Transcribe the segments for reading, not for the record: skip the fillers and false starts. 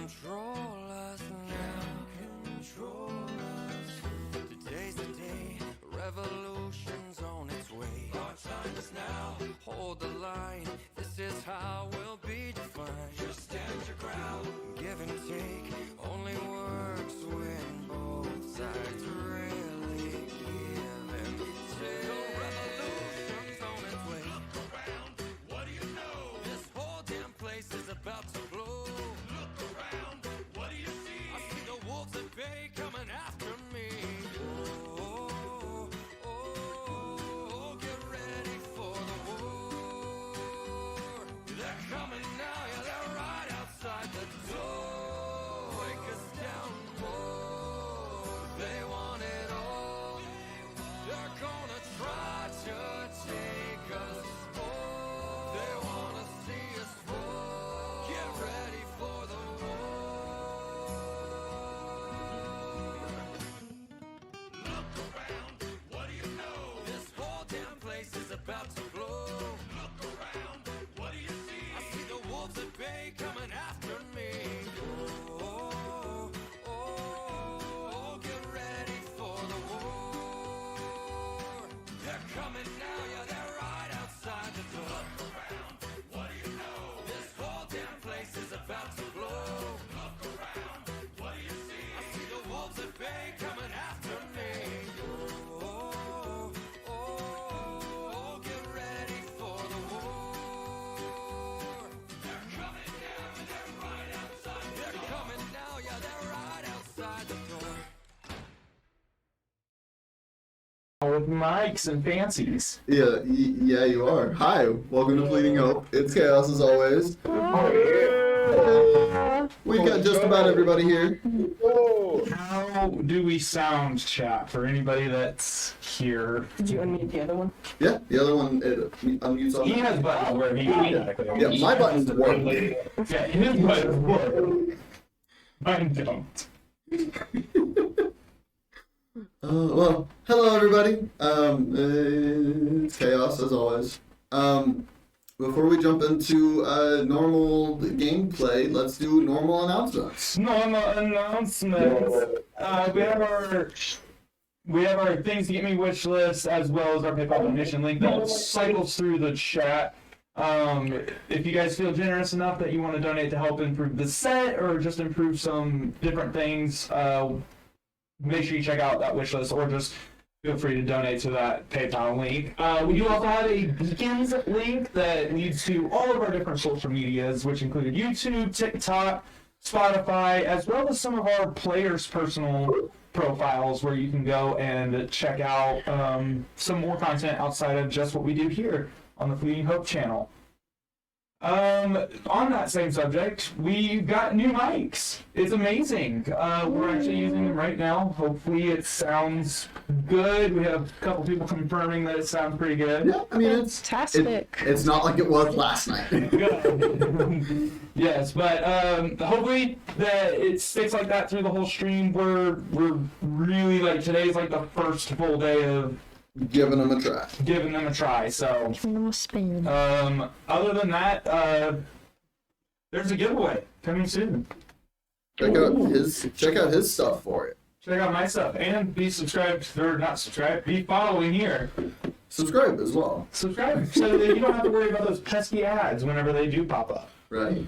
control us now. Control us. Today's the day. Revolution's on its way. Our time is now. Hold the line. This is how we'll be defined. Just stand your ground. Give and take only works when both sides really give and take. The revolution's on its way. Look around. What do you know? This whole damn place is about to blow. Look around. What do you see? I see the wolves at bay coming after me. Coming now, yeah, they're right outside the door. Break us down more. They want it all. They're gonna try to take us all. They wanna see us fall. Get ready for the war. Look around, what do you know? This whole damn place is about to blow. Look around, what do you see? Wolves at bay coming after me. Get ready for the war. They're coming now, yeah, they're right outside the door. Look around, what do you know? This whole damn place is about to blow. Look around, what do you see? I see the wolves at bay coming after me. Get ready for the war. They're coming now, yeah, they're right outside the door. With mics and fancies. Yeah, you are. Hi, welcome to Fleeting Hope. It's Chaos as always. We've got just about everybody here. How do we sound, chat, for anybody that's here? Did you unmute the other one? Yeah, the other one unmutes on. He has buttons where he automatically. Yeah, my buttons work. Yeah, his buttons work. Mine don't. Well, hello everybody. It's Chaos as always. Before we jump into normal gameplay, let's do normal announcements. Normal announcements. We have our things to get me wish list as well as our PayPal donation link that cycles through the chat. If you guys feel generous enough that you want to donate to help improve the set or just improve some different things, make sure you check out that wish list or just feel free to donate to that PayPal link. We do also have a beacons link that leads to all of our different social medias, which include YouTube, TikTok, Spotify, as well as some of our players' personal profiles where you can go and check out some more content outside of just what we do here on the Fleeting Hope channel. On that same subject, we've got new mics. It's amazing. We're actually using them right now. Hopefully it sounds good. We have a couple people confirming that it sounds pretty good. Yeah, I mean it's not like it was last night. Yes, but hopefully that it sticks like that through the whole stream. We're really like today's like the first full day of giving them a try. So Giving them a spin. other than that, there's a giveaway coming soon. Check out his stuff for it. Check out my stuff and be subscribed, or not subscribed, be following here. Subscribe as well. Subscribe so that you don't have to worry about those pesky ads whenever they do pop up. Right.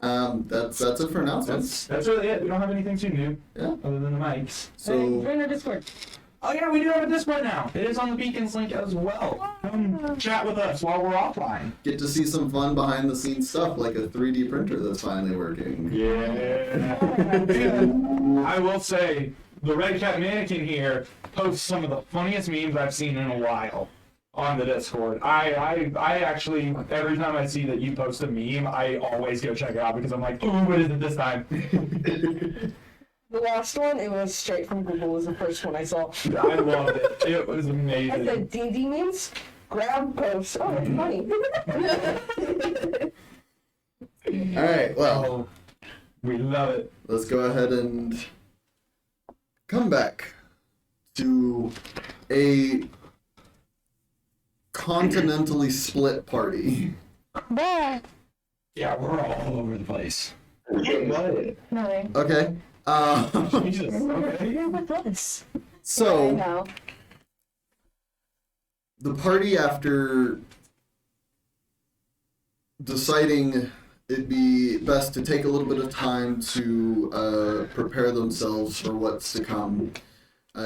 That's it for announcements. That's really it. We don't have anything too new. Yeah. Other than the mics. So Join our Discord. Oh yeah, we do have a Discord now. It is on the Beacons link as well. Come chat with us while we're offline. get to see some fun behind the scenes stuff like a 3D printer that's finally working. Yeah. I will say, the Red Cat Mannequin here posts some of the funniest memes I've seen in a while on the Discord. I actually, every time I see that you post a meme, I always go check it out because I'm like, ooh, what is it this time? The last one, it was straight from Google, was the first one I saw. I loved it. It was I amazing. said, D&D memes? Grab post. Oh, it's funny. Alright, well, We love it. let's go ahead and come back to a continentally split party. Yeah, we're all over the place. What? No. Okay. Jesus. Okay. You're with us. I So know. the party, after deciding it'd be best to take a little bit of time to prepare themselves for what's to come,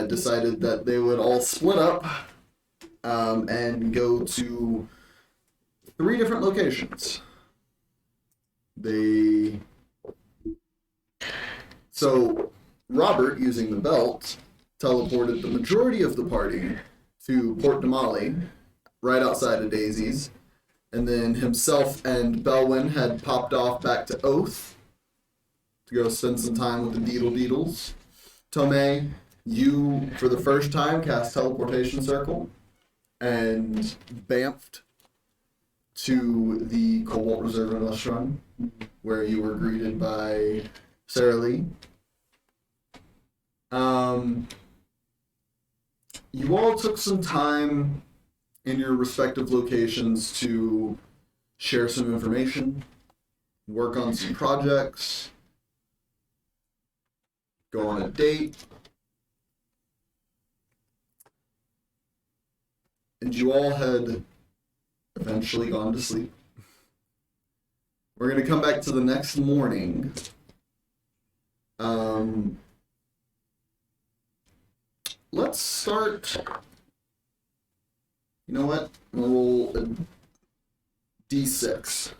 decided that they would all split up and go to 3 different locations. So Robert, using the belt, teleported the majority of the party to Port Damali, right outside of Daisy's, and then himself and Belwin had popped off back to Oath to go spend some time with the Deedle Deedles. Tomay, you, for the first time, cast Teleportation Circle and bamfed to the Cobalt Reserve and Restaurant, where you were greeted by Sarah Lee. You all took some time in your respective locations to share some information, work on some projects, go on a date, and you all had eventually gone to sleep. We're going to come back to the next morning. Let's start. You know what? I'm gonna roll a d6,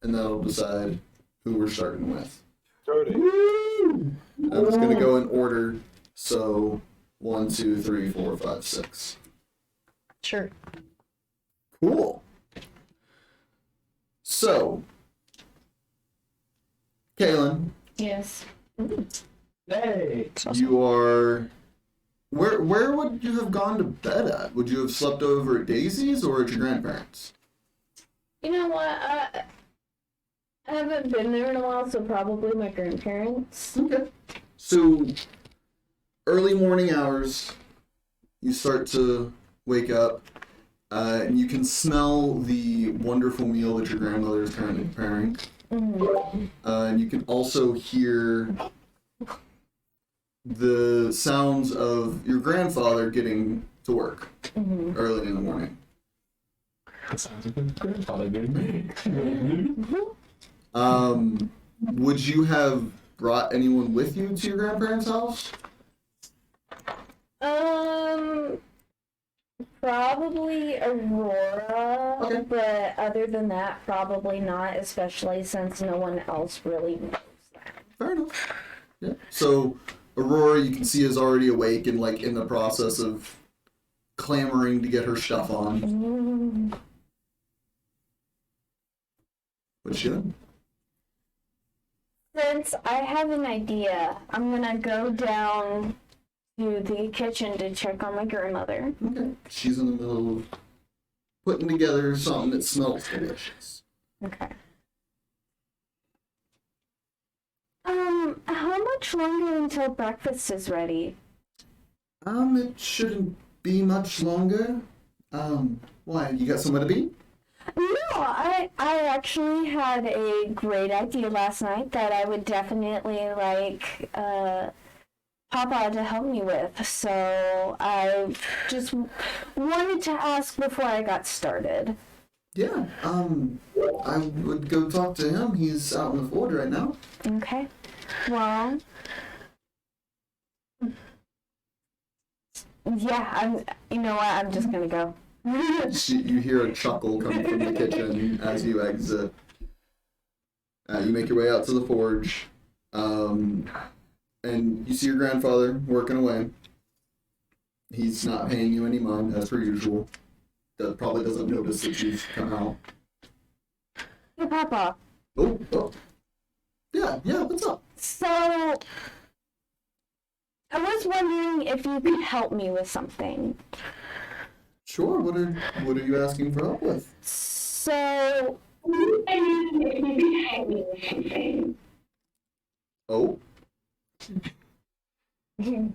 and that'll decide who we're starting with. I'm just gonna go in order. So 1, 2, 3, 4, 5, 6. Sure. Cool. So, Kaylinn, Yes. Hey. you are. Where would you have gone to bed at? Would you have slept over at Daisy's or at your grandparents'? You know what? I haven't been there in a while, so probably my grandparents. Okay. So, early morning hours, you start to wake up, and you can smell the wonderful meal that your grandmother is currently preparing. And you can also hear the sounds of your grandfather getting to work early in the morning. That sounds like a grandfather getting me. Would you have brought anyone with you to your grandparents' house? Probably Aurora, Okay. but other than that, probably not, especially since no one else really knows that. Fair enough. Yeah. So Aurora, you can see, is already awake and like in the process of clamoring to get her stuff on. What's she doing? Since I have an idea, I'm gonna go down to the kitchen to check on my grandmother. Okay. She's in the middle of putting together something that smells delicious. Okay. How much longer until breakfast is ready? It shouldn't be much longer. Why? You got somewhere to be? No, I actually had a great idea last night that I would definitely like Papa to help me with. So I just wanted to ask before I got started. Yeah. I would go talk to him. He's out in the forge right now. Okay. Well, yeah, you know what? I'm just gonna go. You hear a chuckle come from the kitchen as you exit. You make your way out to the forge, and you see your grandfather working away. He's not paying you any mind, as per usual. That probably doesn't notice that you've come out. Hey, Papa. Oh. Yeah, what's up? So, I was wondering if you could help me with something. Sure, what are you asking for help with? So, I need if you could help me with something. Oh? You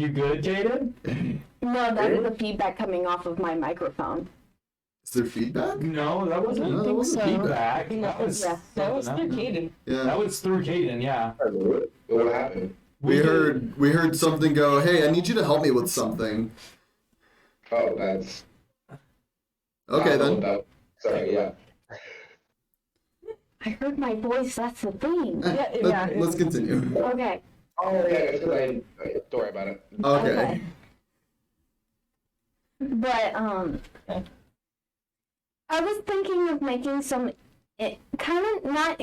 good, Jaden? No, that is the feedback coming off of my microphone. Is there feedback? No, that wasn't. No, that wasn't feedback. No, That was. yeah, that was something through else. Kaylinn. Yeah. That was through Kaylinn. Yeah. What happened? We heard something go, hey, I need you to help me with something. Oh, that's. Okay, I know then. about- Sorry, yeah. I heard my voice, that's the thing. Let's continue. Okay. Oh, yeah, it's because don't worry about it. Okay. But, I was thinking of making some, kind of not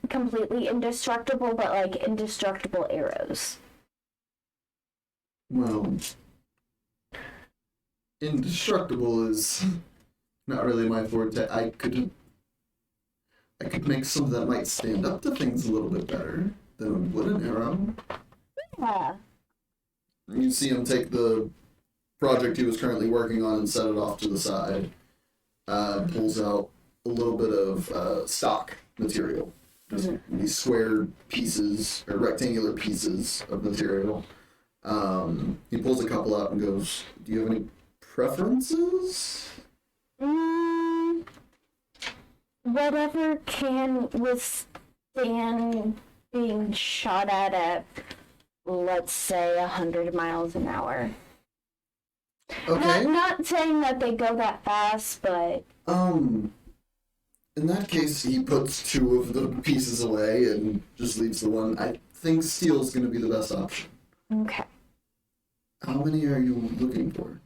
completely indestructible, but like indestructible arrows. Well, indestructible is not really my forte. I could make some that might stand up to things a little bit better than a wooden arrow. Yeah. You see him take the project he was currently working on and set it off to the side. Pulls out a little bit of stock material. Just these square pieces or rectangular pieces of material. He pulls a couple out and goes, do you have any preferences? Whatever can withstand being shot at, let's say, 100 miles an hour. Okay. Not saying that they go that fast, but In that case, he puts two of the pieces away and just leaves the one. I think steel's going to be the best option. okay. How many are you looking for?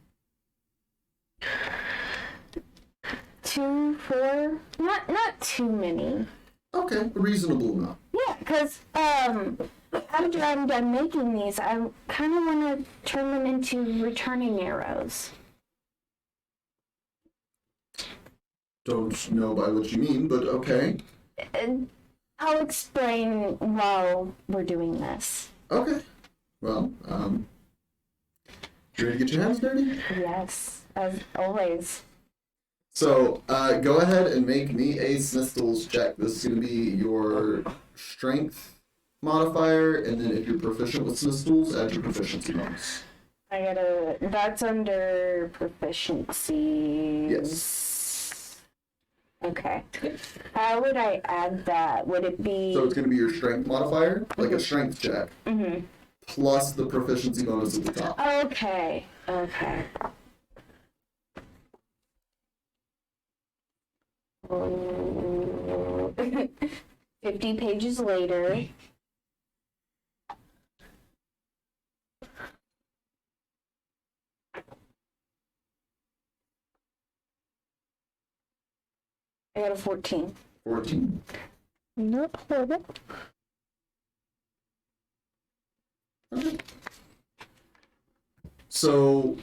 2, 4, not too many. Okay, a reasonable amount. Yeah, because after I'm done making these, I kind of want to turn them into returning arrows. Don't know by what you mean, but okay. And I'll explain while we're doing this. Okay. Well, you ready to get your hands dirty? Yes, as always. So, go ahead and make me a Smith Tools check. This is going to be your strength modifier, and then if you're proficient with Smith Tools, add your proficiency bonus. That's under proficiency. Yes. Okay. How would I add that? Would it be... So it's going to be your strength modifier, like a strength check, plus the proficiency bonus at the top. Okay. 50 pages later. I got a 14. 14. Not horrible. Okay. So,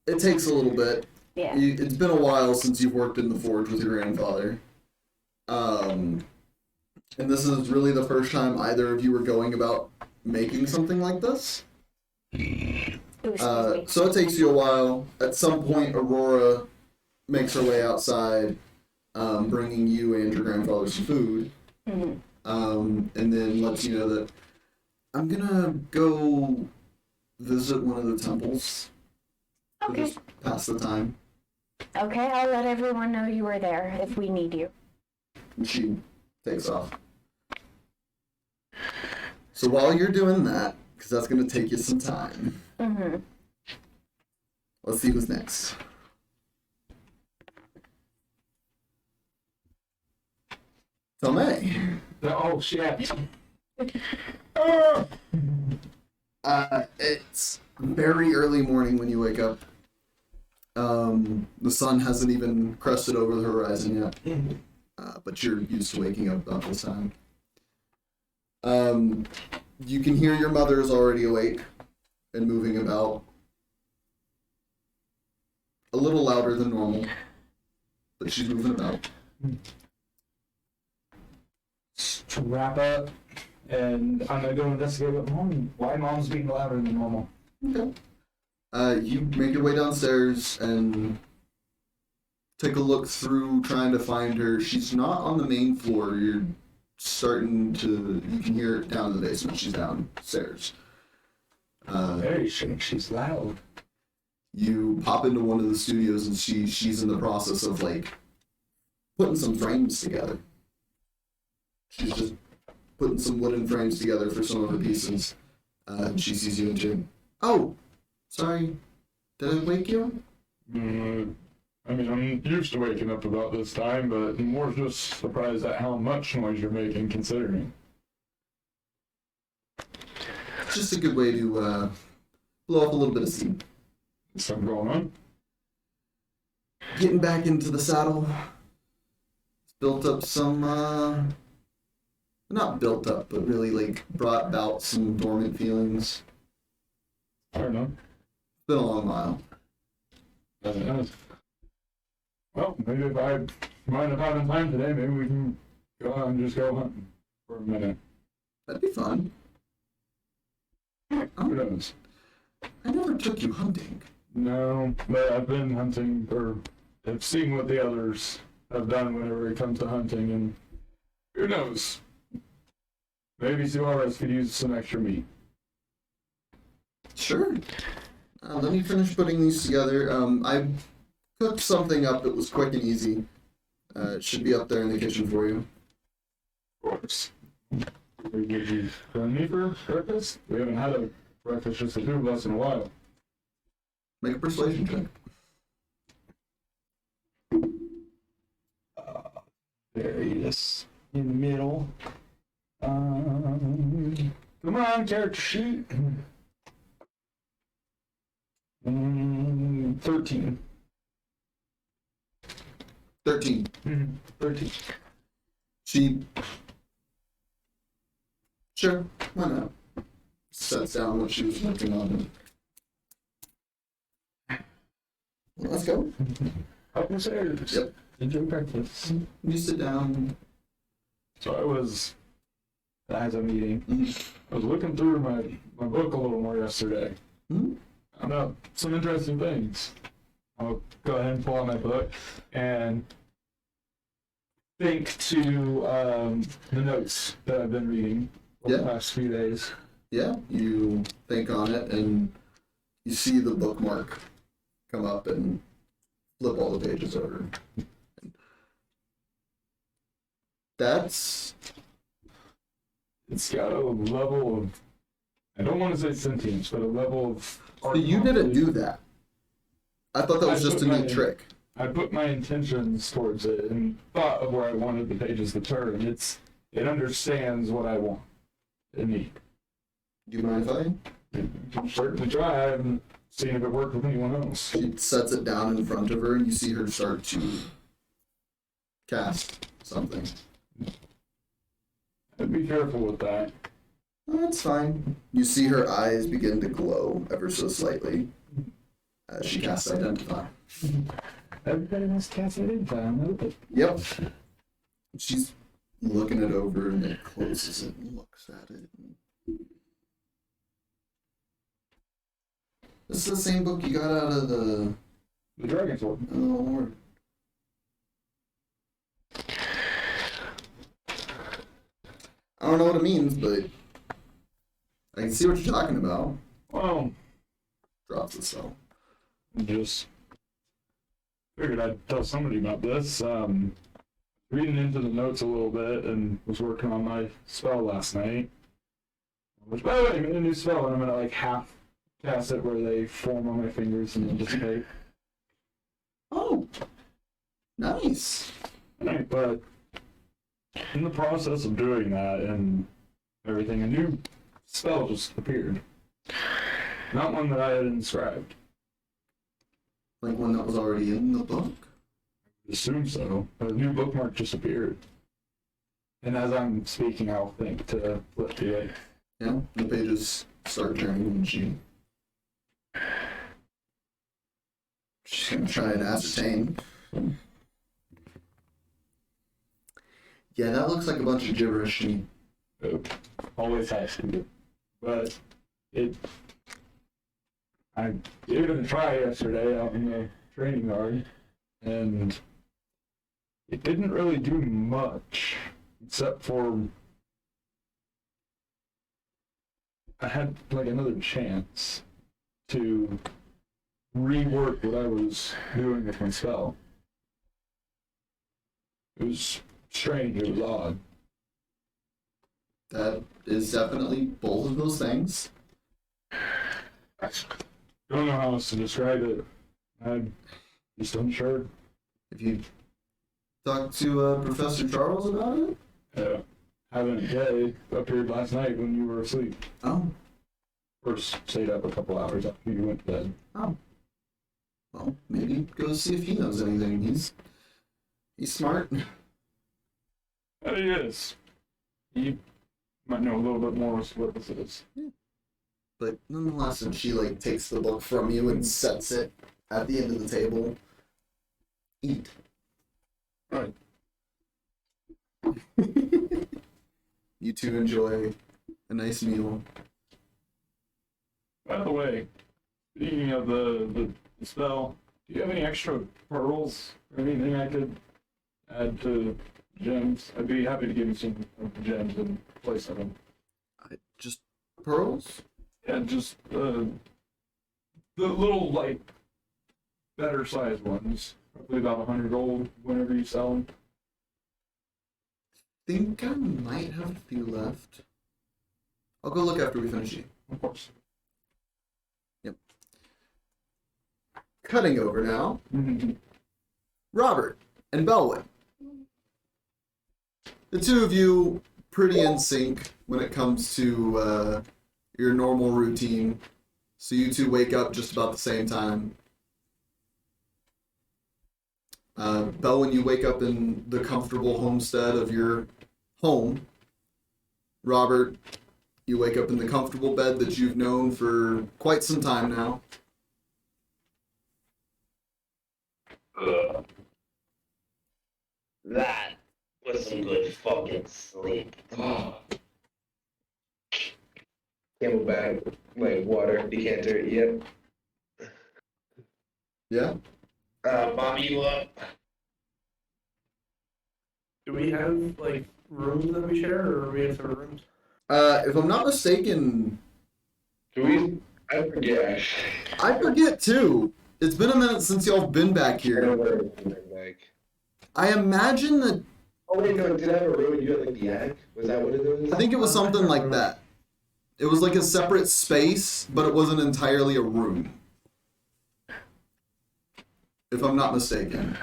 it takes a little bit. Yeah. It's been a while since you've worked in the forge with your grandfather. And this is really the first time either of you are going about making something like this. Ooh, excuse me. So it takes you a while. At some point, Aurora makes her way outside, bringing you and your grandfather some food. And then lets you know that I'm gonna go visit one of the temples. To Okay. just pass the time. Okay, I'll let everyone know you were there if we need you. And she takes off. So while you're doing that, because that's going to take you some time, let's see who's next. Tomay. Oh shit. It's very early morning when you wake up. The sun hasn't even crested over the horizon yet. But you're used to waking up about this time. You can hear your mother is already awake and moving about. A little louder than normal, but she's moving about. To wrap up, and I'm gonna go investigate why mom's being louder than normal. Okay. You make your way downstairs and take a look through trying to find her. She's not on the main floor. You're starting to... You can hear her down in the basement. She's downstairs. Very sure she's loud. You pop into one of the studios and she's in the process of like putting some frames together. She's just putting some wooden frames together for some of her pieces. And she sees you and she, oh, sorry, did I wake you? I mean, I'm used to waking up about this time, but I'm more just surprised at how much noise you're making, considering. It's just a good way to blow up a little bit of steam. Something going on? Getting back into the saddle. It's built up some, not built up, but really like brought about some dormant feelings. Fair enough. It's been a long while. Well, maybe if I mind if having time today, maybe we can go out and just go hunting for a minute. That'd be fun. Who knows? I never took you hunting. No, but I've been hunting, or have seen what the others have done whenever it comes to hunting, and who knows? Maybe Suarez could use some extra meat. Sure. Let me finish putting these together. I cooked something up that was quick and easy. It should be up there in the kitchen for you. Of course. Would you join me for breakfast? We haven't had a breakfast just the two of us in a while. Make a persuasion check. There he is. In the middle. Come on, character sheet. 13. 13. 13. She. Sure, why not? Sets down what she was working on. Well, let's go. Up the stairs. Yep. Enjoy breakfast. You sit down. So I was As a meeting. I was looking through my book a little more yesterday. Hmm? Found out some interesting things. I'll go ahead and pull out my book and think to the notes that I've been reading over the Yeah. past few days. Yeah, you think on it and you see the bookmark come up and flip all the pages over. That's It's got a level of, I don't want to say sentience, but a level of so you didn't do that. I thought that was just a neat trick. I put my intentions towards it and thought of where I wanted the pages to turn. It understands what I want and need. Do you mind if I? Can certainly try. I haven't seen if it worked with anyone else. She sets it down in front of her and you see her start to cast something. I'd be careful with that. That's fine. You see her eyes begin to glow ever so slightly as she casts Identify. Everybody wants to cast it in time, but Yep. She's looking it over and then closes it and looks at it. This is the same book you got out of the Dragon Sword. Lord. I don't know what it means, but I can see what you're talking about. Well, Drops the cell. just figured I'd tell somebody about this. Reading into the notes a little bit and was working on my spell last night. Which, by the way, I made a new spell and I'm gonna like half cast it where they form on my fingers and then dissipate. Oh, nice. Right, but in the process of doing that and everything, a new spell just appeared. Not one that I had inscribed. Like one that was already in the book. Assume so. A new bookmark just appeared. and as I'm speaking, I'll think to flip to it. Yeah, the pages start turning and she's gonna try and ascertain. Yeah, that looks like a bunch of gibberish to me. Always has to be. But I gave it a try yesterday out in the training yard, and it didn't really do much, except for I had like another chance to rework what I was doing with my spell. It was strange, it was odd. That is definitely both of those things. Don't know how else to describe it. I'm just unsure. If you talk to Professor Charles about it? Yeah. Haven't yet. It appeared last night when you were asleep. Oh. First stayed up a couple hours after you went to bed. Oh. Well, maybe go see if he knows anything. He's smart. He is. You might know a little bit more as to what this is. But nonetheless, and she like takes the book from you and sets it at the end of the table. Eat. Right. You two enjoy a nice meal. By the way, speaking of the spell, do you have any extra pearls or anything I could add to gems? I'd be happy to give you some of the gems in place of them. Just pearls? Yeah, just the little, like, better sized ones. Roughly about 100 gold whenever you sell them. Think I might have a few left. I'll go look after we finish eating. Of course. Yep. Cutting over now. Mm-hmm. Robert and Belwin. The two of you pretty in sync when it comes to your normal routine. So you two wake up just about the same time. Belwin, you wake up in the comfortable homestead of your home. Robert, you wake up in the comfortable bed that you've known for quite some time now. That was some good fucking sleep. Camelback, like water decanter, yep. Yeah? Bobby, you up? Do we have, like, rooms that we share, or are we in separate rooms? If I'm not mistaken, Do we? I forget, actually. I forget too. It's been a minute since y'all have been back I here. don't know what like. I imagine that, Oh wait, no, did I have a room and you had like the attic? Was that what it was? I think it was something like that. It was like a separate space, but it wasn't entirely a room. If I'm not mistaken.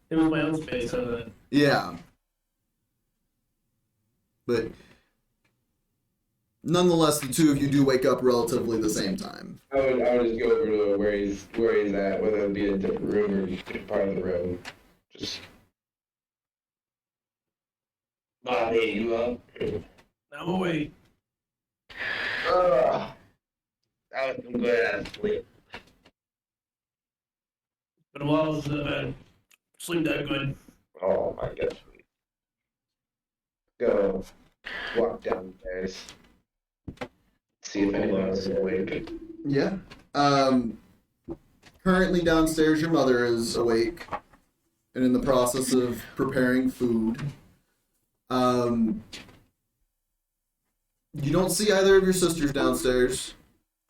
It was my own space, other than. Yeah. But nonetheless, the two of you do wake up relatively the same time. I would just go over to where he's at, whether it be a different room or a different part of the room. Just. Bobby, you up? I'm awake. I was some good ass sleep. Been a while since I've had sleep that good. Oh my gosh. Go walk downstairs. See if anyone else is awake. Yeah. Currently downstairs, your mother is awake and in the process of preparing food. You don't see either of your sisters downstairs,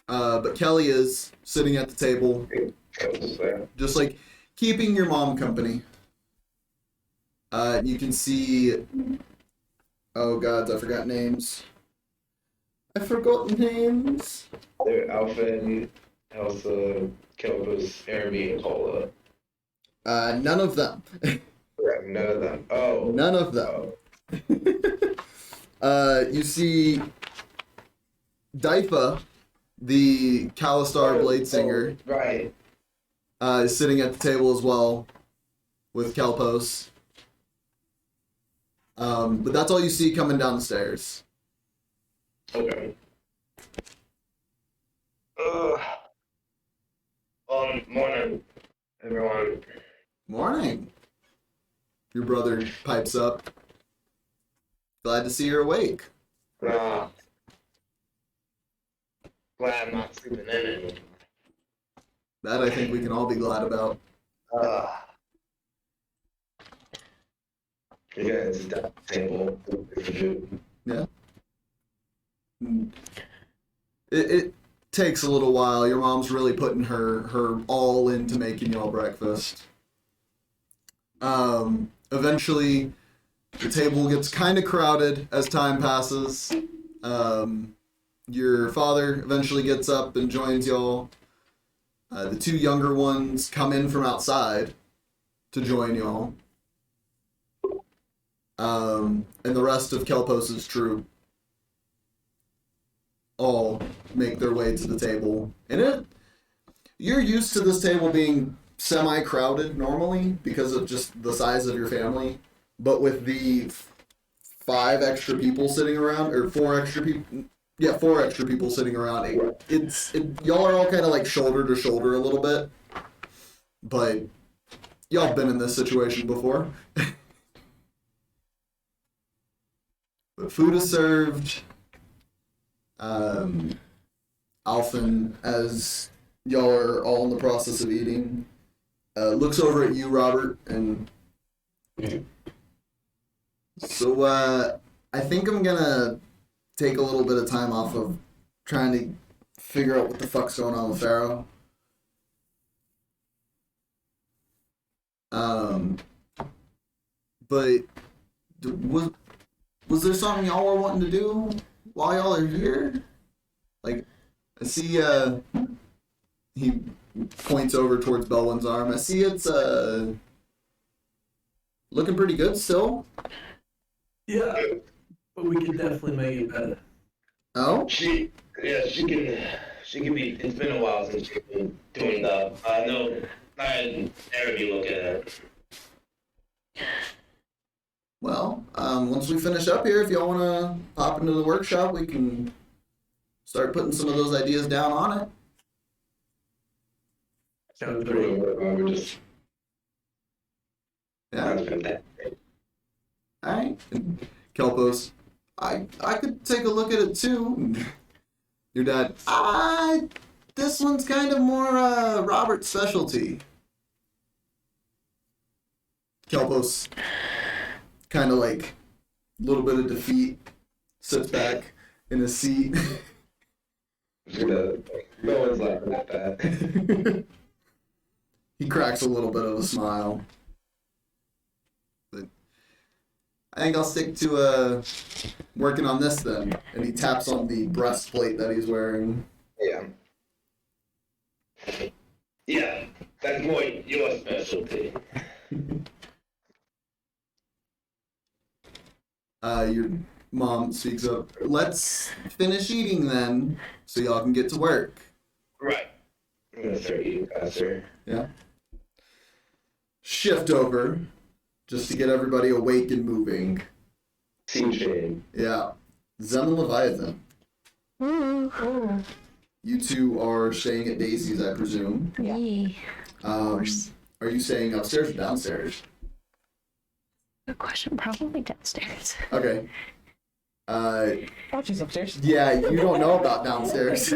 but Kelly is sitting at the table, just like keeping your mom company. You can see, oh gods, I forgot names. I forgot names. They're Alpha, Elsa, Kelpus, Jeremy, and Cola. None of them. Correct, none of them. Oh. None of them. You see Daifa, the Kalistar Blade Singer, Right. is sitting at the table as well with Kelpos. But that's all you see coming down the stairs. Okay. Morning, everyone. Morning. Your brother pipes up. Glad to see you're awake. Glad I'm not sleeping in anymore. That I think we can all be glad about. You guys sit down at the table. Yeah. It takes a little while. Your mom's really putting her all into making y'all breakfast. Eventually, the table gets kind of crowded as time passes. Your father eventually gets up and joins y'all. The two younger ones come in from outside to join y'all. And the rest of Kelpos's troop all make their way to the table. And you're used to this table being semi-crowded normally because of just the size of your family. But with the 5 extra people sitting around, or 4 extra people, 4 extra people sitting around, y'all are all kind of like shoulder to shoulder a little bit. But y'all have been in this situation before. But food is served. Alphen, as y'all are all in the process of eating, looks over at you, Robert, and so I think I'm gonna take a little bit of time off of trying to figure out what the fuck's going on with Pharaoh. But was there something y'all were wanting to do while y'all are here? Like, I see, he points over towards Belwin's arm. I see it's, looking pretty good still. Yeah, but we can definitely make it better. Oh? She can be, it's been a while since she's been doing that. I know, I'd never be looking at it. Well, once we finish up here, if y'all want to pop into the workshop, we can start putting some of those ideas down on it. Sounds great. Yeah. Alright. Kelpos, I could take a look at it too. Your dad, this one's kind of more Robert's specialty. Kelpos, kind of like a little bit of defeat, sits back in his seat. No one's laughing at that. He cracks a little bit of a smile. But I think I'll stick to working on this then. And he taps on the breastplate that he's wearing. Yeah. Yeah, that's more your specialty. Your mom speaks up. Let's finish eating then, so y'all can get to work. Right. I'm gonna start eating faster. Yeah. Shift over, just to get everybody awake and moving. Scene shade. Yeah. Zem and Leviathan. You two are staying at Daisy's, I presume. Yeah. Are you staying upstairs or downstairs? Good question. Probably downstairs. Okay. Oh, she's upstairs. Yeah, you don't know about downstairs.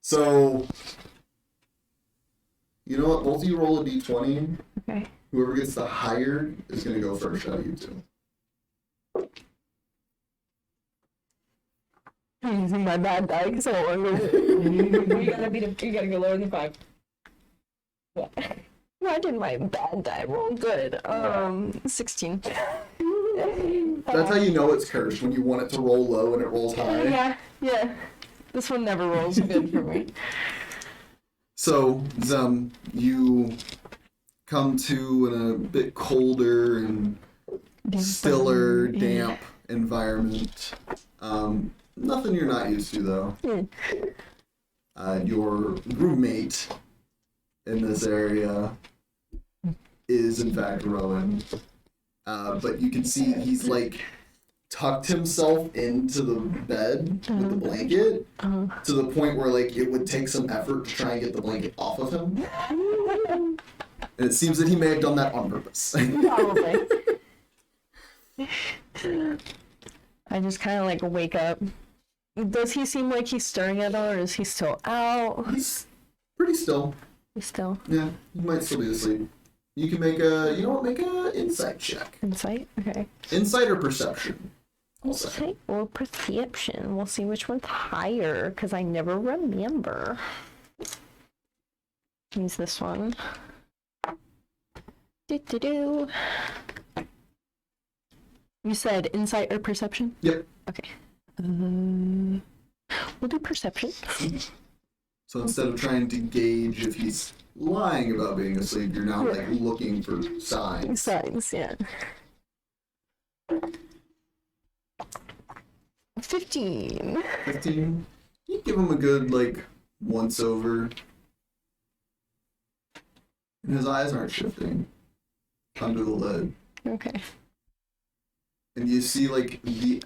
So, you know what? Both of you roll a d20. Okay. Whoever gets the higher is going to go first out of you two. I'm using my bad die because I don't want to You gotta go lower than 5. What? No, I did my bad die. Rolled good. 16. That's how you know it's cursed, when you want it to roll low and it rolls high. Yeah. This one never rolls good for me. So, you come to in a bit colder and stiller, damp environment. Nothing you're not used to, though. Your roommate in this area is, in fact, Rowan. But you can see he's, like, tucked himself into the bed with the blanket to the point where, like, it would take some effort to try and get the blanket off of him. And it seems that he may have done that on purpose. Probably. I just kind of like wake up. Does he seem like he's stirring at all, or is he still out? He's pretty still. He's still. Yeah, he might still be asleep. You can make a insight check. Insight? Okay. Insight or perception? Insight or perception. We'll see which one's higher, because I never remember. Use this one. Do. You said insight or perception? Yep. Okay. We'll do perception. So instead of trying to gauge if he's lying about being asleep, you're now like looking for signs. Signs, yeah. 15. 15. You give him a good like once over. And his eyes aren't shifting under the lid. Okay. And you see like the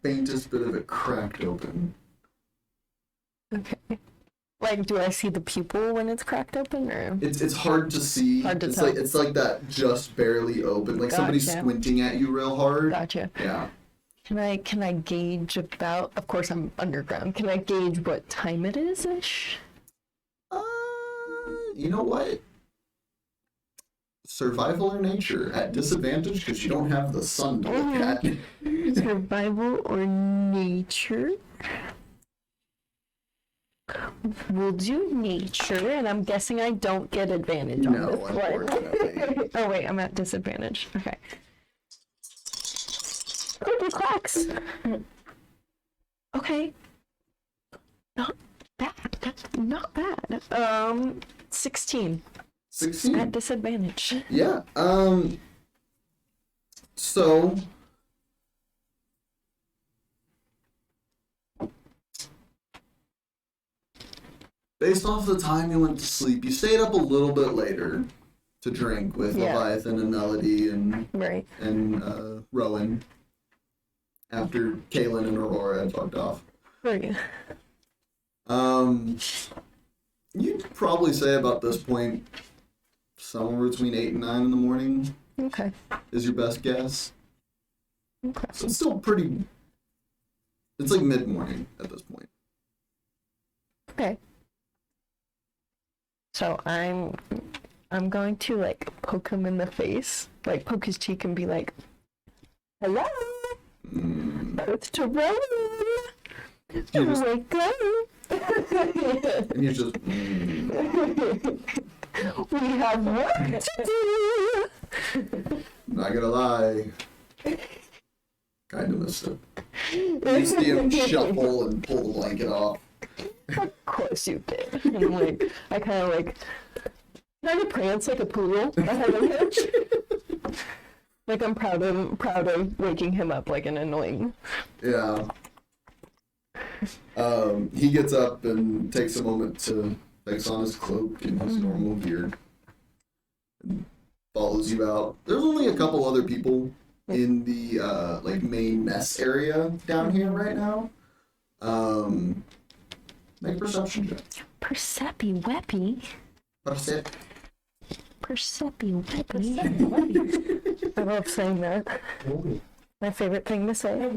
faintest bit of it cracked open. Okay. Like, do I see the pupil when it's cracked open, or? It's hard to see. Hard to it's tell. like it's like that just barely open. Like somebody's Gotcha. squinting at you real hard. Gotcha. Yeah. Can I gauge about? Of course, I'm underground. Can I gauge what time it is ish? You know what? Survival or nature at disadvantage because you don't have the sun to look at. Survival or nature? We'll do nature, and I'm guessing I don't get advantage on No, this one. unfortunately. Oh wait, I'm at disadvantage. Okay. Cookie clacks. Okay. Not bad. That's not bad. 16 at 16. disadvantage. Yeah. So based off the time you went to sleep, you stayed up a little bit later to drink with Yeah. Leviathan and Melody Right. and Rowan after Kaylinn and Aurora had fucked off. Right. You'd probably say about this point somewhere between 8 and 9 in the morning Okay. is your best guess. Okay. So it's still pretty. It's like mid-morning at this point. Okay. So I'm going to like poke him in the face, like poke his cheek and be like, "Hello, it's to Rowan. You just- Wake up." And you're just. We have work to do. Not gonna lie. Kind of missed it. You see him shuffle and pull the blanket off. Of course you did. And like, I kind of prance like a poodle ahead of him. Like I'm proud of waking him up like an annoying. Yeah. He gets up and takes a moment to takes on his cloak and his normal gear. And follows you out. There's only a couple other people in the like main mess area down here right now. Make a perception check. Percepi weppy. Percep. Percepi weppy. I love saying that. My favorite thing to say.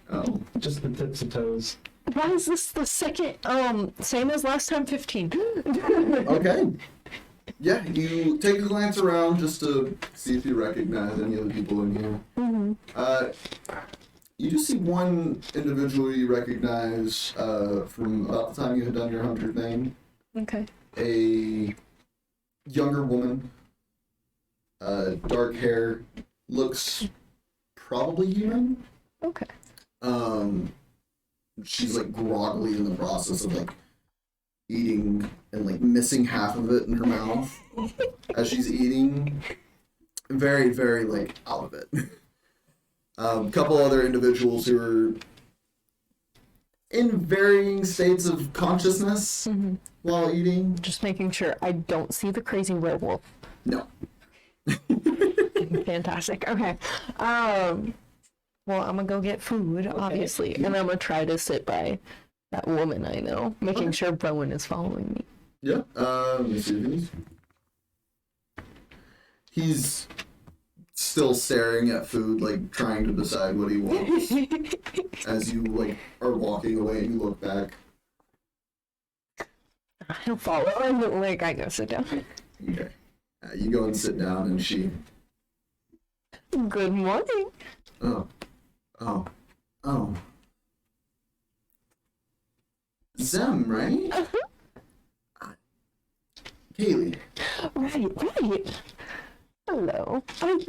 Oh. Just the tips of toes. Why is this the second? Same as last time, 15. Okay. Yeah, you take a glance around just to see if you recognize any of the people in here. You just see one individual you recognize from about the time you had done your hunter thing. Okay. A younger woman, dark hair, looks probably human. Okay. She's like groggily in the process of like eating and like missing half of it in her mouth as she's eating. Very, very like out of it. Couple other individuals who are in varying states of consciousness while eating. Just making sure I don't see the crazy werewolf. No. Fantastic. Okay. Well, I'm gonna go get food, obviously, and I'm gonna try to sit by that woman I know, making sure Belwin is following me. Yeah. Let me see these. He's still staring at food, like trying to decide what he wants. As you like are walking away and you look back. He'll follow, and like I go sit down. Okay. You go and sit down, and she. Good morning. Oh. Oh. Oh. Zem, right? Kaylinn. Right. Hello. I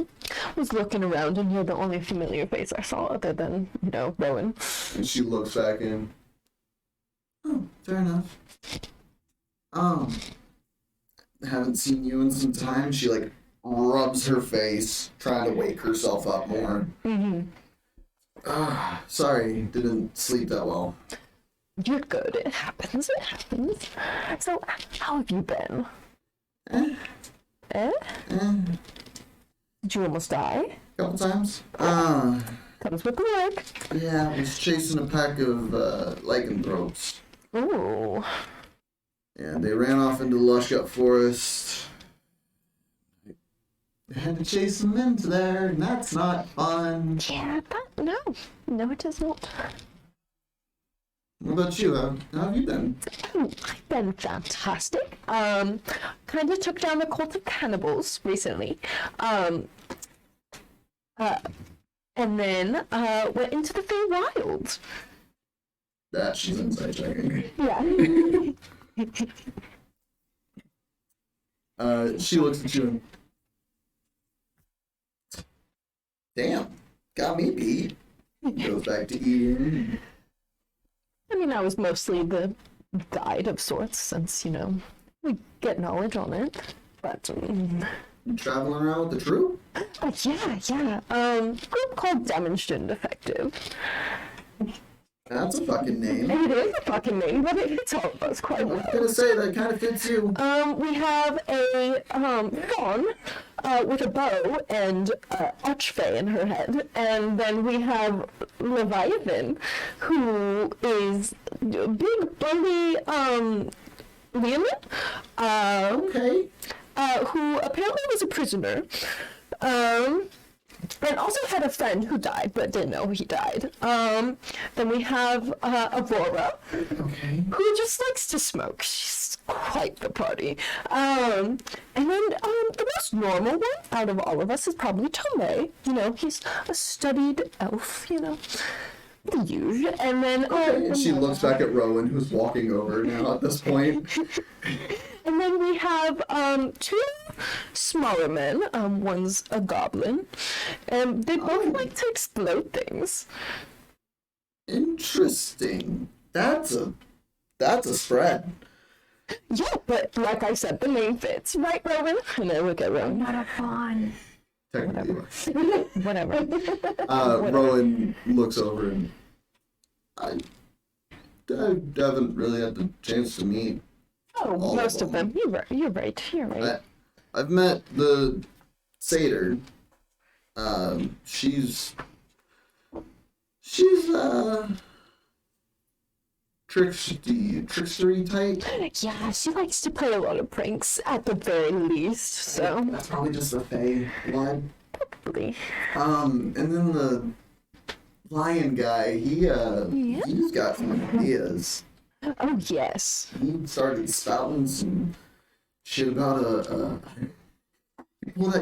was looking around and you're the only familiar face I saw other than, Rowan. And she looks back in. Oh, fair enough. Haven't seen you in some time. She like rubs her face, trying to wake herself up more. Sorry, didn't sleep that well. You're good. It happens. So, how have you been? Eh? Did you almost die? Couple times. Comes with the work. Yeah, I was chasing a pack of lycanthropes. Ooh. Yeah, they ran off into the lush gut forest. I had to chase them into there, and that's not fun. Yeah, no, it is not. What about you? How have you been? I've been fantastic. Kind of took down the cult of cannibals recently. And then went into the Feywild. That she's inside checking. Yeah. She looks at you and... Damn, got me beat. Goes back to eating. I mean, I was mostly the guide of sorts, since, we get knowledge on it. But, Traveling around with the troop? yeah. Group called Demonstrated Effective. That's a fucking name. It is a fucking name, but it fits all of us quite well. I was gonna say, that kind of fits you. We have a fawn with a bow and archfey in her head, and then we have Leviathan, who is big burly Leonin, Okay. who apparently was a prisoner. And also had a friend who died, but didn't know he died. Then we have Aurora, Okay. who just likes to smoke. She's quite the party. And then the most normal one out of all of us is probably Tomay. He's a studied elf, the usual. And then And she looks back at Rowan, who's walking over now at this point. And then we have two smaller men. One's a goblin. And they both like to explode things. Interesting. That's a spread. Yeah, but like I said, the name fits, right, Rowan? And I look at Rowan. Not a fawn. Technically, you Whatever. are. Rowan looks over and I haven't really had the chance to meet. Oh, all most of them. them. You're right. I've met the satyr. She's trickstery type. Yeah, she likes to play a lot of pranks, at the very least, so. That's probably just the Fey blood. Probably. And then the lion guy, he's got some ideas. Oh, yes. He started spouting some shit about do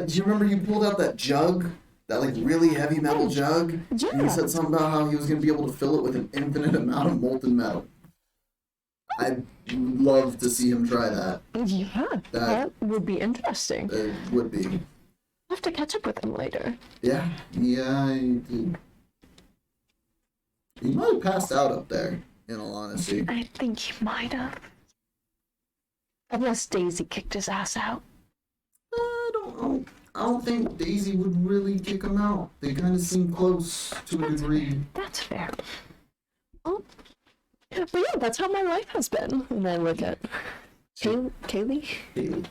you remember you pulled out that jug? That like really heavy metal jug? Yeah. And he said something about how he was gonna be able to fill it with an infinite amount of molten metal. I'd love to see him try that. Yeah, that would be interesting. It would be. I'll have to catch up with him later. Yeah, he did. He might have passed out up there, in all honesty. I think he might have. Unless Daisy kicked his ass out. I don't know. I don't think Daisy would really kick him out. They kind of seem close to a degree. That's fair. Oh. But yeah, that's how my life has been. And then look at Kaylinn.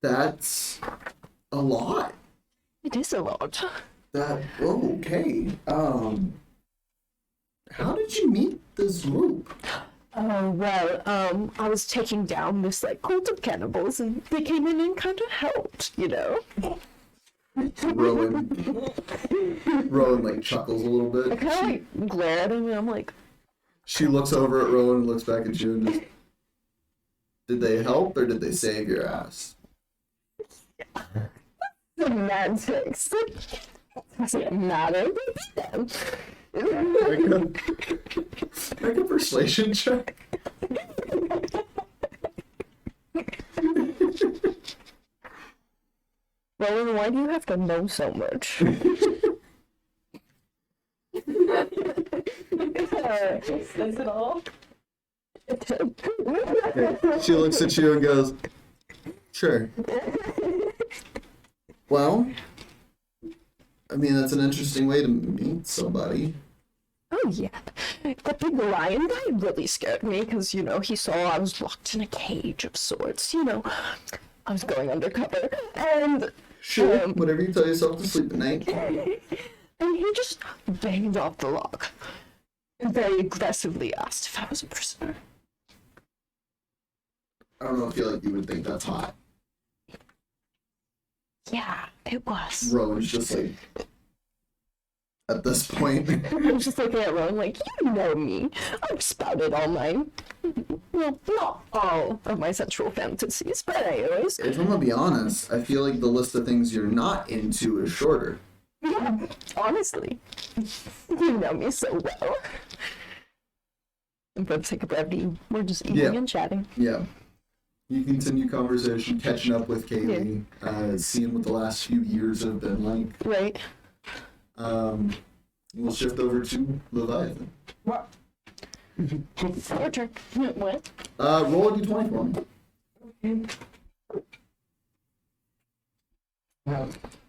That's a lot. It is a lot. Okay. How did you meet this group? Oh, well, I was taking down this, cult of cannibals, and they came in and kind of helped, Rowan, chuckles a little bit. I kind of, glare at him, and I'm like... She looks over at Rowan and looks back at you and just... Did they help, or did they save your ass? Semantics. Doesn't matter. Make a persuasion check. Rowan, why do you have to know so much? Says it all. She looks at you and goes, "Sure." Well, I mean, that's an interesting way to meet somebody. Oh yeah, that big lion guy really scared me because, you know, he saw I was locked in a cage of sorts. You know, I was going undercover, and Sure, whatever you tell yourself to sleep at night. and he just banged off the lock and very aggressively asked if I was a prisoner. I don't know, I feel like you would think that's hot. Yeah, it was. Rowan's just like, at this point. I'm just looking at Rowan like, you know me. I've spouted all my, well, not all of my sexual fantasies, but anyways. If I'm gonna be honest, I feel like the list of things you're not into is shorter. Yeah, honestly. You know me so well. And for the sake of brevity, we're just eating Yeah. and chatting. Yeah. You continue conversation, catching up with Kaylinn, seeing what the last few years have been like. Right. We'll shift over to Leviathan. Your turn. What? Roll a d20 for me.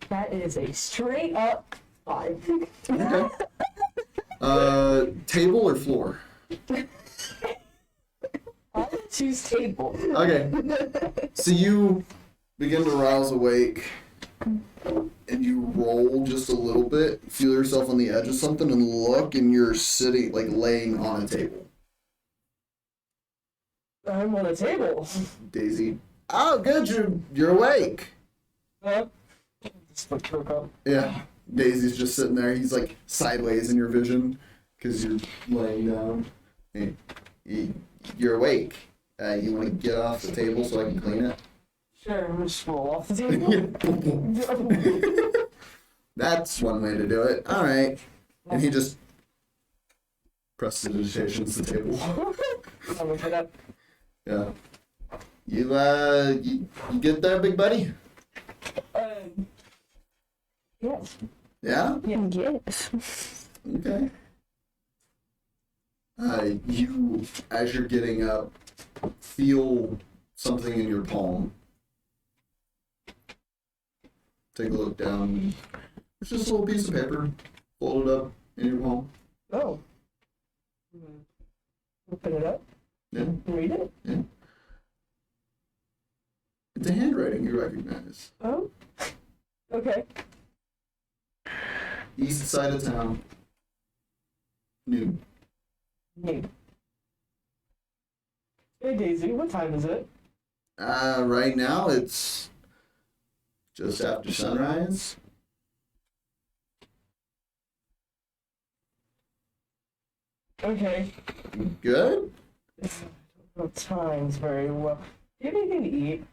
That is a straight up 5. Okay. Table or floor? I'll choose table. Okay. So you begin to rouse awake, and you roll just a little bit, feel yourself on the edge of something, and look, and you're sitting, like, laying on a table. I'm on a table. Daisy. Oh, good, you're awake. Just woke up. Yeah. Daisy's just sitting there. He's, like, sideways in your vision, because you're laying down. Hey, you're awake. You want to get off the table so I can clean it? Sure, I'm just roll off the table. That's one way to do it. All right. And he just prestidigitations the table. I'm gonna get up. Yeah. You get there, big buddy? Yes. Yeah? Yes. Okay. You, as you're getting up, feel something in your palm. Take a look down. It's just a little piece of paper folded up in your palm. Oh. Open it up. Yeah. Read it. Yeah. It's a handwriting you recognize. Oh. Okay. East side of town. Noon. Hey. Hey Daisy, what time is it? Right now it's just after sunrise. Okay. Good? I don't know times very well. Do you have anything to eat?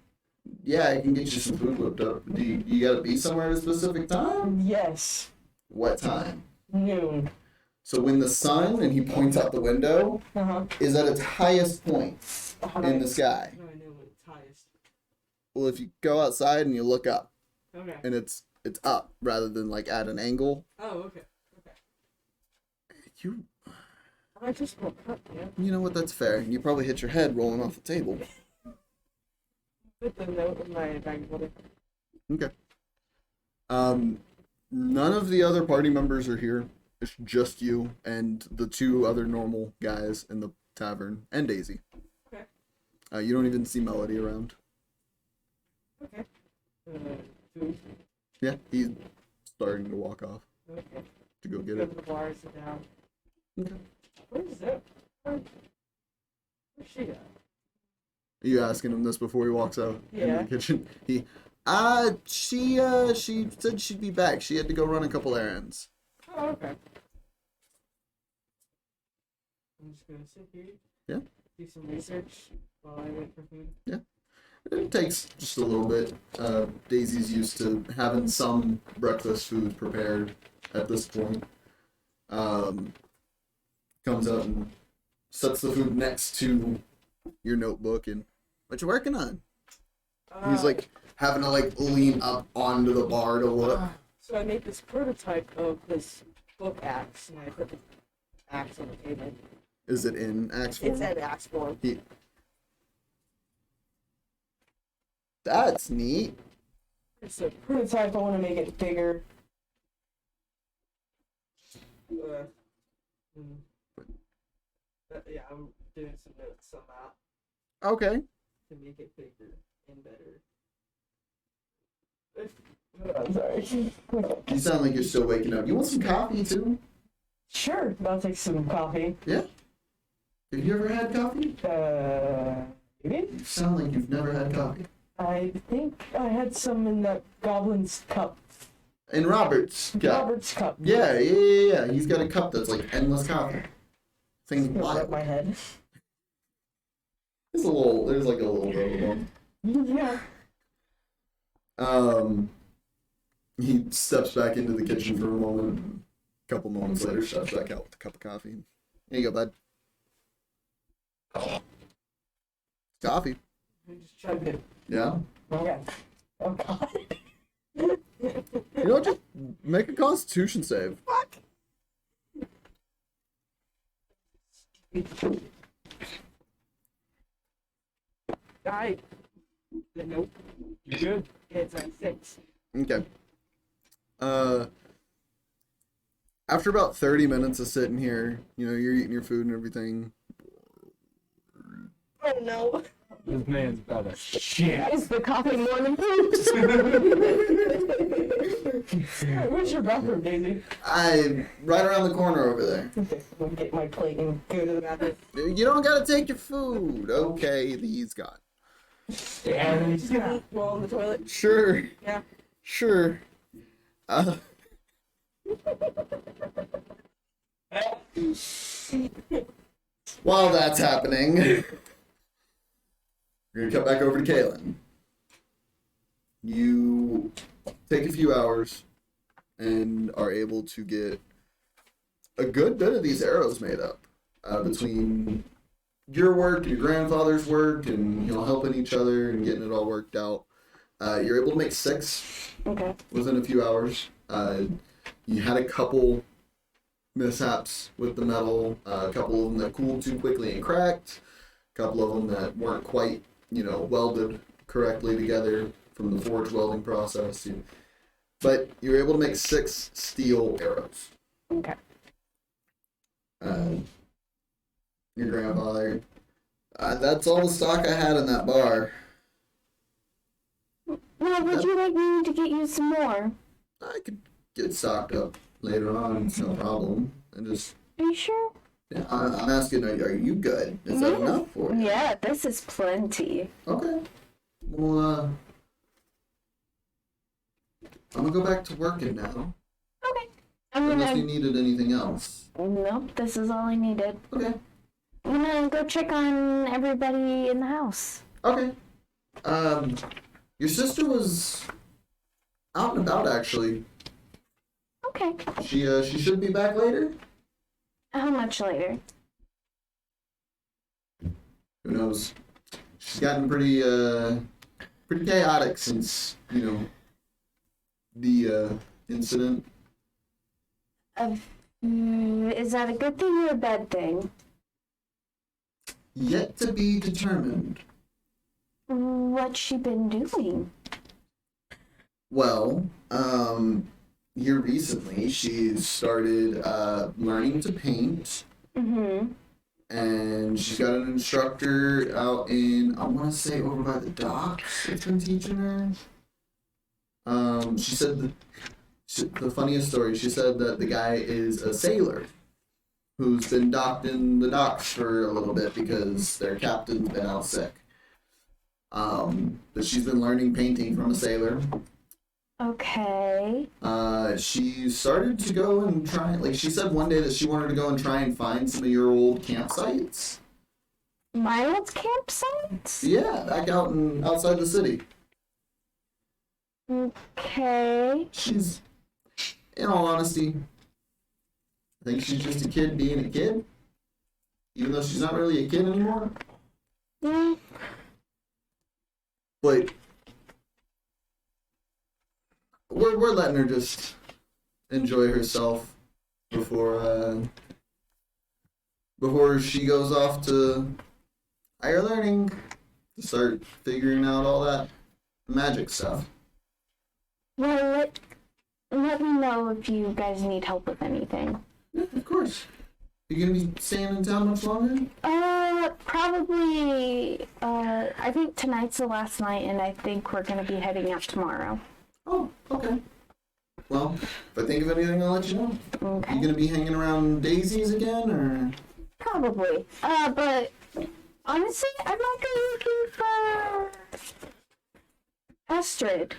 Yeah, I can get you some food whipped up. You gotta be somewhere at a specific time? Yes. What time? Noon. So when the sun, and he points out the window, Uh-huh. is at its highest point in the sky. No, I know what it's highest. Well, if you go outside and you look up, Okay. and it's up rather than like at an angle, Oh, okay. you I just woke up, yeah. you know what, that's fair. You probably hit your head rolling off the table. Put the note in my bag folder. Okay. None of the other party members are here. It's just you and the two other normal guys in the tavern, and Daisy. Okay. You don't even see Melody around. Okay. Food. Yeah, he's starting to walk off Okay. to go get Go it. to the bar, sit down. Okay. Where's that? Where's she at? Are you asking him this before he walks out into Yeah. the kitchen? She said she'd be back. She had to go run a couple errands. Oh, okay. I'm just gonna sit here. Yeah. Do some research while I wait for food. It takes just a little bit. Daisy's used to having some breakfast food prepared at this point. Comes out and sets the food next to your notebook and what you working on? He's like having to like lean up onto the bar to look. So I made this prototype of this book axe, and I put the axe on the table. Is it in axe form? It's at axe form. That's neat. It's a prototype. I want to make it bigger. Yeah, I'm doing some notes on that Okay. to make it bigger and better. I'm sorry. You sound like you're still waking up. You want some coffee too? Sure, I'll take some coffee. Yeah. Have you ever had coffee? Maybe? You sound like you've never had coffee. I think I had some in that goblin's cup. In Robert's cup. Robert's cup. Yeah. He's got a cup that's like endless coffee. Thing's It's gonna wild. rub my head. There's like a little bit of them. Yeah. He steps back into the kitchen for a moment. And a couple moments later, steps back out with a cup of coffee. Here you go, bud. Coffee. I just chugged it. Yeah. Okay. Oh god. You know what? Just make a Constitution save. Fuck. Nope. You good? It's a 6. Okay. After about 30 minutes of sitting here, you're eating your food and everything. Oh no. This man's about to shit. Is the coffee more than poops? Where's your bathroom, Daisy? I'm right around the corner over there. Okay, I'm gonna get my plate and go to the bathroom. You don't gotta take your food. Okay, he's got. Yeah, just gonna eat while on the toilet. Sure. Yeah. Sure. While that's happening, we're gonna cut back over to Kaylinn. You take a few hours and are able to get a good bit of these arrows made up between your work, your grandfather's work, and helping each other and getting it all worked out. You're able to make 6 within a few hours. You had a couple mishaps with the metal, a couple of them that cooled too quickly and cracked, a couple of them that weren't quite, welded correctly together from the forge welding process. But you're able to make 6 steel arrows. Okay. Your grandfather. That's all the stock I had in that bar. Well, would you like me to get you some more? I could get stocked up later on. It's no problem. And just, Are you sure? yeah, I'm asking, are you good? Is that enough for you? Yeah, this is plenty. Okay. Well, I'm gonna go back to working now. Okay. I'm Unless you gonna. needed anything else. Nope, this is all I needed. Okay. I'm gonna go check on everybody in the house. Okay. Your sister was out and about actually. Okay. She should be back later. How much later? Who knows? She's gotten pretty chaotic since, the incident. Is that a good thing or a bad thing? Yet to be determined. What's she been doing? Well, here recently she's started learning to paint, Mm-hmm. and she's got an instructor out in, I want to say, over by the docks that's been teaching her. She said the funniest story, she said that the guy is a sailor who's been docked in the docks for a little bit because their captain's been out sick. But she's been learning painting from a sailor. Okay. She started to go and try, like she said one day that she wanted to go and try and find some of your old campsites My old campsite? Yeah, back outside the city. Okay. She's, in all honesty, I think she's just a kid being a kid. Even though she's not really a kid anymore. Yeah. But we're letting her just enjoy herself before she goes off to higher learning to start figuring out all that magic stuff. Well, let me know if you guys need help with anything. Yeah, of course. You gonna be staying in town much longer? Probably, I think tonight's the last night, and I think we're gonna be heading out tomorrow. Oh, okay. Well, if I think of anything, I'll let you know. Okay. You gonna be hanging around Daisies again, or? Probably. But honestly, I might go looking for Astrid.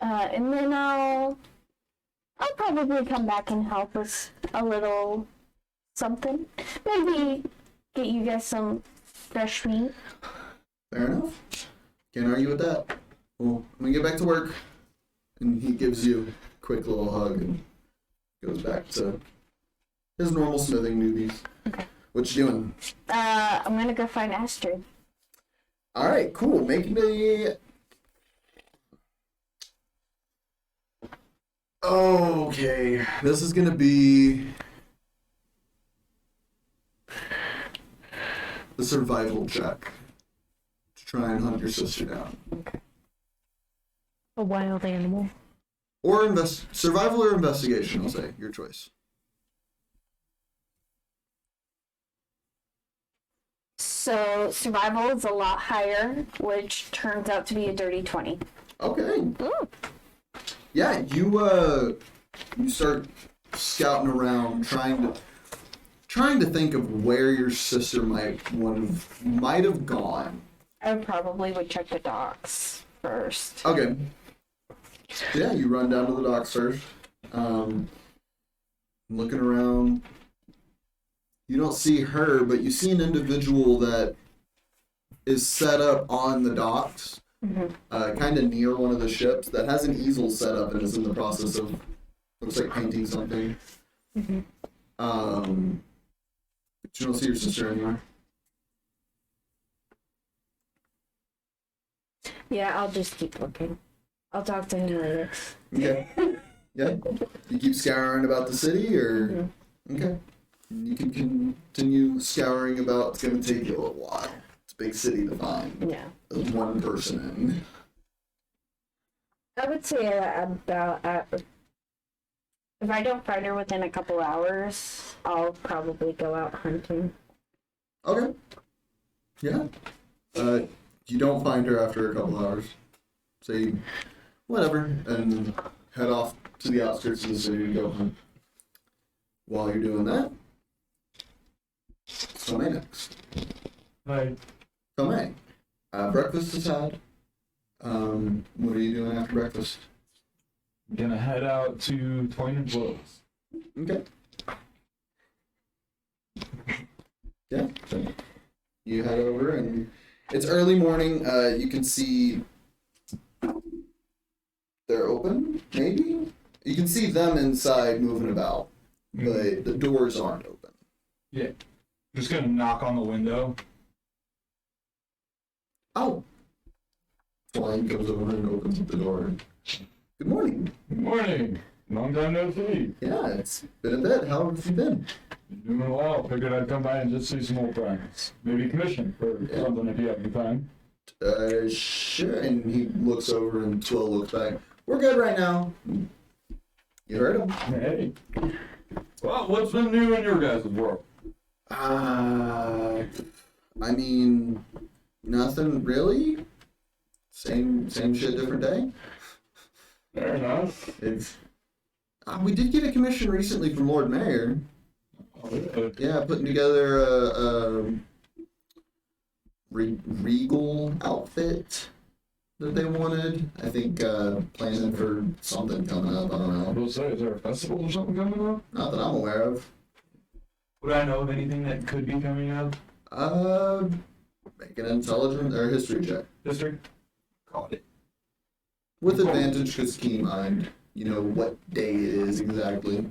And then I'll probably come back and help us a little something. Maybe get you guys some fresh meat. Fair enough. Can't argue with that. Well, I'm gonna get back to work. And he gives you a quick little hug and goes back to his normal smithing duties. Okay. What you doing? I'm gonna go find Astrid. Alright, cool. Make me... Okay. This is gonna be... the survival check. To try and hunt your sister down. A wild animal. Or survival or investigation, I'll say. Your choice. So survival is a lot higher, which turns out to be a dirty 20. Okay. Ooh. Yeah, you start scouting around, trying to think of where your sister might have gone. I probably would check the docks first. Okay. Yeah, you run down to the docks first. Looking around. You don't see her, but you see an individual that is set up on the docks, kind of near one of the ships, that has an easel set up and is in the process of, looks like painting something. But you don't see your sister anywhere. Yeah, I'll just keep looking. I'll talk to him later. Okay. Yeah. You keep scouring about the city, or okay. You can continue scouring about. It's gonna take you a little while. It's a big city to find. Yeah. One person in. I would say about If I don't find her within a couple hours, I'll probably go out hunting. Okay. Yeah. You don't find her after a couple hours. Say, whatever, and head off to the outskirts of the city to go hunt. While you're doing that, Tomay next. Hi. Tomay, breakfast is had. What are you doing after breakfast? I'm gonna head out to Twine and Blows. Okay. Yeah. You head over, and it's early morning. You can see they're open, maybe? You can see them inside moving about, but the doors aren't open. Yeah. Just gonna knock on the window. Oh. Twine comes over and opens up the door. Good morning. Good morning. Long time no see. Yeah, it's been a bit. How have you been? Been doing well. Figured I'd come by and just see some old friends. Maybe commission for something if you have the time. Sure. And he looks over and Twill looks back. We're good right now. You heard him? Hey. Well, what's been new in your guys' world? I mean, nothing really. Same shit, different day. Fair enough. It's we did get a commission recently from Lord Mayor. Oh, really? Yeah, putting together a regal outfit that they wanted. I think planning for something coming up. I don't I know. will say, is there a festival or something coming up? Not that I'm aware of. Would I know of anything that could be coming up? Make an intelligence or history check. History. Called it. With advantage, because keep in mind, you know what day it is exactly.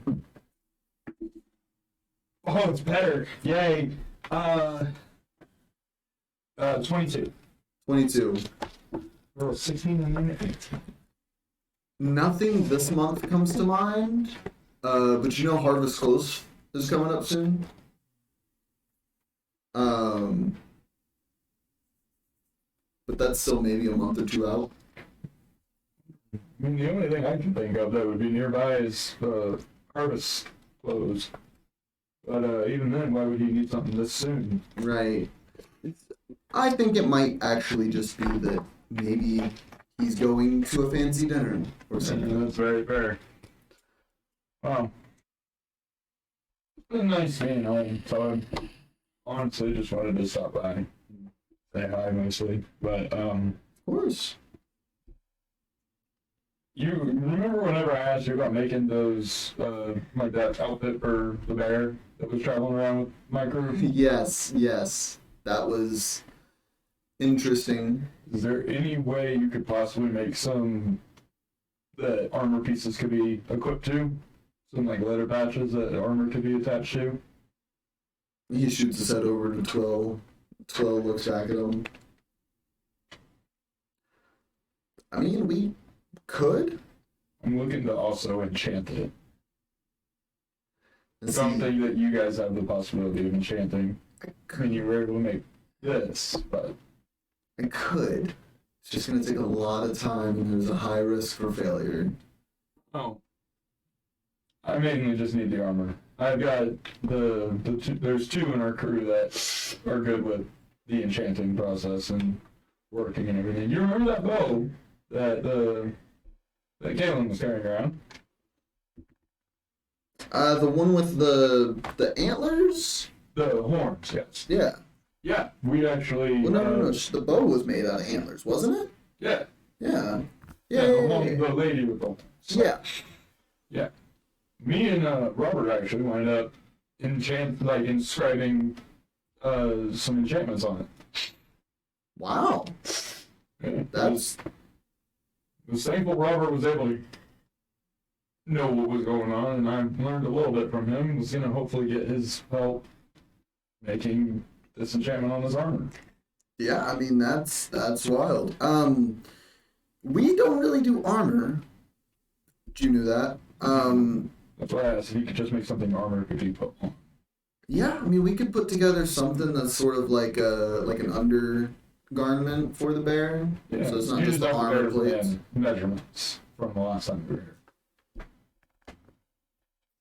Oh, it's better. Yay. 22. 22. Oh, 16 and then 18. Nothing this month comes to mind, but you know Harvest Close is coming up soon. But that's still maybe a month or two out. I mean, the only thing I can think of that would be nearby is harvest close. But even then, why would he need something this soon? Right. I think it might actually just be that maybe he's going to a fancy dinner or something. That's very fair. Wow. It's been nice seeing him, so I honestly just wanted to stop by and say hi mostly. But, Of course. you remember whenever I asked you about making those, like that outfit for the bear that was traveling around with my crew? Yes, yes. That was interesting. Is there any way you could possibly make some that armor pieces could be equipped to? Some like leather patches that armor could be attached to? He shoots his head over to Twill. Twill looks back at him. I mean, we could. I'm looking to also enchant it. I Let's don't see. think that you guys have the possibility of enchanting. I mean, you were able to make this, but I could. It's just gonna take a lot of time and there's a high risk for failure. oh, I mainly just need the armor. I've got the two, there's two in our crew that are good with the enchanting process and working and everything. You remember that bow that that Kaylinn was carrying around? The one with the antlers? The horns, yes. Yeah. Yeah, we actually. Well, no. The bow was made out of antlers, wasn't it? Yeah, Yeah. yeah, Yeah. the, one, the lady with the horns. Yeah. Me and Robert actually wind up inscribing some enchantments on it. Wow. Yeah, That's I was thankful Robert was able to know what was going on, and I learned a little bit from him. Was gonna hopefully get his help making this enchantment on his armor. yeah. I mean, that's wild. We don't really do armor. Did you know that? That's why I asked if he could just make something armor could be put on. Yeah. I mean, we could put together something that's sort of like an undergarment for the bear. Yeah, So it's not you just the have armor bears plates. and measurements from the last time we were here.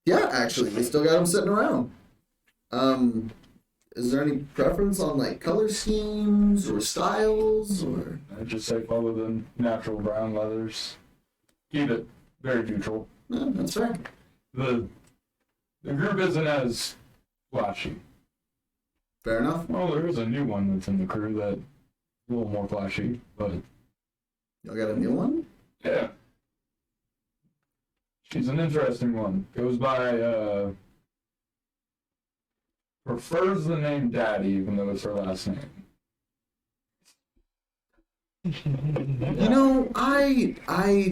Yeah, actually, we still got them sitting around. Is there any preference on like color schemes or styles or? I'd just say follow the natural brown leathers. Keep it very neutral. No, that's fair. The group isn't as flashy. Fair enough. Well, there is a new one that's in the crew that's a little more flashy, but Y'all got a new one? yeah. She's an interesting one. Goes by, prefers the name Daddy, even though it's her last name. You know, I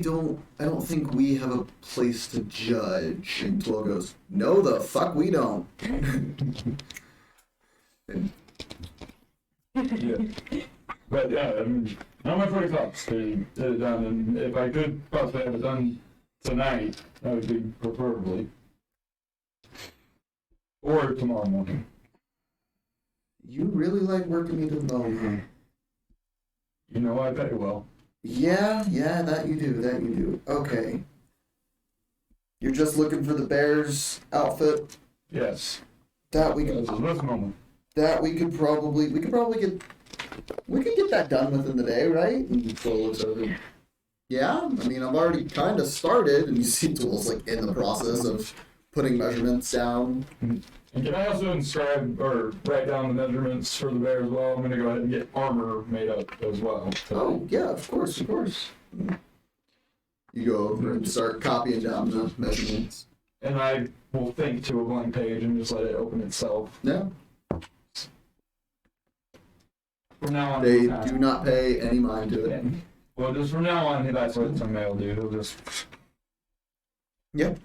don't think we have a place to judge. And Twill goes, no, the fuck we don't. Yeah. But yeah, I mean, not my first thoughts to get it done, and if I could possibly have it done tonight, that would be preferably. Or tomorrow morning. You really like working me to the bone, huh? You know I pay well. Yeah, that you do. Okay. You're just looking for the bear's outfit? Yes. That we This could is this moment. we could probably get that done within the day, right? And Twill looks over. Yeah, I mean I've already kind of started, and you see Twill's like in the process of putting measurements down. And can I also inscribe or write down the measurements for the bear as well? I'm going to go ahead and get armor made up as well. Oh yeah, of course. You go over and start copying down the measurements. And I will think to a blank page and just let it open itself. Yeah. From now on, They do not pay any mind to it. Well, just from now on, that's what Tomay will do. He'll just. Yep.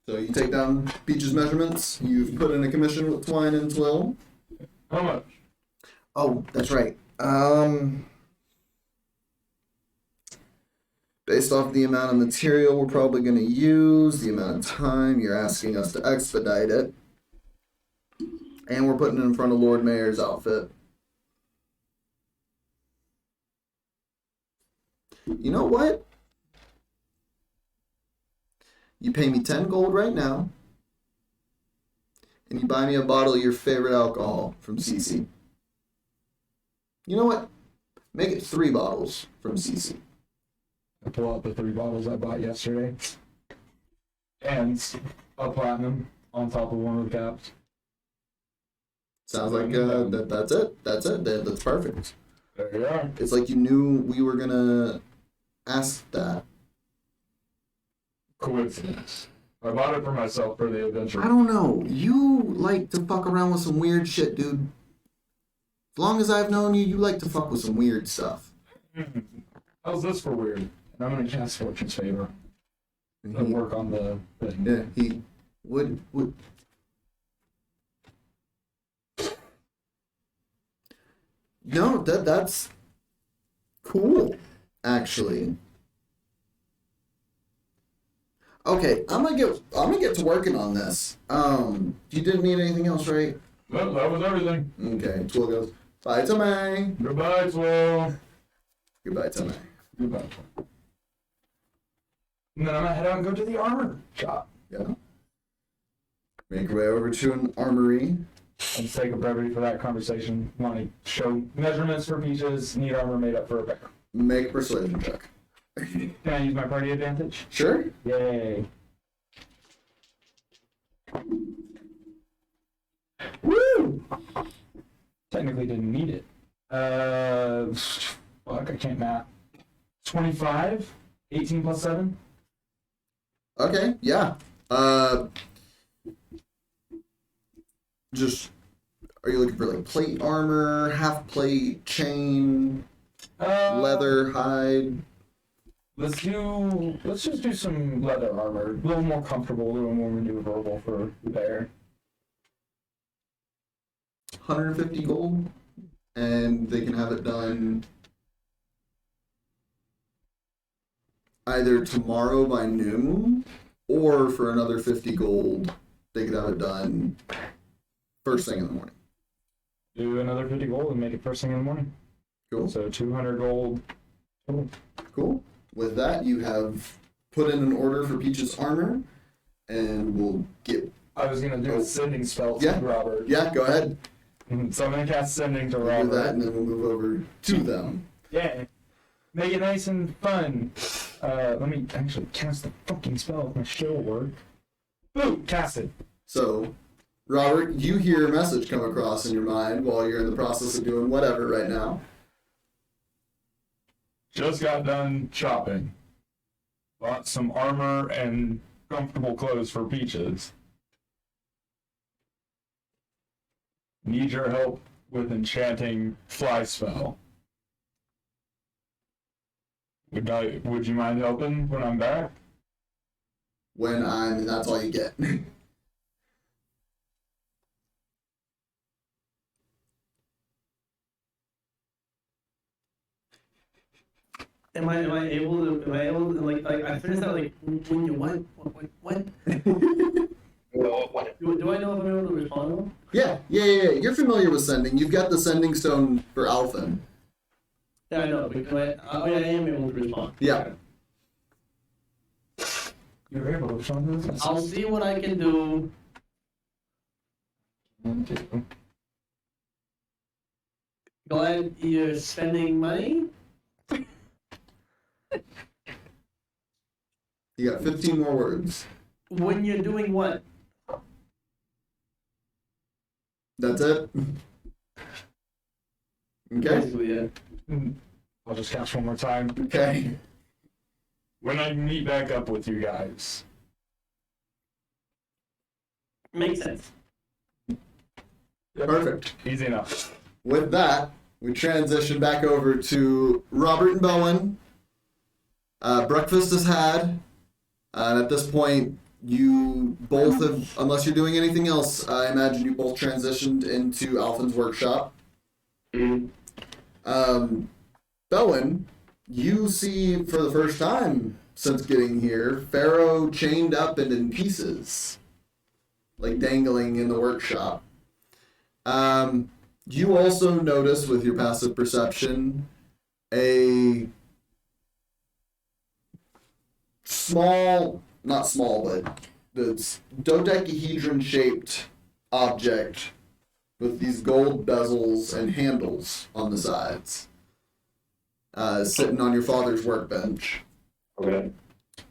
So you take down Peach's measurements. You've put in a commission with Twine and Twill. How much? Oh, that's right. Based off the amount of material we're probably going to use, the amount of time you're asking us to expedite it, and we're putting it in front of Lord Mayor's outfit. You know what? You pay me 10 gold right now, and you buy me a bottle of your favorite alcohol from CC. You know what? Make it 3 bottles from CC. I pull out the 3 bottles I bought yesterday. And a platinum on top of one of the caps. Sounds like that's it. That's it. That's perfect. There you are. It's like you knew we were gonna ask that. Coincidence. I bought it for myself for the adventure. I don't know. You like to fuck around with some weird shit, dude. As long as I've known you, you like to fuck with some weird stuff. How's this for weird? And I'm gonna cast Fortune's Favor. And And work on the thing. yeah, he would. No, that's cool, actually. Okay, I'm gonna get to working on this. You didn't need anything else, right? Well, that was everything. Okay, Twill goes, bye, Tomay. Goodbye, Twill. Goodbye, Tomay. Goodbye. And then I'm gonna head out and go to the armor shop. Yeah. Make your way over to an armory. And sake of brevity for that conversation, want to show measurements for Peaches, need armor made up for a bear. Make a persuasion check. Can I use my party advantage? Sure. Yay. Woo! Technically didn't need it. Fuck, I can't math. 25? 18 plus 7? Okay, yeah. Just, are you looking for like plate armor, half plate, chain, leather, hide? Let's just do some leather armor. A little more comfortable, a little more maneuverable for the bear. 150 gold, and they can have it done either tomorrow by noon, or for another 50 gold, they could have it done first thing in the morning. Do another 50 gold and make it first thing in the morning. Cool. So 200 gold. Cool. With that, you have put in an order for Peach's armor, and we'll get... I was going to do a sending spell to Yeah. Robert. Yeah, go ahead. So I'm going to cast sending to We'll Robert. do that, and then we'll move over to them. Yeah. Make it nice and fun. Let me actually cast the fucking spell with my shield word. Boom! Cast it. So, Robert, you hear a message come across in your mind while you're in the process of doing whatever right now. Just got done shopping. Bought some armor and comfortable clothes for Peaches. Need your help with enchanting fly spell. Would you mind helping when I'm back? And that's all you get. Am I able to like I finished that like when you what? Do I know if I'm able to respond? Yeah. You're familiar with sending. You've got the sending stone for Alphen. Yeah, I know, because I am able to respond. Yeah. You're able to respond to this? I'll see what I can do. Glad you're spending money. You got 15 more words. When you're doing what? That's it? Okay. Basically, yeah. I'll just cast one more time. Okay. When I meet back up with you guys. Makes sense. Perfect. Easy enough. With that, we transition back over to Robert and Belwin. Breakfast is had. And at this point, you both have, unless you're doing anything else, I imagine you both transitioned into Alphen's workshop. Belwin, you see for the first time since getting here, Pharaoh chained up and in pieces, like dangling in the workshop. You also notice with your passive perception a not small, but the dodecahedron-shaped object with these gold bezels and handles on the sides, sitting on your father's workbench. Okay.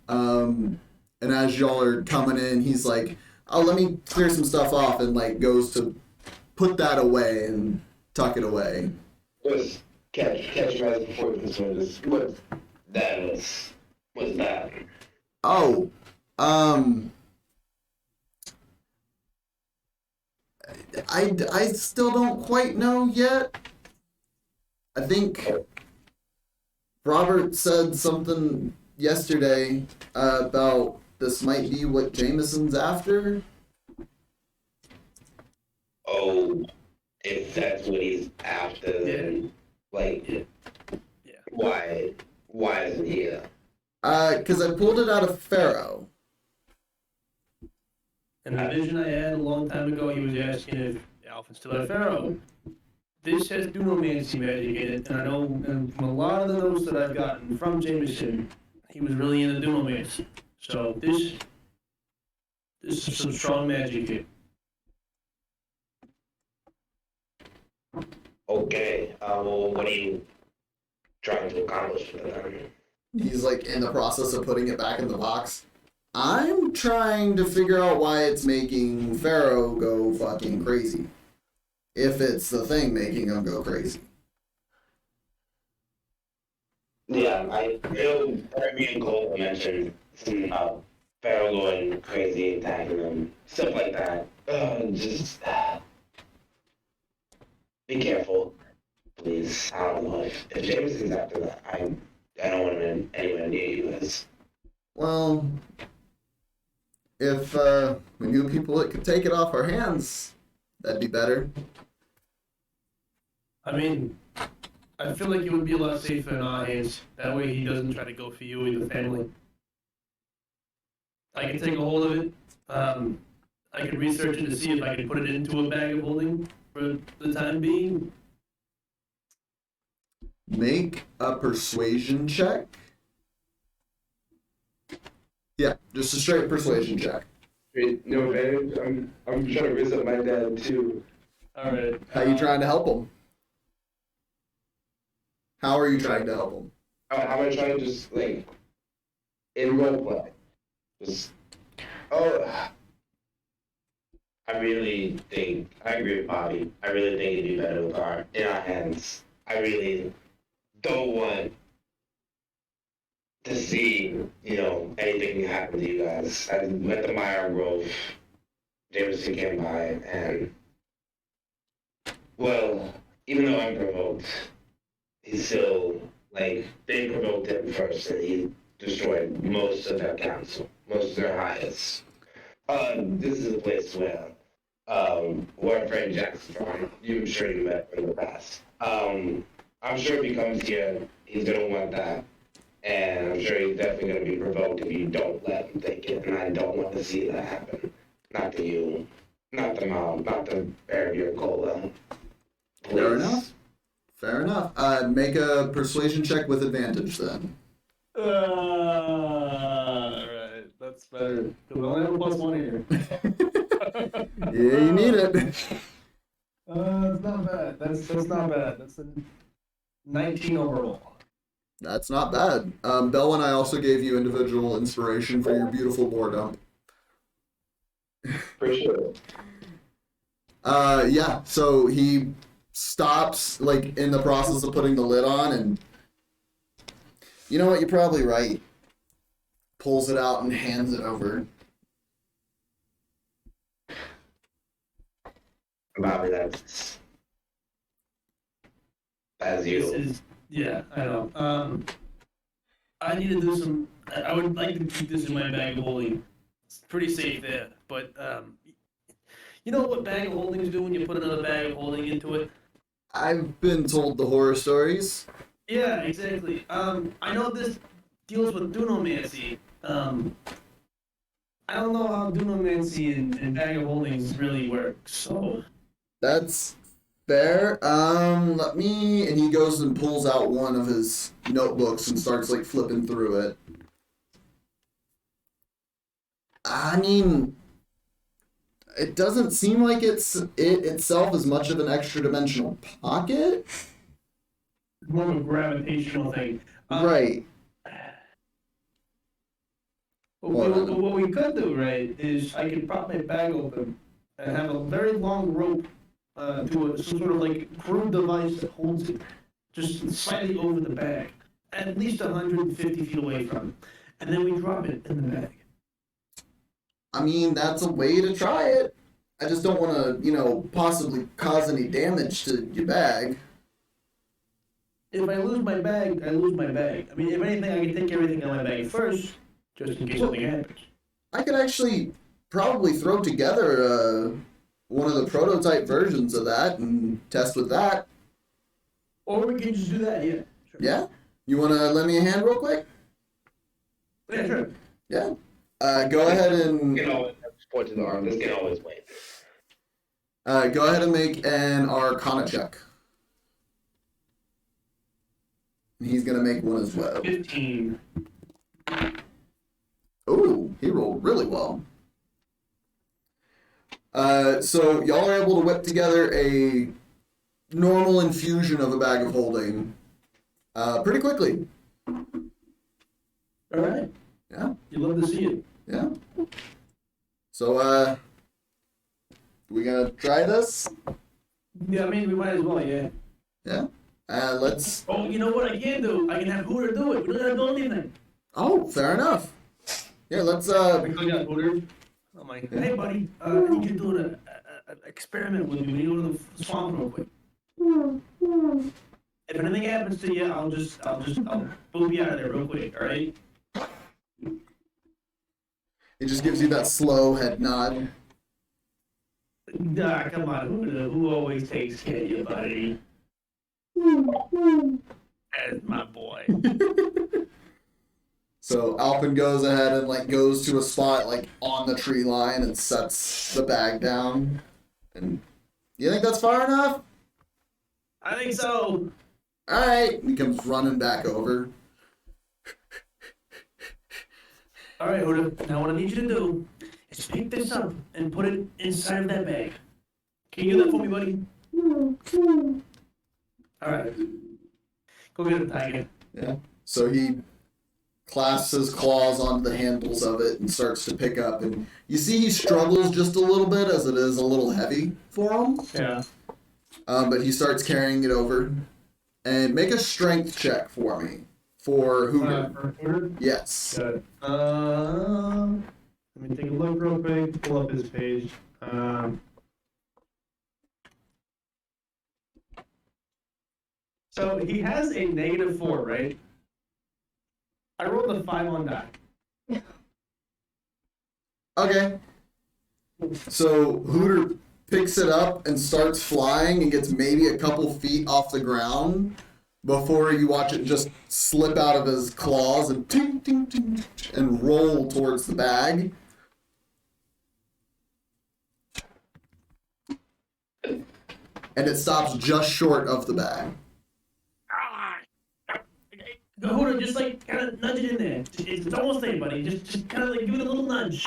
And as y'all are coming in, he's like, "Oh, let me clear some stuff off," and like goes to put that away and tuck it away. Just catch your eyes before this one. What that was? What's that? Oh, I still don't quite know yet. I think Robert said something yesterday about this might be what Jameson's after. Oh, if that's what he's after, then like, why isn't he here? Because I pulled it out of Pharaoh. And the vision I had a long time ago, he was asking if Alpha still had Pharaoh. This has dunamancy magic in it, and I know from a lot of the notes that I've gotten from Jameson, he was really into dunamancy. So this is some strong magic here. Okay, well, what are you trying to accomplish with it? He's like in the process of putting it back in the box. I'm trying to figure out why it's making Pharaoh go fucking crazy. If it's the thing making him go crazy. Yeah, I know Kirby and Cole mentioned something about Pharaoh going crazy, attacking them, stuff like that. Just be careful, please. I don't know if Jameson's after that. I don't want him anywhere near you guys. Well, if we knew people that could take it off our hands, that'd be better. I mean, I feel like it would be a lot safer in our hands. That way he doesn't try to go for you or the family. I can take a hold of it. I can research it to see if I can put it into a bag of holding for the time being. Make a persuasion check. Yeah, just a straight persuasion check. Wait, no advantage. I'm trying to visit my dad too. All right. How you trying to help him? How are you trying to help him? How am I trying to just like in roleplay? Just I really think, I agree with Bobby. I really think it'd be better with in our hands. I really don't want to see, anything happen to you guys. I met the Meyer Grove. Jameson came by, and, well, even though I'm provoked, he's still, they provoked him first, and he destroyed most of their council, most of their highest. This is a place where our friend Jackson from, I'm sure you met in the past. I'm sure if he comes here, he's going to want that. And I'm sure he's definitely going to be provoked if you don't let him take it. And I don't want to see that happen. Not to you, not to Mom, not to Barry or Cola. Please. Fair enough. Fair enough. Make a persuasion check with advantage then. Alright, that's better. Because I only have a +1 here. Yeah, you need it. It's not bad. That's not bad. That's a 19 overall. That's not bad. Belwin, I also gave you individual inspiration for your beautiful boar dump. appreciate it. Yeah, so he stops, in the process of putting the lid on, and you know what, you're probably right. Pulls it out and hands it over. Bobby, that's As This you. is, yeah, I know. I need to do some. I would like to keep this in my bag of holding. It's pretty safe there, but you know what bag of holdings do when you put another bag of holding into it? I've been told the horror stories. Yeah, exactly. I know this deals with dunomancy. I don't know how dunomancy and bag of holdings really work, so. That's fair. Let me. And he goes and pulls out one of his notebooks and starts like flipping through it. I mean, it doesn't seem like it itself is much of an extra dimensional pocket. More of a gravitational thing. Right. What we could do, right, is I could prop my bag open and have a very long rope to some sort of like crude device that holds it just slightly over the bag, at least 150 feet away from it. And then we drop it in the bag. I mean, that's a way to try it. I just don't want to, possibly cause any damage to your bag. If I lose my bag, I lose my bag. I mean, if anything, I can take everything out of my bag first, just in case something happens. I could actually probably throw together one of the prototype versions of that and test with that. Or we can just do that, yeah. Sure. Yeah? You want to lend me a hand real quick? Yeah, sure. Yeah. Go ahead and You can always point to the arm. This can always wait. go ahead and make an Arcana check. And he's gonna make one as well. 15. Ooh, he rolled really well. So y'all are able to whip together a normal infusion of a bag of holding pretty quickly. All right. Yeah. You love to see it. Yeah. So, we gonna try this? Yeah, I mean, we might as well, yeah. Yeah. Let's. Oh, you know what I can do? I can have Hooter do it. We don't gotta do anything. Oh, fair enough. Yeah, let's. I got Hooter. I'm like, hey, buddy, I need you to do an experiment with me. We go to the swamp real quick. If anything happens to you, I'll boop you out of there real quick, all right? He just gives you that slow head nod. Nah, come on, who always takes care of you, buddy? That's my boy. So Alpin goes ahead and goes to a spot on the tree line and sets the bag down. And you think that's far enough? I think so. All right. He comes running back over. All right, Hooter. Now what I need you to do is pick this up and put it inside of that bag. Can you do that for me, buddy? All right. Go get it, Tiger. Yeah. So he clasps his claws onto the handles of it and starts to pick up. And you see he struggles just a little bit as it is a little heavy for him. Yeah. But he starts carrying it over. And make a strength check for me. For Hooter. For Hooter? Yes. Good. Let me take a look real quick. Pull up his page. So he has a -4, right? I rolled a 5 on die. Okay. So Hooter picks it up and starts flying and gets maybe a couple feet off the ground before you watch it just slip out of his claws and ting, ting, ting, and roll towards the bag. And it stops just short of the bag. Hooter, just kind of nudge it in there. It's almost there, buddy. Just kind of give it a little nudge.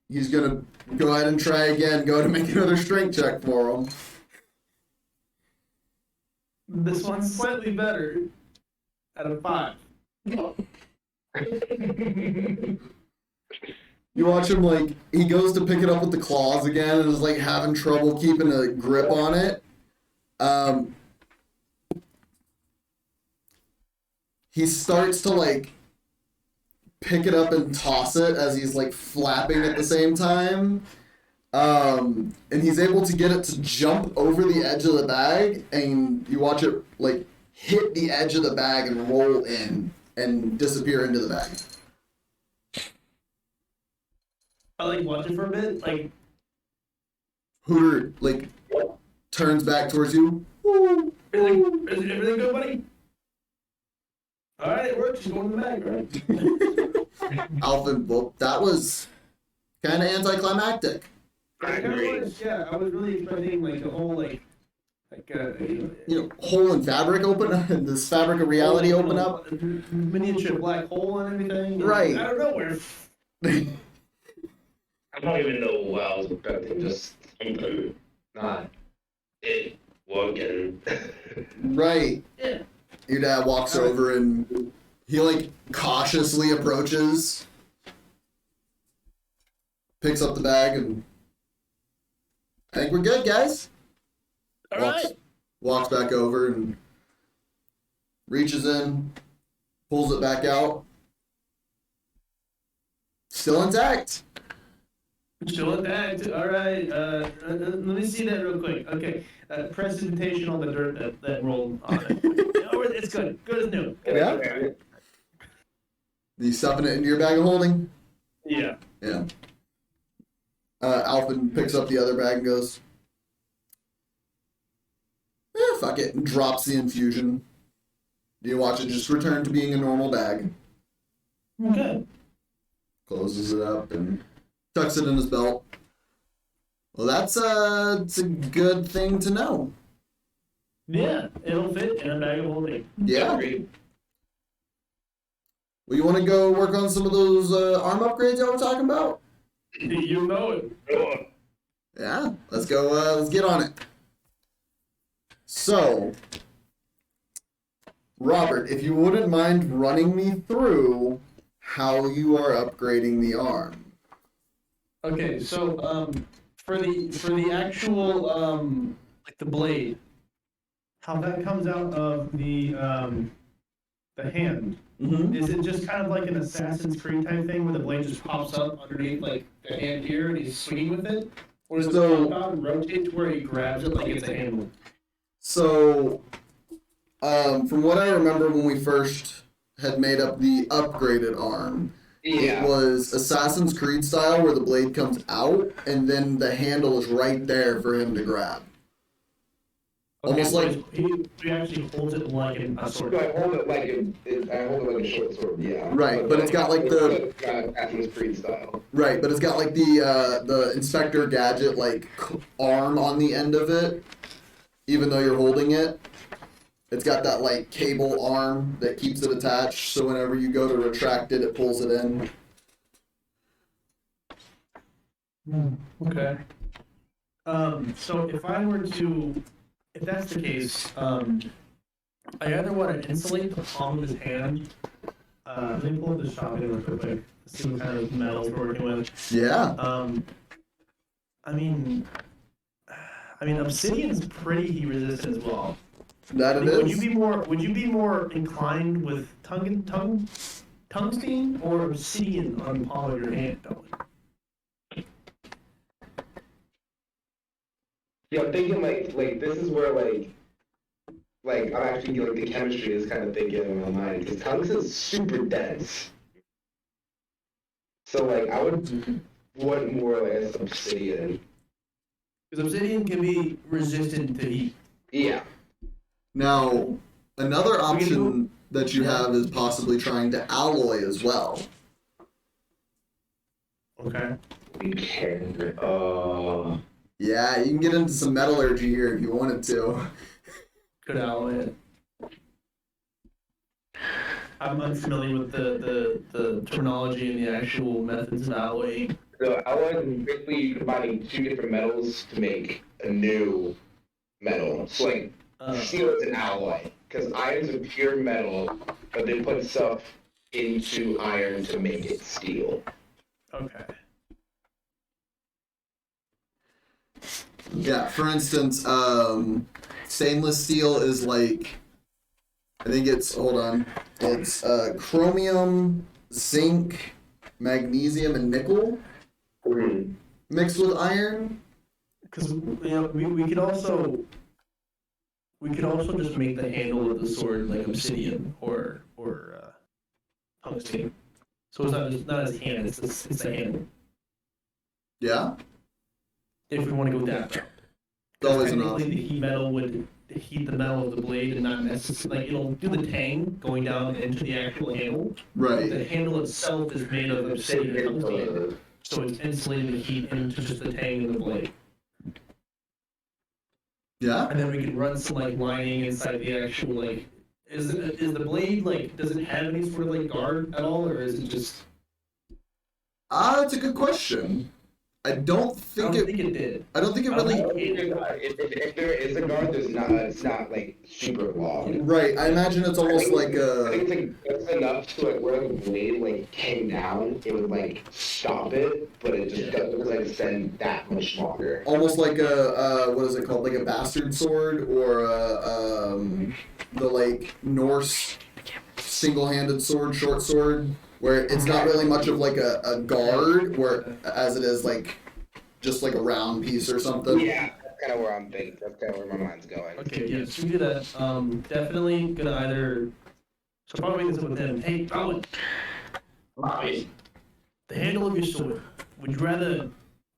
He's gonna go ahead and try again. Go to make another strength check for him. This one's slightly better. Out of 5. You watch him he goes to pick it up with the claws again and is having trouble keeping a grip on it. He starts to pick it up and toss it as he's flapping at the same time. And he's able to get it to jump over the edge of the bag, and you watch it like hit the edge of the bag and roll in and disappear into the bag. I like watching for a bit. Like, Hooter like turns back towards you. everything good, buddy? All right, it works. Just go in the bag, right? Alvin, well, that was kind of anticlimactic. I agree. Yeah, I was really expecting like a whole Hole in fabric open, this fabric of reality open up. miniature black hole and everything. Right. I don't know where. I don't even know what I was expecting. Just something not it working. Right. Yeah. Your dad walks over and he like cautiously approaches, picks up the bag, and I think we're good, guys. All right. Walks back over and reaches in, pulls it back out. Still intact. Still intact. All right. Let me see that real quick. Okay. Precipitation on the dirt that rolled on it. Oh, it's good. Good as new. Good. Yeah. You stuffing it into your bag of holding? Yeah. Yeah. Alvin picks up the other bag and goes, fuck it, and drops the infusion. You watch it just return to being a normal bag. Okay. Closes it up and tucks it in his belt. Well, it's a good thing to know. Yeah, it'll fit in a bag of holding. Yeah. Well, you want to go work on some of those arm upgrades y'all were talking about? You know it. Yeah, let's go. Let's get on it. So, Robert, if you wouldn't mind running me through how you are upgrading the arm. Okay, so for the actual like the blade, how that comes out of the hand. Mm-hmm. Is it just kind of like an Assassin's Creed type thing where the blade just pops up underneath like the hand here and he's swinging with it? Or does So- it pop out and rotate to where he grabs it like it's a handle? So, from what I remember when we first had made up the upgraded arm, it was Assassin's Creed style where the blade comes out and then the handle is right there for him to grab. Almost like he actually holds it like a sword. So I hold it like a short sword, yeah. Right, but it's got like the Assassin's Creed style. right, but it's got like the Inspector Gadget like arm on the end of it, even though you're holding it. It's got that like cable arm that keeps it attached, so whenever you go to retract it, it pulls it in. Okay. So if that's the case, I either want to insulate the palm of his hand. Let me pull up the shotgun real quick. See what kind of metals we're working with. Yeah. I mean, obsidian's pretty heat resistant as well. That it Would is. you be more inclined with tungsten or obsidian on the palm of your hand, Belwin? Yeah, I'm thinking like this is where I'm actually like the chemistry is kind of thinking in my mind because tungsten is super dense. So like I would want more like obsidian. Because obsidian can be resistant to heat. Yeah. Now, another option that you have is possibly trying to alloy as well. Okay. We can. Yeah, you can get into some metallurgy here if you wanted to. Could alloy it. I'm unfamiliar with the terminology and the actual methods of alloying. So alloy is basically combining two different metals to make a new metal. So like steel is an alloy because iron's a pure metal, but they put stuff into iron to make it steel. Okay. Yeah, for instance, stainless steel is like, I think it's, hold on, it's chromium, zinc, magnesium, and nickel mixed with iron. Because we could also just make the handle of the sword like obsidian or tungsten. So it's not as hand, it's the handle. Yeah. If we want to go that route. It's always an Technically, option. the heat metal would heat the metal of the blade and not necessarily, like, it'll do the tang going down into the actual handle. Right. The handle itself is made of obsidian and tungsten, so it's insulating the heat into just the tang of the blade. Yeah. And then we can run some like lining inside the actual like. Is the blade like? Does it have any sort of like guard at all, or is it just? That's a good question. I don't think think it did. I don't think it really. If there is a guard, it's not like super long. Right. I imagine it's almost like I a. think it's like just enough to like where the blade like came down, it would like stop it, but it just doesn't like extend that much longer. Almost like a what is it called? Like a bastard sword or the like Norse single-handed sword, short sword, where it's not really much of like a guard, where as it is like just like a round piece or something. Yeah, that's kind of where I'm thinking. That's kind of where my mind's going. Okay, yeah, so we do that. Definitely gonna either. So probably this with them. Hey, Belwin, the handle of your sword. Would you rather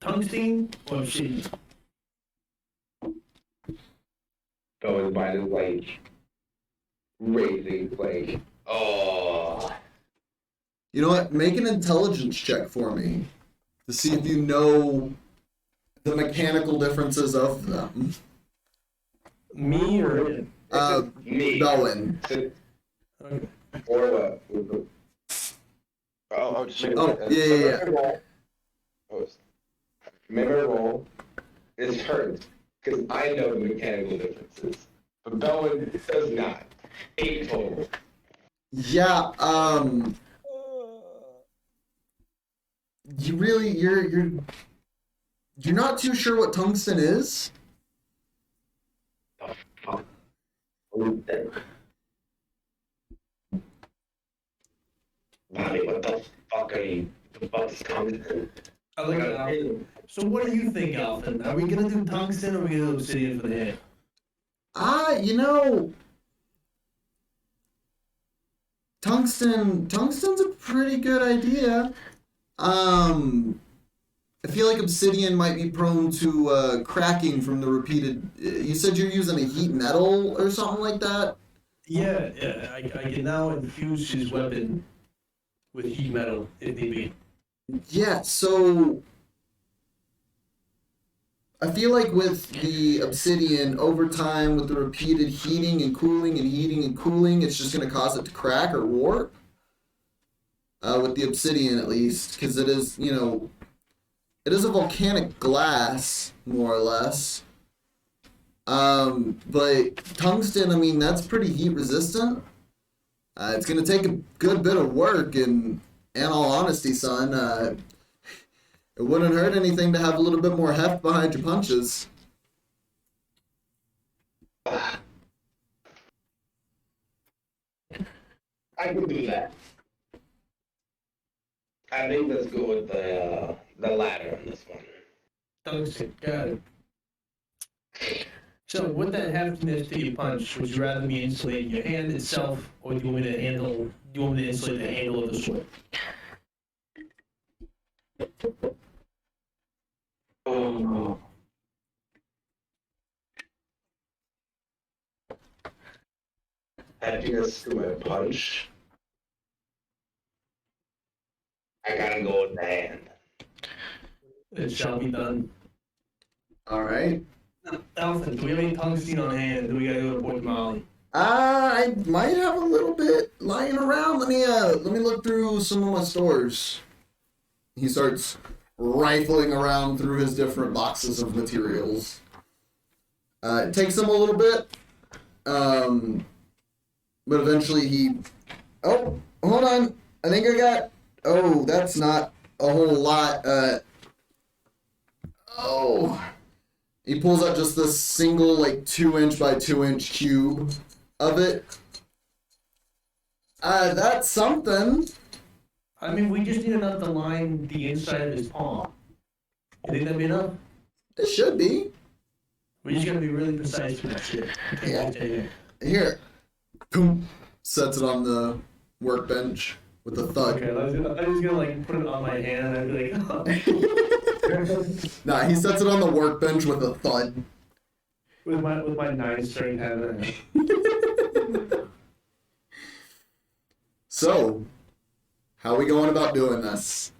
tungsten or obsidian? Going by the like raising like You know what? Make an intelligence check for me to see if you know the mechanical differences of them. Me or him? me. Belwin. Or what? Oh, Yeah. Memorable is hurt because I know the mechanical differences, but Belwin does not. 8 total. Yeah. You're not too sure what tungsten is? Bobby, what the fuck are you? The fuck's tungsten? I like it. So what do you think, Alvin? Are we gonna do tungsten or are we gonna do obsidian for the head? Tungsten's a pretty good idea. I feel like obsidian might be prone to cracking from the repeated. You said you're using a heat metal or something like that? Yeah, I can now infuse his weapon with heat metal if need be. Yeah, so I feel like with the obsidian, over time, with the repeated heating and cooling and heating and cooling, it's just going to cause it to crack or warp. With the obsidian, at least, because it is, it is a volcanic glass, more or less. But tungsten, I mean, that's pretty heat resistant. It's going to take a good bit of work, and in all honesty, son, it wouldn't hurt anything to have a little bit more heft behind your punches. I can do that. I think let's go with the latter on this one. Tungsten, got it. So with that heftiness to your punch, would you rather me insulate your hand itself, or do you want me to insulate the handle of the sword? Oh. Happiness to my punch. I gotta go with the hand. It shall be done. Alright. Alfred, do we have any tungsten on hand? Do we gotta go to Port Molly? I might have a little bit lying around. Let me look through some of my stores. He starts rifling around through his different boxes of materials. It takes him a little bit, but eventually he... Oh, hold on. I think I got... Oh, that's not a whole lot. He pulls out just this single, 2-inch by 2-inch cube of it. That's something. I mean, we just need enough to line the inside of his palm. You think that'd be enough? It should be. We just gotta be really precise with that shit. Yeah. Okay. Here. Boom. Sets it on the workbench with a thud. Okay, I was gonna like put it on my hand and I'd be like, oh. Nah, he sets it on the workbench with a thud. with my 9-string hand. So, how are we going about doing this?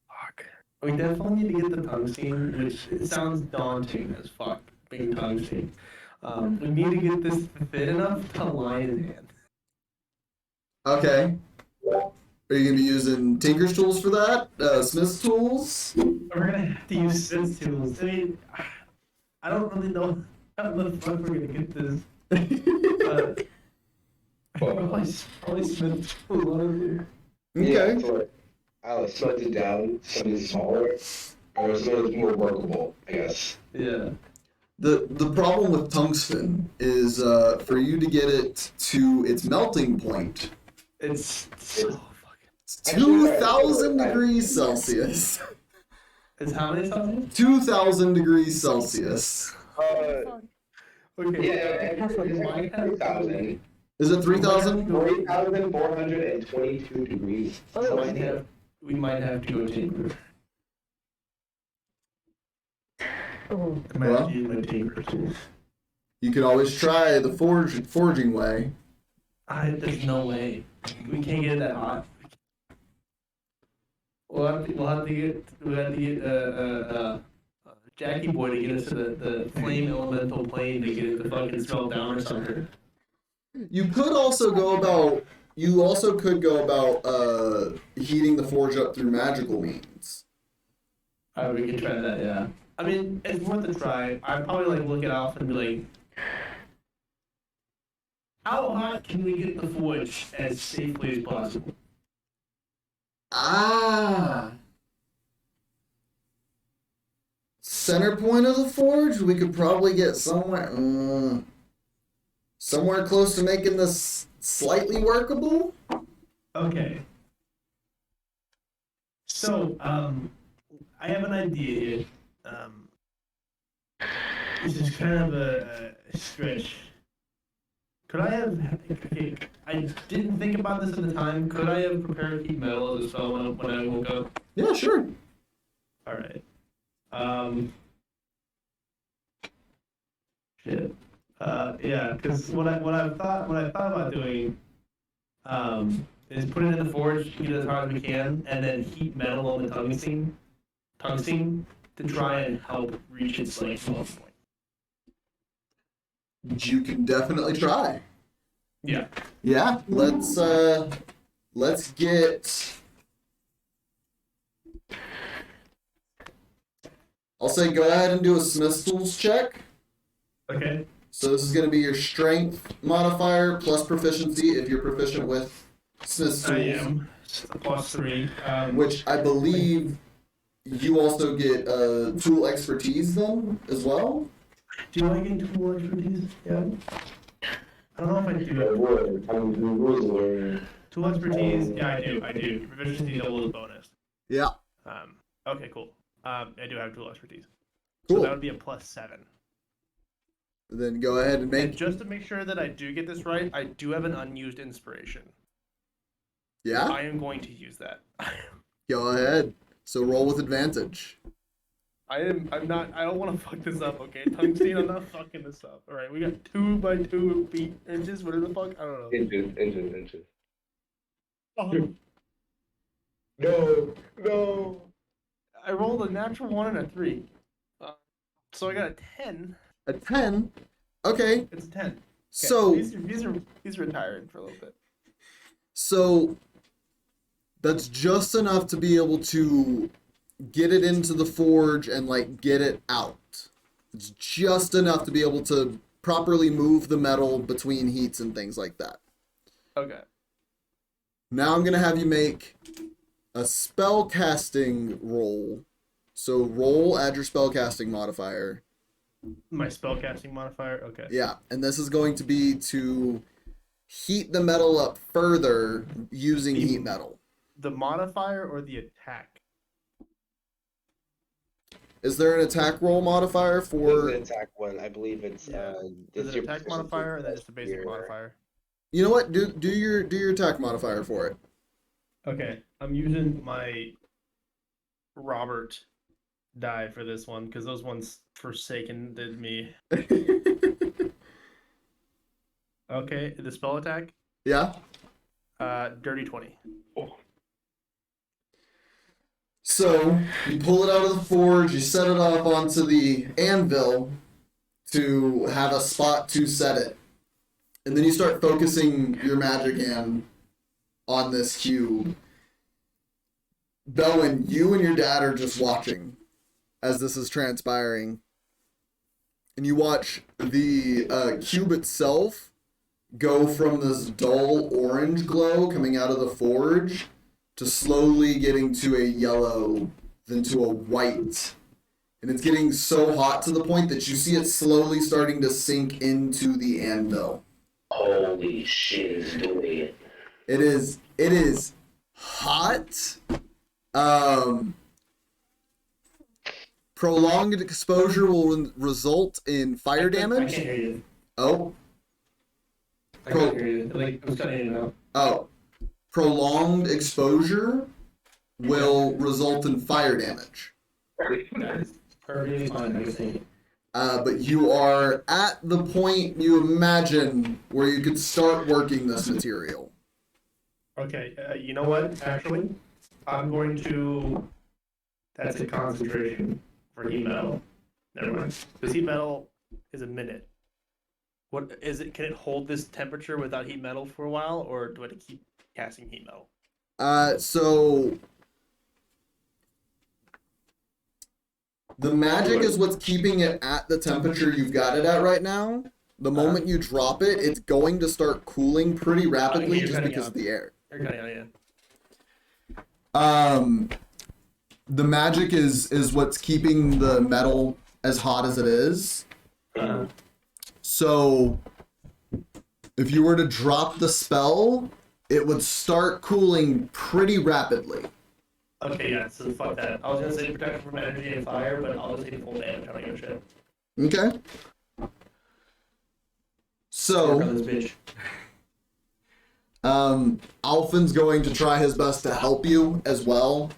Fuck. We definitely need to get the tungsten, which it sounds daunting as fuck, being tungsten. We need to get this fit enough to line his hand. Okay. Are you gonna be using Tinker's tools for that? Smith's tools? We're gonna have to use Smith's tools. I mean, I don't really know how the fuck we're gonna get this. Probably Smith's tools, honestly. Okay. So I'll smelt it down, something smaller, or something more workable, I guess. Yeah. The problem with tungsten is for you to get it to its melting point, It's so fucking. it's 2,000 degrees Celsius. It's how many Celsius? 2,000 degrees Celsius. Okay. Yeah, it's 3,000. Is it 3,000? 3,422 degrees. We might have to go tinker. I might have to use my tinker tools. You could always try the forging way. There's no way. We can't get it that hot. We'll have to get Jackie Boy to get us to the flame elemental plane to get it to fucking smelt down or something. You could also go about. You also could go about heating the forge up through magical means. We can try that, yeah. I mean, it's worth a try. I'd probably like look it off and be like, how hot can we get the forge as safely as possible? Ah. Center point of the forge, we could probably get somewhere close to making this slightly workable. Okay. So, I have an idea here. This is kind of a stretch. Could I have? Okay, I didn't think about this at the time. Could I have prepared heat metal as a spell when I woke up? Yeah, sure. All right. Shit. Yeah, because what I thought about doing, is put it in the forge, get it as hard as we can, and then heat metal on the tungsten to try and help reach its like smoke point. You can definitely try. Yeah. Yeah, let's get. I'll say go ahead and do a Smith's Tools check. Okay. So this is going to be your strength modifier plus proficiency if you're proficient with Smith's Tools. I am. +3. Which I believe you also get tool expertise then as well. Do I get tool expertise? Yeah. I don't know if I do. Tool expertise? Yeah, I do. Proficiency double is bonus. Yeah. Okay, cool. I do have tool expertise. Cool. So that would be a +7. Then go ahead and And make. just to make sure that I do get this right, I do have an unused inspiration. Yeah. I am going to use that. Go ahead. So roll with advantage. I'm not. I don't want to fuck this up. Okay, tungsten. I'm not fucking this up. All right, we got 2 by 2 feet inches. Whatever the fuck. I don't know. Inches. Oh, No. I rolled a natural 1 and a 3. So I got a 10. A 10. Okay. It's a 10. Okay, So he's retired for a little bit. So that's just enough to be able to get it into the forge and like get it out. It's just enough to be able to properly move the metal between heats and things like that. Okay. Now I'm going to have you make a spell casting roll. So roll, add your spell casting modifier. My spellcasting modifier. Okay. Yeah, and this is going to be to heat the metal up further using heat metal. The modifier or the attack? Is there an attack roll modifier There's for? an attack one. I believe it's There's it's an your attack proficiency modifier and then plus just a basic your- modifier. You know what? Do your attack modifier for it. Okay, I'm using my Robert die for this one because those ones forsaken did me. Okay, the spell attack, Yeah. dirty 20. So you pull it out of the forge, you set it off onto the anvil to have a spot to set it. And then you start focusing your magic hand on this cube. Belwin, you and your dad are just watching as this is transpiring. And you watch the cube itself go from this dull orange glow coming out of the forge to slowly getting to a yellow, then to a white. And it's getting so hot to the point that you see it slowly starting to sink into the anvil. Holy shit, it's doing it. It is hot. Prolonged exposure will result in fire I can't damage. hear you. Oh, I can't hear you. Like, I'm cutting in and out. oh. Prolonged exposure will result in fire damage. That is perfectly fine, I think. But you are at the point you imagine where you could start working this material. Okay, you know what? Actually, I'm going to. That's a concentration for heat metal. Never mind. Because heat metal is a minute. What is it? Can it hold this temperature without heat metal for a while, or do I have to keep casting heat metal? So the magic is what's keeping it at the temperature you've got it at right now. The moment you drop it, it's going to start cooling pretty rapidly you're just cutting because out. of the air. You're cutting out, yeah. The magic is what's keeping the metal as hot as it is. So if you were to drop the spell, it would start cooling pretty rapidly. Okay, yeah, so fuck that. I was gonna say protection from energy and fire, but I'll just take full damage. I don't give a shit. Okay. Work So, on this bitch. Alphin's going to try his best to help you as well.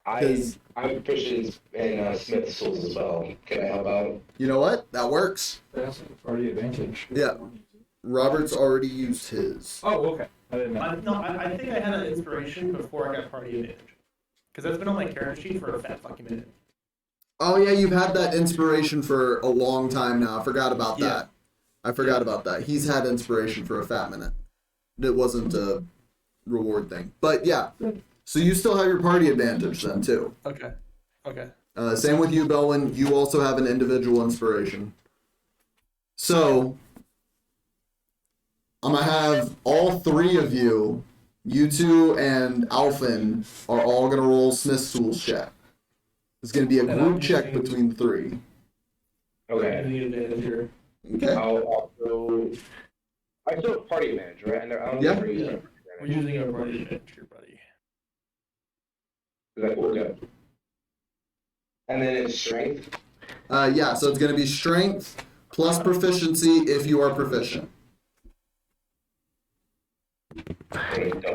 I'm proficient in Smith's tools as well. Can I help out? You know what? That works. That's already advantage. Yeah. Robert's already used his. Oh, okay. I didn't know. I think I had an inspiration before I got party advantage. Because that's been on my character sheet for a fat fucking minute. Oh yeah, you've had that inspiration for a long time now. I forgot about that. I forgot about that. He's had inspiration for a fat minute. It wasn't a reward thing. But yeah. So you still have your party advantage then too. Okay. Okay. Same with you, Belwin. You also have an individual inspiration. So I'm gonna have all three of you, you two and Alphin, are all gonna roll Smith's Tools check. It's gonna be a group check between the three. Okay. I need advantage here. Okay. I still have party manager, right? And I don't Yeah. think we're using Yeah. We're using our party advantage here, buddy. Is that cool? Good. And then it's strength. Yeah, so it's gonna be strength plus proficiency if you are proficient.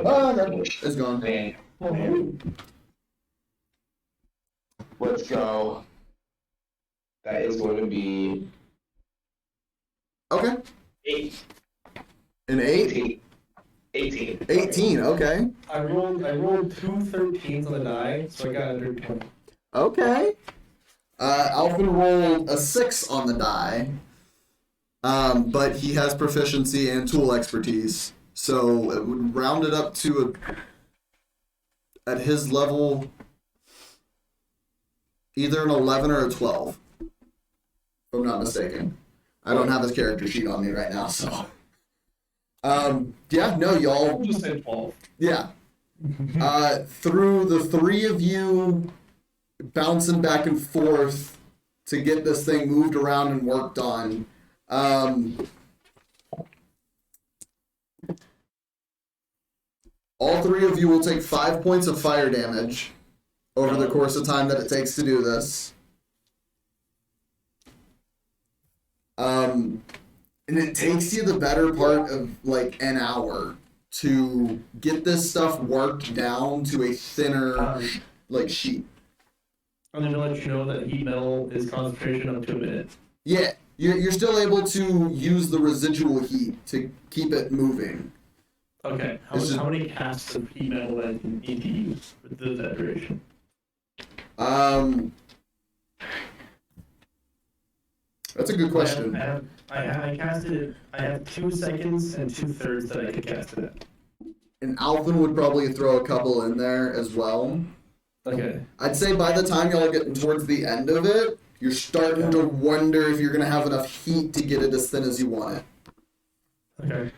Oh, no, it's gone. Man. Let's go. That is going to be Okay. 8. An 8? 18. 18, okay. I rolled two 13s on the die, so I got a dirty 20. Okay. Alphin rolled a 6 on the die. But he has proficiency and tool expertise. So it would round it up to at his level, either an 11 or a 12. If I'm not mistaken. I don't have his character sheet on me right now, so. Yeah, no, y'all. We'll just say 12. Yeah. Through the three of you bouncing back and forth to get this thing moved around and worked on, all three of you will take 5 points of fire damage over the course of time that it takes to do this. And it takes you the better part of like an hour to get this stuff worked down to a thinner like sheet. I'm gonna let you know that heat metal is concentration up to a minute. Yeah, you're still able to use the residual heat to keep it moving. Okay, how many casts of heat metal do I need to use for that duration? That's a good question. I casted it. I have 2 seconds and 2/3 that I could cast it at. And Alvin would probably throw a couple in there as well. Okay. I'd say by the time y'all are getting towards the end of it, you're starting to wonder if you're gonna have enough heat to get it as thin as you want it. Okay.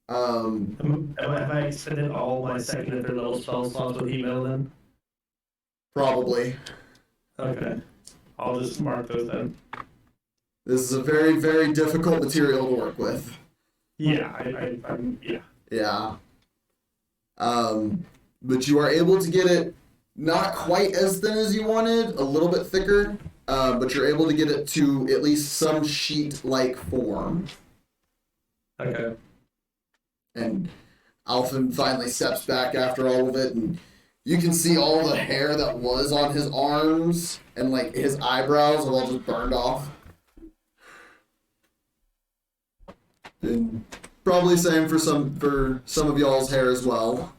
Have I expended all my second and third level spell slots with heat metal then? Probably. Okay. I'll just mark those then. This is a very, very difficult material to work with. Yeah, yeah. Yeah. But you are able to get it not quite as thin as you wanted, a little bit thicker, but you're able to get it to at least some sheet-like form. Okay. And Alphen finally steps back after all of it, and you can see all the hair that was on his arms and like his eyebrows are all just burned off. And probably same for some of y'all's hair as well.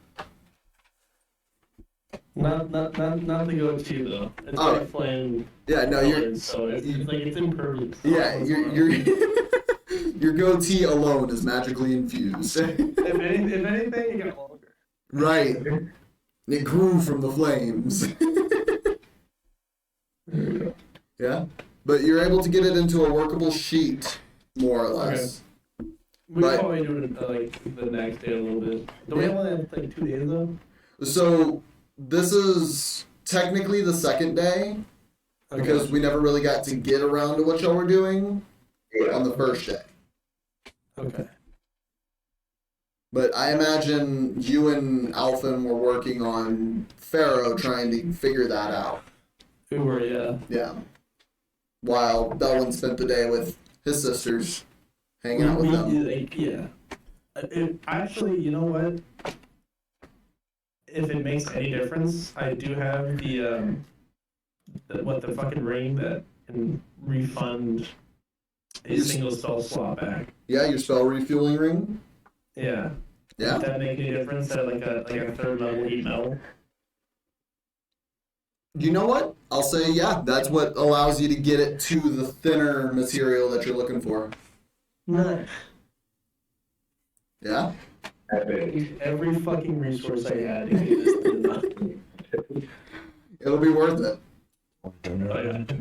Not the goatee though. It's Oh. like flame. Yeah, no, you're. So it's like it's impervious. Yeah, you're your goatee alone is magically infused. If anything, it got longer. Right. It grew from the flames. Yeah, but you're able to get it into a workable sheet, more or less. We But- probably do it like the next day a little bit. Do we only have like 2 days though? So this is technically the second day because we never really got to get around to what y'all were doing on the first day. Okay. But I imagine you and Alphen were working on Pharaoh trying to figure that out. We were, yeah. Yeah. While Belwin spent the day with his sisters, hanging out with them. Like, yeah. Actually, you know what? If it makes any difference, I do have the fucking ring that can refund a single spell slot back. Yeah, your spell refueling ring. Yeah. Yeah. Does that make any difference at like a 3rd level heat metal? You know what? I'll say yeah. That's what allows you to get it to the thinner material that you're looking for. Nice. Yeah. Every fucking resource I had to get this thing done. It'll be worth it.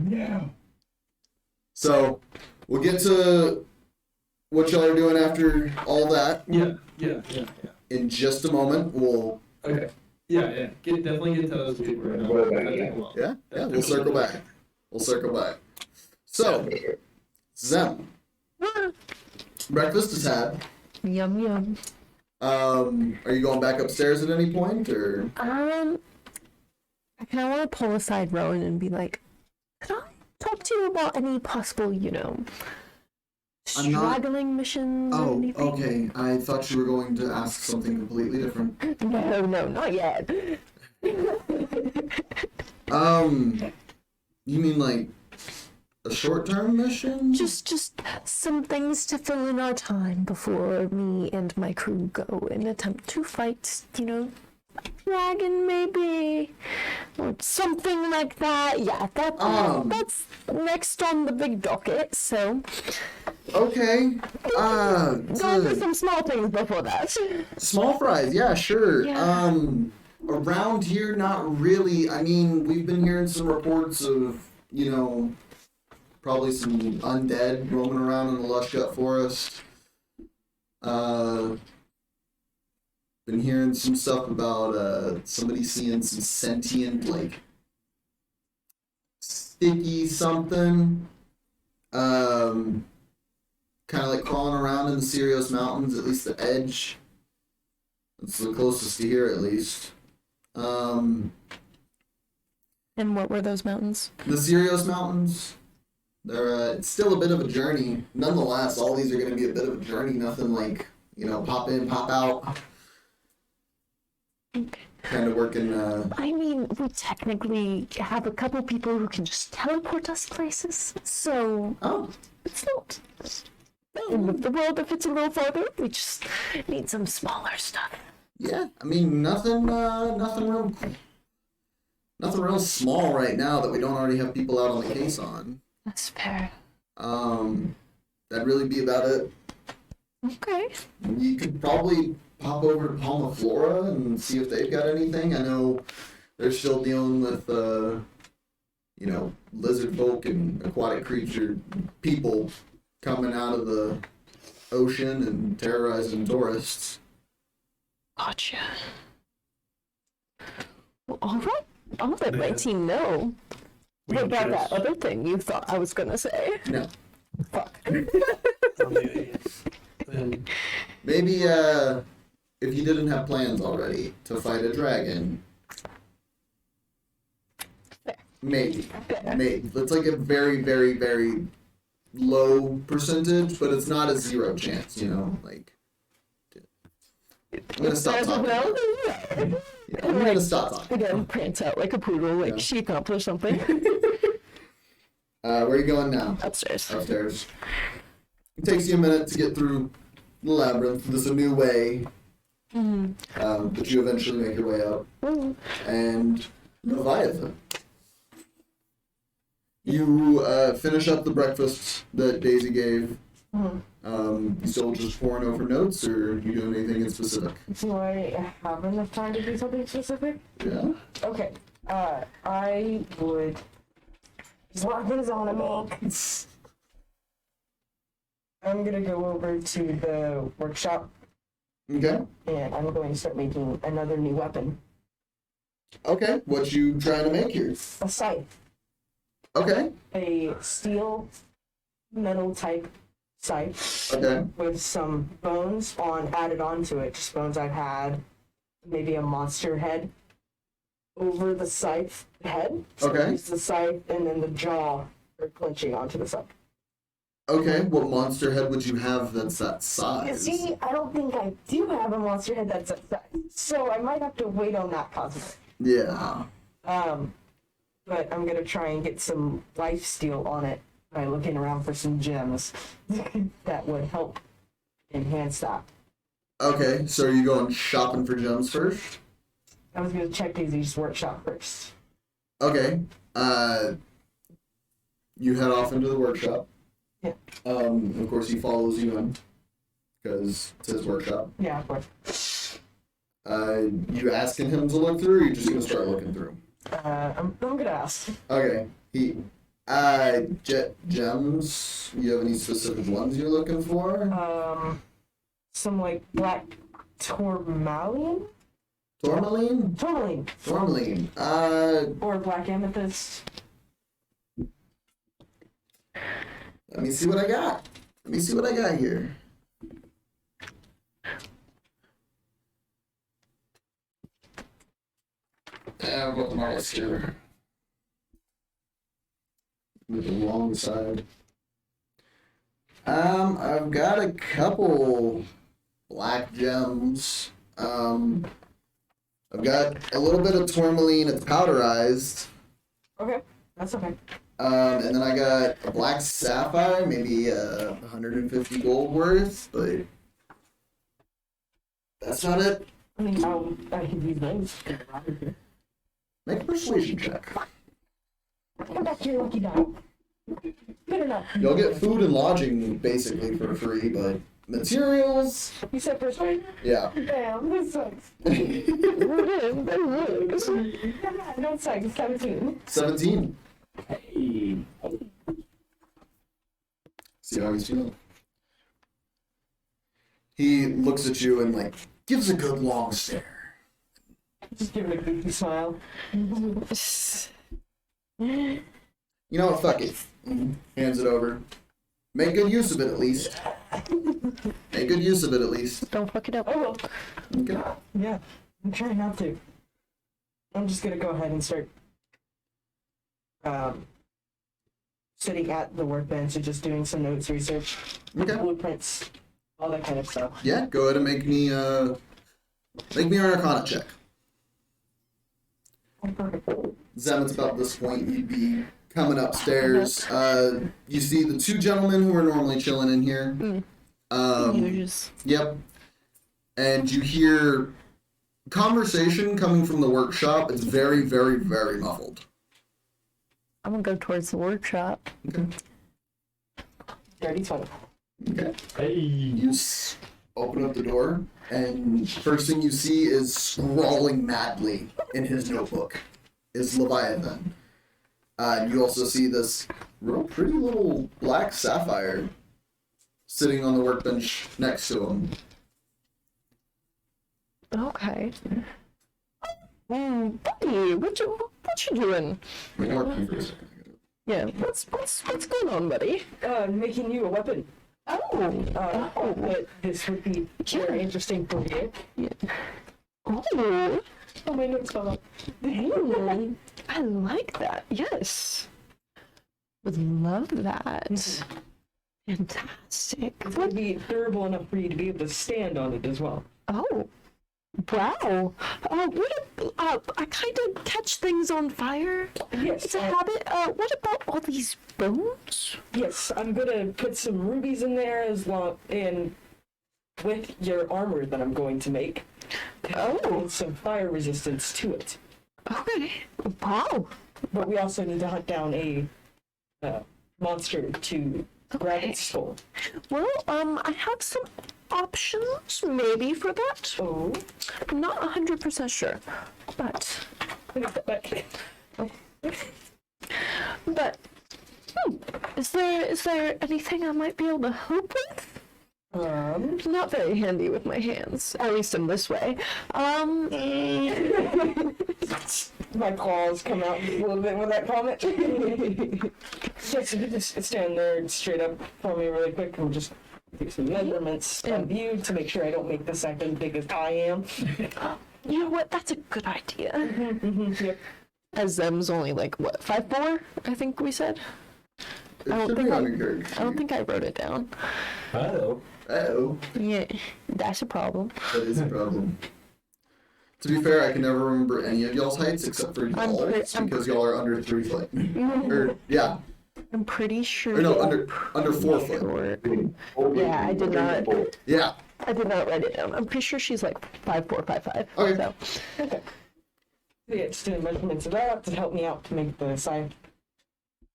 Yeah. So, we'll get to what y'all are doing after all that Yeah. in just a moment. We'll Okay. Yeah. Definitely get to those people right now. Well, yeah. yeah, we'll circle back. So, Zem, breakfast is had. Yum yum. Are you going back upstairs at any point, or? I kind of want to pull aside Rowan and be like, could I talk to you about any possible, I'm not- straggling missions or Oh, anything? okay. I thought you were going to ask something completely different. No, not yet. You mean like a short-term mission? Just some things to fill in our time before me and my crew go and attempt to fight, a dragon maybe, or something like that. Yeah, that's next on the big docket. So Okay. go for some small things before that. Small fries, yeah, sure. Yeah. Around here, not really. I mean, we've been hearing some reports of, probably some undead roaming around in the Lush Gut Forest. Been hearing some stuff about somebody seeing some sentient, like, sticky something. Kind of like crawling around in the Sirius Mountains, at least the edge. That's the closest to here, at least. And what were those mountains? The Sirius Mountains. It's still a bit of a journey. Nonetheless, all these are going to be a bit of a journey. Nothing like, pop in, pop out. Kind of working. I mean, we technically have a couple people who can just teleport us places, so it's not the end of the world if it's a little farther. We just need some smaller stuff. Yeah, I mean, nothing real small right now that we don't already have people out on the case on. That's fair. That'd really be about it. Okay. You could probably pop over to Palma Flora and see if they've got anything. I know they're still dealing with, lizard folk and aquatic creature people coming out of the ocean and terrorizing tourists. Gotcha. Well, all right. I'll let my team know. What about that other thing you thought I was gonna say? No. Fuck. Maybe, if you didn't have plans already to fight a dragon. Maybe. It's like a very, very, very low percentage, but it's not a zero chance, like. I'm gonna stop talking. I'm gonna stop talking. Again, prance out like a poodle, like she accomplished something. Where are you going now? Upstairs. Upstairs. It takes you a minute to get through the labyrinth. There's a new way. But you eventually make your way up. And Leviathan. You finish up the breakfast that Daisy gave. You still just pouring over notes, or you doing anything in specific? Do I have enough time to do something specific? Yeah. Okay. I would. There's a lot of things I want to make. I'm gonna go over to the workshop. Okay. And I'm going to start making another new weapon. Okay. What you trying to make here? A scythe. Okay. A steel metal type scythe. Okay. With some bones added onto it. Just bones I've had. Maybe a monster head over the scythe head. So Okay. Use the scythe and then the jaw are clenching onto the scythe. Okay. What monster head would you have that's that size? See, I don't think I do have a monster head that's that size. So I might have to wait on that possibility. Yeah. But I'm gonna try and get some life steal on it by looking around for some gems that would help enhance that. Okay. So are you going shopping for gems first? I was gonna check Daisy's workshop first. Okay. You head off into the workshop. Yeah. Of course, he follows you in because it's his workshop. Yeah, of course. You asking him to look through, or you just gonna start looking through? I'm gonna ask. Okay. Gems. You have any specific ones you're looking for? Some like black tourmaline? Tourmaline? Tourmaline. Tourmaline. Or black amethyst. Let me see what I got. Here. I've got my list here. With the wrong side. I've got a couple black gems. I've got a little bit of tourmaline. It's powderized. Okay, that's okay. And then I got a black sapphire, maybe 150 gold worth, but that's not it. I mean, I can use those. Make a persuasion check. Come back here, lucky dog. Good enough. You'll get food and lodging basically for free, but materials. You said persuasion? Yeah. Damn, this sucks. No, it sucks. 17. 17. See how he's feeling. He looks at you and gives a good long stare. Just give it a goofy smile. You know what? Fuck it. Hands it over. Make good use of it at least. Don't fuck it up. Oh, Okay. yeah. I'm trying not to. I'm just gonna go ahead and start sitting at the workbench and just doing some notes, research, Okay. blueprints, all that kind of stuff. Yeah, go ahead and make me an Arcana check. Zem, it's about this point you'd be coming upstairs. You see the two gentlemen who are normally chilling in here. Yep. And you hear conversation coming from the workshop. It's very, very, very muffled. I'm gonna go towards the workshop. Okay. Dirty 20. Okay. Hey. You open up the door, and first thing you see is scrawling madly in his notebook is Leviathan. You also see this real pretty little black sapphire sitting on the workbench next to him. Okay. Buddy, what you doing? Working for a second. Yeah, what's going on, buddy? Making you a weapon. Oh, But this would be very interesting for you. oh, Oh, my notes fell out. I like that. Yes, would love that. Fantastic. It's going to be durable enough for you to be able to stand on it as well. Oh, wow. I kind of catch things on fire. Yes. It's a habit. What about all these bones? Yes, I'm gonna put some rubies in there and with your armor that I'm going to make. Oh. And some fire resistance to it. Okay. Wow. But we also need to hunt down a monster to grab its skull. Well, I have some options maybe for that. Oh. I'm not 100% sure, but is there anything I might be able to help with? Not very handy with my hands, at least in this way. My claws come out a little bit with that comment. Yes, you can just stand there straight up for me really quick and just take some measurements of you to make sure I don't make this act as big as I am. You know what? That's a good idea. Yep. As them's only like what, 5'4"? I think we said. It should be on your character. I don't think I wrote it down. Oh. Uh-oh. Yeah, that's a problem. That is a problem. To be fair, I can never remember any of y'all's heights except for y'all's because y'all are under 3 foot. Or, yeah. I'm pretty sure. Or no, under 4 foot. Short. Yeah, I did not. Yeah. I did not write it down. I'm pretty sure she's like 5'4", 5'5". Okay. So. Okay. Yeah, just doing measurements of that to help me out to make the sign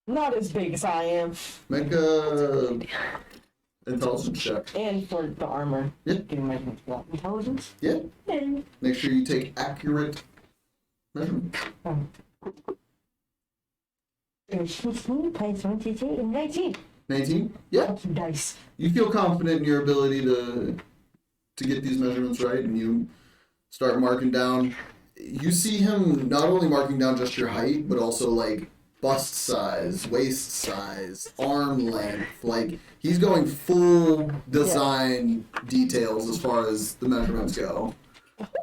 not as big as I am. Make a intelligence check. And for the armor. Yeah. Getting measurements for that. Intelligence? Yeah. Make sure you take accurate measurements. 16 plus 1, 2, 3, 19. 19? Yeah. Dice. You feel confident in your ability to get these measurements right, and you start marking down. You see him not only marking down just your height, but also like bust size, waist size, arm length. Like he's going full design details as far as the measurements go.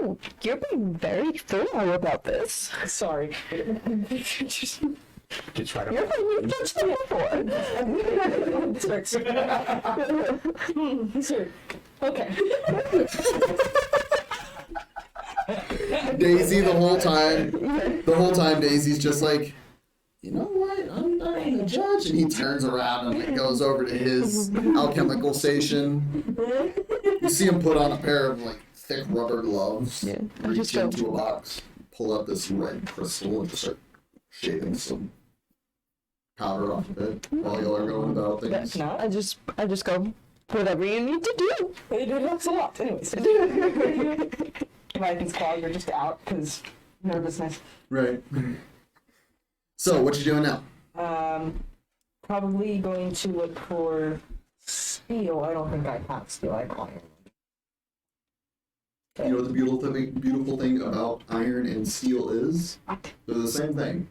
Oh, you're being very thorough about this. Sorry. Gets right up. You've touched them before. Sir. Okay. Daisy the whole time Daisy's just like, you know what, I'm not gonna judge, and he turns around and like, goes over to his alchemical station. You see him put on a pair of like thick rubber gloves, Yeah, I reach just go- into a box, pull out this red crystal, and just start shaving some powder off of it while y'all are going about That's things. not. I just go, whatever you need to do. It helps a lot. Anyways. Leviathan's claws are just out because nervousness. Right. So, what you doing now? Probably going to look for steel. I don't think I have steel. I have iron. You know what the beautiful thing about iron and steel is? They're the same thing.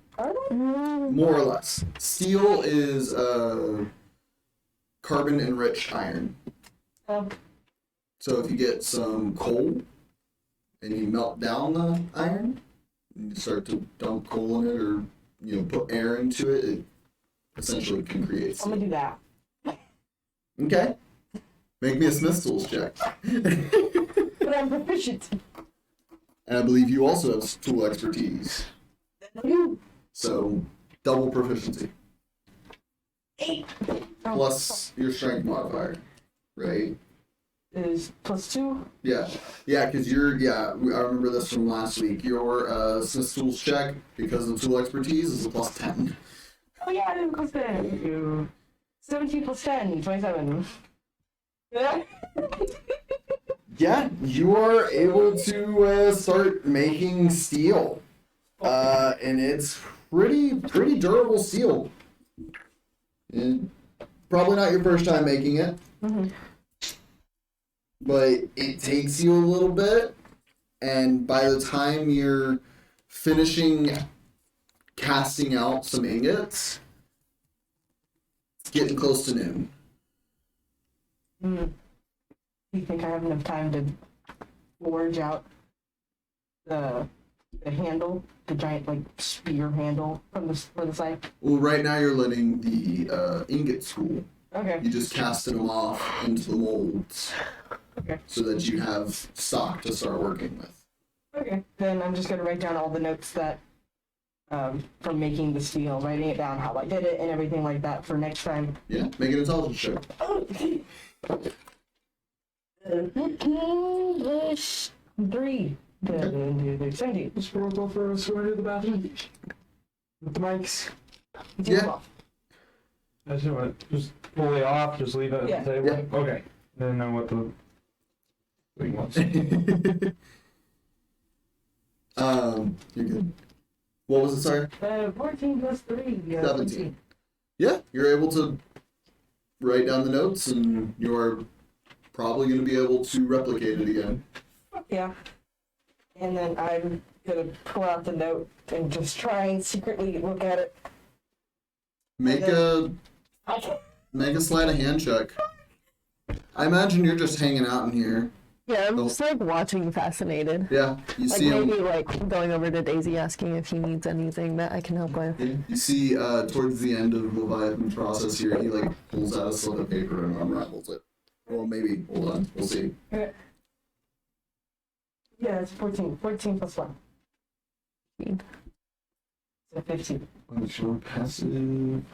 More or less. Steel is carbon enriched iron. Oh. So if you get some coal and you melt down the iron, and you start to dump coal in it or put air into it, it essentially can create I'm gonna steel. do that. Okay. Make me a Smith Tools check. But I'm proficient. And I believe you also have tool expertise. So, double proficiency. 8 Plus your strength modifier, right? is +2. Yeah, because I remember this from last week. Your Smith Tools check, because of tool expertise, is a +10. Oh yeah, I did +10. 17 + 10, 27. Yeah, you are able to start making steel. And it's pretty durable steel. And probably not your first time making it. Mhm. But it takes you a little bit, and by the time you're finishing casting out some ingots, it's getting close to noon. Do you think I have enough time to forge out the handle, the giant like spear handle from the side? Well, right now you're letting the ingots cool. Okay. You just casted them off into the molds. Okay. So that you have stock to start working with. Okay. Then I'm just gonna write down all the notes that from making the steel, writing it down how I did it and everything like that for next time. Yeah, make an intelligence check. Oh. 3. 17. Just roll for us going to the bathroom. With the mics. Yeah. I just want to just pull it off, just leave it at the table. Yeah. Okay. Didn't know what the thing was. You're good. What was it, sorry? 14 + 3. 17. Yeah, you're able to write down the notes, and you're probably going to be able to replicate it again. Yeah. And then I'm gonna pull out the note and just try and secretly look at it. Make a sleight of hand check. I imagine you're just hanging out in here. Yeah, I'm just like watching, fascinated. Yeah, you Like see him. maybe like going over to Daisy asking if he needs anything that I can help with. You see, towards the end of Leviathan's process here, he like pulls out a slip of paper and unravels it. Well, maybe. Hold on, we'll see. Yeah, it's 14. 14 + 1. So 15. Passive.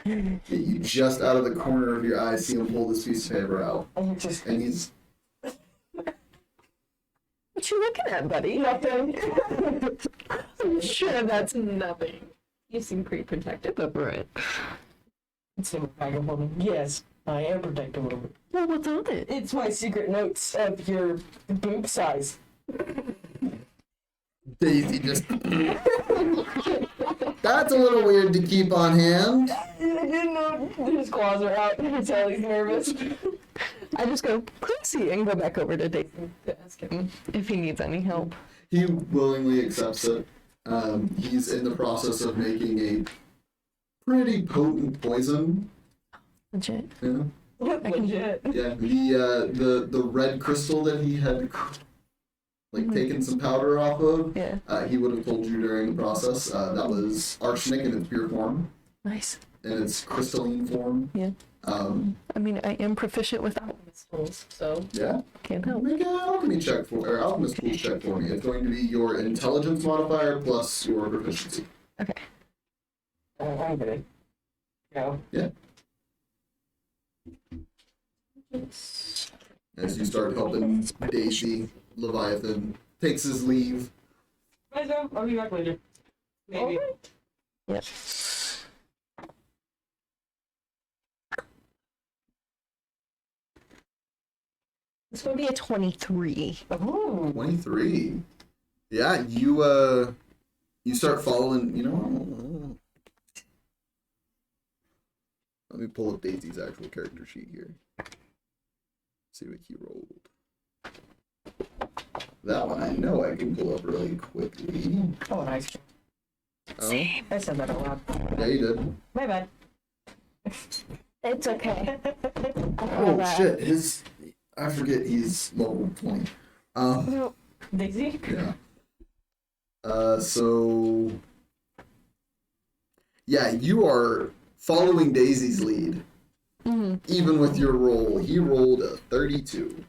You just out of the corner of your eye see him pull this piece of paper out, And just and he's What you looking at, buddy? nothing. I'm sure that's nothing. You seem pretty protective over it. It's a bag of holding. Yes, I am protective of it. Well, what's on it? It's my secret notes of your boob size. Daisy just. That's a little weird to keep on hand. I didn't know his claws are out. You can tell he's nervous. I just go, Quincy, and go back over to Daisy to ask him if he needs any help. He willingly accepts it. He's in the process of making a pretty potent poison. Legit. Yeah. Legit. Yeah. The red crystal that he had taken some powder off of. Yeah. He would have told you during the process. That was arsenic in its pure form. Nice. In its crystalline form. Yeah. I mean, I am proficient with alchemist tools, so yeah. can't help. Make an alchemy check or alchemist tools check for me. It's going to be your intelligence modifier plus your proficiency. Okay. I'm good. Go. Yeah. As you start helping Daisy, Leviathan takes his leave. Bye, Zoe. I'll be back later. Maybe. Yep. This would be a 23. Ooh. 23. Yeah, you start following, let me pull up Daisy's actual character sheet here. See what he rolled. That one I know I can pull up really quickly. Oh, nice. Oh, I said that out loud. yeah, you did. My bad. It's okay. Oh shit, I forget he's level 20. Daisy? Yeah. So Yeah, you are following Daisy's lead. Mm-hmm. Even with your roll, he rolled a 32.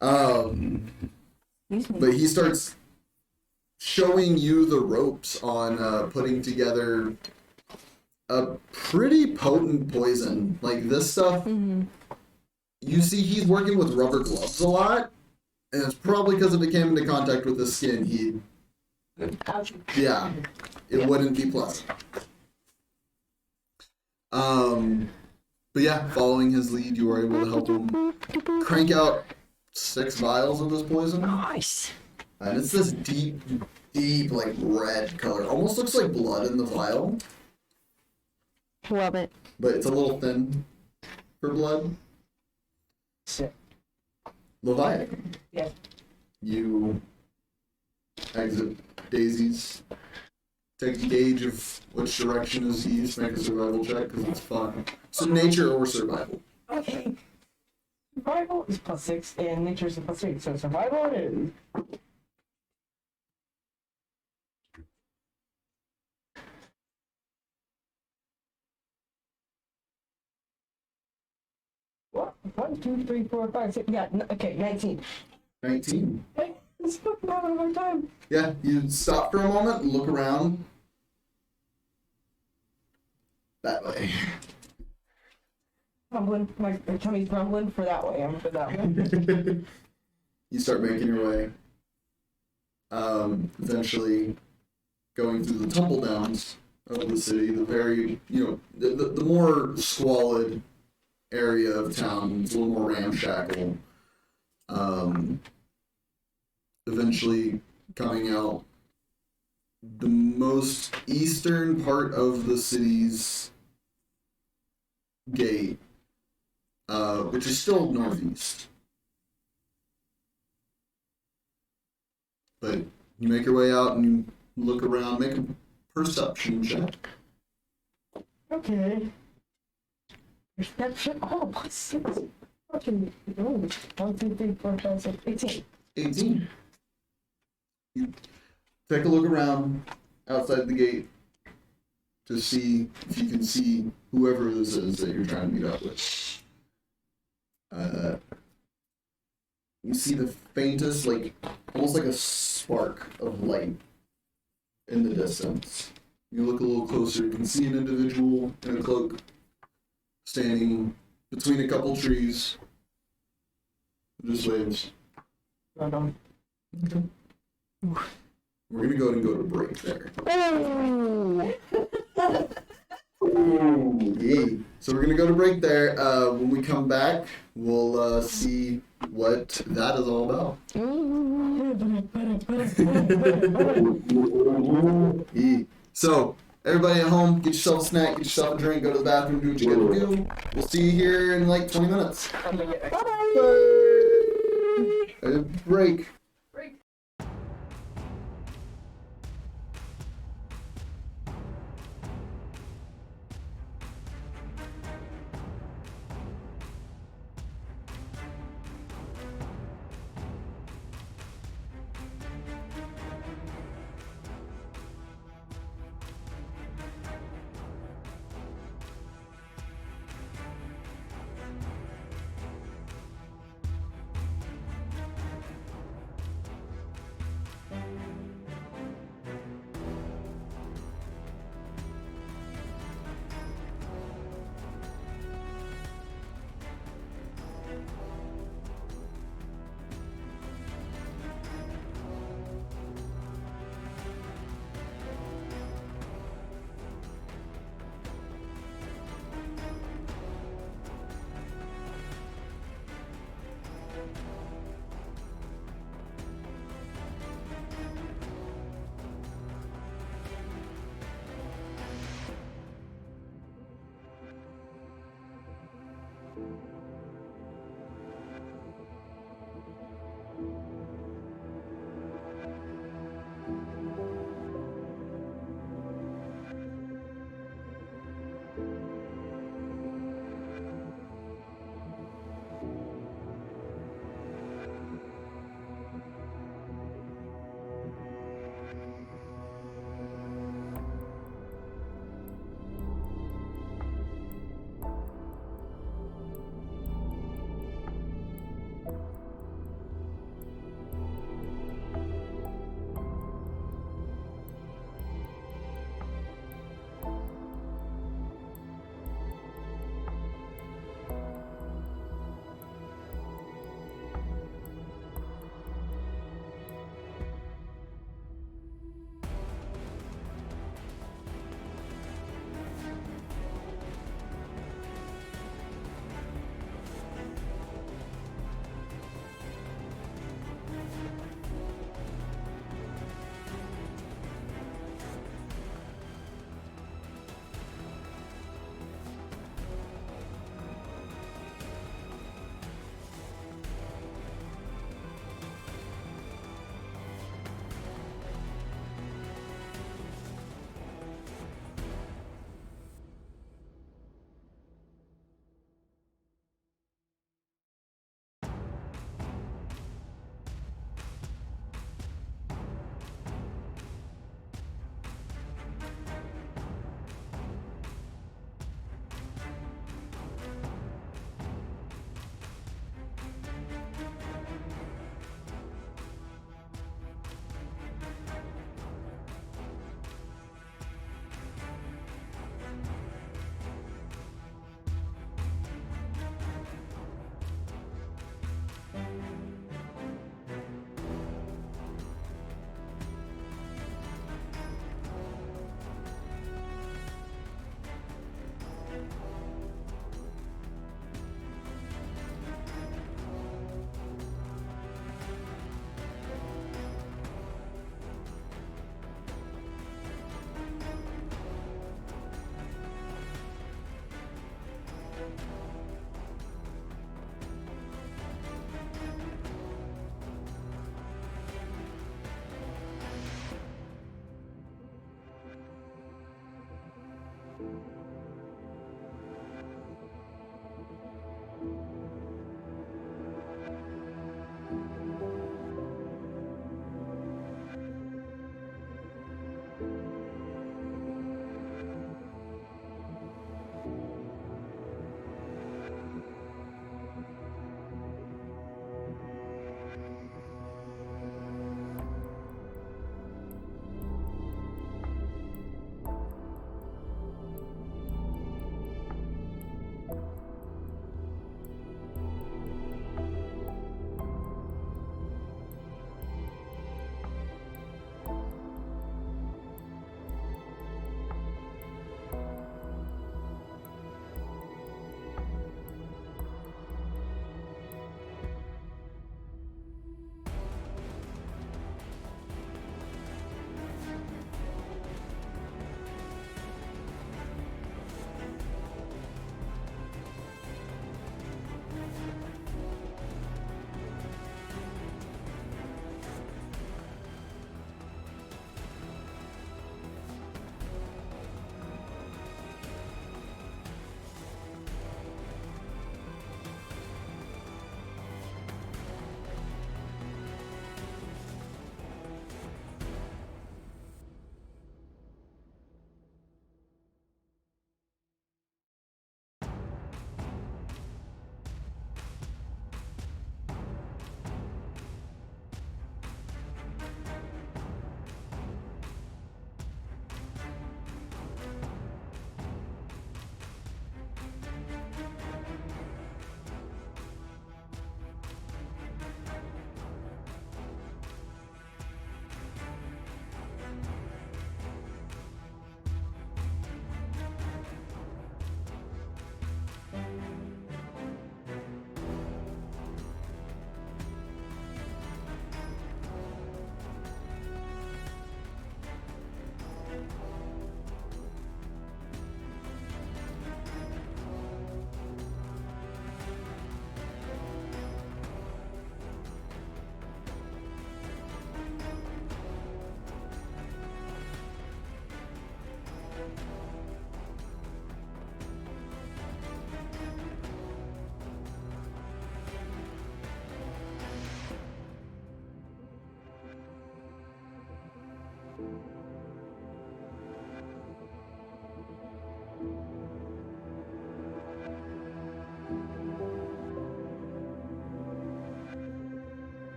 But he starts showing you the ropes on putting together a pretty potent poison. Like this stuff, you see he's working with rubber gloves a lot, and it's probably because if it came into contact with the skin, yeah, it wouldn't be pleasant. But yeah, following his lead, you are able to help him crank out 6 vials of this poison. Nice. And it's this deep, like red color. Almost looks like blood in the vial, Love it. but it's a little thin for blood. Sick. Leviathan. Yeah. You exit Daisy's. Take a gauge of which direction is east. Make a survival check because it's fun. So nature or survival. Okay. Survival is +6 and nature is +3. So survival it is. What? 1, 2, 3, 4, 5, 6. Yeah. Okay. 19. 19. Hey, it's fucking having a hard time. Yeah, you stop for a moment and look around. That way. Rumbling. My tummy's rumbling for that way. I'm for that way. You start making your way. Eventually going through the tumble downs of the city, the very, the more squalid area of town. It's a little more ramshackle. Eventually coming out the most eastern part of the city's gate, which is still northeast. But you make your way out and you look around, make a perception check. Okay. Perception. Oh, +6. Fucking. Oh, 1, 2, 3, 4, 5, 6, 18. 18. You take a look around outside the gate to see if you can see whoever this is that you're trying to meet up with. You see the faintest, like, almost like a spark of light in the distance. You look a little closer, you can see an individual in a cloak standing between a couple trees. Just waves. Right on. Okay. We're gonna go ahead and go to break there. Yeah. So we're gonna go to break there. When we come back, we'll see what that is all about. Yeah. So everybody at home, get yourself a snack, get yourself a drink, go to the bathroom, do what you gotta do. We'll see you here in like 20 minutes. Bye. Break.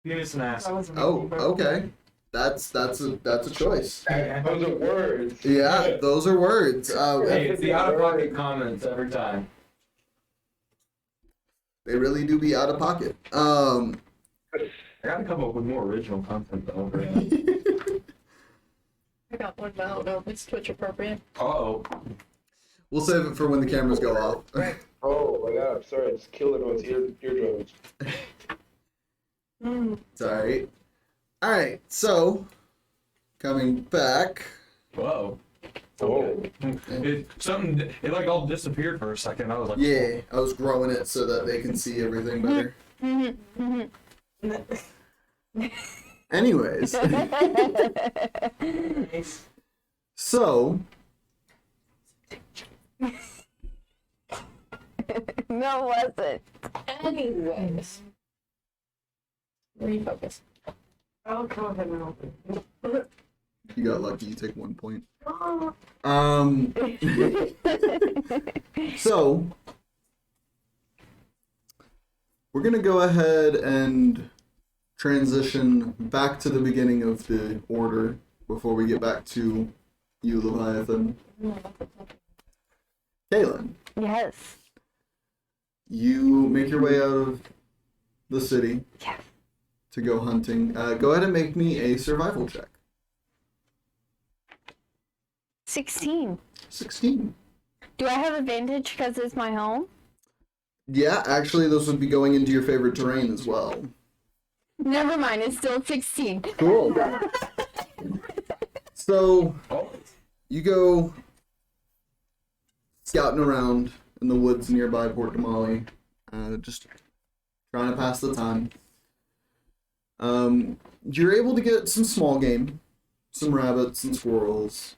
Penis and ass. Oh, okay. That's a choice. Those are words. Yeah, those are words. Hey, it's the out-of-pocket comments every time. They really do be out of pocket. I gotta come up with more original content though. I got one, but I don't know if it's Twitch appropriate. Uh-oh. We'll save it for when the cameras go off. Oh my god, sorry, I just killed everyone's eardrums. It's alright. Alright, so coming back. Whoa. Oh. It like all disappeared for a second. I was like, Yeah, I was growing it so that they can see everything better. Anyways, so No, was it? Anyways. Refocus. I'll go ahead and open. you got lucky. You take 1 point. Oh. So we're gonna go ahead and transition back to the beginning of the order before we get back to you, Leviathan. Kaylinn, Yes. you make your way out of the city Yes. to go hunting. Go ahead and make me a survival check. 16. 16. Do I have advantage because it's my home? Yeah, actually, those would be going into your favorite terrain as well. Never mind, it's still 16. Cool. So, you go scouting around in the woods nearby Port Damali, just trying to pass the time. You're able to get some small game, some rabbits and squirrels.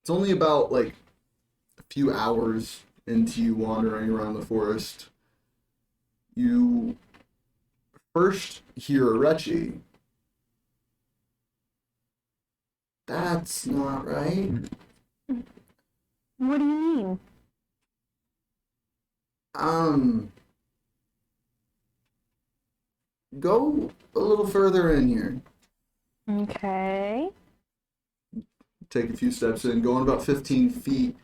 It's only about like a few hours into you wandering around the forest. You first hear a retchie. That's not right. What do you mean? Go a little further in here. Okay. Take a few steps in, going about 15 feet.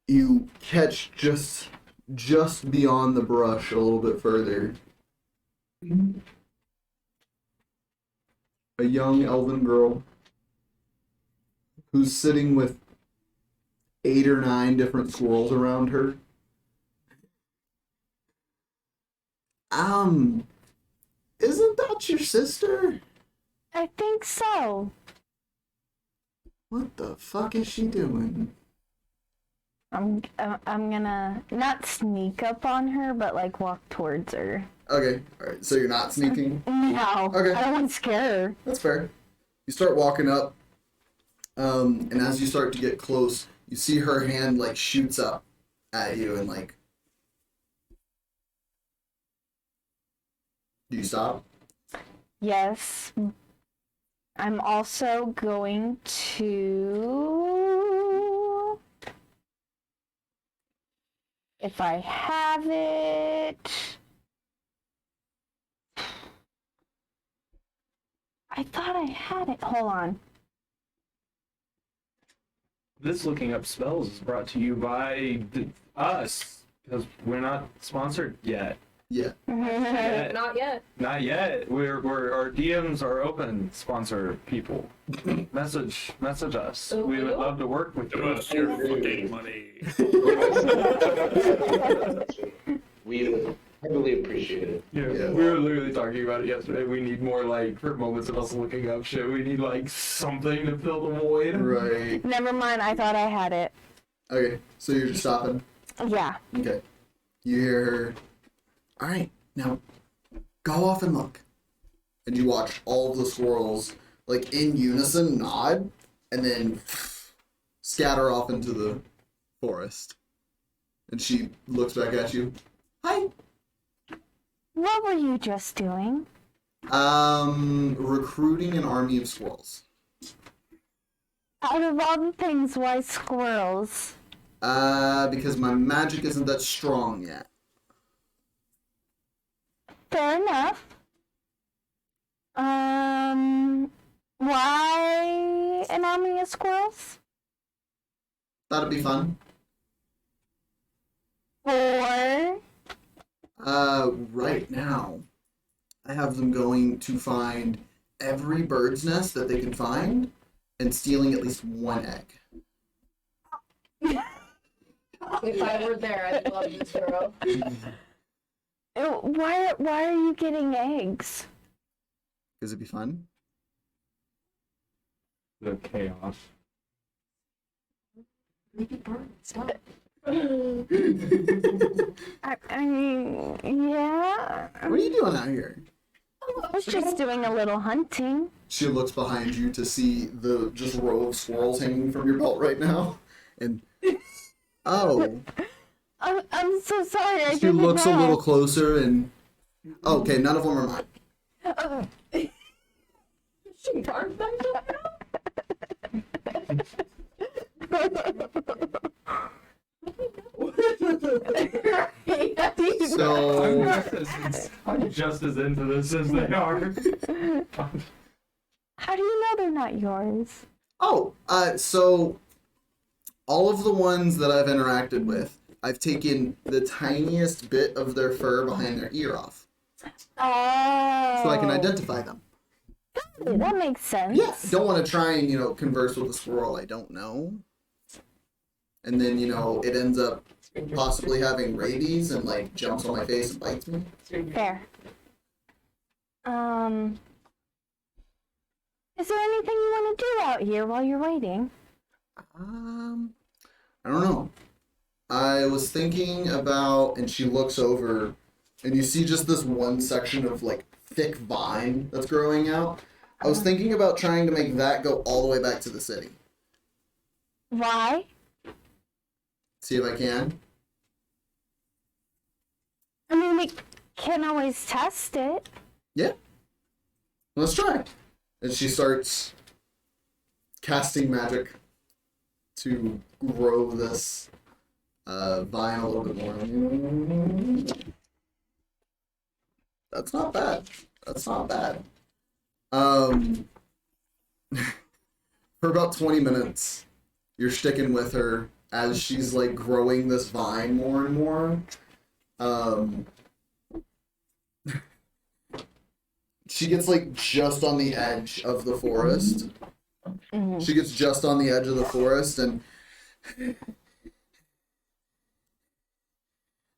You catch just beyond the brush a little bit further a young elven girl who's sitting with 8 or 9 different squirrels around her. Isn't that your sister? I think so. What the fuck is she doing? I'm gonna not sneak up on her, but like walk towards her. Okay, alright, so you're not sneaking? No, Okay. I don't want to scare her. That's fair. You start walking up, and as you start to get close, you see her hand like shoots up at you and like. Do you stop? Yes. I'm also going to, if I have it, I thought I had it. Hold on. This looking up spells is brought to you by us because we're not sponsored yet. Yeah. Not yet. Not yet. We're our DMs are open. Sponsor people. Message us. Oh, We would really? love to work with Give you. us your fucking money. We heavily appreciate it. Yeah, Yeah. we were literally talking about it yesterday. We need more like for moments of us looking up shit. We need like something to fill the void. Right. Never mind, I thought I had it. Okay, so you're just stopping. Yeah. Okay. You hear her. Alright, now go off and look. And you watch all of the squirrels, like in unison, nod, and then scatter off into the forest. And she looks back at you. Hi. What were you just doing? Recruiting an army of squirrels. Out of all the things, why squirrels? Because my magic isn't that strong yet. fair enough. Why an army of squirrels? Thought it'd be fun. Or Right now, I have them going to find every bird's nest that they can find and stealing at least one egg. If I were there, I'd love this girl. why are you getting eggs? Because it'd be fun. The chaos. Make it burn. Stop. I mean, yeah. What are you doing out here? I was just doing a little hunting. She looks behind you to see the just row of squirrels hanging from your belt right now. And, oh. I'm so sorry. I She didn't looks know. a little closer and, okay, none of them are mine. She carved them down. So, I'm just as into this as they are. How do you know they're not yours? so all of the ones that I've interacted with, I've taken the tiniest bit of their fur behind their ear off, Oh. so I can identify them. That makes sense. Yeah, don't want to try and, converse with a squirrel I don't know. And then, it ends up possibly having rabies and, jumps on my face and bites me. Fair. Is there anything you want to do out here while you're waiting? I don't know. I was thinking about, and she looks over, and you see just this one section of, thick vine that's growing out. I was thinking about trying to make that go all the way back to the city. Why? See if I can. I mean, we can always test it. Yeah. Let's try. And she starts casting magic to grow this vine a little bit more. That's not bad. That's not bad. For about 20 minutes, you're sticking with her as she's growing this vine more and more. She gets just on the edge of the forest. Mm-hmm. She gets just on the edge of the forest, and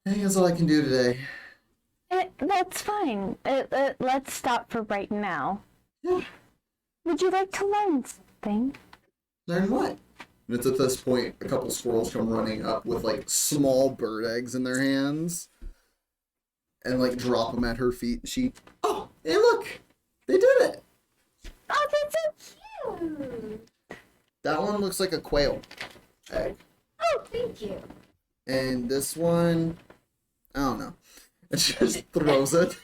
I think that's all I can do today. That's fine. Let's stop for right now. Yeah. Would you like to learn something? Learn what? And it's at this point a couple squirrels come running up with small bird eggs in their hands, and drop them at her feet. And she, oh, hey, look, they did it. Oh, that's so cute. That one looks like a quail egg, Oh, thank you. and this one, I don't know. And she just throws it.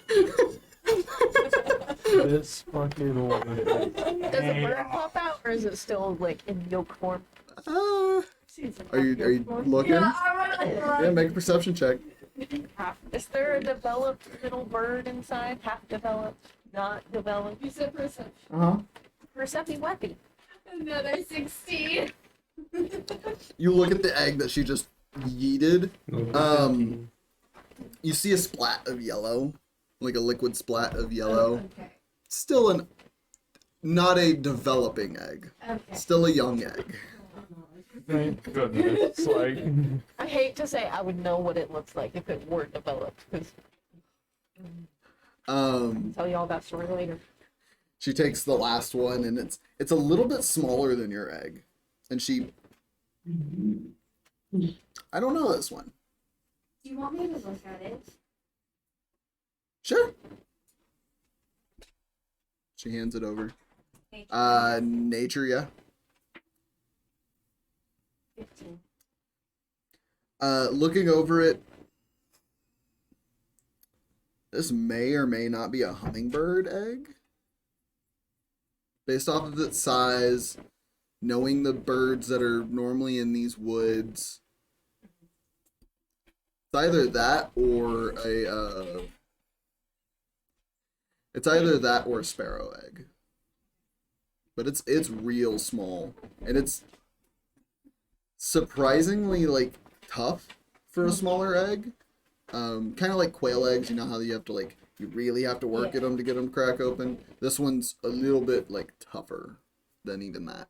This fucking woman. Does a bird pop out, or is it still in yolk form? Are you looking? Yeah, make a perception check. Is there a developed little bird inside? Half developed, not developed? You said perception. Uh-huh. Perceptive weapon. Another 16. You look at the egg that she just yeeted. You see a splat of yellow, a liquid splat of yellow. Okay. Still not a developing egg. Okay. Still a young egg. Thank goodness. I hate to say I would know what it looks like if it were developed, because I'll tell you all that story later. She takes the last one, and it's a little bit smaller than your egg. And she, I don't know this one. Do you want me to look at it? Sure. She hands it over. Nature, yeah. 15. Looking over it, this may or may not be a hummingbird egg. Based off of its size, knowing the birds that are normally in these woods, it's either that or It's either that or a sparrow egg. But it's real small. And it's surprisingly, like, tough for a smaller egg. Kind of like quail eggs, you know how you have to, like, you really have to work at them to get them to crack open? This one's a little bit, like, tougher than even that.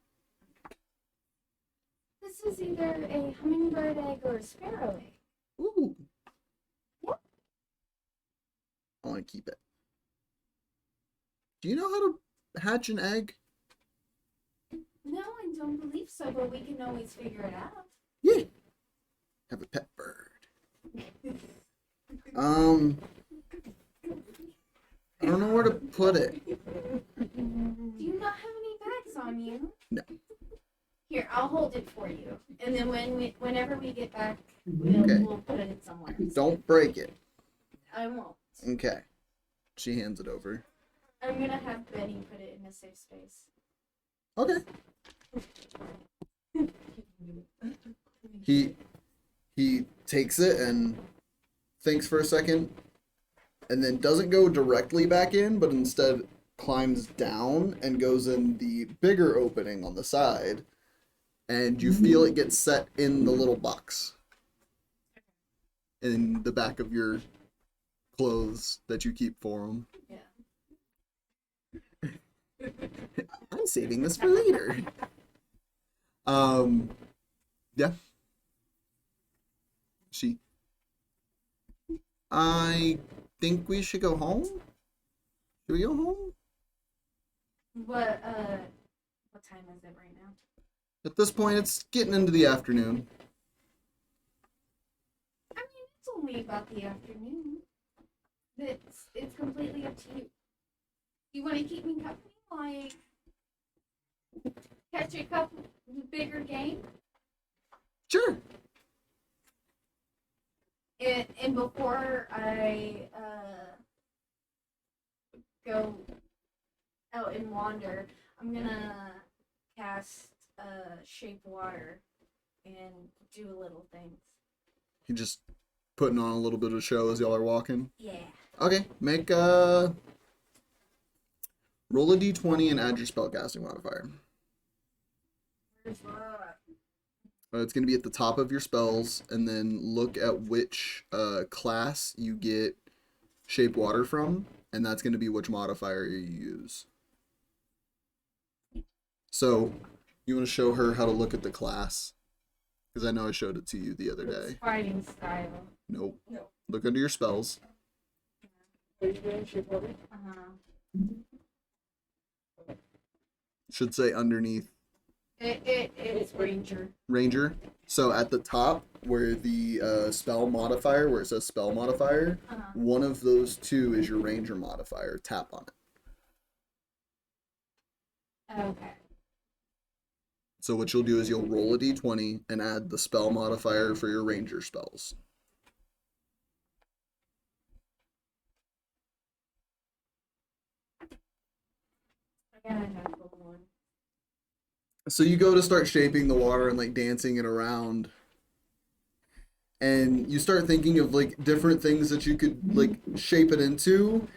This is either a hummingbird egg or a sparrow egg. Ooh. I want to keep it. Do you know how to hatch an egg? No, I don't believe so, but we can always figure it out. Yeah. Have a pet bird. I don't know where to put it. Do you not have any bags on you? No. Here, I'll hold it for you. And then whenever we get back, Okay. we'll put it somewhere. Don't break it. I won't. Okay. She hands it over. I'm gonna have Benny put it in a safe space. Okay. He takes it and thinks for a second, and then doesn't go directly back in, but instead climbs down and goes in the bigger opening on the side, and you feel it get set in the little box in the back of your clothes that you keep for him. Yeah. I'm saving this for later. Yeah. I think we should go home. Should we go home? What time is it right now? At this point, it's getting into the afternoon. I mean, it's only about the afternoon. It's completely up to you. You want to keep me company, like catch a couple bigger game? Sure. And before I go out and wander, I'm gonna cast shape water and do little things. You just putting on a little bit of show as y'all are walking? Yeah. Okay, make roll a d20 and add your spellcasting modifier. Where's that? It's going to be at the top of your spells, and then look at which class you get shape water from, and that's going to be which modifier you use. So, you want to show her how to look at the class? Because I know I showed it to you the other day. Fighting style. Nope. No. Look under your spells. Should say underneath It's Ranger. Ranger. So at the top where the spell modifier, where it says spell modifier, one of those two is your Ranger modifier. Tap on it. Okay. So what you'll do is you'll roll a d20 and add the spell modifier for your Ranger spells. I got a natural one. So you go to start shaping the water and like dancing it around. And you start thinking of like different things that you could like shape it into.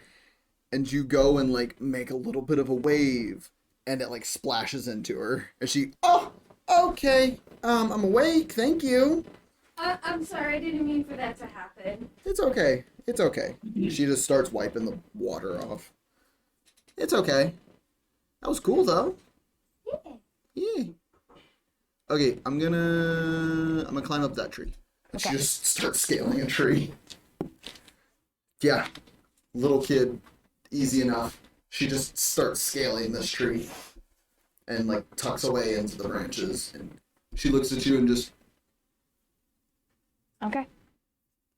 And you go and like make a little bit of a wave. And it like splashes into her. And she, oh, okay. I'm awake. Thank you. I'm sorry, I didn't mean for that to happen. It's okay. It's okay. She just starts wiping the water off. It's okay. That was cool though. Yeah. Yeah. Okay, I'm gonna climb up that tree. And she just starts scaling a tree. Yeah. Little kid, easy enough. She just starts scaling this tree. And like tucks away into the branches. And she looks at you and just Okay.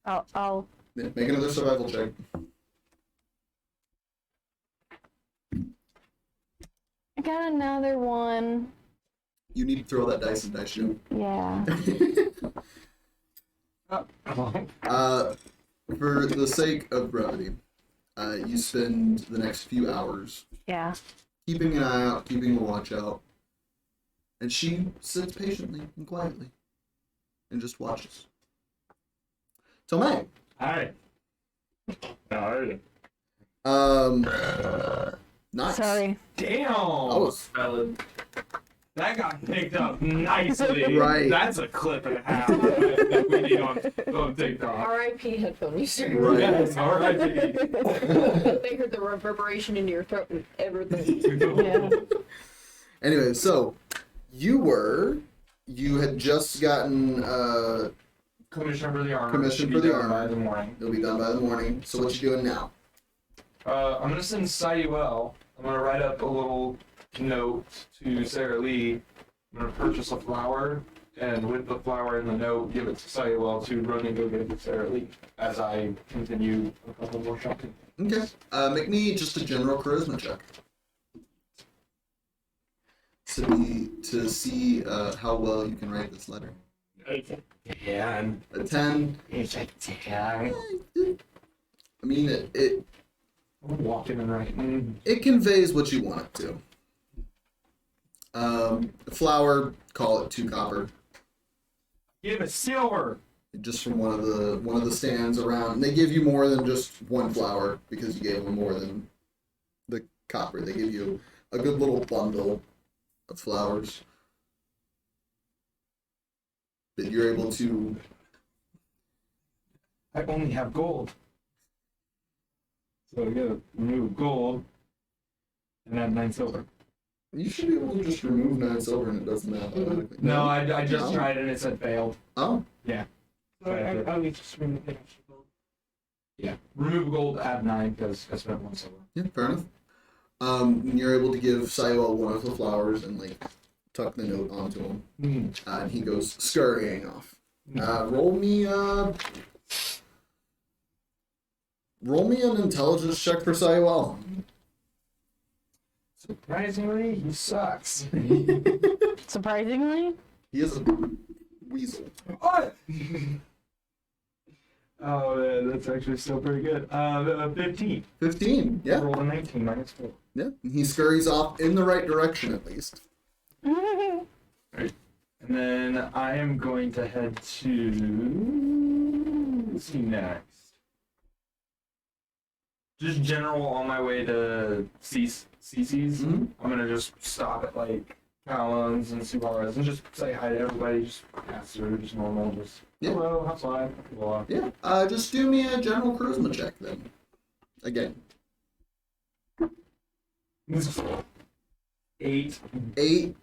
I'll make another survival check. I got another one. You need to throw that dice in dice show. Yeah. For the sake of brevity, you spend the next few hours Yeah. keeping an eye out, keeping a watch out, and she sits patiently and quietly and just watches. Tomay, Hi. How are you? Nice. Sorry. Damn. That was Valid. That got picked up nicely. Right. That's a clip and a half that we need on TikTok. R.I.P. headphone user. Right. Yes, alright. They heard the reverberation in your throat and everything. Yeah. Anyway, so you had just gotten Commission for the armor. Commission Should for be the done by armor. the morning. It'll be done by the morning. So what you doing now? I'm gonna send Sayuel. I'm gonna write up a little note to Sarah Lee. I'm gonna purchase a flower, and with the flower in the note, give it to Sayuel to run and go get it to Sarah Lee as I continue a couple more shopping. Okay. Make me just a general charisma check. To see how well you can write this letter. Yeah, and A 10. yeah. I mean, it I'm walking and writing. it conveys what you want it to. The flower, call it 2 copper. Give it silver. Just from one of the stands around. They give you more than just one flower because you gave them more than the copper. They give you a good little bundle of flowers that you're able to. I only have gold. So I gotta remove gold and add 9 silver. You should be able to just remove 9 silver and it doesn't matter. No, I just No? tried and it said failed. Oh, I need to swim with it. Yeah. Remove gold, add 9 because I spent 1 silver. yeah, fair enough. You're able to give Sayuel one of the flowers and like tuck the note onto him, and he goes scurrying off. Roll me an intelligence check for Sayuel. Surprisingly, he sucks. Surprisingly. He is a weasel. What? Oh man, that's actually still pretty good. 15. 15. Yeah, Roll a 19 minus 4. yeah. He scurries off in the right direction at least. And then I am going to head to. Let's see next. Just general on my way to CC's. Mhm. I'm gonna just stop at like Kaylinn and Suarez and just say hi to everybody. Just pass through, just normal. Just Yeah. hello, how's life? Blah. Yeah. Just do me a general charisma check then. Again. 8. 8.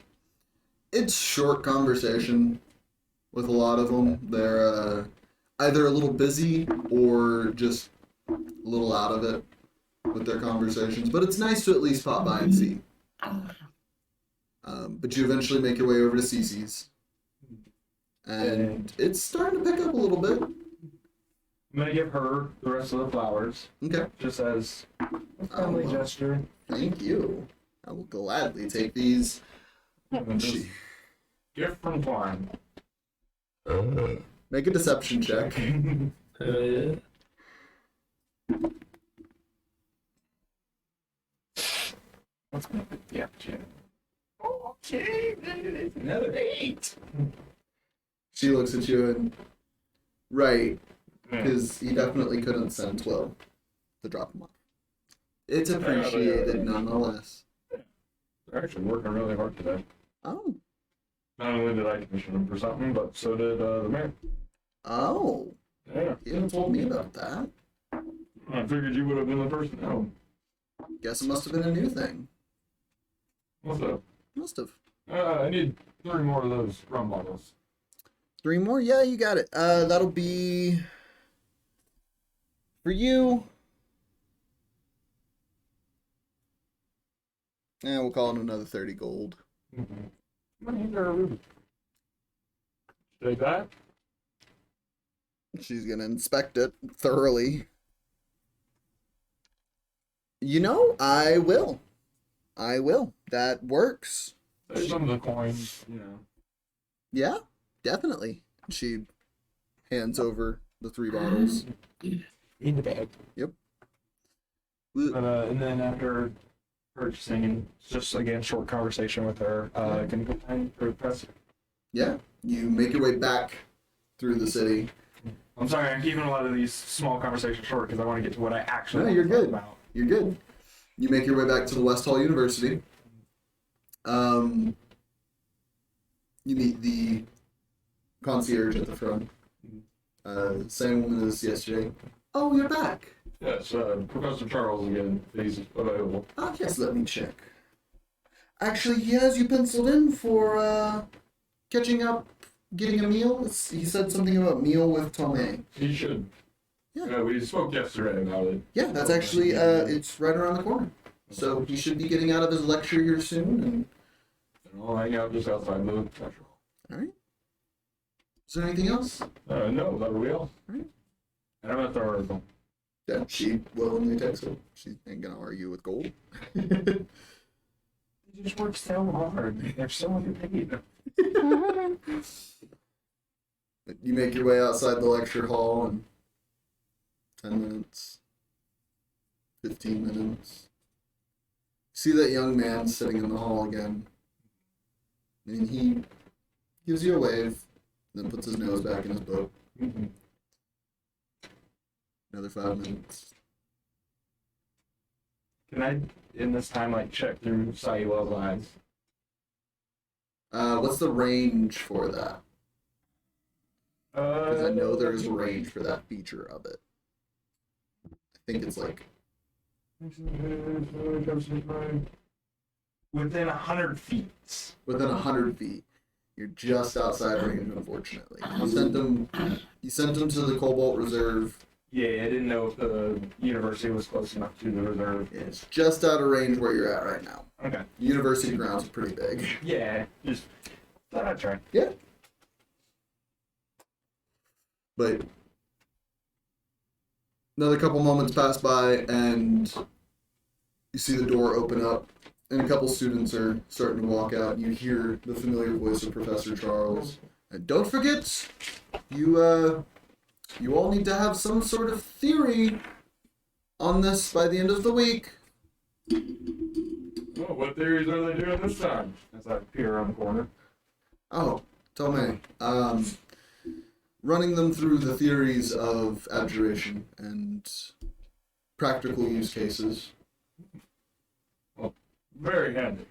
It's short conversation with a lot of them. They're either a little busy or just a little out of it with their conversations. But it's nice to at least pop by and see. But you eventually make your way over to CC's. And it's starting to pick up a little bit. I'm gonna give her the rest of the flowers, Okay. just as a friendly well, gesture. Thank you. I will gladly take these. And just gift from Twine. Make a deception check. Yeah. What's going to be okay, another 8. She looks at you and, right, Yeah. because he definitely couldn't send 12 to drop him off. It's appreciated nonetheless. They're actually working really hard today. Oh. Not only did I commission them for something, but so did the mayor. Oh. Yeah. You haven't told me about that. I figured you would have been the person to know. Guess it must have been a new thing. What's up? Must have. I need 3 more of those rum bottles. 3 more? Yeah, you got it. That'll be for you. Yeah, we'll call it another 30 gold. Take that. She's gonna inspect it thoroughly. You know, I will. I will. That works. There's some of the coins, you know. Yeah, definitely. She hands over the 3 bottles. In the bag. Yep. And then after purchasing, and just again, short conversation with her, can you go time for the press? Yeah, you make your way back through the city. I'm sorry, I'm keeping a lot of these small conversations short because I want to get to what I actually No, want you're to talk good. about. you're good. You make your way back to the West Hall University. You meet the concierge at the front. Same woman as yesterday. Oh, you're back. Yes, Professor Charles again. He's available. Ah, yes, let me check. Actually, he has you penciled in for catching up, getting a meal. He said something about meal with Tomay. He should. Yeah. We spoke yesterday about it. Yeah, that's actually, it's right around the corner. So he should be getting out of his lecture here soon. And I'll hang out just outside the lecture hall. All right. Is there anything else? No, that'll be all. Alright. And I'm at the article. Yeah, she willingly takes it. She ain't gonna argue with gold. They just work so hard. They're so underpaid. You make your way outside the lecture hall in 10 minutes, 15 minutes. See that young man sitting in the hall again. And he gives you a wave, then puts his nose back in his book. Mm-hmm. Another 5 minutes. Can I, in this time, like, check through Saïwell's eyes? What's the range for that? Because I know there is a range for that feature of it. I think it's like within 100 feet. within 100 feet. You're just outside range, unfortunately. You sent him to the Cobalt Reserve. Yeah, I didn't know if the university was close enough to the reserve. It's just out of range where you're at right now. Okay. University grounds are pretty big. Yeah, just thought I'd try. Yeah. But another couple moments pass by, and you see the door open up, and a couple students are starting to walk out. You hear the familiar voice of Professor Charles. And don't forget, you all need to have some sort of theory on this by the end of the week. Well, what theories are they doing this time? As I peer around the corner. Oh, Tomay. Running them through the theories of abjuration and practical use cases. Very handy.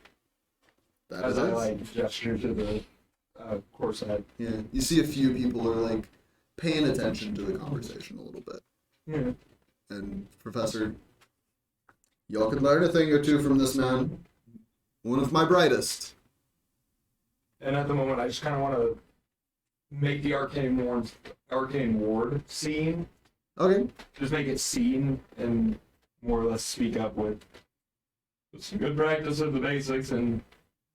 That As is I, it. like, gesture to the course head. Yeah, you see a few people are like paying attention to the conversation a little bit. Yeah. And Professor, y'all can learn a thing or two from this man. One of my brightest. And at the moment, I just kind of want to make the arcane ward scene. Okay. Just make it seen and more or less speak up with some good practice of the basics and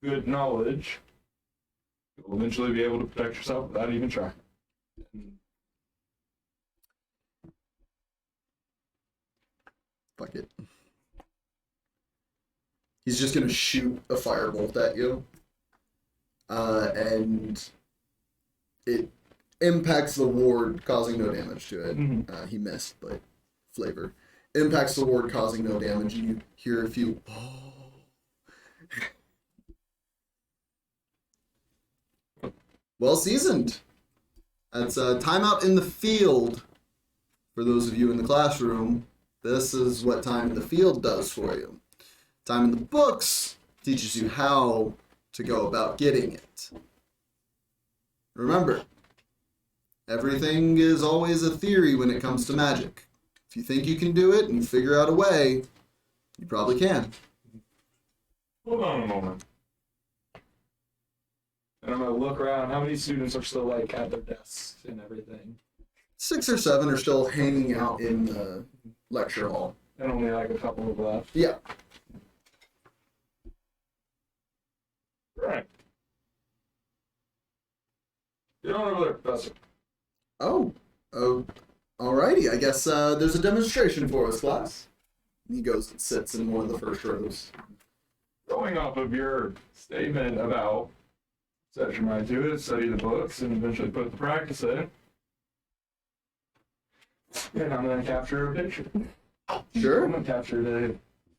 good knowledge. You'll eventually be able to protect yourself without even trying. Fuck it. He's just gonna shoot a firebolt at you. And it impacts the ward, causing no damage to it. He missed, but flavor. Impacts the ward, causing no damage, and you hear a few, well seasoned. That's a timeout in the field. For those of you in the classroom, this is what time in the field does for you. Time in the books teaches you how to go about getting it. Remember, everything is always a theory when it comes to magic. If you think you can do it and you figure out a way, you probably can. Hold on a moment. And I'm gonna look around. How many students are still like at their desks and everything? 6 or 7 are still hanging out in the lecture hall. And only like a couple of left. Yeah. Right. Get on over there, Professor. Oh, alrighty. I guess there's a demonstration for us, class. He goes and sits in one of the first rows. Going off of your statement about set your mind to it, study the books, and eventually put the practice in. And I'm gonna capture a picture. Sure. I'm gonna capture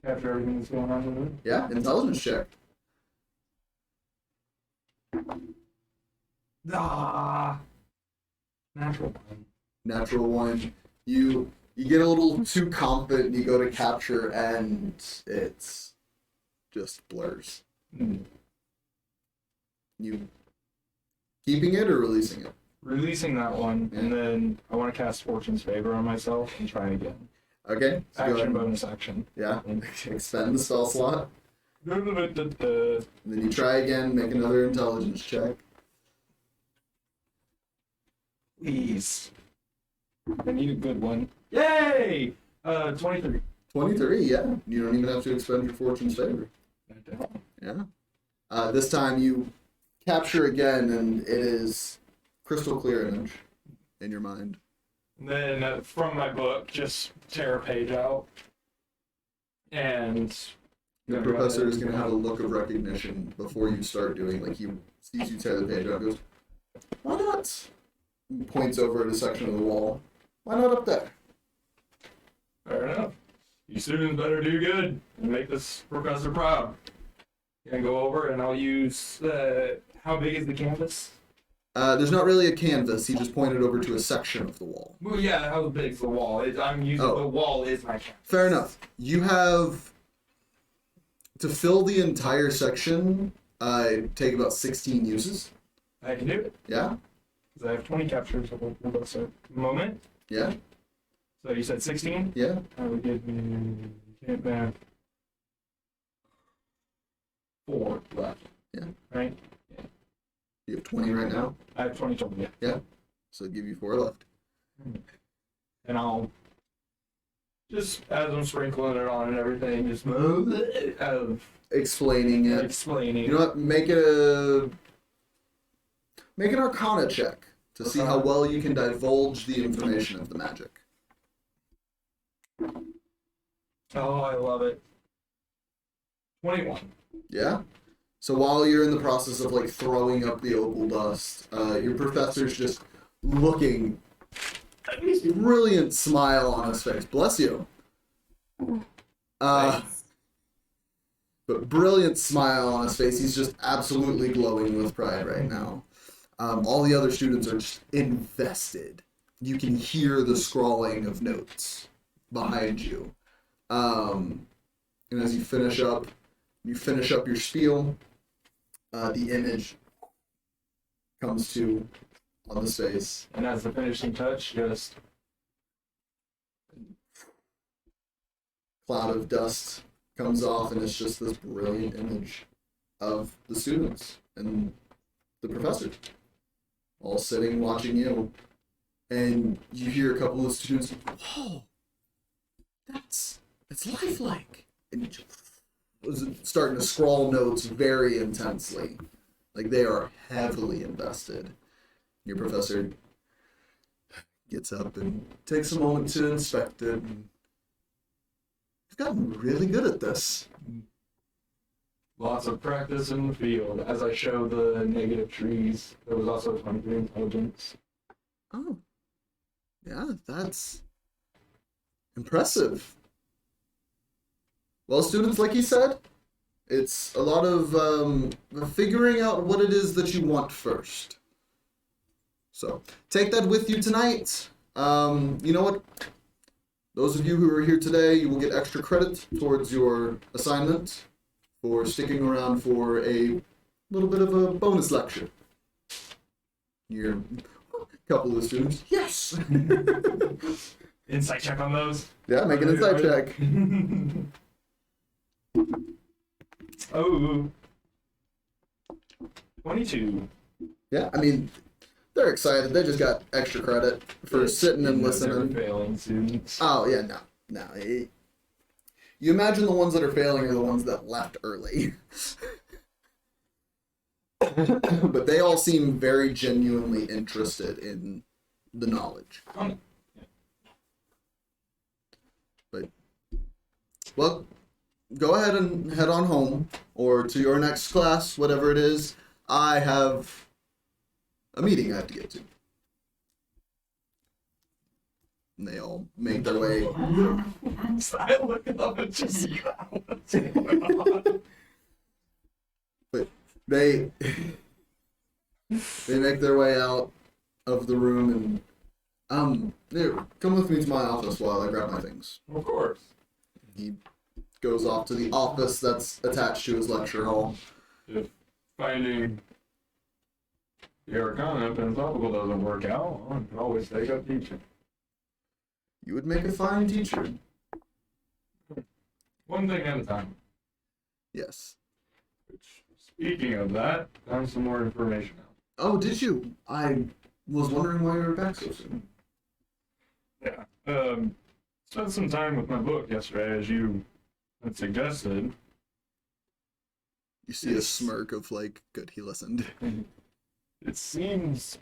everything that's going on with it. Yeah, intelligence check. Ah, natural one. Natural 1. You You get a little too confident, you go to capture, and it's just blurs. You keeping it or releasing it? Releasing that one, and then I want to cast Fortune's Favor on myself and try again. Okay. So go Action, ahead. bonus action. Yeah. Expend the spell slot. Please. And then you try again, make another intelligence check. I need a good one. Yay! 23. 23, yeah. You don't even have to expend your Fortune's Favor. Yeah. This time you capture again, and it is crystal clear image in your mind. And then from my book, just tear a page out. And The professor is going to have a look of recognition before you start doing, like, he sees you tear the page out and goes, why not? He points over at a section of the wall. Why not up there? fair enough. You students better do good and make this professor proud. Gonna go over and I'll use, how big is the canvas? There's not really a canvas. He just pointed over to a section of the wall. Well, yeah, how big is the wall? I'm using the wall is my canvas. Fair enough. You have to fill the entire section. Take about 16 uses. I can do it. Yeah. Because I have 20 captures of a moment. Yeah. So you said 16? Yeah. That would give me 4 left. Yeah. Right? You have 20 right now. I have 20 total, yeah. Yeah. So give you 4 left. And I'll just, as I'm sprinkling it on and everything, just Explaining it. explaining. You know what? Make an Arcana check to see how well you can divulge the information of the magic. Oh, I love it. 21. Yeah. So while you're in the process of like throwing up the opal dust, your professor's just looking, brilliant smile on his face. Bless you. But brilliant smile on his face. He's just absolutely glowing with pride right now. All the other students are just invested. You can hear the scrawling of notes behind you. And as you finish up your spiel. The image comes to on the face. And as the finishing touch, just Cloud of dust comes off, and it's just this brilliant image of the students and the professor all sitting watching you. And you hear a couple of students, whoa, it's lifelike. And you was starting to scrawl notes very intensely. Like they are heavily invested. Your professor gets up and takes a moment to inspect it. You've gotten really good at this. lots of practice in the field. As I show the negative trees, there was also 23 intelligence. Oh. Yeah, that's impressive. Well, students, like he said, it's a lot of figuring out what it is that you want first. So, take that with you tonight. You know what? Those of you who are here today, you will get extra credit towards your assignment for sticking around for a little bit of a bonus lecture. You're a couple of the students. Yes! Insight check on those? Yeah, make an insight check. Oh. 22. Yeah, I mean, they're excited. They just got extra credit for sitting and listening. Failing students. Oh, yeah, no. You imagine the ones that are failing are the ones that left early. But they all seem very genuinely interested in the knowledge. But, well, go ahead and head on home, or to your next class, whatever it is. I have a meeting I have to get to. And they all make their way. I look up and just see what's going on. But they make their way out of the room, and Here, come with me to my office while I grab my things. Of course. He goes off to the office that's attached to his lecture hall. If finding the Arcana philosophical doesn't work out, I can always take up teaching. You would make a fine teacher. One thing at a time. Yes. Which, speaking of that, I have some more information now. Oh, did you? I was wondering why you were back so soon. Yeah. Spent some time with my book yesterday, as you had suggested. You see a smirk of like, good, he listened. It seems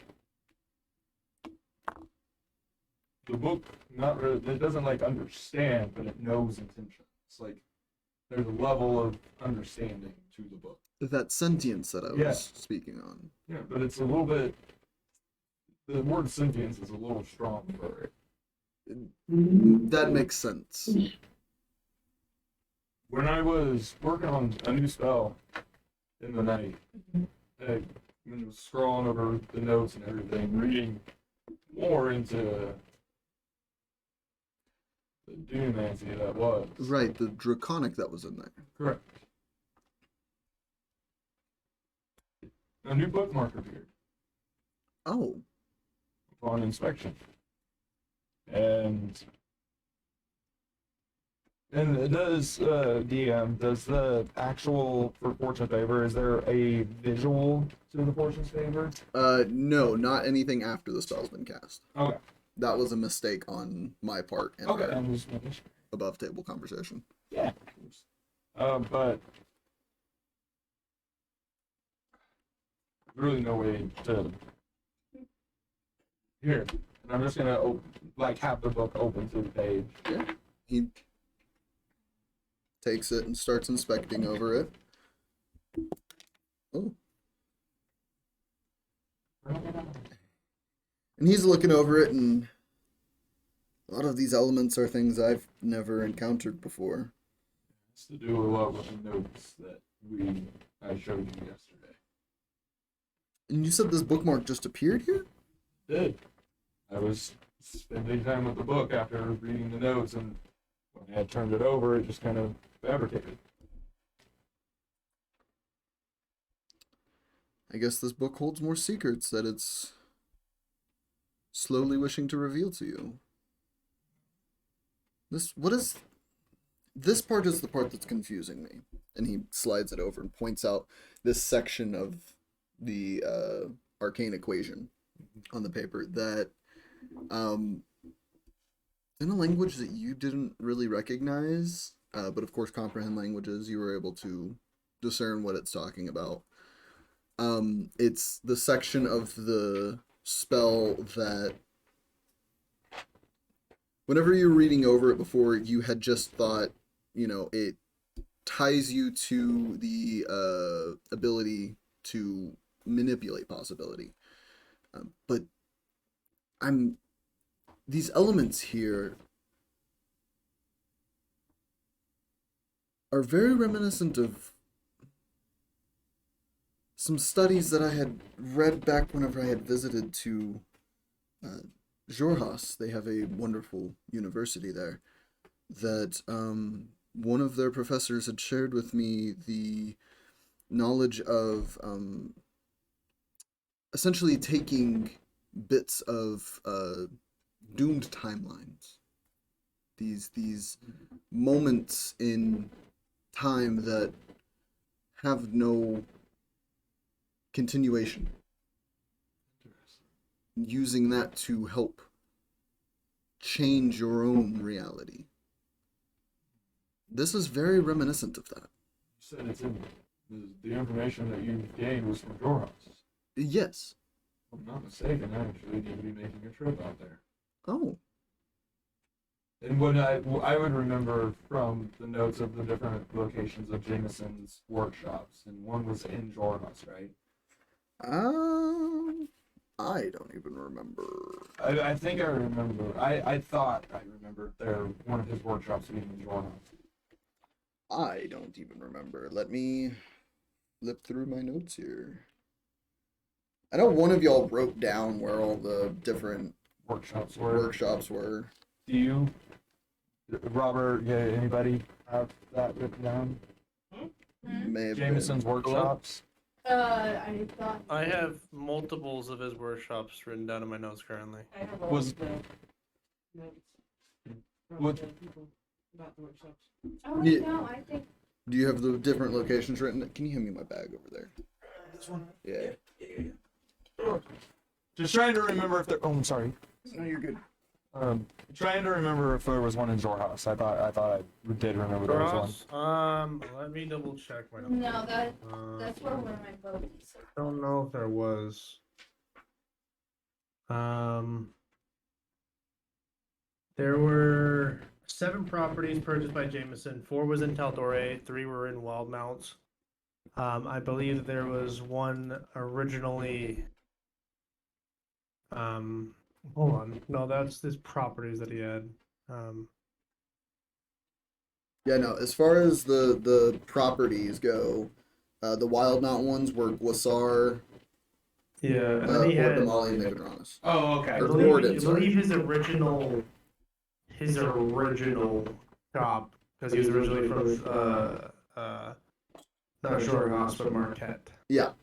the book not really, it doesn't like understand, but it knows intention. It's like there's a level of understanding to the book. That sentience that I was Yeah. speaking on. Yeah, but it's a little bit, the word sentience is a little strong for it. That makes sense. When I was working on a new spell in the night, I was scrolling over the notes and everything, reading more into the Doomancy that was. Right, the draconic that was in there. Correct. A new bookmark appeared Oh, upon inspection. And it does, DM, does the actual, for Fortune Favor, is there a visual to the Fortune's Favor? no, not anything after the spell's been cast. Okay. That was a mistake on my part in Okay, our I'm just making sure. above table conversation. Yeah. But really no way to here. And I'm just gonna have the book open to the page. Yeah. He takes it and starts inspecting over it. Oh. And he's looking over it, and a lot of these elements are things I've never encountered before. It's to do a lot with the notes that I showed you yesterday. And you said this bookmark just appeared here? Did. I was spending time with the book after reading the notes, and when I had turned it over, it just kind of fabricated. I guess this book holds more secrets that it's slowly wishing to reveal to you. This part is the part that's confusing me. And he slides it over and points out this section of the arcane equation on the paper that in a language that you didn't really recognize, but of course comprehend languages, you were able to discern what it's talking about. It's the section of the spell that whenever you were reading over it before, you had just thought, it ties you to the ability to manipulate possibility. But these elements here are very reminiscent of some studies that I had read back whenever I had visited to Jorhas. They have a wonderful university there that one of their professors had shared with me the knowledge of essentially taking bits of doomed timelines, these moments in time that have no continuation, using that to help change your own reality. This is very reminiscent of that. You said it's in the information that you gained was from Jorhas. Yes. If I'm not mistaken, I actually need to be making a trip out there. Oh. And what I would remember from the notes of the different locations of Jameson's workshops, and one was in Jorhas, right? I don't even remember. I think I remember. I thought I remembered one of his workshops being in Jorhas. I don't even remember. Let me flip through my notes here. I know one of y'all wrote down where all the different workshops were. workshops were. Do you, Robert, yeah, anybody have that written down? May have Jameson's workshops? I thought. I have multiples of his workshops written down in my notes currently. I have all Was- of the notes from Would- the people about the workshops. Oh, Yeah. no, I think. Do you have the different locations written? Can you hand me my bag over there? This one? Yeah. Just trying to remember if there, oh, I'm sorry. No, you're good. Trying to remember if there was one in Zorhaus. I thought I did remember there was one. Let me double check my notes. No, that's where one of my bogeys is. I don't know if there was. There were 7 properties purchased by Jameson. 4 was in tal'dorei, 3 were in Wildmounts. I believe there was one originally. Hold on. No, that's his properties that he had. Yeah, no. As far as the properties go, the Wild Mount ones were Guasar, Yeah, and then he Port had. Damali, and Nicodranas. Oh, okay. I Or believe, Gordon, I sorry. believe his original shop, because he was originally from not Zorhaus, but Marquette. Yeah.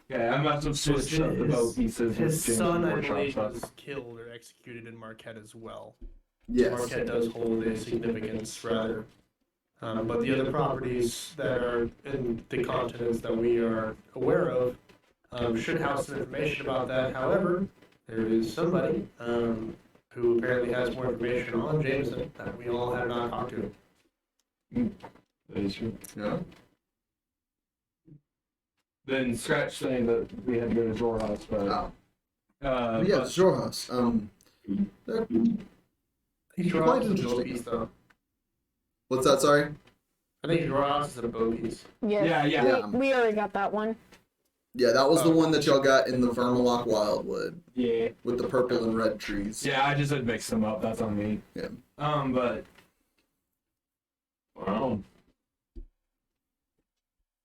Yeah, I must have switched up the bow pieces. His with Jameson's son, I workshop believe, stuff. was killed or executed in Marquette as well. Yes. Marquette does hold a significance, rather. But the other properties that are in the continents that we are aware of should have some information about that. However, there is somebody who apparently has more information on Jameson that we all have not talked to. That is true. Yeah. Then scratch saying that we had to go to Zorhaus, but Oh. Uh, Yeah, but- Zorhaus. They're- I think Quite Zorhaus is a interesting. bow piece, though. What's that? Sorry. I think Zorhaus is a bow piece. Yeah, yeah. Yeah. We already got that one. Yeah, that was the Oh. one that y'all got in the Vermalock Wildwood Yeah. with the purple and red trees. Yeah, I just had mixed them up. That's on me. Yeah. But well,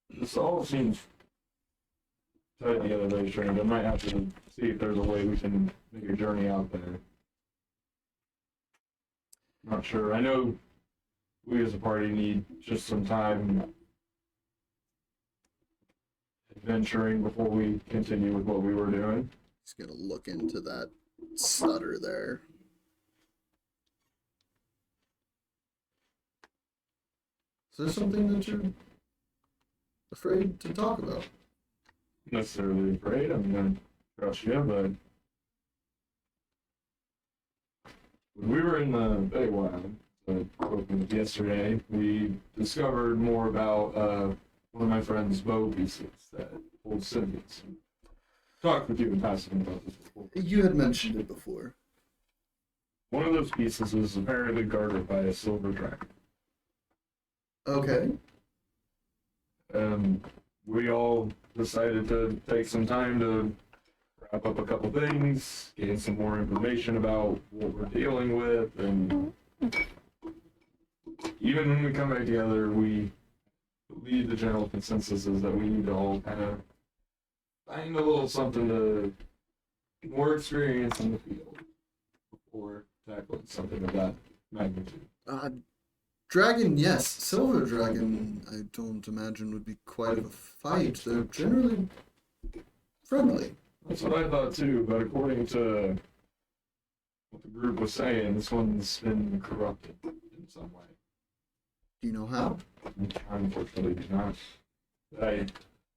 this all seems tied together very strange. I might have to see if there's a way we can make a journey out there. Not sure. I know we as a party need just some time adventuring before we continue with what we were doing. Just gonna look into that stutter there. Is there something that you're afraid to talk about? Necessarily afraid. I'm gonna trust you, but when we were in the Belwin, opened yesterday, we discovered more about one of my friend's bow pieces that hold symbols. Talked with you in passing about this before. You had mentioned it before. One of those pieces is apparently guarded by a silver dragon. Okay. We all decided to take some time to wrap up a couple things, gain some more information about what we're dealing with, and even when we come back together, we believe the general consensus is that we need to all kind of find a little something to get more experience in the field before tackling something of that magnitude. Dragon, yes. Silver dragon, I don't imagine would be quite a fight. They're generally friendly. That's what I thought too, but according to what the group was saying, this one's been corrupted in some way. Do you know how? Unfortunately, do not. I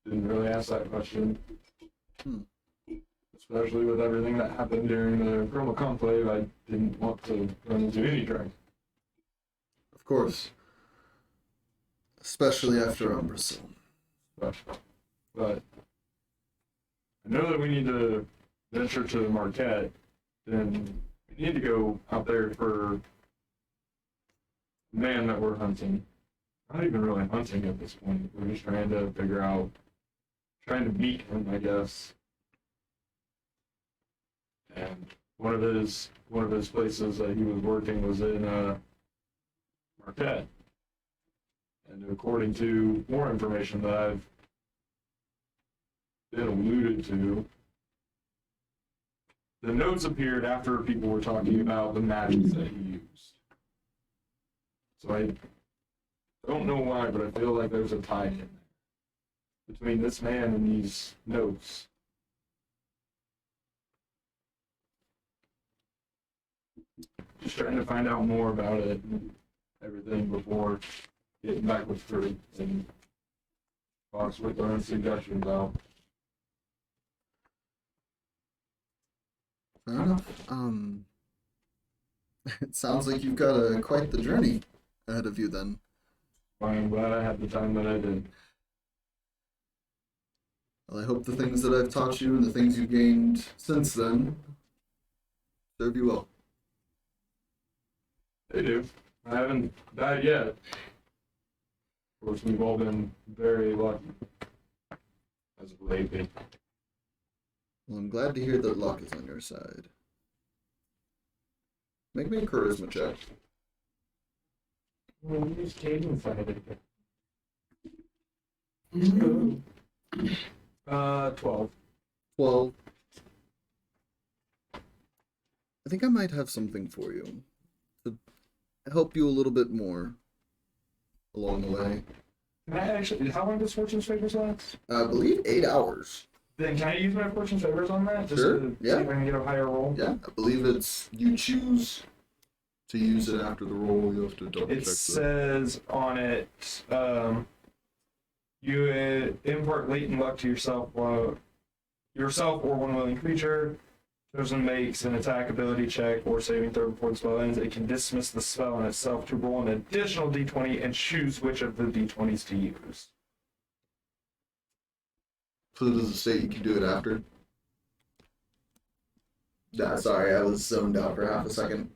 didn't really ask that question. Especially with everything that happened during the Chroma Conclave, I didn't want to run into any dragon. Of course. Especially after Umbrasil. But I know that we need to venture to Marquette, then we need to go out there for the man that we're hunting. Not even really hunting at this point. We're just trying to figure out, trying to beat him, I guess. And one of his places that he was working was in Marquette. And according to more information that I've been alluded to, the notes appeared after people were talking about the magics that he used. So I don't know why, but I feel like there's a tie in there between this man and these notes. Just trying to find out more about it and everything before getting back with Fruit and possibly throwing suggestions out. Fair enough. It sounds like you've got quite the journey ahead of you then. I'm glad I had the time that I did. Well, I hope the things that I've taught you and the things you've gained since then serve you well. They do. I haven't died yet. Of course, we've all been very lucky as of lately. Well, I'm glad to hear that luck is on your side. Make me a charisma check. Well, use Caden side again. 12. 12. I think I might have something for you to help you a little bit more along the way. Can I actually, how long does Fortune's Favors last? I believe 8 hours. Then can I use my Fortune's Favors on that? Just Sure, to yeah. see if I can get a higher roll? Yeah, I believe it's you choose to use it after the roll. You have to double check It that. says on it, you impart latent luck to yourself or one willing creature. Chosen makes an attack ability check or saving throw before the spell ends. It can dismiss the spell on itself to roll an additional d20 and choose which of the d20s to use. So does it say you can do it after? Nah, sorry, I was zoned out for half a second.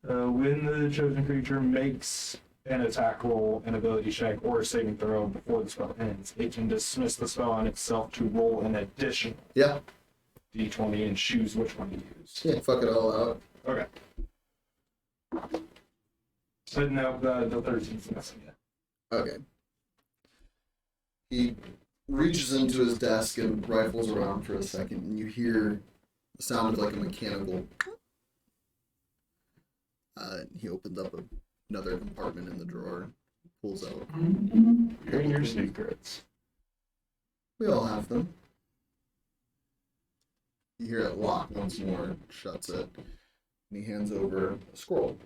When the chosen creature makes an attack roll, an ability check, or a saving throw before the spell ends, it can dismiss the spell on itself to roll an additional Yeah, d20 and choose which one to use. yeah, fuck it all out. Okay. So no, the 13th missing yet. Okay. He reaches into his desk and rifles around for a second, and you hear the sound of like a mechanical. He opens up another compartment in the drawer, pulls out. Hearing your secrets. We all have them. You hear it lock once more, shuts it, and he hands over a scroll.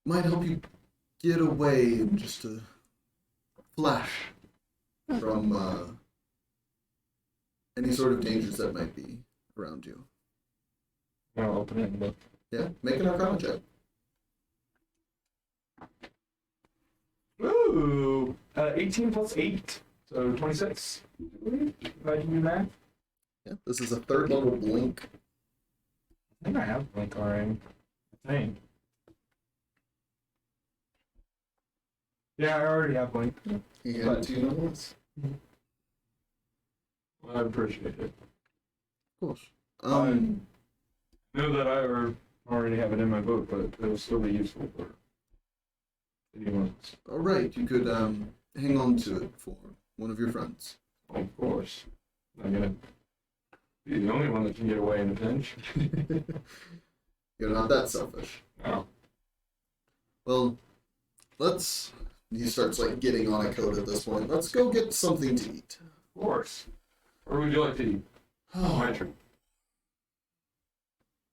Might help you get away in just a flash from any sort of dangers that might be around you. I'll open it and look. Yeah, make an Arcana check. Ooh! 18 plus 8, so 26. If I can do math. Yeah, this is a third level blink. I think I have blink already. I think. Yeah, I already have blink. He handed it to you nonetheless. Well, I appreciate it. Of course. I know that I already have it in my book, but it'll still be useful for anyone else. All right, you could hang on to it for one of your friends. Of course. I'm gonna be the only one that can get away in a pinch. You're not that selfish. No. Well, let's. He starts like getting on a coat at this point. Let's go get something to eat. Of course. Or would you like to eat? Oh, my turn.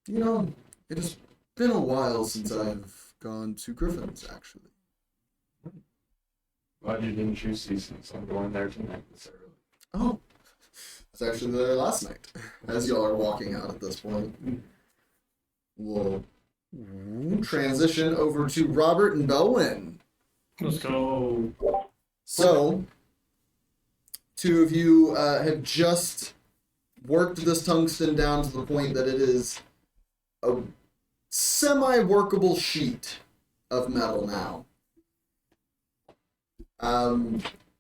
You know, it has been a while since I've gone to Griffin's, actually. Glad you didn't choose Seasons. I'm going there tonight this early. Oh, I was actually there last night. As y'all are walking out at this point, we'll transition over to Robert and Belwin. Let's go. So, two of you have just worked this tungsten down to the point that it is a semi-workable sheet of metal now. I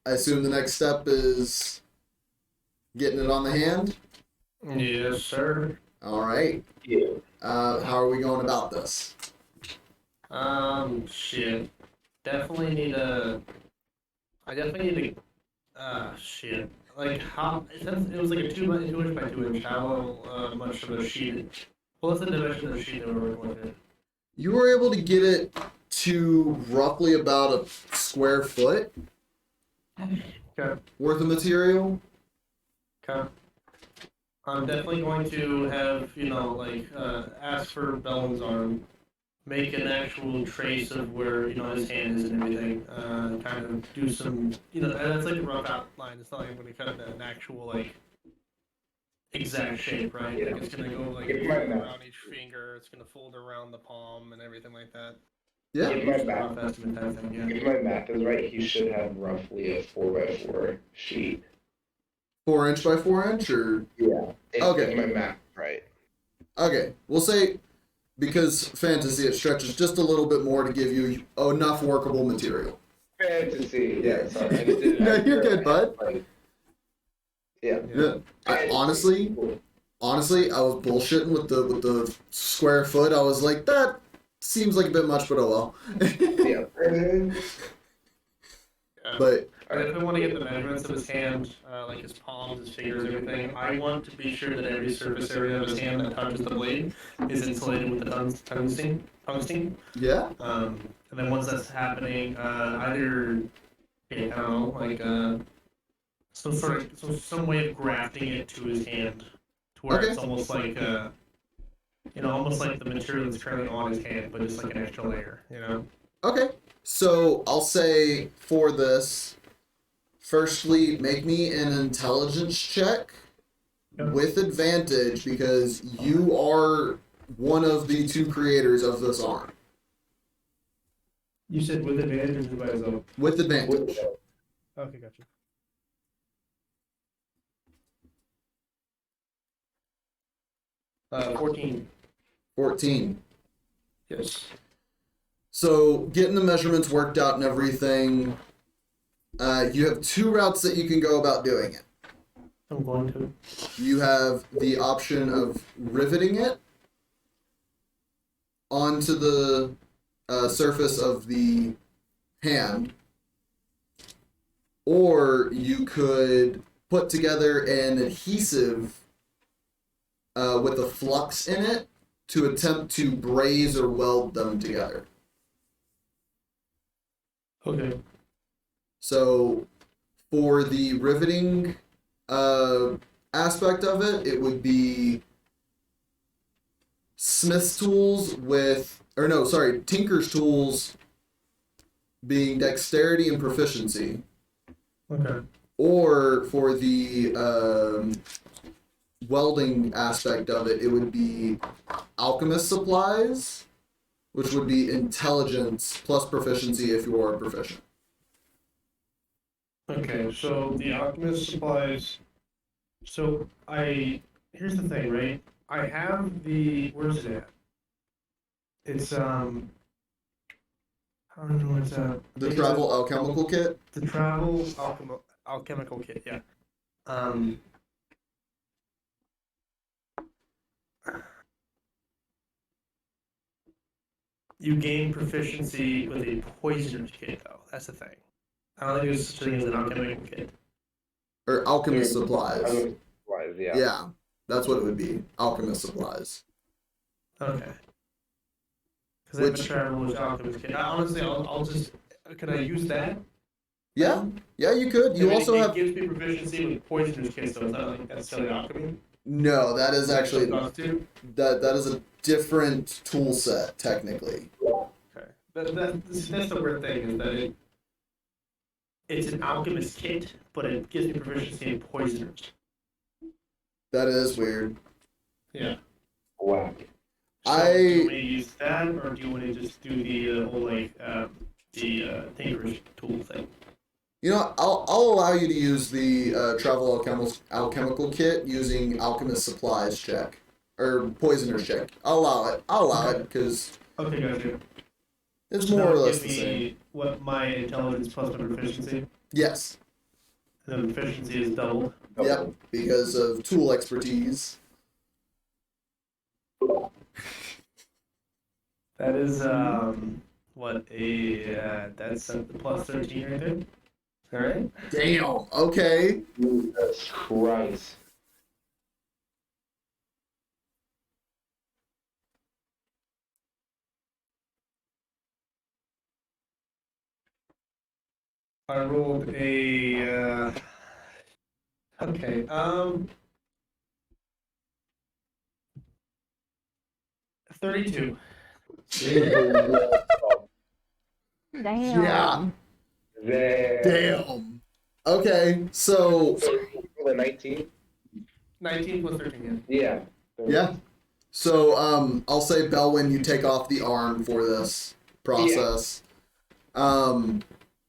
assume the next step is getting it on the hand? Yes, sir. All right. Yeah. How are we going about this? Shit. Definitely need a. I definitely need a. Shit. like how it was like a 2 inch by 2 inch. How much of a sheet? What's the dimension of the sheet that we're working with? You were able to get it to roughly about a square foot Okay. worth of material. Okay. I'm definitely going to have, ask for Belwin's arm, make an actual trace of where, his hand is and everything, kind of do some, that's like a rough outline. It's not like I'm going to cut an actual, exact shape, right? Like, it's going to go, around each finger, it's going to fold around the palm and everything like that. Yeah. If my Just a math, rough estimate type thing, yeah. if my math is right, he should have roughly a 4x4 sheet. 4 inch by 4 inch, or Yeah. Okay. If my math is right. okay, we'll say because fantasy it stretches just a little bit more to give you enough workable material. Fantasy. Yeah. Sorry. I just did it. No, you're good, bud. Yeah. Yeah. Honestly, I was bullshitting with the square foot. I was like, that seems like a bit much, but oh well. Yeah. But If I want to get the measurements of his hand, like his palms, his fingers, everything, I want to be sure that every surface area of his hand that touches the blade is insulated with the tungsten. yeah, And then once that's happening, either I don't know, like some way of grafting it to his hand, to where Okay. it's almost like almost like the material that's currently on his hand, but just like an extra layer, okay. So I'll say for this, firstly, make me an intelligence check Yep. with advantage because you are one of the two creators of this arm. You said with advantage or by himself? With advantage. Okay, gotcha. Uh, 14. 14. Yes. So getting the measurements worked out and everything, you have two routes that you can go about doing it. I'm going to. You have the option of riveting it onto the surface of the hand, or you could put together an adhesive with a flux in it to attempt to braze or weld them together. Okay. So for the riveting aspect of it, it would be Smith's tools Tinker's tools being dexterity and proficiency. Okay. Or for the welding aspect of it, it would be alchemist supplies, which would be intelligence plus proficiency if you are proficient. Okay, so the alchemist supplies. So here's the thing, right? I have where's it at? It's I don't know what's The travel alchemical kit. the travel alchemical kit, yeah. You gain proficiency with a poisoner's kit, though. That's the thing. I don't think there's such a thing as an alchemical kit. Or alchemist supplies. Yeah. Yeah, that's what it would be. Alchemist supplies. Okay. Because I have a travel alchemist kit. Honestly, I'll just. Can I use that? Yeah, you could. You I mean, also it have. gives me proficiency with poisonous kits, so it's not like necessarily alchemy. No, that is actually Too? that is a different tool set technically. Okay. That's the weird thing is that it's an alchemist kit, but it gives me proficiency in poisoners. That is weird. Yeah. Wow. So, do you want to use that, or do you want to just do the whole Tinker's tool thing? You know, I'll allow you to use the travel alchemical kit using alchemist supplies check or poisoner's check. I'll allow it because Okay, gotcha. it's So more that or would less give the same. me what my intelligence plus my proficiency. Yes. And the proficiency is doubled. Yep. Because of tool expertise. That is that's a plus 13 right there. All right. Damn. Okay. Jesus Christ. I rolled a. Okay. 32. Damn. Yeah. There. Damn. Okay. So 19? 19 plus 13. Yeah. Yeah. yeah. So I'll say Belwin, you take off the arm for this process.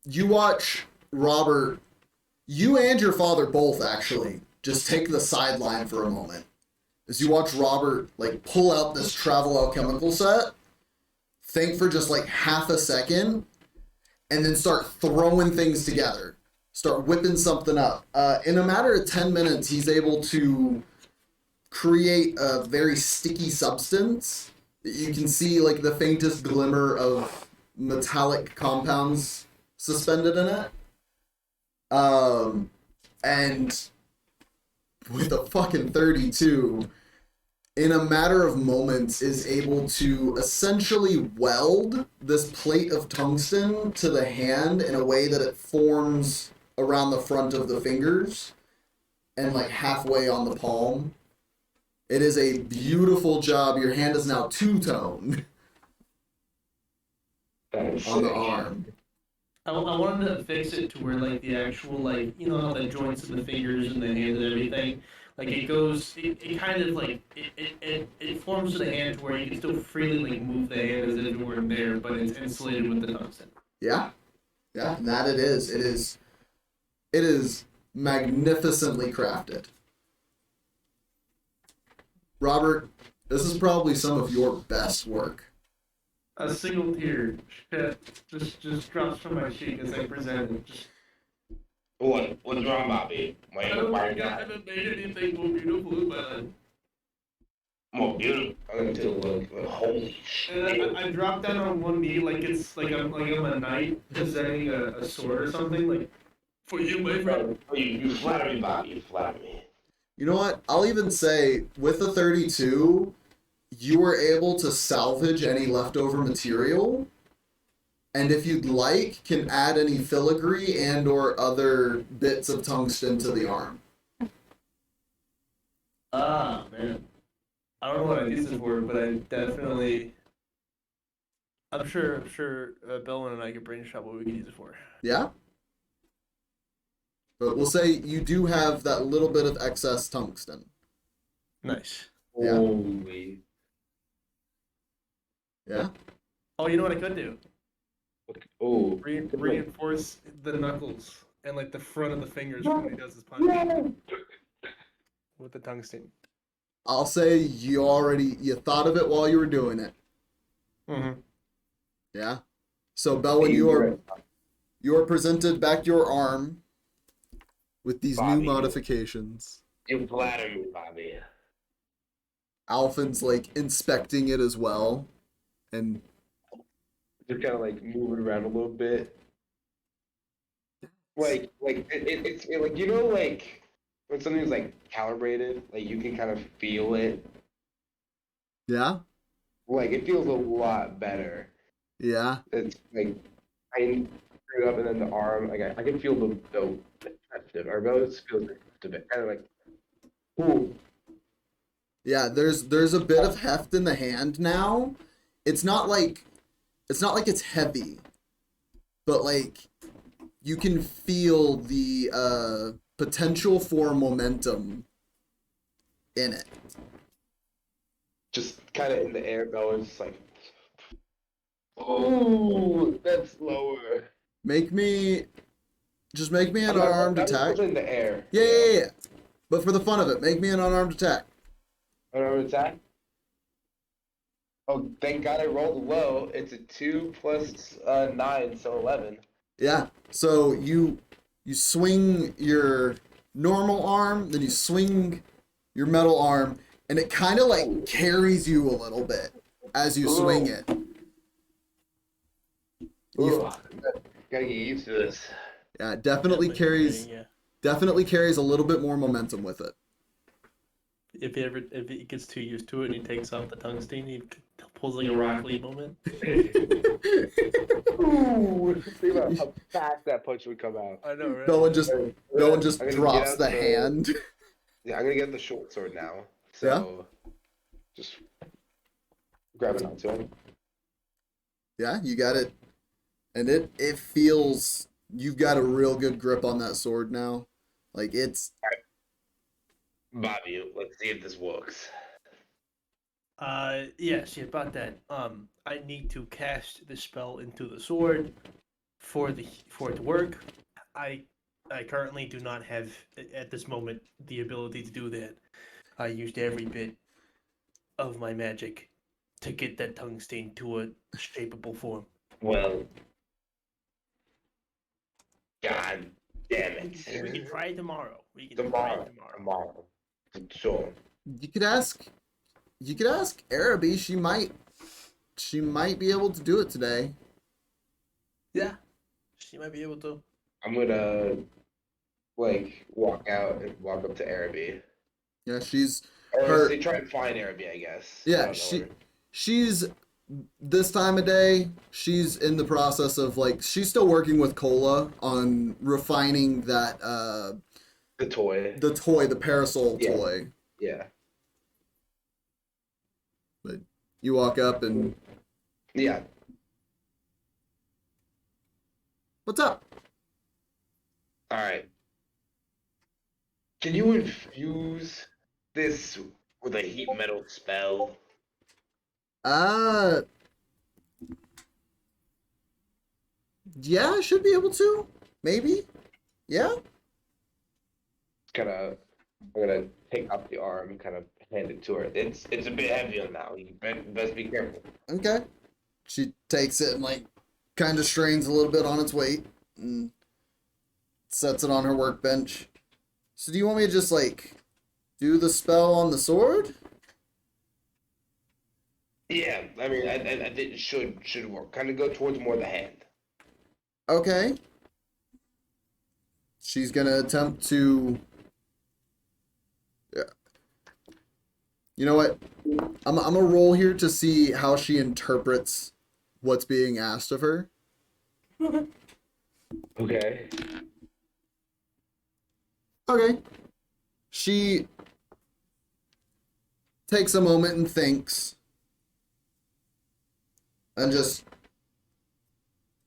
You watch Robert. You and your father both actually just take the sideline for a moment as you watch Robert like pull out this travel alchemical set. Think for just like half a second, and then start throwing things together. Start whipping something up. In a matter of 10 minutes, he's able to create a very sticky substance. You can see like the faintest glimmer of metallic compounds suspended in it. And with a fucking 32, in a matter of moments is able to essentially weld this plate of tungsten to the hand in a way that it forms around the front of the fingers and like halfway on the palm. It is a beautiful job. Your hand is now two-tone on the arm. I wanted to fix it to where like the actual like how the joints of the fingers and the hand and everything, like it kind of like it forms to the hand to where you can still freely like move the hand as if it weren't there, but it's insulated with the tungsten. Yeah, and that it is. It is magnificently crafted. Robert, this is probably some of your best work. A single tear just drops from my cheek as I present it. What's wrong, Bobby? Why I you don't fired think I that? haven't made anything more beautiful in my life. More beautiful. I'm gonna look. Holy shit. And I dropped down on one knee like it's like I'm a knight presenting a sword or something like for you, my friend. You flatter me, Bobby. You flatter me. You know what? I'll even say, with the 32, you were able to salvage any leftover material, and if you'd like, can add any filigree and or other bits of tungsten to the arm. Ah, man. I don't know what I use it for, but I definitely. I'm sure Belwin and I could brainstorm what we could use it for. Yeah? But we'll say you do have that little bit of excess tungsten. Nice. Yeah. Holy. Yeah? Oh, you know what I could do? Oh. Reinforce the knuckles and like the front of the fingers when he does his punch with the tungsten. I'll say you thought of it while you were doing it. Mm-hmm. Yeah? So, Belwin, you are presented back your arm with these Bobby. new modifications. You flatter me, Bobby. Alphin's like inspecting it as well. And Just kind of like moving around a little bit. Like it's like like when something's like calibrated, like you can kind of feel it. yeah? Like it feels a lot better. Yeah. It's like I screwed up and then the arm, like I can feel the touch of it. Our belly just feels like a bit kind of like ooh. Yeah, there's a bit of heft in the hand now. It's not like it's heavy, but like you can feel the potential for momentum in it. Just kind of in the air going, just like ooh, that's lower. Make me an unarmed attack. In the air. Yeah. But for the fun of it, make me an unarmed attack. Unarmed attack? Oh, thank God I rolled low. It's a 2 plus 9, so 11. Yeah. So you swing your normal arm, then you swing your metal arm, and it kind of like carries you a little bit as you swing it. Ooh, gotta get used to this. Yeah, definitely carries Yeah. definitely carries a little bit more momentum with it. If he gets too used to it and he takes off the tungsten, he pulls like a Rock Lee moment. Ooh, think about how fast that punch would come out. I know, right? No one just I'm gonna drops get the out hand. Yeah, I'm gonna get the short sword now. So just grab it onto him. Yeah, you got it. And it feels you've got a real good grip on that sword now. Like it's Bobby, let's see if this works. Yeah, see about that. I need to cast the spell into the sword for it to work. I currently do not have at this moment the ability to do that. I used every bit of my magic to get that tungsten to a shapeable form. Well, God damn We it. can try tomorrow. Tomorrow. Sure. you could ask Araby, she might be able to do it today. Yeah, she might be able to. I'm gonna walk out and walk up to Araby. Yeah, she's Or Her- they try and find Araby, I guess. I yeah, don't know where. she's this time of day, she's in the process of she's still working with Cola on refining that The toy. the parasol Yeah. toy. Yeah. But you walk up and Yeah. what's up? Alright. Can you infuse this with a heat metal spell? Yeah, I should be able to. Maybe. Yeah. I'm gonna take up the arm and kind of hand it to her. It's a bit heavier now. You best be careful. Okay. She takes it and kind of strains a little bit on its weight and sets it on her workbench. So do you want me to just do the spell on the sword? Yeah, I mean, I think it should work. Kind of go towards more the hand. Okay. She's gonna attempt to. Yeah. You know what? I'm gonna roll here to see how she interprets what's being asked of her. Okay. Okay. She takes a moment and thinks. And just.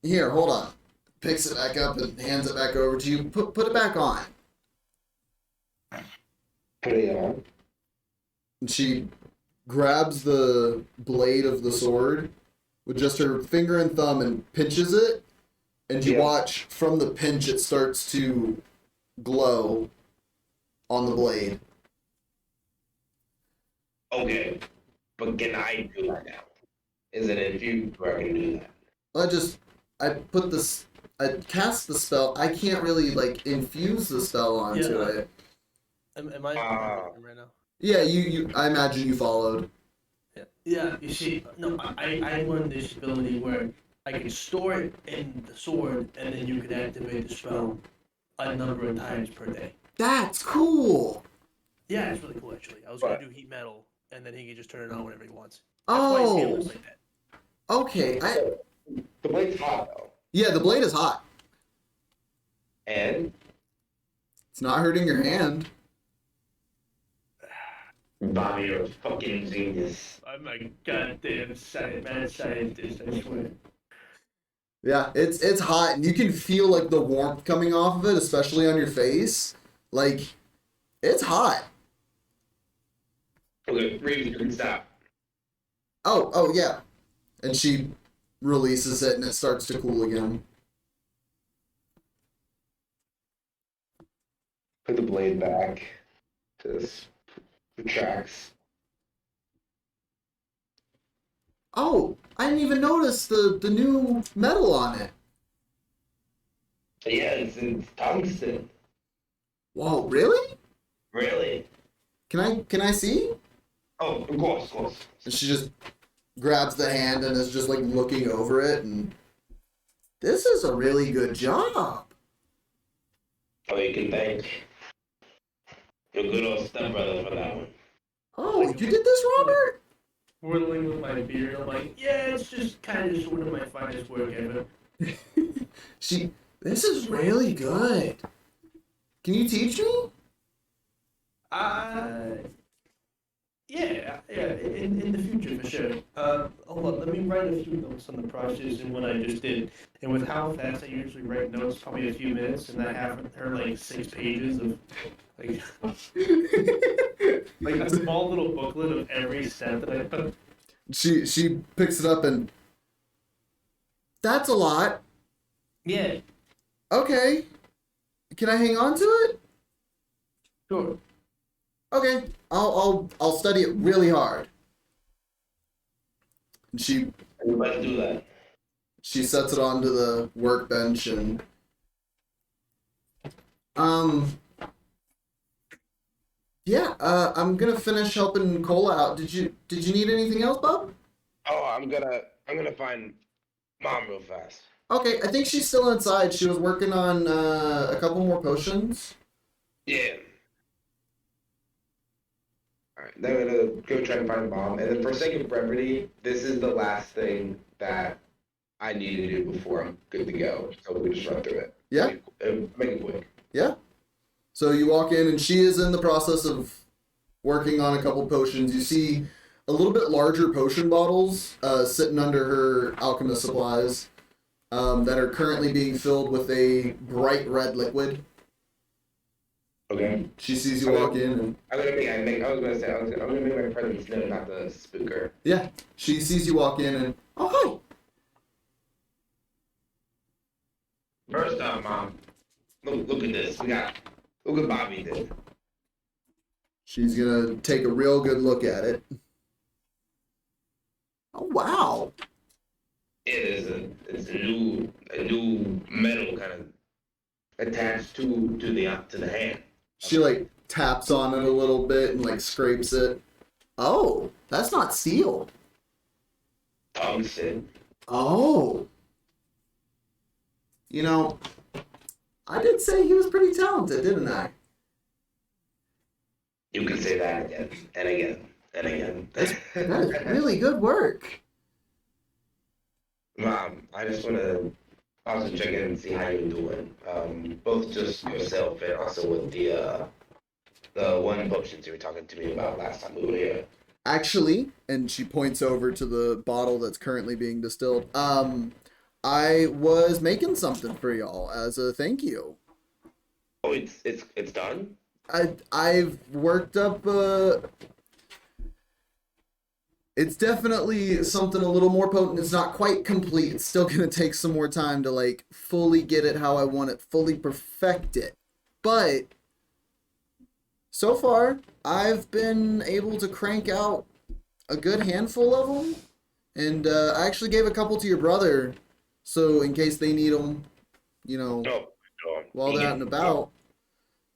Here, hold on. Picks it back up and hands it back over to you. Put it back on. Put it on. And she grabs the blade of the sword with just her finger and thumb and pinches it. And you watch from the pinch it starts to glow on the blade. Okay, but can I do that now? Is it if you are gonna do that? I cast the spell. I can't really infuse the spell onto Yeah. it. Am I right now? Yeah, you I imagine you followed. Yeah. Yeah. You see, no, I learned this ability where I can store it in the sword, and then you can activate the spell a number of times per day. That's cool. Yeah, it's really cool actually. I was gonna do heat metal, and then he can just turn it on whenever he wants. That's why his hand Oh, looks like that. okay. The blade's hot though. Yeah, the blade is hot. And It's not hurting your hand. Bobby, you're a fucking genius. I'm a goddamn mad scientist, I swear. Yeah, it's hot, and you can feel the warmth coming off of it, especially on your face. It's hot. Okay, Reeves, you can stop. Oh yeah. And she releases it, and it starts to cool again. put the blade back. Just retracts. Oh, I didn't even notice the new metal on it. Yeah, it's tungsten. Whoa, really? Really? Can I see? Oh, of course. And she just grabs the hand and is just looking over it, and this is a really good job. Oh, you can thank your good old stepbrother for that one. Oh, you did this, Robert? Whirling with my beard, I'm like, yeah, it's just kind of just one of my finest work ever. This is really good. Can you teach me? Yeah, in the future for sure. Hold on, let me write a few notes on the process and what I just did. And with how fast I usually write notes, probably a few minutes, and I have her like 6 pages of like like a small little booklet of every step that I put. She picks it up and that's a lot. Yeah, Okay. Can I hang on to it? sure. Okay. I'll study it really hard. And Let's do that. she sets it onto the workbench and yeah, I'm gonna finish helping Cola out. Did you need anything else, Bob? Oh, I'm gonna find Mom real fast. Okay, I think she's still inside. She was working on a couple more potions. Yeah. Alright, then I'm gonna go try to find Mom. And then for sake of brevity, this is the last thing that I need to do before I'm good to go. So we just run through it. Yeah? Make it quick. Yeah. So you walk in, and she is in the process of working on a couple potions. You see a little bit larger potion bottles sitting under her alchemist supplies that are currently being filled with a bright red liquid. Okay. She sees you walk in, and I'm gonna make my presence known, not the spooker. yeah, she sees you walk in, and oh First off, Mom, look at this. Look what Bobby did. hi. She's gonna take a real good look at it. Oh wow! It's a new metal kind of attached to the hand. She like taps on it a little bit and like scrapes it. Oh, that's not steel. Tungsten. Oh. You know, I did say he was pretty talented, didn't I? You can say that again and again and again. That is really good work. Mom, I just want to also check in and see how you're doing. Both just yourself and also with the one potions you were talking to me about last time we were here. Actually, and she points over to the bottle that's currently being distilled. I was making something for y'all as a thank you. Oh, it's done? I've worked up it's definitely something a little more potent. It's not quite complete. It's still gonna take some more time to like fully get it how I want it, fully perfect it. But so far, I've been able to crank out a good handful of them, and I actually gave a couple to your brother, so in case they need them, you know, while they're out and about.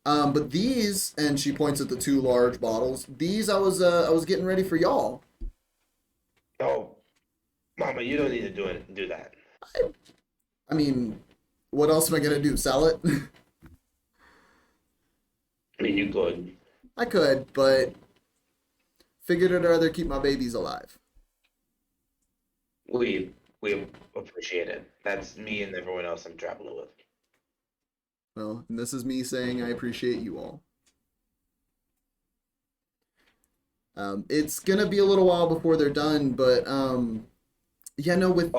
But these, and she points at the 2 large bottles. These I was getting ready for y'all. Oh, Mama, you don't need to do that. I mean, what else am I gonna do? Sell it? I mean, you could. I could, but figured I'd rather keep my babies alive. We appreciate it. That's me and everyone else I'm traveling with. Well, and this is me saying I appreciate you all. It's gonna be a little while before they're done, but yeah, no, with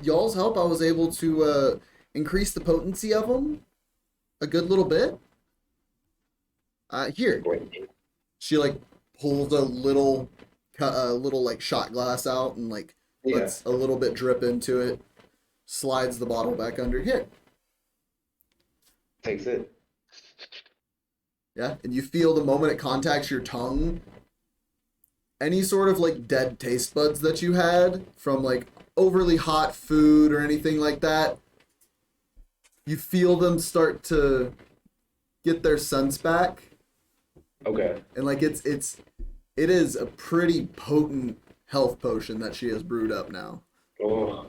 y'all's help, I was able to increase the potency of them a good little bit. Here, she like pulls a little like shot glass out and like lets a little bit drip into it, slides the bottle back under here. Takes it. Yeah, and you feel the moment it contacts your tongue, any sort of like dead taste buds that you had from like overly hot food or anything like that, you feel them start to get their sense back. Okay. And like it is a pretty potent health potion that she has brewed up now. Oh.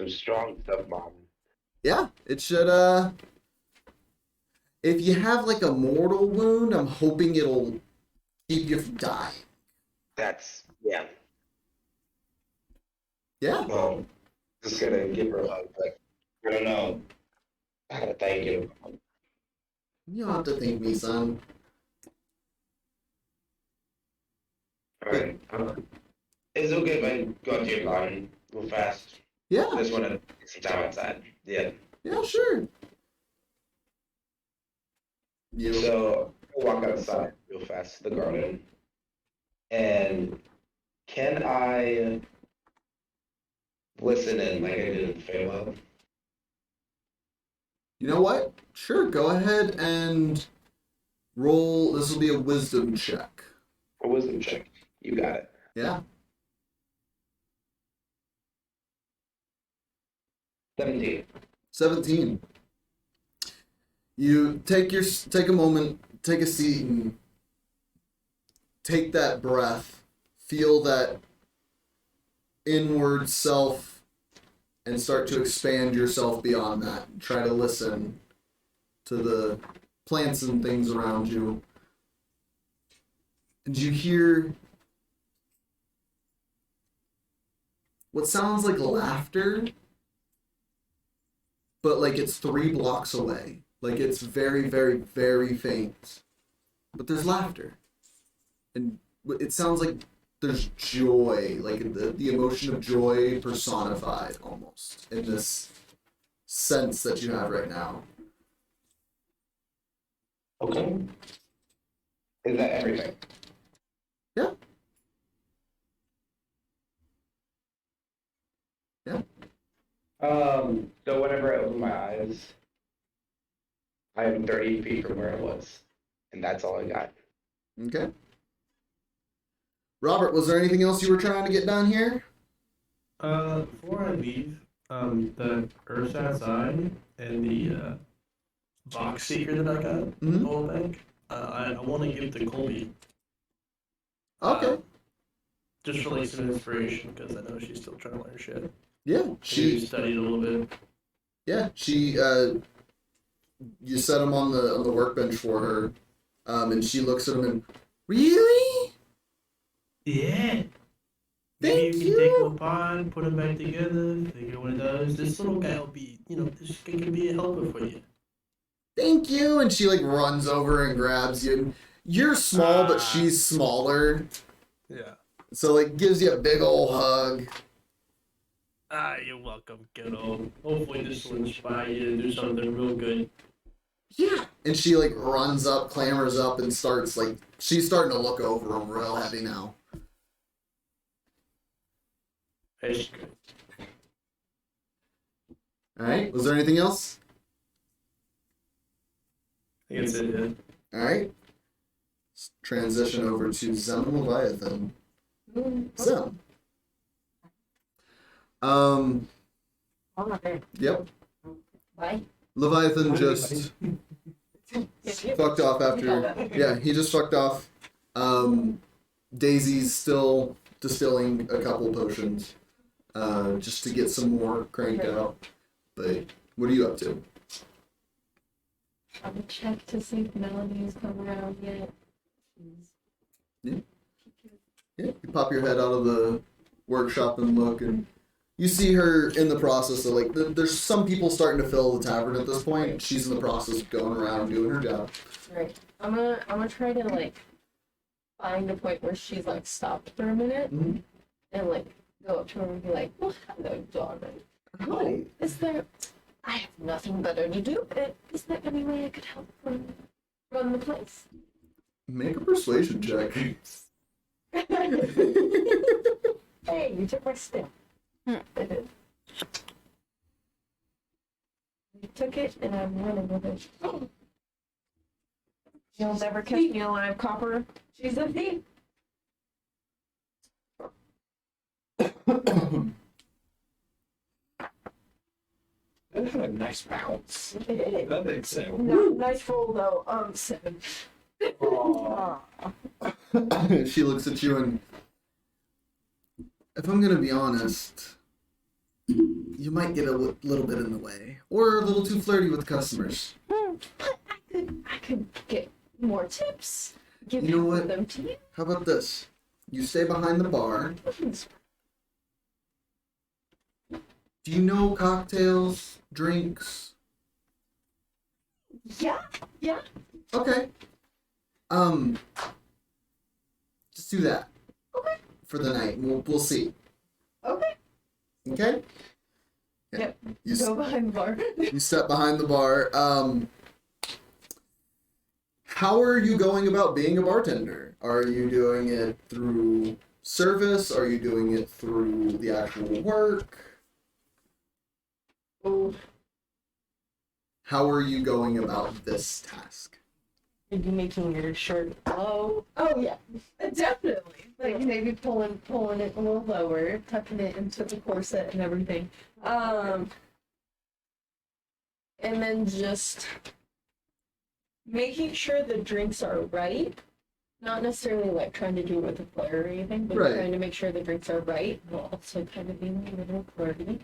some strong stuff, Mom. Yeah, it should, if you have like a mortal wound, I'm hoping it'll keep you from dying. That's, yeah. Yeah. Well, just gonna give her a hug. Like, I don't know. I gotta thank you. You don't have to thank me, son. Alright. Is it okay if I go out to your garden real fast? Yeah. I just wanna get some time outside. Yeah. Yeah, sure. You. So, I'll walk outside real fast to the garden. And can I listen in like I did in the Feywild? You know what? Sure, go ahead and roll. This will be a wisdom check. A wisdom check. You got it. Yeah. 17. 17. You take a moment, take a seat, and take that breath. Feel that inward self, and start to expand yourself beyond that. Try to listen to the plants and things around you. And you hear what sounds like laughter, but like it's 3 blocks away. Like it's very, very, very faint. But there's laughter. And it sounds like there's joy, like the emotion of joy personified almost in this sense that you have right now. Okay. Is that everything? Yeah. Yeah. So whenever I open my eyes, I am 30 feet from where I was. And that's all I got. Okay. Robert, was there anything else you were trying to get done here? Before I leave, the Earth's outside and the box seeker that I got, Mhm. the whole thing, I want to give to Colby. Okay. Just for like some inspiration, because I know she's still trying to learn shit. Yeah, She studied a little bit. Yeah, she. You set him on the workbench for her, and she looks at him and, really? Yeah. Thank Maybe you can take them apart, put them back together, figure what it does. This little guy will be, this guy can be a helper for you. Thank you, and she like runs over and grabs you. You're small, but she's smaller, Yeah. so like gives you a big old hug. You're welcome, kiddo. Hopefully this will inspire you to do something real good. Yeah. And she like runs up, clambers up, and starts like she's starting to look over him real heavy now. That's good. All right. Was there anything else? I think that's it, yeah. All right. Let's transition over to Zem and Leviathan. Zem. Yep. Why? Leviathan just fucked off after. Yeah, he just fucked off. Daisy's still distilling a couple potions, just to get some more cranked out. But what are you up to? I'll check to see if Melanie's come around yet. Yeah, you pop your head out of the workshop and look, and you see her in the process of like. There's some people starting to fill the tavern at this point. She's in the process of going around doing her job. Right. I'm gonna try to like find a point where she's like stopped for a minute Mhm. and like go up to her and be like, "Well, hello, darling. Hi. Is there? I have nothing better to do. Is there any way I could help run the place?" Make a persuasion check. Hey, you took my stick. I did. You took it, and I'm running with it. You'll never catch me alive, Copper. She's a thief. That had a nice bounce. No, That makes sense. nice roll though. 7. She looks at you and, if I'm gonna be honest, you might get a little bit in the way, or a little too flirty with customers. But I could get more tips. Give You know what? them to you. How about this? You stay behind the bar. Do you know cocktails, drinks? Yeah. Okay. Just do that. Okay. For the night. We'll see. Okay. Okay? Yep. You, Go behind the bar. you step behind the bar. How are you going about being a bartender? Are you doing it through service? Are you doing it through the actual work? Oh, How are you going about this task? maybe making your shirt low. Oh yeah, definitely. Like maybe pulling it a little lower, tucking it into the corset and everything. And then just making sure the drinks are right. Not necessarily like trying to do it with a flair or anything, but Right. trying to make sure the drinks are right, while also kind of being a little flirty.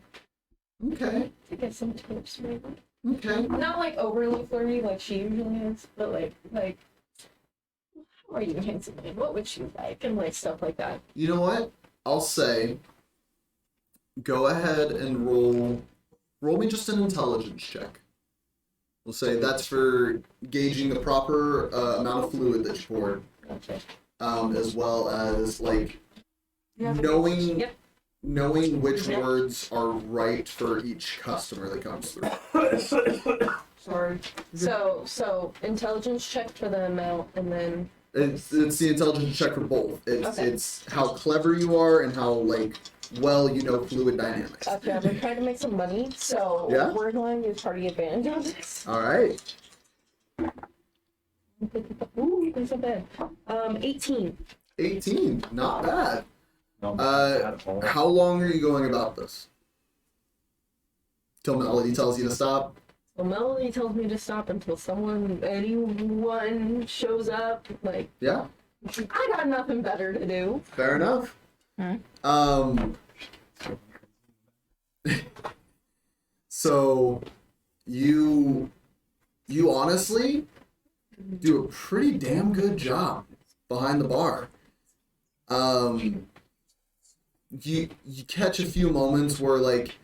Okay. To get some tips, maybe. Okay. Not like overly flirty like she usually is, but like, how are you, handsome man? What would you like? And like stuff like that. You know what? I'll say, go ahead and roll me just an intelligence check. We'll say that's for gauging the proper amount of fluid that you poured, Gotcha. as well as like Yeah. knowing Yep. knowing which Yep. words are right for each customer that comes through. Sorry. So intelligence check for the amount, and then It's the intelligence check for both. Okay. It's how clever you are and how like well you know fluid dynamics. okay, I've been trying to make some money, so Yeah? we're going to use party advantage on this. All right. Ooh, that's not bad. 18. 18. Not bad. No, How long are you going about this? Till Melody tells you to stop? So Melody tells me to stop until anyone shows up. Like, Yeah, I got nothing better to do. fair enough. So you honestly do a pretty damn good job behind the bar. You catch a few moments where like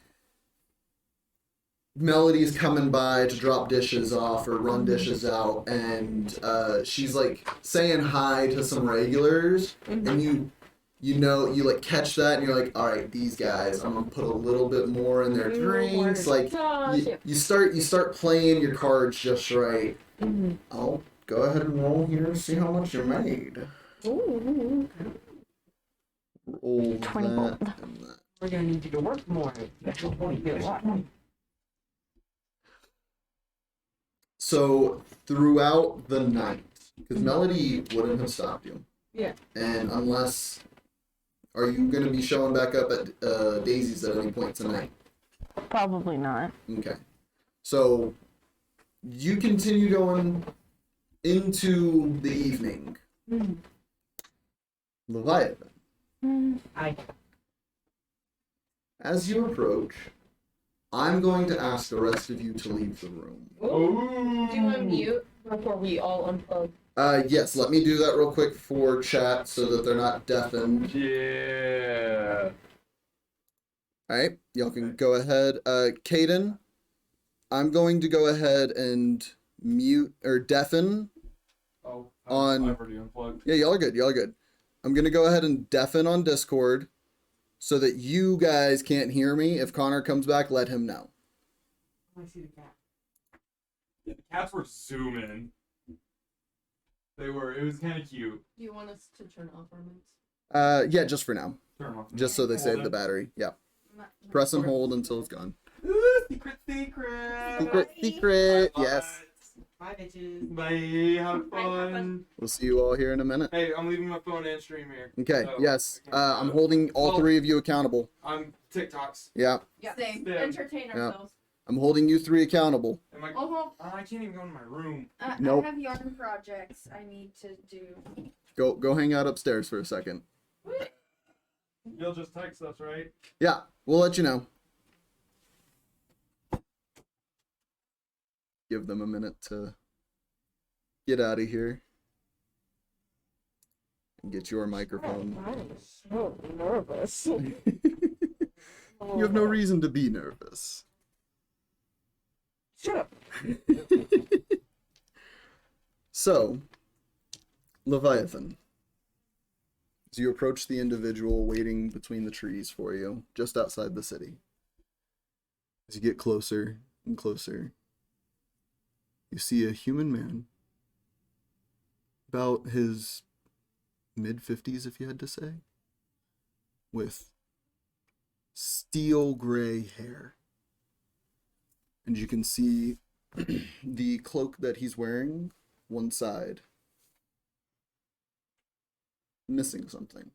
Melody's coming by to drop dishes off or run dishes out, and she's like saying hi to some regulars, and you know you like catch that, and you're like, all right, these guys, I'm gonna put a little bit more in their drinks. Like you start playing your cards just right. I'll go ahead and roll here and see how much you made. Ooh. Roll 20 that gold. and that. We're gonna need you to work more. That's what we get a lot. So throughout the night, because Melody wouldn't have stopped you. Yeah. And unless, are you going to be showing back up at Daisy's at any point tonight? Probably not. Okay. So you continue going into the evening. Leviathan, I as you approach, I'm going to ask the rest of you to leave the room. Ooh. Do you want to mute before we all unplug? Yes, let me do that real quick for chat so that they're not deafened. Yeah. Alright, y'all can go ahead. Kaylinn, I'm going to go ahead and mute or deafen. Oh, On- I've already unplugged. Yeah, y'all are good. Y'all are good. I'm going to go ahead and deafen on Discord so that you guys can't hear me. If Connor comes back, let him know. I see the cat. Yeah, the cats were zooming. They were. It was kind of cute. Do you want us to turn off our mics? Yeah, just for now. Turn off. Just so they save the battery. Yeah. Press and hold until it's gone. Ooh, secret. Secret. Bye. Yes. Bye, bitches. Bye. Have fun. We'll see you all here in a minute. Hey, I'm leaving my phone and stream here. Okay, So, yes. I can't- I'm holding all three of you accountable. I'm TikToks. Yeah. Same. Yeah. Entertain ourselves. I'm holding you three accountable. Am I? Uh-huh. I can't even go in my room. Nope. I have yarn projects I need to do. Go hang out upstairs for a second. You'll just text us, right? Yeah, we'll let you know. give them a minute to get out of here and get your microphone. I'm so nervous. You have no reason to be nervous. Shut up. So, Leviathan, as you approach the individual waiting between the trees for you, just outside the city, as you get closer and closer, you see a human man, about his mid-50s, if you had to say, with steel gray hair. And you can see the cloak that he's wearing, one side, missing something.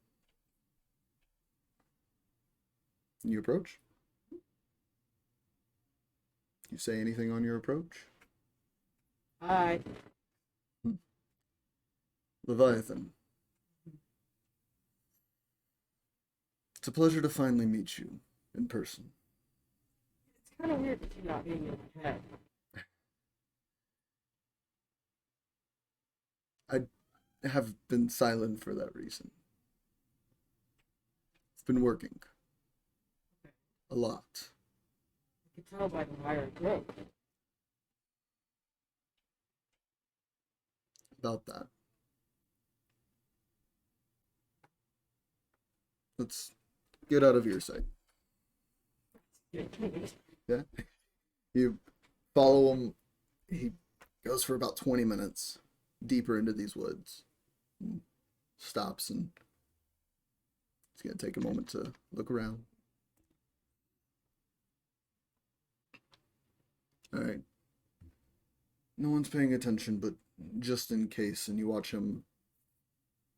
You approach? You say anything on your approach? Hi. Leviathan. It's a pleasure to finally meet you in person. It's kind of weird with you not being in my head. I have been silent for that reason. I've been working. A lot. I can tell by the wire throat. About that. Let's get out of your sight. Yeah. You follow him. He goes for about 20 minutes deeper into these woods. Stops and he's going to take a moment to look around. All right. No one's paying attention, but just in case, and you watch him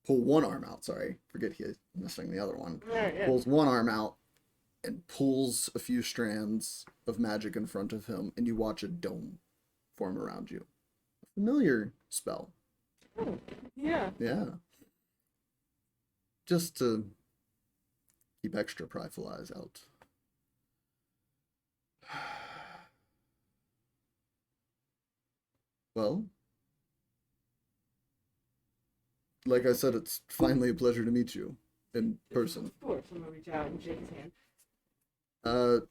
pull one arm out. Sorry, forget he's missing the other one. Yeah. Pulls one arm out and pulls a few strands of magic in front of him, and you watch a dome form around you. A familiar spell. Oh, yeah. Yeah. Just to keep extra prideful eyes out. Well, like I said, it's finally a pleasure to meet you in person. Of course, I'm gonna reach out and shake his hand.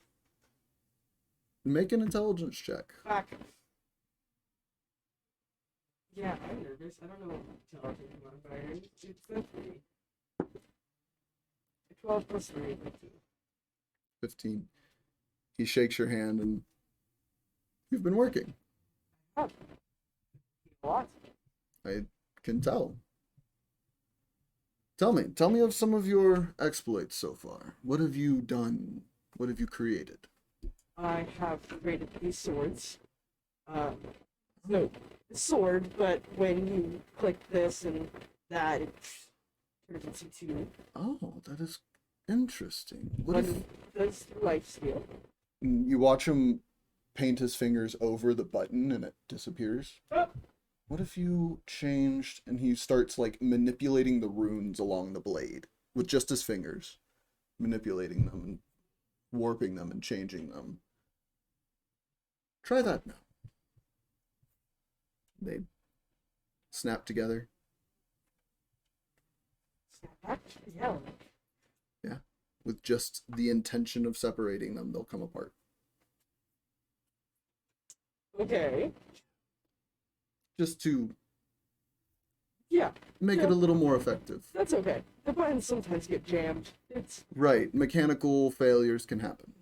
Make an intelligence check. Back. Yeah, I'm nervous. I don't know what intelligence modifier is. It's a 3. 12 plus 3. 15. He shakes your hand and you've been working. Oh. What? I can tell. Tell me of some of your exploits so far. What have you done? What have you created? I have created these swords. No, sword, but when you click this and that, it turns into 2. Oh, that is interesting. What One if does life steal. you watch him paint his fingers over the button and it disappears? Oh. What if you changed and he starts like manipulating the runes along the blade with just his fingers, manipulating them and warping them and changing them? Try that now. They snap together. Yeah. Yeah. With just the intention of separating them, they'll come apart. Okay. Just to Yeah. make it a little more effective. That's okay. The buttons sometimes get jammed. It's Right. Mechanical failures can happen.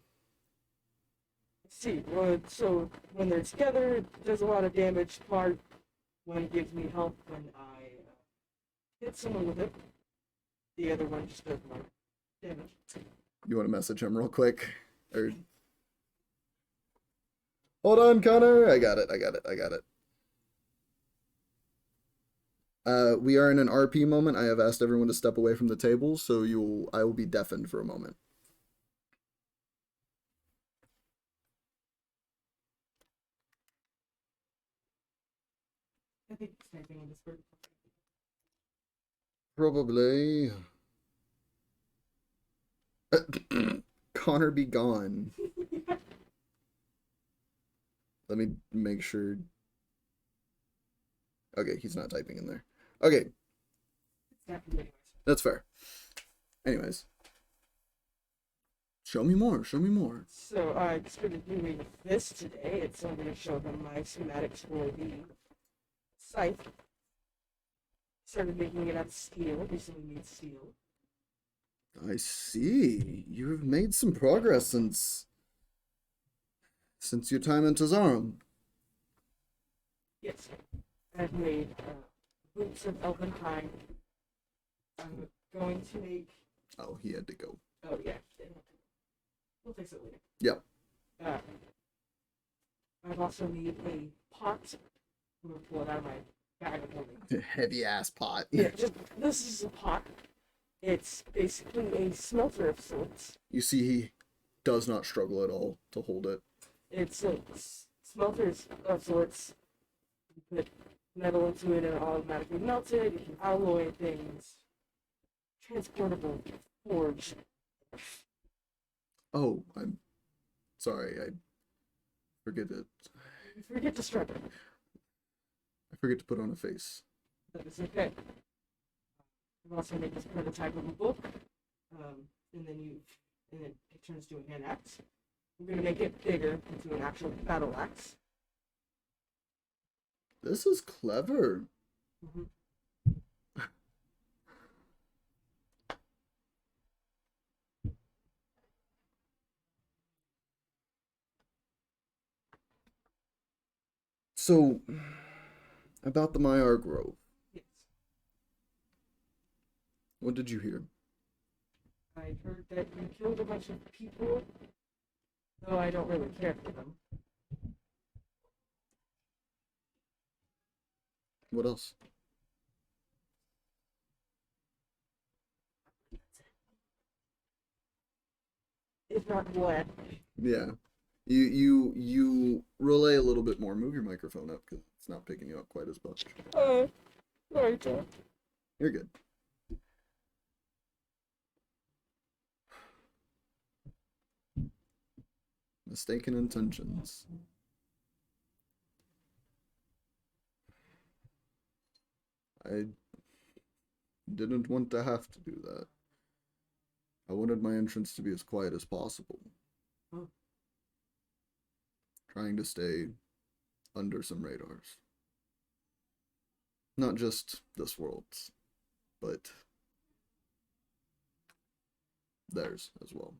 see. So when they're together, it does a lot of damage. Part one gives me help when I hit someone with it. The other one just does more damage. You want to message him real quick? Or hold on, Connor. I got it. We are in an RP moment. I have asked everyone to step away from the table, so I will be deafened for a moment. I think it's typing in Discord. Probably. Connor be gone. Let me make sure. Okay, he's not typing in there. Okay, that's fair. Anyways. Show me more, show me more. So I started doing this today. It's I'm going to show them my schematics for the scythe. Started making it out of steel. Recently made steel. I see. You've made some progress since your time in Tazarum. Yes. I've made boots of elven kind. I'm going to make. Oh, he had to go. Oh yeah. We'll fix it later. Yep. I've also made a pot. I'm gonna pull it out of my bag of holding. Heavy ass pot. Yeah, this is a pot. It's basically a smelter of sorts. You see, he does not struggle at all to hold it. It's a smelters of sorts. You put metal into it and it automatically melts it. You can alloy things. Transportable, forged. Oh, I'm sorry. I forget it. Forget to struggle. I forget to put on a face. That is okay. I've also made this prototype of a book, and then it turns to a hand axe. We're gonna make it bigger into an actual battle axe. This is clever. Mm-hmm. So, about the Maiar Grove. Yes. What did you hear? I heard that you killed a bunch of people, though I don't really care for them. What else? If not what? Yeah. You relay a little bit more. Move your microphone up because it's not picking you up quite as much. Sorry, John. You're good. Mistaken intentions. I didn't want to have to do that. I wanted my entrance to be as quiet as possible. Huh. Trying to stay under some radars. Not just this world's, but theirs as well.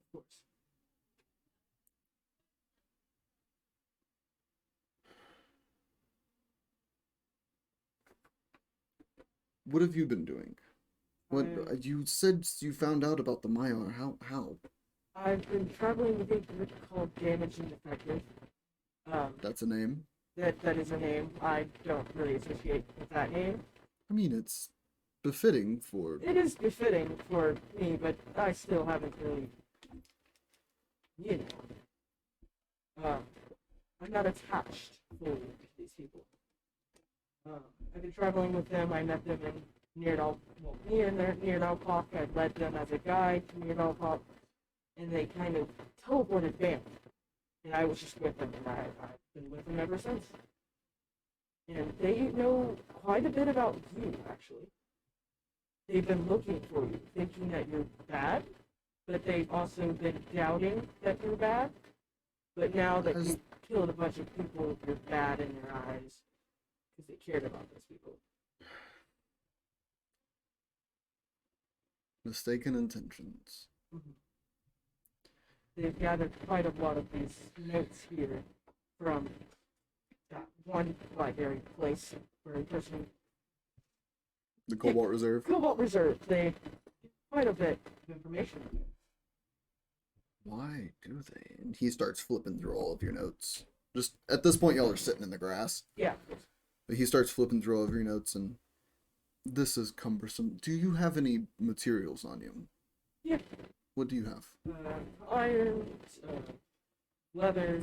Of course. What have you been doing? What you said you found out about the Maiar? How? I've been traveling with a group called Damage and Defective. That's a name. That is a name. I don't really associate with that name. I mean, it's befitting for. It is befitting for me, but I still haven't really, I'm not attached fully to these people. I've been traveling with them. I met them in Neardalpok. I led them as a guide to Neardalpok, and they kind of teleported back. And I was just with them, and I've been with them ever since. And they know quite a bit about you, actually. They've been looking for you, thinking that you're bad, but they've also been doubting that you're bad. But now that you killed a bunch of people, you're bad in their eyes, because they cared about those people. Mistaken intentions. Mm-hmm. They've gathered quite a lot of these notes here from that one library place where a person. The Cobalt Reserve. Cobalt Reserve. They quite a bit of information. Why do they? And he starts flipping through all of your notes. Just at this point, y'all are sitting in the grass. Yeah. But he starts flipping through all of your notes, and this is cumbersome. Do you have any materials on you? Yeah. What do you have? Iron, leather,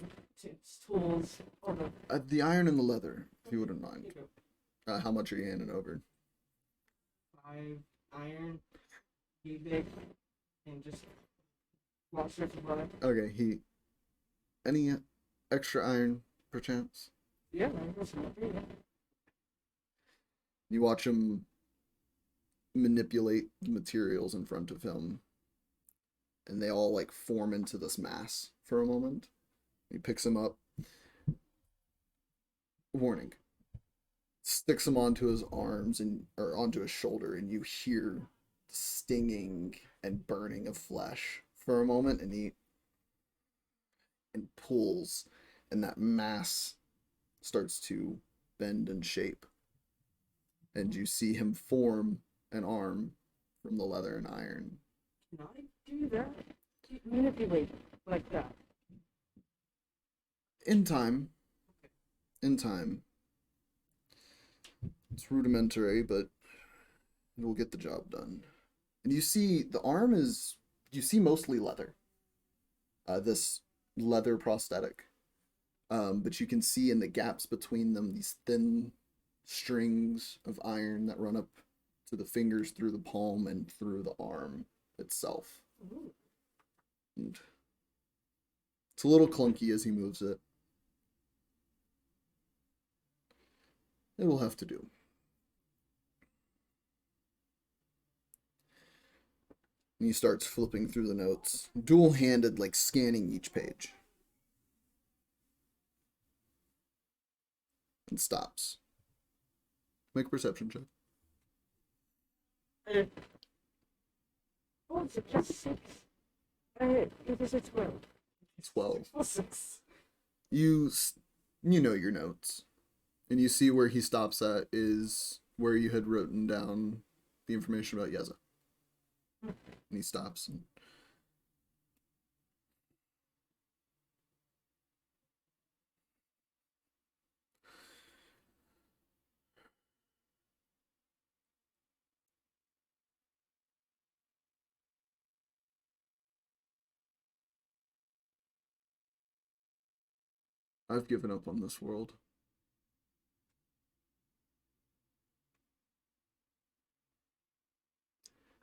tools, all the. The iron and the leather, if you wouldn't mind. How much are you handing over? 5 iron, be big, and just long strips of leather. Okay, any extra iron, perchance? Yeah, I guess so. Yeah. You watch him manipulate the materials in front of him, and they all like form into this mass for a moment. He picks them up. Warning. Sticks them onto his arms or onto his shoulder, and you hear the stinging and burning of flesh for a moment, and he pulls, and that mass starts to bend and shape. And you see him form an arm from the leather and iron. Can I do that? Manipulate like that? In time. In time. It's rudimentary, but it will get the job done. And you see the arm is, you see mostly leather. This leather prosthetic. But you can see in the gaps between them these thin strings of iron that run up to the fingers through the palm and through the arm itself. And it's a little clunky as he moves it. It will have to do. And he starts flipping through the notes, dual-handed, like scanning each page. And stops. Make a perception check. Oh, it's just 6. It is a 12. 12. Oh, 6. You know your notes. And you see where he stops at is where you had written down the information about Yeza. And he stops. And I've given up on this world.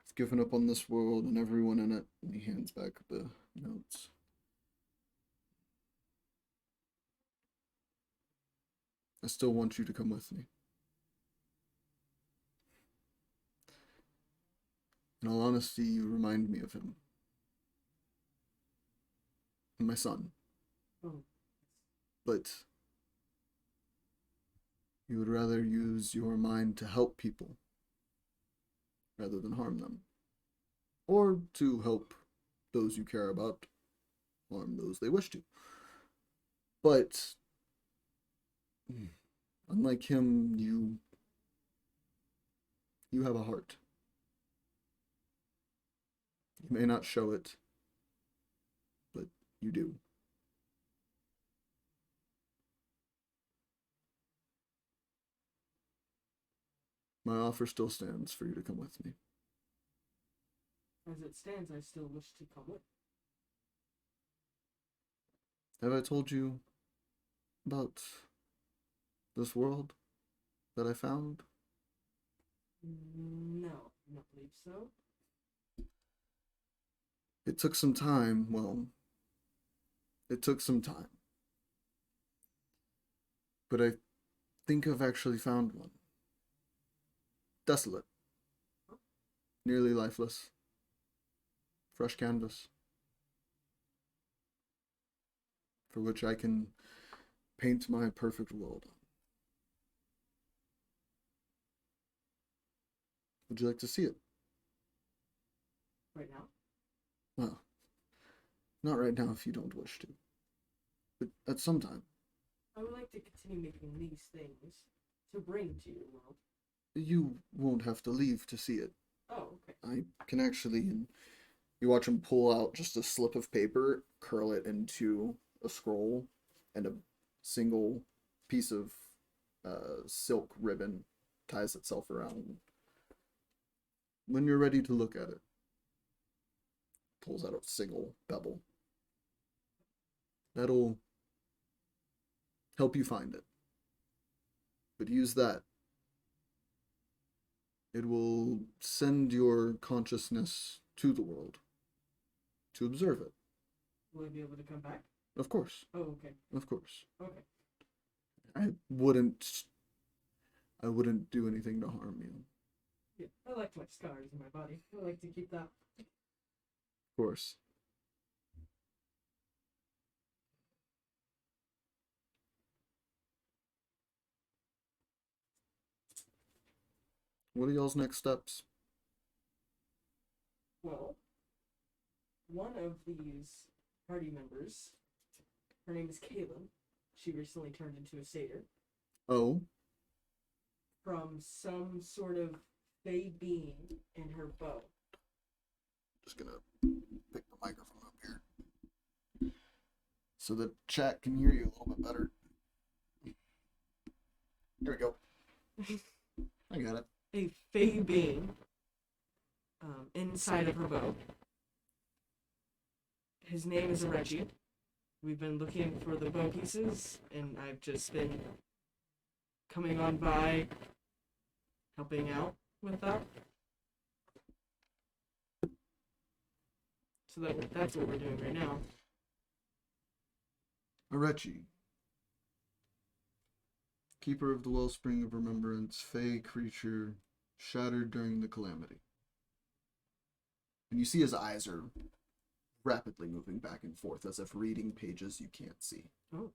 I've given up on this world and everyone in it. And he hands back the notes. I still want you to come with me. In all honesty, you remind me of him. And my son. Oh. But you would rather use your mind to help people rather than harm them. Or to help those you care about harm those they wish to. But unlike him, you have a heart. You may not show it, but you do. My offer still stands for you to come with me. As it stands, I still wish to come with. Have I told you about this world that I found? No, I don't believe so. It took some time, well, it took some time. But I think I've actually found one. Desolate. Nearly lifeless. Fresh canvas. For which I can paint my perfect world on. Would you like to see it? Right now? Well, not right now if you don't wish to. But at some time. I would like to continue making these things to bring to your world. You won't have to leave to see it. Oh, okay. I can actually... And you watch him pull out just a slip of paper, curl it into a scroll, and a single piece of silk ribbon ties itself around. When you're ready to look at it, pulls out a single bevel. That'll help you find it. But use that. It will send your consciousness to the world to observe it. Will I be able to come back? Of course. Oh, okay. Of course. Okay. I wouldn't do anything to harm you. Yeah, I like my scars in my body. I like to keep that. Of course. What are y'all's next steps? Well, one of these party members, her name is Kaylinn. She recently turned into a satyr Oh, from some sort of fey being in her bow. just gonna pick the microphone up here so the chat can hear you a little bit better. There we go. I got it. A fey being inside of her bow. His name is Reggie. We've been looking for the bow pieces, and I've just been coming on by, helping out with that. So that's what we're doing right now. Arechi, keeper of the wellspring of remembrance, fey creature shattered during the calamity. And you see his eyes are rapidly moving back and forth as if reading pages you can't see. Oh.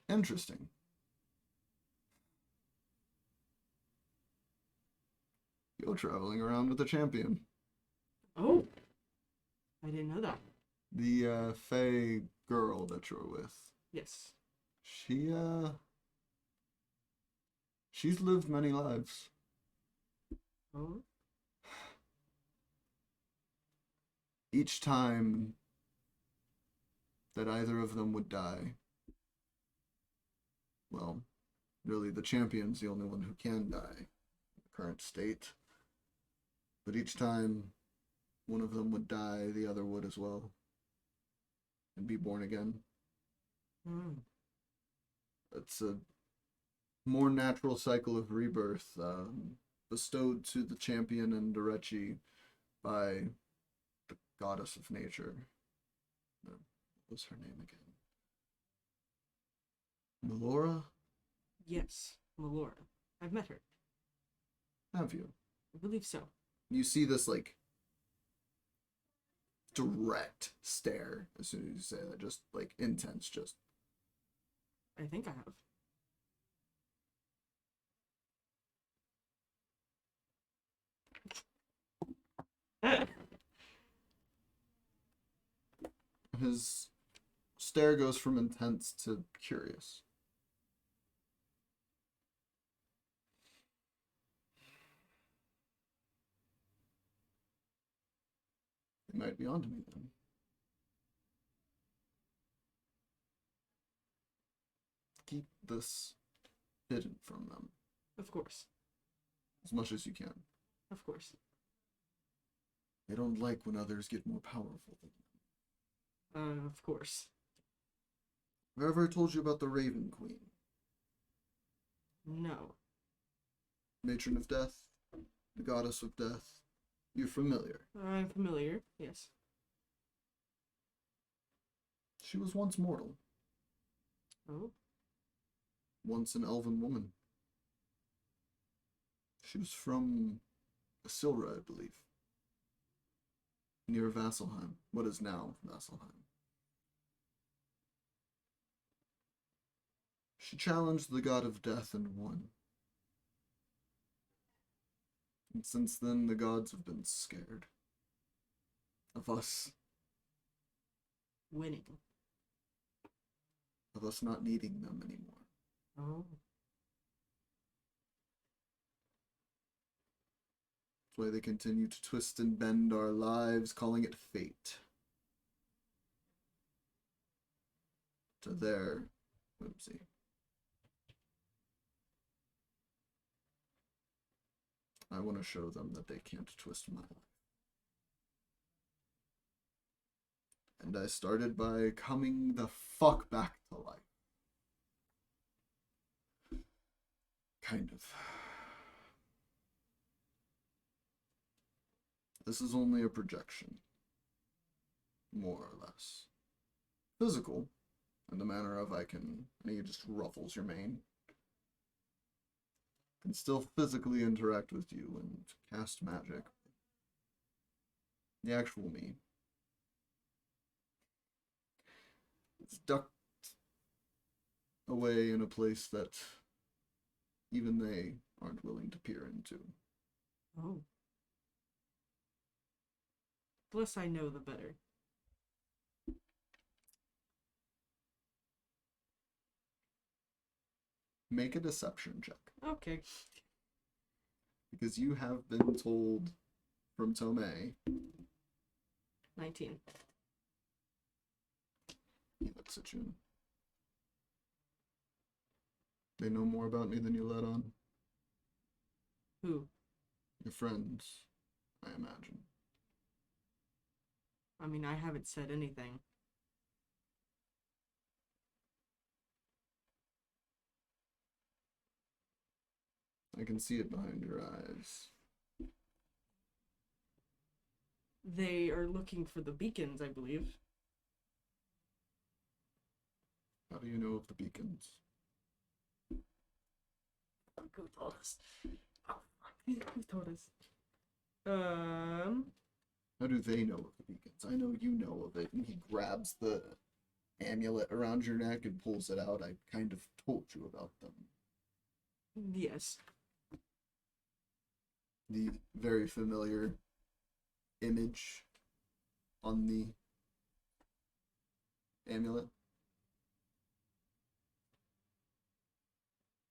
Interesting. You're traveling around with a champion. Oh. I didn't know that. The fey girl that you're with. Yes. She's lived many lives. Oh. Each time that either of them would die, well, really the champion's the only one who can die in the current state. But each time one of them would die, the other would as well. And be born again. Hmm. It's a more natural cycle of rebirth, bestowed to the champion and Arechi by the goddess of nature. What was her name again? Melora? Yes, Melora. I've met her. Have you? I believe so. You see this, like, direct stare as soon as you say that. Just, like, intense, just. I think I have. His stare goes from intense to curious. They might be onto me then. Keep this hidden from them Of course. as much as you can. Of course. They don't like when others get more powerful than them. Of course. Have I ever told you about the Raven Queen? No. Matron of Death? The goddess of death? You're familiar. I'm familiar, yes. She was once mortal. Oh? Once an elven woman. She was from Asilra, I believe. Near Vasselheim. What is now Vasselheim. She challenged the god of death and won. And since then, the gods have been scared of us. Winning. Of us not needing them anymore. Oh. That's why they continue to twist and bend our lives, calling it fate. To their whimsy. I want to show them that they can't twist my life. And I started by coming the fuck back to life. Kind of. This is only a projection. More or less. physical in the manner of and he just ruffles your mane. Can still physically interact with you and cast magic. The actual me is ducked away in a place that even they aren't willing to peer into. Oh. The less I know, the better. Make a deception check. Okay. Because you have been told from Tomay. 19. He looks at you. They know more about me than you let on. Who? Your friends, I imagine. I mean, I haven't said anything. I can see it behind your eyes. They are looking for the beacons, I believe. How do you know of the beacons? Who told us? Oh, who told us? How do they know of the beacons? I know you know of it. And he grabs the amulet around your neck and pulls it out. I kind of told you about them. Yes. The very familiar image on the amulet.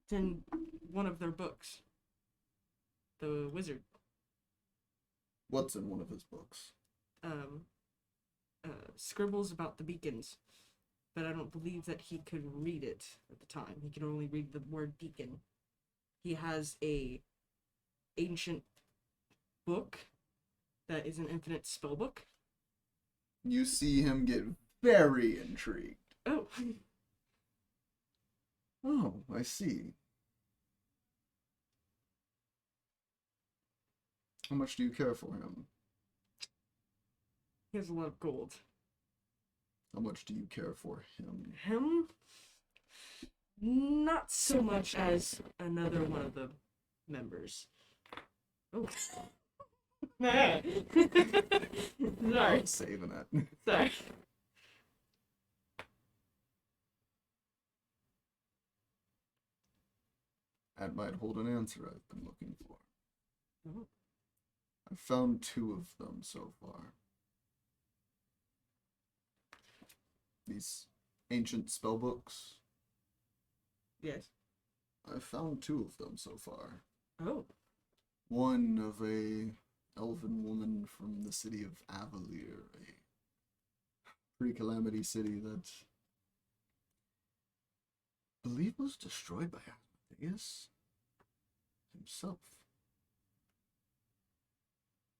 It's in one of their books. The wizard. What's in one of his books? Scribbles about the beacons. But I don't believe that he could read it at the time. He can only read the word beacon. He has a ancient book that is an infinite spell book. You see him get very intrigued. Oh. Oh, I see. How much do you care for him? He has a lot of gold. How much do you care for him? Him? Not so much as another one of the members. Oh. Sorry. I'm saving it. Sorry. That might hold an answer I've been looking for. Oh. I've found 2 of them so far. These ancient spellbooks. Yes. I've found 2 of them so far. Oh. One of a elven woman from the city of Avalier, a pre-calamity city that I believe was destroyed by Asmodeus himself.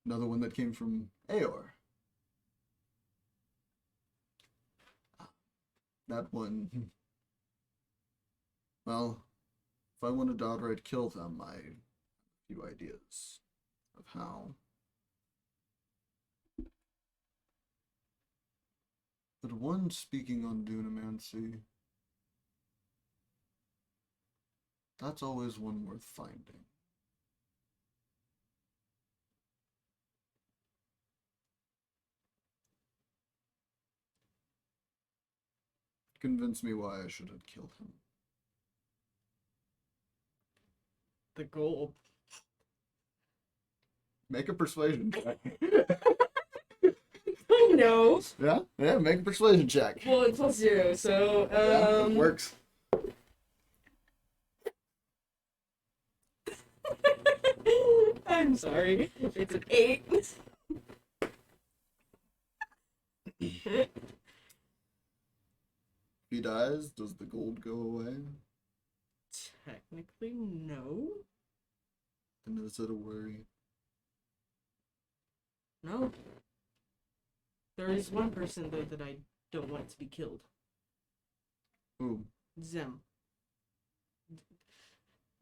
Another one that came from Aor. That one. Well, if I want to outright kill them, I have a few ideas of how. But one speaking on Dunamancy, that's always one worth finding. Convince me why I shouldn't kill him. The gold. Make a persuasion check. Oh no. Yeah, make a persuasion check. Well, it's +0, so Yeah, it works. I'm sorry. It's an 8. If he dies, does the gold go away? Technically, no. And is it a worry? No. There is one person, though, that I don't want to be killed. Who? Zem.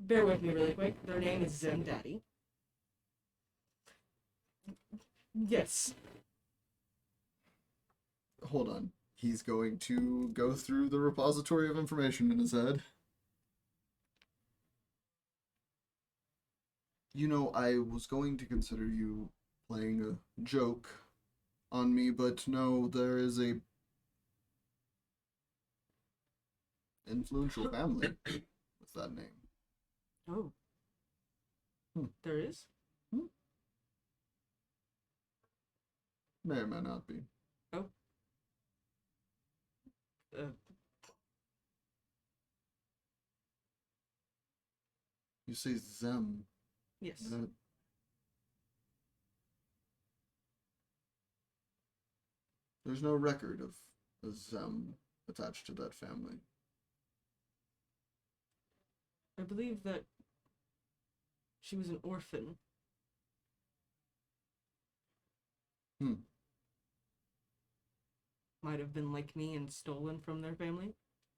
Bear with me really quick. Their name is Zem Daddy. Yes. Hold on. He's going to go through the repository of information in his head. You know, I was going to consider you playing a joke on me, but no, there is a influential family with that name. Oh. Hmm. There is? May or may not be. Oh. You say Zem. Yes. That... There's no record of a Zem attached to that family. I believe that she was an orphan. Might have been like me and stolen from their family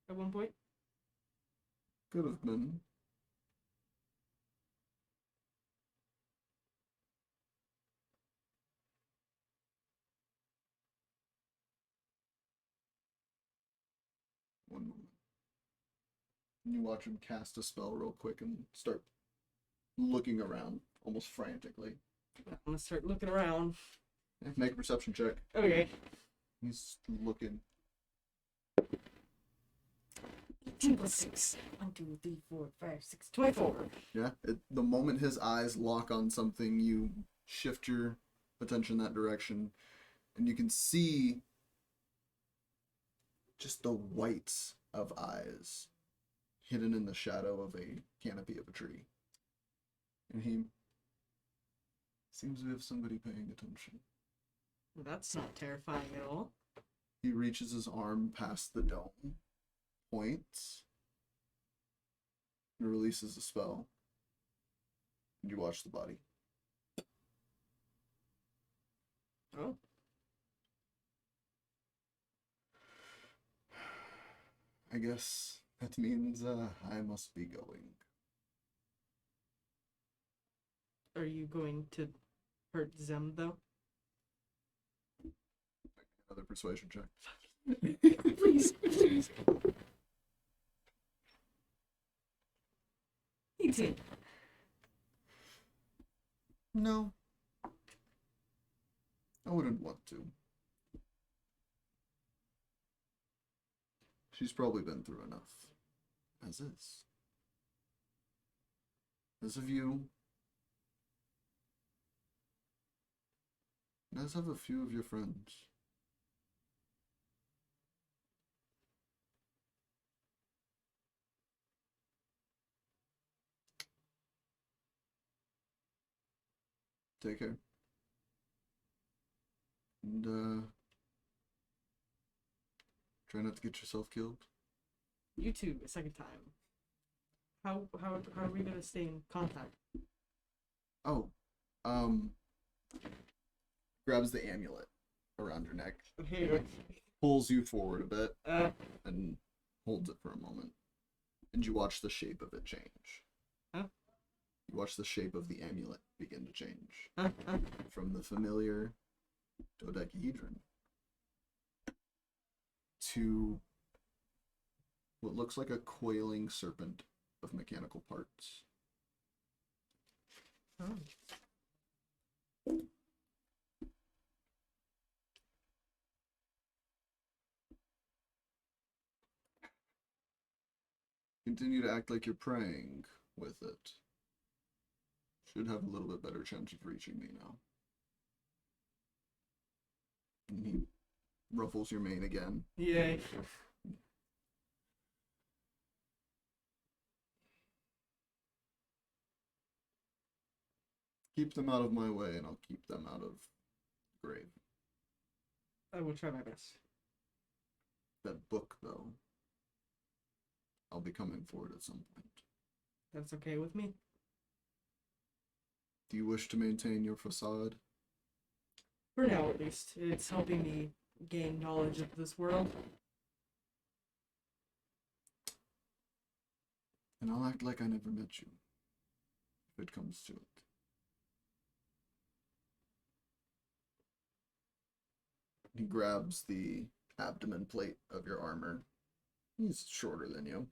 at one point. Could have been. One moment. You watch him cast a spell real quick and start looking around, almost frantically. I'm gonna start looking around. Make a perception check. Okay. He's looking. 18 plus 6. 1, 2, 3, 4, 5, 6, 24. Yeah, the moment his eyes lock on something, you shift your attention that direction, and you can see just the whites of eyes hidden in the shadow of a canopy of a tree. And he seems to have somebody paying attention. That's not terrifying at all. He reaches his arm past the dome, points, and releases a spell. And you watch the body. Oh. I guess that means I must be going. Are you going to hurt Zem, though? Another persuasion check. Please, please. 18. No. I wouldn't want to. She's probably been through enough. As is. As have you. And as have a few of your friends. Take care. And, try not to get yourself killed. You too, a second time. How are we gonna stay in contact? Oh, grabs the amulet around your neck, Here. pulls you forward a bit, Uh, and holds it for a moment. And you watch the shape of it change. Huh? You watch the shape of the amulet begin to change. uh. From the familiar dodecahedron to what looks like a coiling serpent of mechanical parts. Oh. Continue to act like you're praying with it. Should have a little bit better chance of reaching me now. And he ruffles your mane again. Yay. Keep them out of my way, and I'll keep them out of the grave. I will try my best. That book, though, I'll be coming for it at some point. That's okay with me. Do you wish to maintain your facade? For now, at least. It's helping me gain knowledge of this world. And I'll act like I never met you, if it comes to it. He grabs the abdomen plate of your armor. He's shorter than you.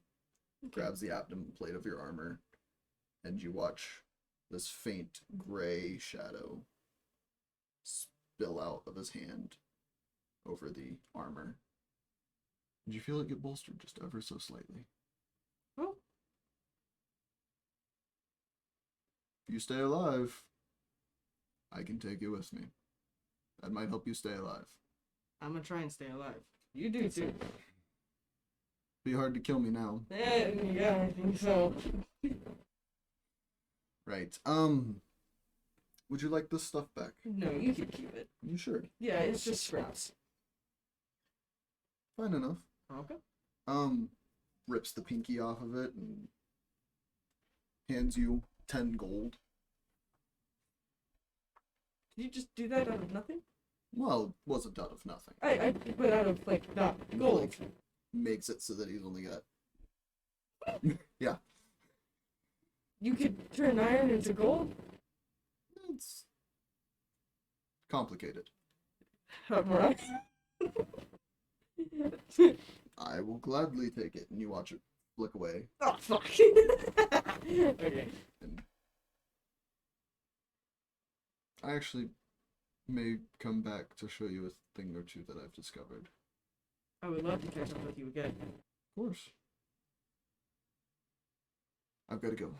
Grabs the abdomen plate of your armor, and you watch this faint gray shadow spill out of his hand over the armor. And you feel it get bolstered just ever so slightly. Oh. If you stay alive, I can take you with me. That might help you stay alive. I'm gonna try and stay alive. You do too. Be hard to kill me now. Yeah, I think so. Right. Would you like this stuff back? No, you can keep it. You sure? Yeah, it's just scraps. Fine enough. Okay. Rips the pinky off of it and hands you 10 gold. Did you just do that out of nothing? Well, it wasn't out of nothing. I but out of like not gold. Makes it so that he's only got. Yeah. You could turn iron into gold? It's complicated. Right. I will gladly take it, and you watch it flick away. Oh, fuck. Okay. And I actually may come back to show you a thing or two that I've discovered. I would love to catch up with you again. Of course. I've got to go.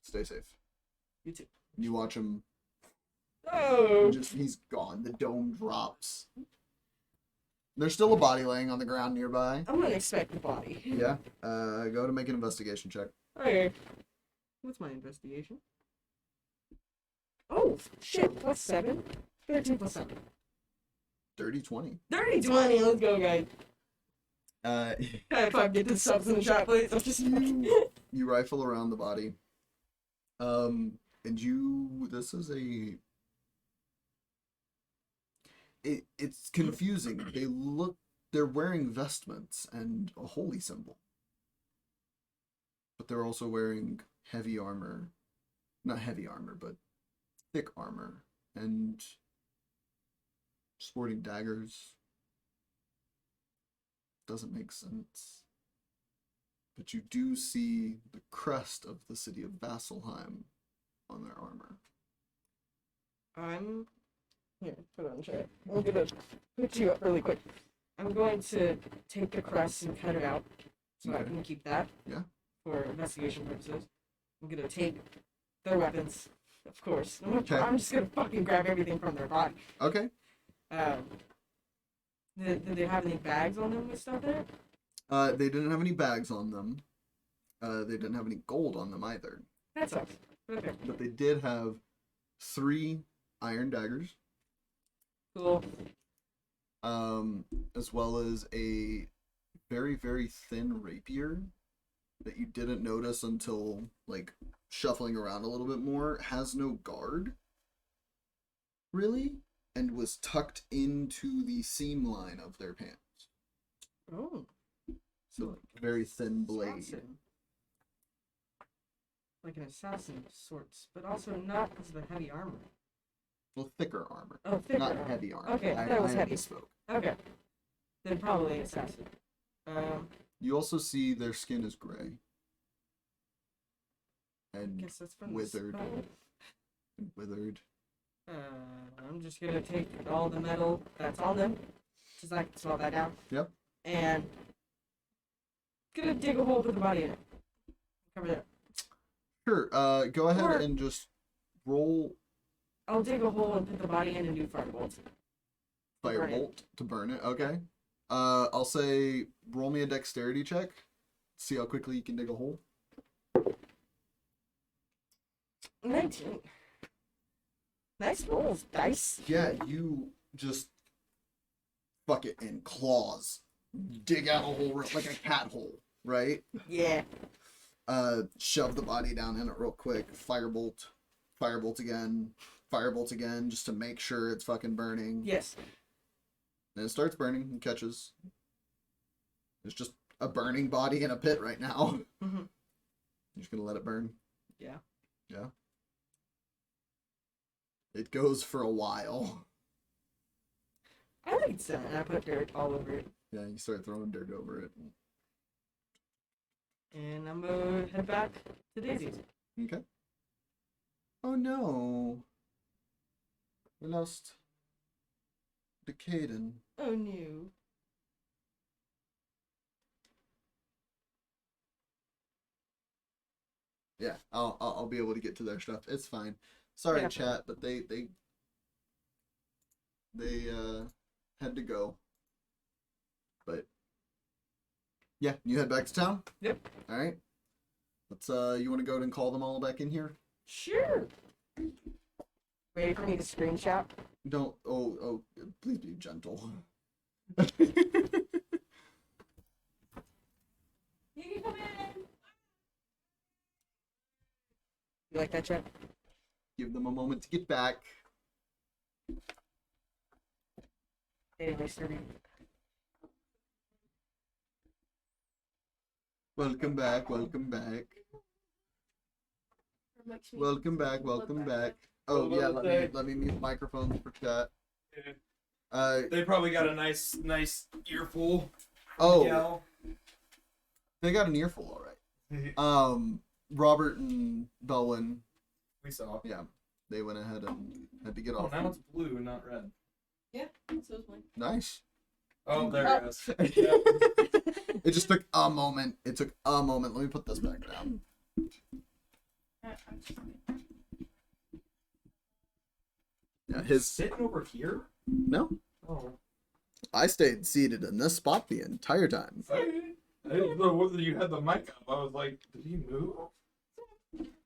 Stay safe. You too. You watch him. Oh! He's gone. The dome drops. There's still a body laying on the ground nearby. I'm gonna expect the body. Yeah. Go to make an investigation check. Okay. What's my investigation? Oh, shit. What's 7? 13 plus 7. Dirty 20. Dirty 20. Let's go, guys. If I get the subs in the chat, please. I'm just. You rifle around the body. And this is it's confusing. They're wearing vestments and a holy symbol. But they're also wearing heavy armor. Not heavy armor, but thick armor. And sporting daggers. Doesn't make sense. But you do see the crest of the city of Vasselheim on their armor. Here, put it on chat. I'm gonna put you up really quick. I'm going to take the crest and cut it out so I can keep that. Yeah. For investigation purposes. I'm gonna take their weapons, of course. Okay. I'm just gonna fucking grab everything from their body. Okay. Did they have any bags on them with stuff there? They didn't have any bags on them. They didn't have any gold on them either. That sucks. Okay. But they did have 3 iron daggers. Cool. As well as a very, very thin rapier that you didn't notice until, like, shuffling around a little bit more. Has no guard, really, and was tucked into the seam line of their pants. Oh. So, very thin blade. Assassin. Like an assassin of sorts, but also not because of the heavy armor. Well, thicker armor. Oh, thicker Not armor. heavy armor. Okay, that was heavy. Misspoke. Okay. Then probably an assassin. You also see their skin is gray. And Guess that's from withered. the spell. And withered. I'm just gonna take all the metal that's on them, just so I can swallow that down. Yep. And gonna dig a hole, put the body in it. Cover that. Sure. Go ahead Or- and just roll I'll dig a hole and put the body in and do firebolt. firebolt to burn it. Okay. I'll say roll me a dexterity check. See how quickly you can dig a hole. 19. Nice rolls, dice. Yeah, you just fuck it in claws. Dig out a hole like a cat hole, right? Yeah. Shove the body down in it real quick. Firebolt again, just to make sure it's fucking burning. Yes. And it starts burning and catches. There's just a burning body in a pit right now. Mm-hmm. You're just gonna let it burn. Yeah. Yeah. It goes for a while. I like that. And I put dirt all over it. Yeah, you start throwing dirt over it. And I'm gonna head back to Daisy's. Okay. Oh no. We lost the Kaylinn. Oh no. Yeah, I'll be able to get to their stuff. It's fine. Sorry, Yeah. chat, but they had to go. But yeah, you head back to town? Yep. All right. Let's you want to go ahead and call them all back in here? Sure. Wait for me to screenshot. Don't oh please be gentle. You can come in. You like that, chat? Give them a moment to get back. Anyway, sorry. Welcome back, welcome back. Welcome back, welcome back. Oh yeah, let me mute microphones for chat. They probably got a nice earful. Oh, Miguel. they got an earful, all right. Robert and Belwin, We saw. yeah, they went ahead and had to get Oh, off. now it's blue, not red. Yeah, so is mine. Nice. Oh, there it is. It just took a moment. It took a moment. Let me put this back down. Yeah, his Sitting over here? no. Oh. I stayed seated in this spot the entire time. I didn't know whether you had the mic up. I was like, did he move?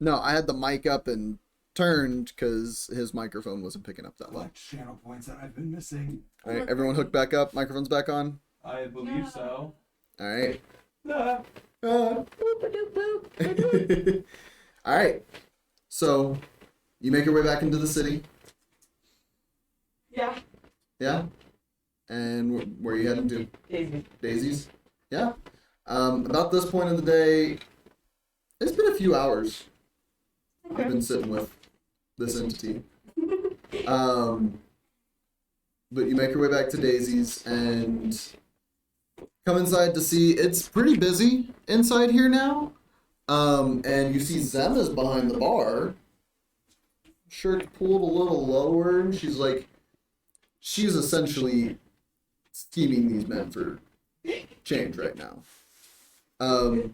No, I had the mic up and turned because his microphone wasn't picking up that well. Channel points that I've been missing. All right, everyone hooked back up. Microphone's back on. I believe so. All right. Ah. All right. So, you make your way back into the city. Yeah. Yeah. And where are you heading to? Daisy. Daisy's. Yeah. About this point in the day, it's been a few hours. I've been sitting with this entity. But you make your way back to Daisy's and come inside to see it's pretty busy inside here now. And you see Zem is behind the bar. Shirt pulled a little lower, and she's essentially scheming these men for change right now.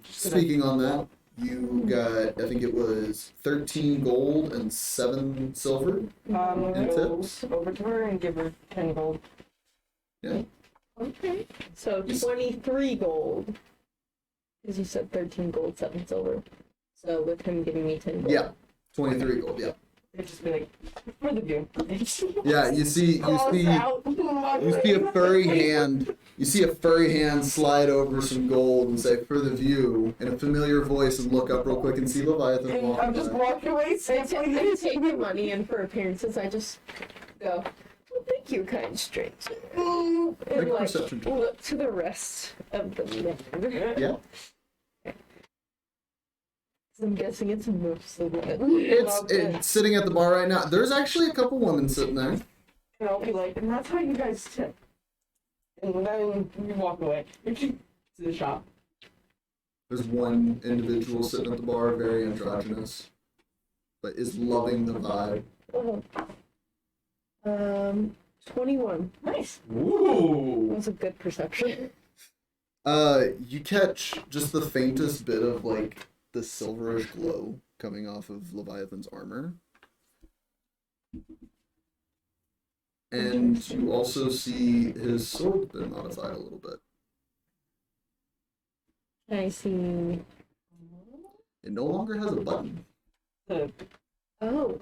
Speaking on that, you got, I think it was 13 gold and 7 silver in Go tips. over to her and give her 10 gold. Yeah. Okay. So 23 gold. Because you said 13 gold, 7 silver. So with him giving me 10 gold. Yeah. 23 gold, yeah. They'd just be like, for the view. Yeah, you see a furry hand. You see a furry hand slide over some gold and say, "For the view," in a familiar voice, and look up real quick and see Leviathan And I'm walking just by. walking away I safely. take my money in for appearances. I just go, well, thank you, kind stranger. Mm. Make And a like, perception check. look to the rest of the men. Yeah. I'm guessing it's mostly women. It's sitting at the bar right now. There's actually a couple women sitting there. And I'll be like, and that's how you guys tip. And then we walk away to the shop. There's one individual sitting at the bar, very androgynous, but is loving the vibe. 21. Nice. That Ooh. was a good perception. You catch just the faintest bit of like the silverish glow coming off of Leviathan's armor. And you also see his sword been modified a little bit. I see. It no longer has a button. Oh.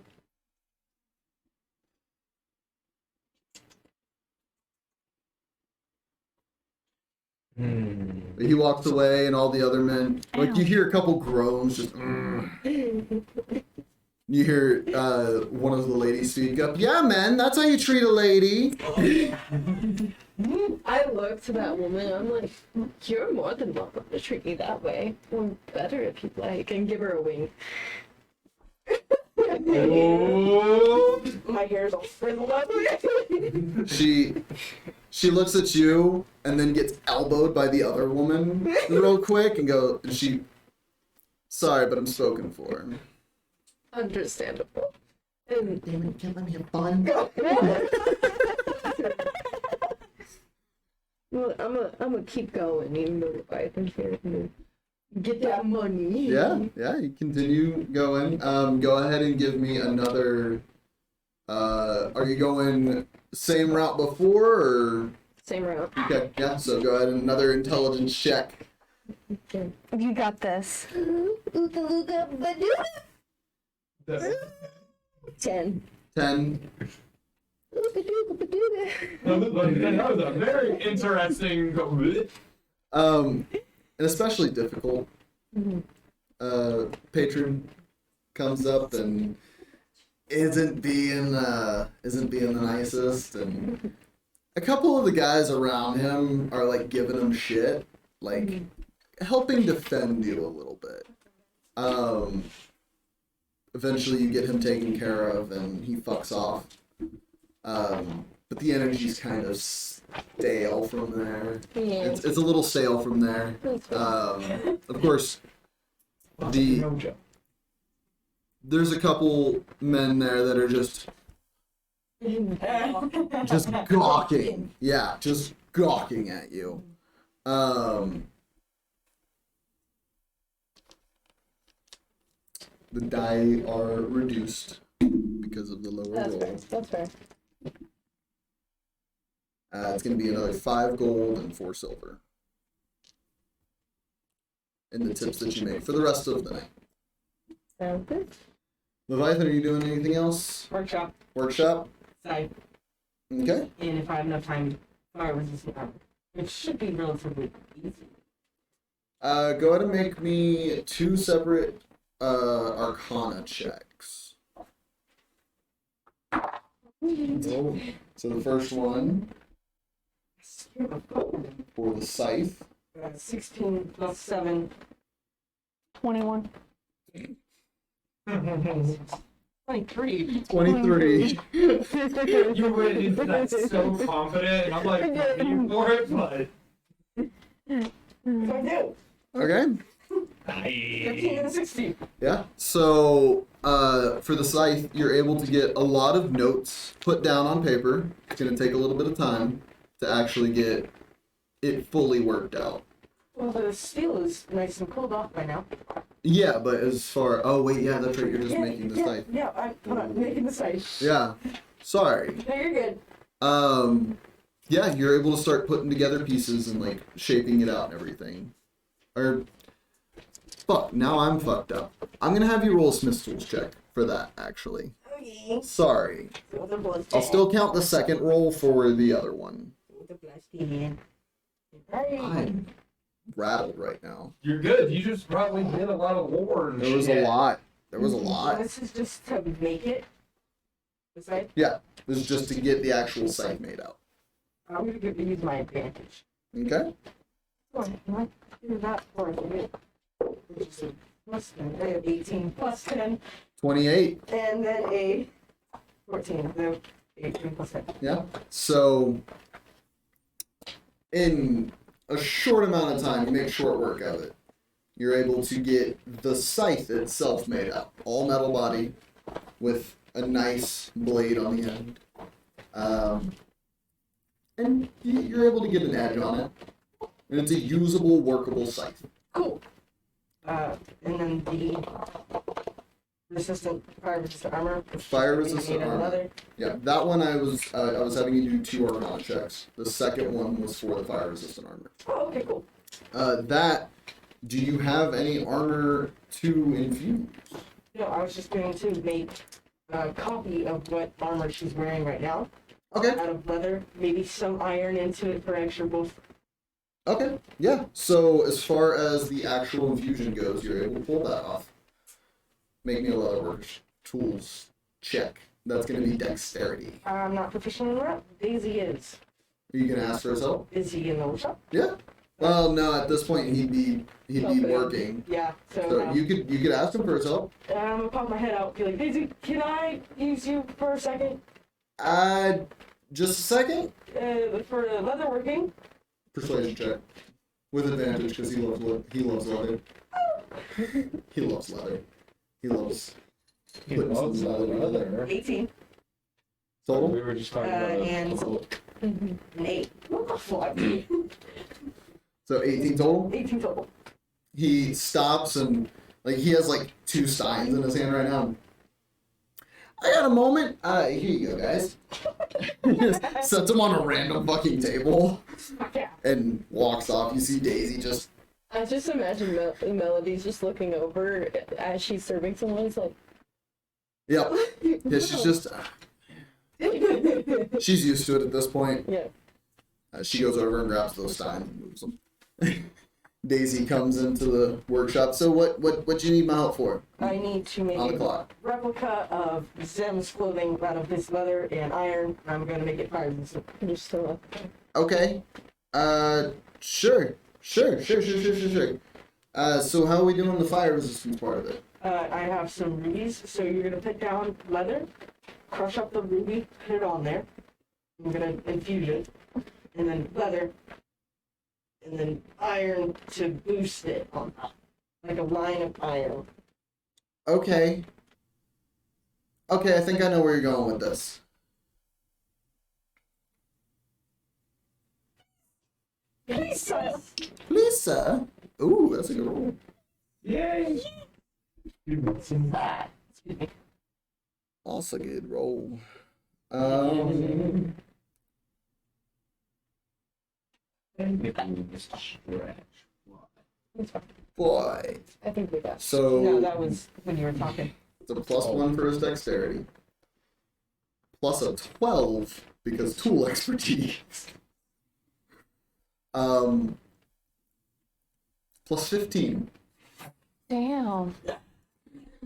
He walks away, and all the other men, like, you hear a couple groans, just. You hear one of the ladies speak up. Yeah, man, that's how you treat a lady. I look to that woman, I'm like, you're more than welcome to treat me that way. Or better if you'd like, and give her a wink. Oh. My hair's all frizzled up. She looks at you and then gets elbowed by the other woman real quick and sorry, but I'm spoken for. Understandable. Damn it, you can't let me have fun. Well, I'm gonna keep going, even though Leviathan's here to get that money. Yeah, you continue going. Go ahead and give me another. Are you going same route before or? Same route. Okay, yeah. So go ahead and another intelligence check. You got this. 10. 10. That was a very interesting. And especially difficult. Patron comes up and isn't being the nicest, and a couple of the guys around him are like giving him shit, like helping defend you a little bit. Eventually you get him taken care of and he fucks off. But the energy's kind of stale from there. Yeah. It's a little stale from there. Of course, there's a couple men there that are just gawking. Yeah, just gawking at you. The die are reduced because of the lower roll. That's fair. It's going to be another 5 gold and 4 silver in the tips that you made for the rest of the night. Sounds good. Leviathan, are you doing anything else? Workshop. Workshop? Side. Okay. And if I have enough time, fire resistant armor. It should be relatively easy. Go ahead and make me 2 separate Arcana checks. So the first one for the scythe. 16 plus 7. 21. 23. 23. You went into that so confident, and I'm like, you for it, but. Okay. 15 and 16. Yeah. So for the scythe, you're able to get a lot of notes put down on paper. It's going to take a little bit of time to actually get it fully worked out. Well, the steel is nice and cooled off by now. Yeah, but as far... Oh, wait, yeah, that's right. You're just making the scythe. Yeah, I'm making the scythe. Yeah. Sorry. No, you're good. Yeah, you're able to start putting together pieces and, like, shaping it out and everything. Or... Fuck, now I'm fucked up. I'm gonna have you roll a Smith's Tools check for that, actually. Okay. Sorry. I'll still count the second roll for the other one. I'm rattled right now. You're good. You just probably did a lot of lore and There was a lot. There was a lot. This is just to make it. The scythe? Yeah, this is just to get the actual scythe made out. I'm going to use my advantage. Okay? What? Do that for me. Which is a plus 10. I have 18 plus 10. 28. And then a 14. So 18 plus 10. Yeah. So, in a short amount of time, you make short work of it. You're able to get the scythe itself made up. All metal body with a nice blade on the end. And you're able to get an edge on it. And it's a usable, workable scythe. Cool. And then the fire resistant armor. Fire resistant armor. Another. Yeah, that one I was having you do 2 Arcana checks. The second one was for the fire resistant armor. Oh, okay, cool. Do you have any armor to infuse? No, I was just going to make a copy of what armor she's wearing right now. Okay. Out of leather, maybe some iron into it for extra boost. Okay, yeah. So as far as the actual infusion goes, you're able to pull that off. Make me a leatherwork tools check. That's going to be dexterity. I'm not proficient in that. Daisy is. Are you going to ask for his help? Is he in the workshop? Yeah. Well, no, at this point he'd be working. Yeah. So you could ask him for his help. I'm gonna pop my head out. Be like, Daisy, can I use you for a second? Just a second. For leather working. Persuasion check with advantage because he loves leather. He loves leather. He loves leather. He loves putting some leather together. 18. Total. We were just talking about And an 8. What the fuck? So 18 total. 18 total. He stops and he has 2 steins in his hand right now. I got a moment. Here you go, guys. Sets him on a random fucking table and walks off. You see Daisy just. I just imagine Melody's just looking over as she's serving someone. It's like. Yep. Yeah, she's just. She's used to it at this point. Yeah. She goes over and grabs those steins and moves them. Daisy comes into the workshop. So what do you need my help for? I need to make On the a clock. replica of Zem's clothing out of this leather and iron. I'm gonna make it fire resistant. Just still Okay. Sure. So how are we doing the fire resistance part of it? I have some rubies, so you're gonna put down leather, crush up the ruby, put it on there. I'm gonna infuse it, and then leather, and then iron to boost it on top, like a line of iron. Okay, I think I know where you're going with this. Lisa. Ooh, that's a good roll. Yay! Also good roll. Boy. I think we got. So No, that was when you were talking. it's a +1 for his dexterity. Plus a 12 because tool expertise. Plus 15. Damn.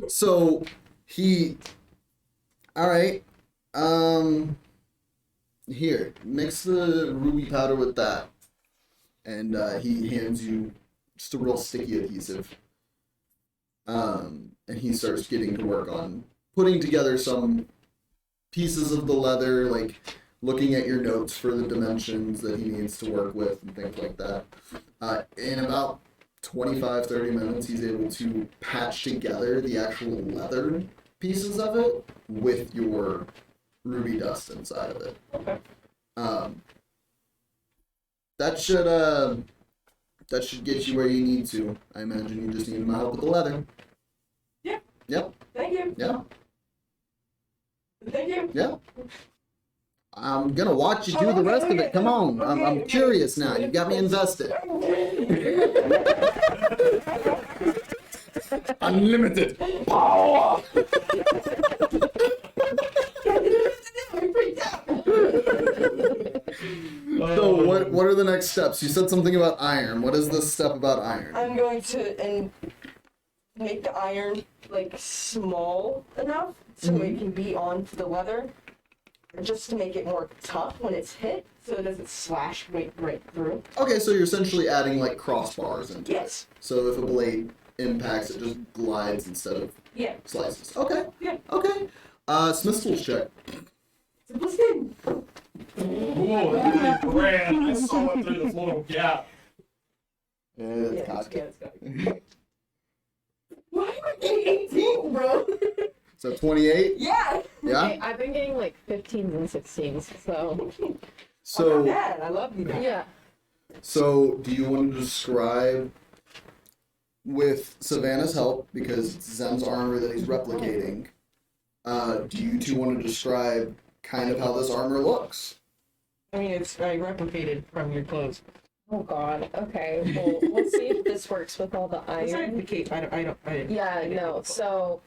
So he. All right. Here, mix the ruby powder with that, and he hands you just a real sticky adhesive. And he starts getting to work on putting together some pieces of the leather, looking at your notes for the dimensions that he needs to work with and things like that. In about 25-30 minutes, he's able to patch together the actual leather pieces of it with your ruby dust inside of it. Okay. That should get you where you need to. I imagine you just need my help with the leather. Yeah. Yep. Thank you. Yeah. Thank you. Yeah. I'm gonna watch you do the rest of it. Come on. I'm curious now. You got me invested. Unlimited power. So what are the next steps? You said something about iron. What is this step about iron? I'm going to make the iron small enough so it can be on the leather, just to make it more tough when it's hit, so it doesn't slash right through. Okay, so you're essentially adding crossbars into it. Yes. So if a blade impacts, it just glides instead of Yeah. slices. Okay. Yeah. Okay. Smith's tools check. It's a plus 10. Whoa, that really ran. I saw it through this little gap. Yeah, It's good. Why am I getting 18, bro? So 28? Yeah. Yeah? Okay, I've been getting 15s and 16s, so. So, I'm not mad. I love you guys. Yeah. so do you want to describe, with Savannah's help, because it's Zem's armor that he's replicating, do you two want to describe kind of how this armor looks? I mean, it's replicated from your clothes. Oh god. Okay. Well, let's see if this works with all the Let's iron. replicate. I didn't. Yeah. No. So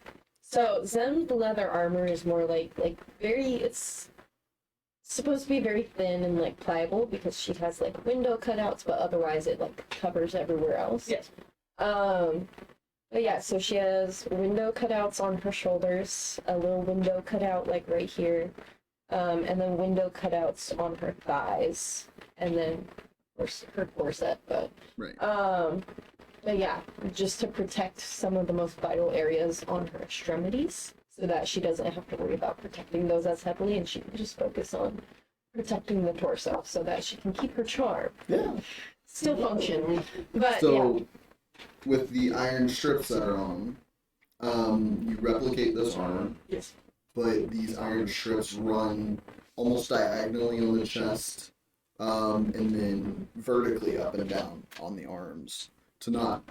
Zem's leather armor is more very. It's supposed to be very thin and pliable because she has window cutouts, but otherwise it covers everywhere else. Yes. But yeah, so she has window cutouts on her shoulders, a little window cutout right here, and then window cutouts on her thighs, and then her corset, but Right. but yeah, just to protect some of the most vital areas on her extremities, so that she doesn't have to worry about protecting those as heavily, and she can just focus on protecting the torso, so that she can keep her charm. Yeah. Still function, but So, yeah. with the iron strips that are on, you replicate this armor. Yes. But these iron strips run almost diagonally on the chest, and then vertically up and down on the arms to not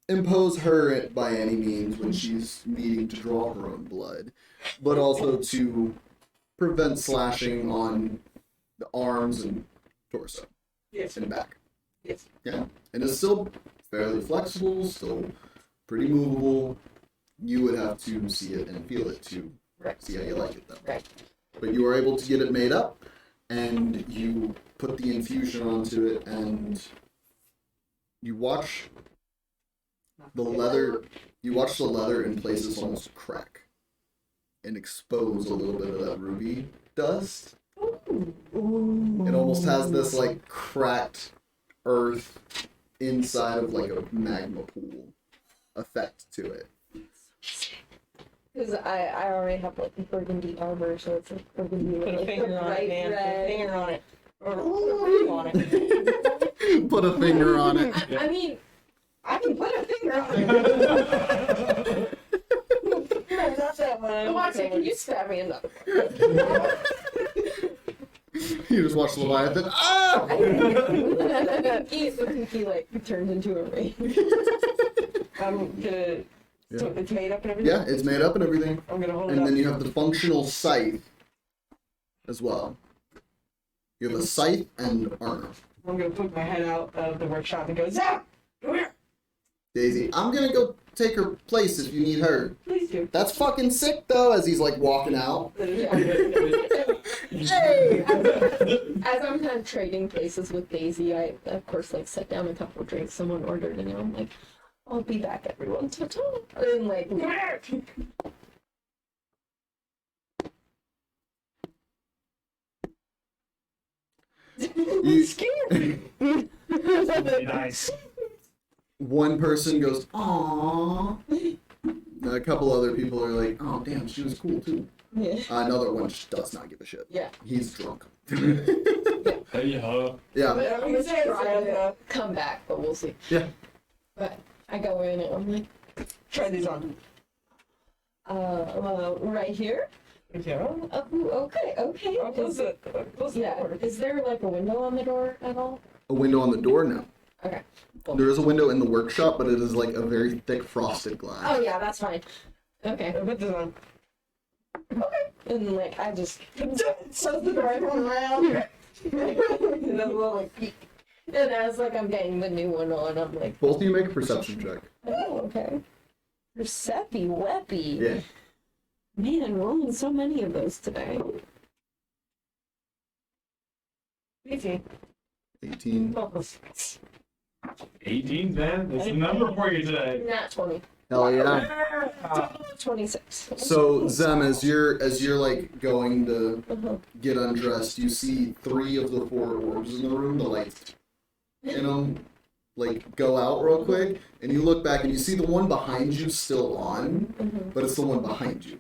impose her by any means when she's needing to draw her own blood, but also to prevent slashing on the arms and torso Yes. and back. Yes. Yeah, and it's still fairly flexible, still pretty movable. You would have to see it and feel it to see how you like it, though. Right. But you are able to get it made up, and you put the infusion onto it, and you watch the leather. You watch the leather in places almost crack and expose a little bit of that ruby dust. It almost has this like cracked earth inside of like a magma pool effect to it. Because I already have like burgundy armor, so it's like burgundy with Put a like finger on it, bright man. Put a red. finger on it. Or on it. Put a finger on it. I mean, I can put a finger on it. No, not that one. watch it. Can you stab me another You just watch Leviathan. Ah! one? The pinky like turns into a ring. I'm gonna. So Yeah. it's made up and everything? Yeah, it's made up and everything. I'm gonna hold it And up. then you have the functional scythe as well. You have a scythe and armor. I'm gonna poke my head out of the workshop and go, Zap! Come here! Daisy, I'm gonna go take her place if you need her. Please do. That's fucking sick though, as he's like walking out. As I'm kind of trading places with Daisy, I of course like set down a couple drinks someone ordered, and I'm like, I'll be back, everyone. Ta-ta. And like, You- scared. Nice. One person goes, "Aww." A couple other people are like, "Oh damn, she was cool too." Yeah. Another one just does not give a shit. Yeah. He's drunk. Hey, Yeah. I'm gonna try to come back, but we'll see. Yeah. But I go in and I'm like, Try these on. right here. Yeah. Okay. I'll close the Yeah. door. Is there like a window on the door at all? A window on the door now. Okay. Cool. There is a window in the workshop, but it is like a very thick frosted glass. Oh yeah, that's fine. Okay. I'll put this on. And like I just shut the door going around. And a little like peek. And as like I'm getting the new one on, I'm like, Both of you make a perception check. oh okay. Percepi weppy. Yeah. Man, rolling so many of those today. 18. 18. 18, man. That's the number for you today. Not 20. Hell yeah. 26. So Zem, as you're like going to Uh-huh. get undressed, you see 3 of the 4 orbs in the room, the lights in them, like go out real quick, and you look back and you see the one behind you still on, but it's the one behind you,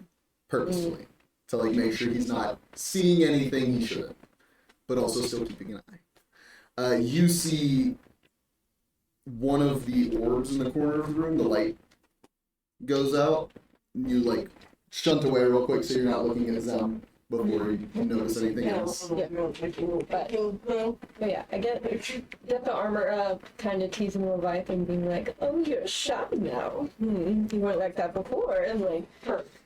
purposely, to like make sure he's not seeing anything he shouldn't, but also still keeping an eye. You see one of the orbs in the corner of the room, the light goes out, you like shunt away real quick so you're not looking at Zem before you notice anything else. Yeah. But yeah, I get the armor kind of teasing Leviathan, being like, "Oh, you're shy now. You weren't like that before." And like,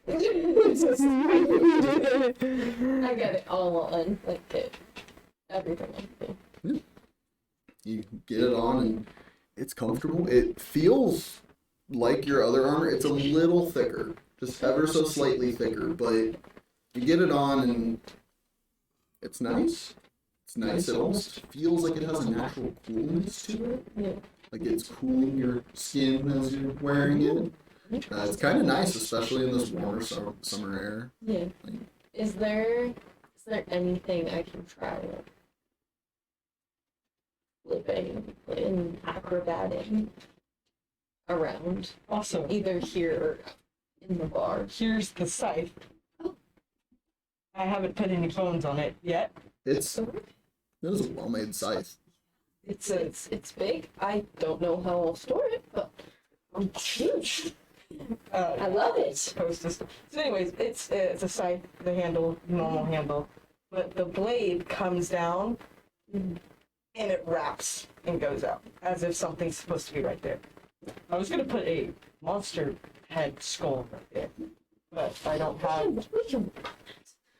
it's just, I get it all on like everything. You get it on and it's comfortable. It feels like your other armor. It's a little thicker, just ever so slightly thicker, but you get it on and it's nice. It's nice. It almost feels like it has a natural coolness to it. Yeah. Like it's cooling your skin as you're wearing it. It's kind of nice, especially in this warmer summer air. Yeah. Is there anything I can try? living and acrobating around, Awesome. either here or in the bar. Here's the scythe. I haven't put any bones on it yet. It is a well-made scythe. It's big. I don't know how I'll store it, but it's huge. I love it. Supposed to. So, anyways, it's a scythe. The handle, normal handle, but the blade comes down, and it wraps and goes out as if something's supposed to be right there. I was gonna put a monster head skull right there, but I don't have.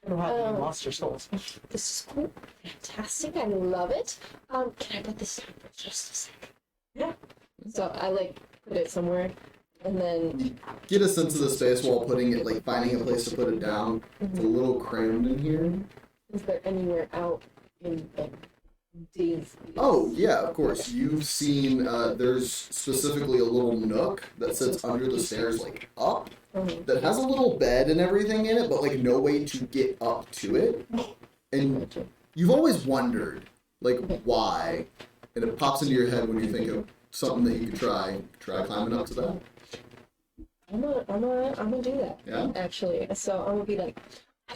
I don't have any monster skulls. This is cool. Fantastic. I love it. Can I put this down for just a second? Yeah. So I put it somewhere, and then Get a sense of the space while putting it, finding a place to put it down. It's a little crammed in here. is there anywhere out in Daisy? Oh, yeah, of course. You've seen, there's specifically a little nook that sits under the stairs, up, that has a little bed and everything in it, but, no way to get up to it. And you've always wondered, why. And it pops into your head when you think of something that you could try. Try climbing up to that. I'm gonna do that. Yeah? Actually, so I'm gonna be like, I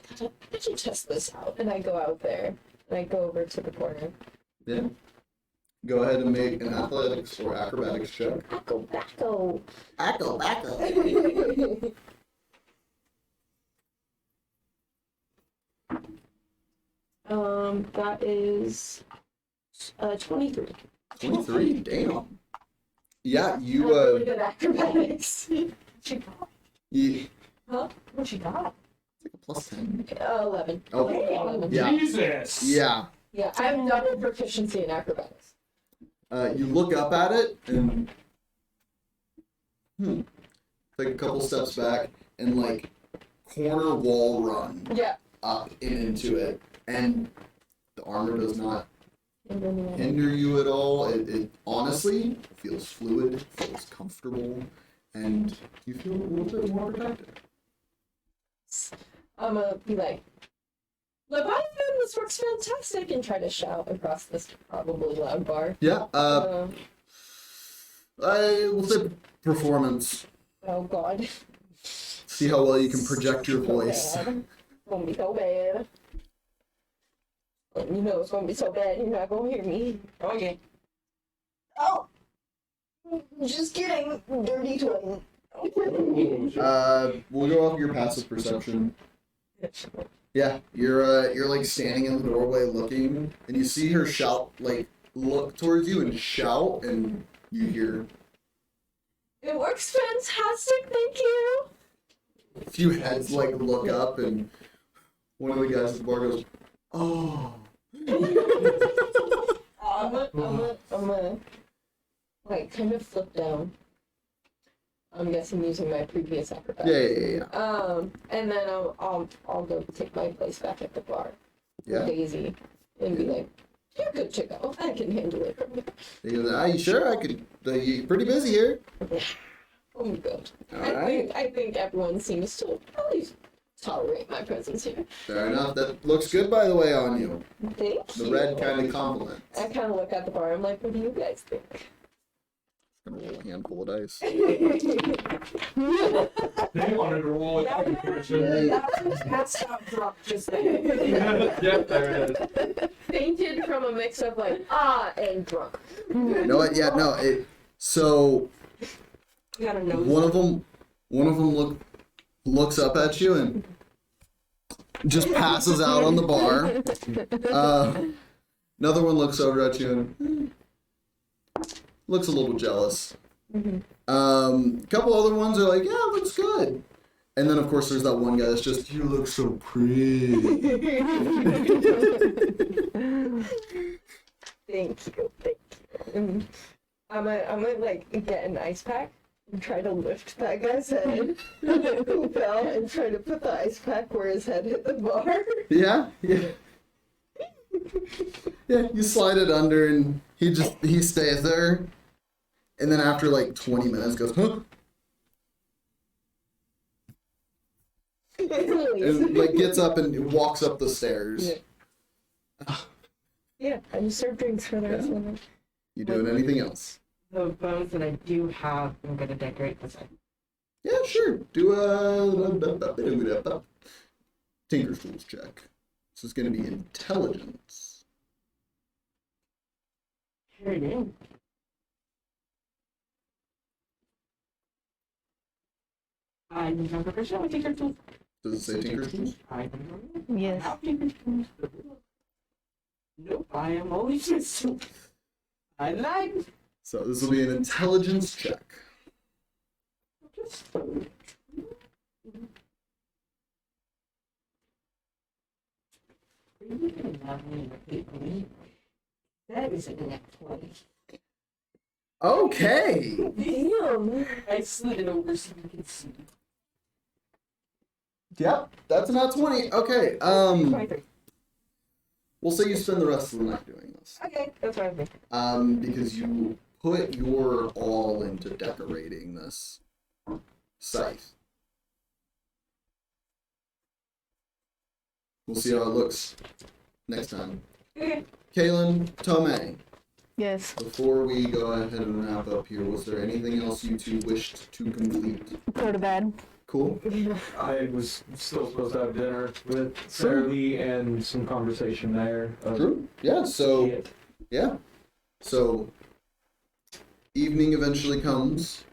should test this out, and I go out there and I go over to the corner. Yeah. Go ahead and make an athletics or acrobatics check. Acco. That is 23. 23? Damn. Yeah, you, Really good acrobatics. you, Huh? What she got? it's a plus 10. 11. Oh, 11. yeah. Jesus. Yeah. Yeah, I have double proficiency in acrobatics. You look up at it and take a couple steps back and corner wall run Yeah. up and into it, and the armor does not And then, hinder you at all. It honestly feels fluid, feels comfortable, and you feel a little bit more protected. I'm gonna be like, Leviathan, this works fantastic, and try to shout across this probably loud bar. Yeah. I will say performance. Oh god. See how well you can project your voice. It's gonna be so bad. And you know it's gonna be so bad, you're not gonna hear me. Okay. Oh! Just kidding, dirty twin. We'll go off your passive perception. Yeah, you're standing in the doorway looking, and you see her shout, look towards you and shout, and you hear It works fantastic, thank you. a few heads look up, and one of the guys at the bar goes, "Oh." I'm gonna kind of flip down. I'm guessing using my previous acrobatics. Yeah. And then I'll go take my place back at the bar with Yeah. Daisy and be like, "You're good to go. I can handle it from here." He goes, "Are you sure? I could. You're pretty busy here." I'm good. All I right. think everyone seems to at least tolerate my presence here. Fair enough. That looks good, by the way, on you. Thank The you. red kind of compliment. I kind of look at the bar. I'm like, "What do you guys think?" Gonna roll a handful of dice. They wanted to roll it. That's not drop just there. Yep, there it is. Fainted from a mix of and drunk. You know what? Yeah, no. So You gotta know. one of them looks up at you and just passes out on the bar. Another one looks over at you and looks a little jealous. A couple other ones are like, "Yeah, looks good." And then, of course, there's that one guy that's just, "You look so pretty." Thank you. I'm gonna get an ice pack and try to lift that guy's head who fell and try to put the ice pack where his head hit the bar. Yeah. Yeah, you slide it under and he stays there. And then after 20 minutes goes, "Huh?" And gets up and walks up the stairs. Yeah, I just serve drinks for the rest of the night. You doing anything else? The bones that I do have, I'm gonna decorate the side. Yeah, sure. Do a Tinker's Tools check. This is going to be intelligence. Sure do. I remember for sure Tinker's Tools. Does it say Tinker's Tools? I Yes. have Tinker's Tools. Nope, I am only just. I lied. So this will be an intelligence check. That is a net 20. Okay. Damn! I slid it over so you can see. Yep, that's a nat 20. Okay. 23. We'll say you spend the rest of the night doing this. Okay, that's what I think. Because you put your all into decorating this scythe. We'll see how it looks next time. Okay. Kaylinn, Tomay, Yes. before we go ahead and wrap up here, was there anything else you two wished to complete? Go to bed. Cool. I was still supposed to have dinner with Sarah Lee and some conversation there. True. Yeah, so, yeah. So, evening eventually comes.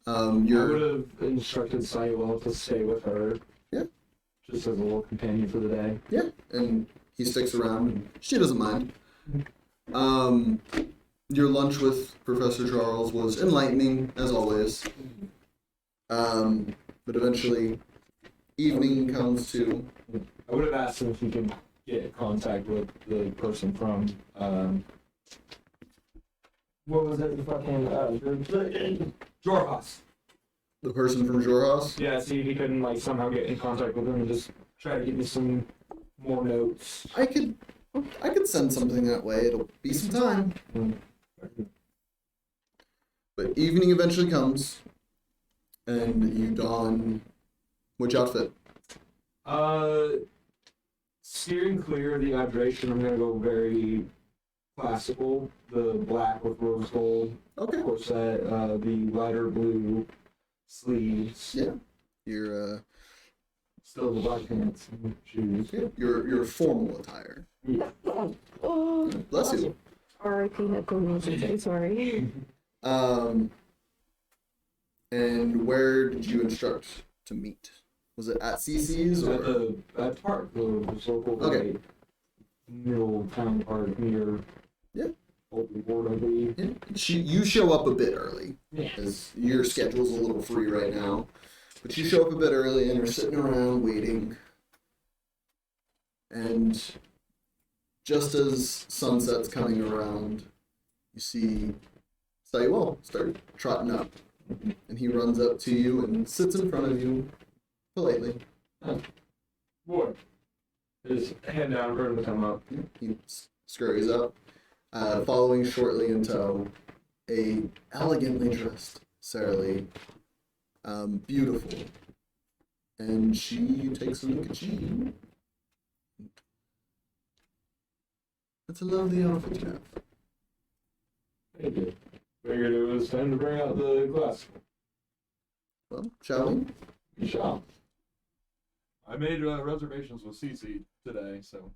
I would You're, have instructed Sayuel to stay with her. Yeah. Just as a little companion for the day. yeah, and he sticks around, and she doesn't mind. Your lunch with Professor Charles was enlightening, as always. But eventually, evening comes to. I would have asked him if he could get in contact with the person from, what was it, the fucking, Jorhas. The person from Jorhas? Yeah, see if he couldn't, like, somehow get in contact with him and just try to give me some more notes. I could send something that way. It'll be some time. But evening eventually comes, and you don which outfit? Steering clear of the aberration, I'm gonna go very classical. The black with rose gold Okay. corset, the lighter blue sleeves. Yeah. Your Still the black pants and shoes. your formal attire. Oh, Bless you. R.I.P. headphones. I'm sorry. And where did you instruct to meet? Was it at CC's At or? the park, the local Okay. like, middle town park near. Yeah. Open board, I believe. Yeah. You show up a bit early. Yeah. Because your schedule's a little free right now. But you show up a bit early and are sitting around waiting. And just as sunset's coming around, you see Sayuel start trotting up. And he runs up to you and sits in front of you politely. Boy. His head down for him to come up. He scurries up, following shortly in tow, a elegantly dressed Sarah Lee. Beautiful. And she takes a look at you. That's a lovely outfit you have. Thank you. Figured it was time to bring out the glass. Well, shall we? We shall. I made reservations with Cece today, so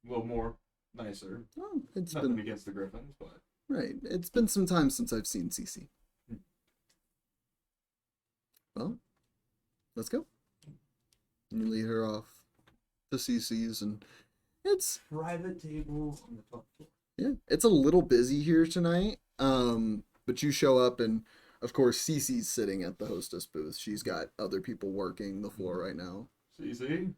a little more nicer. Oh, it's Nothing been against the Griffins, but right. It's been some time since I've seen Cece. Well, let's go. And you lead her off to Cece's, and it's Private table on the top floor. yeah, it's a little busy here tonight. But you show up, and of course, Cece's sitting at the hostess booth. She's got other people working the floor right now. Cece,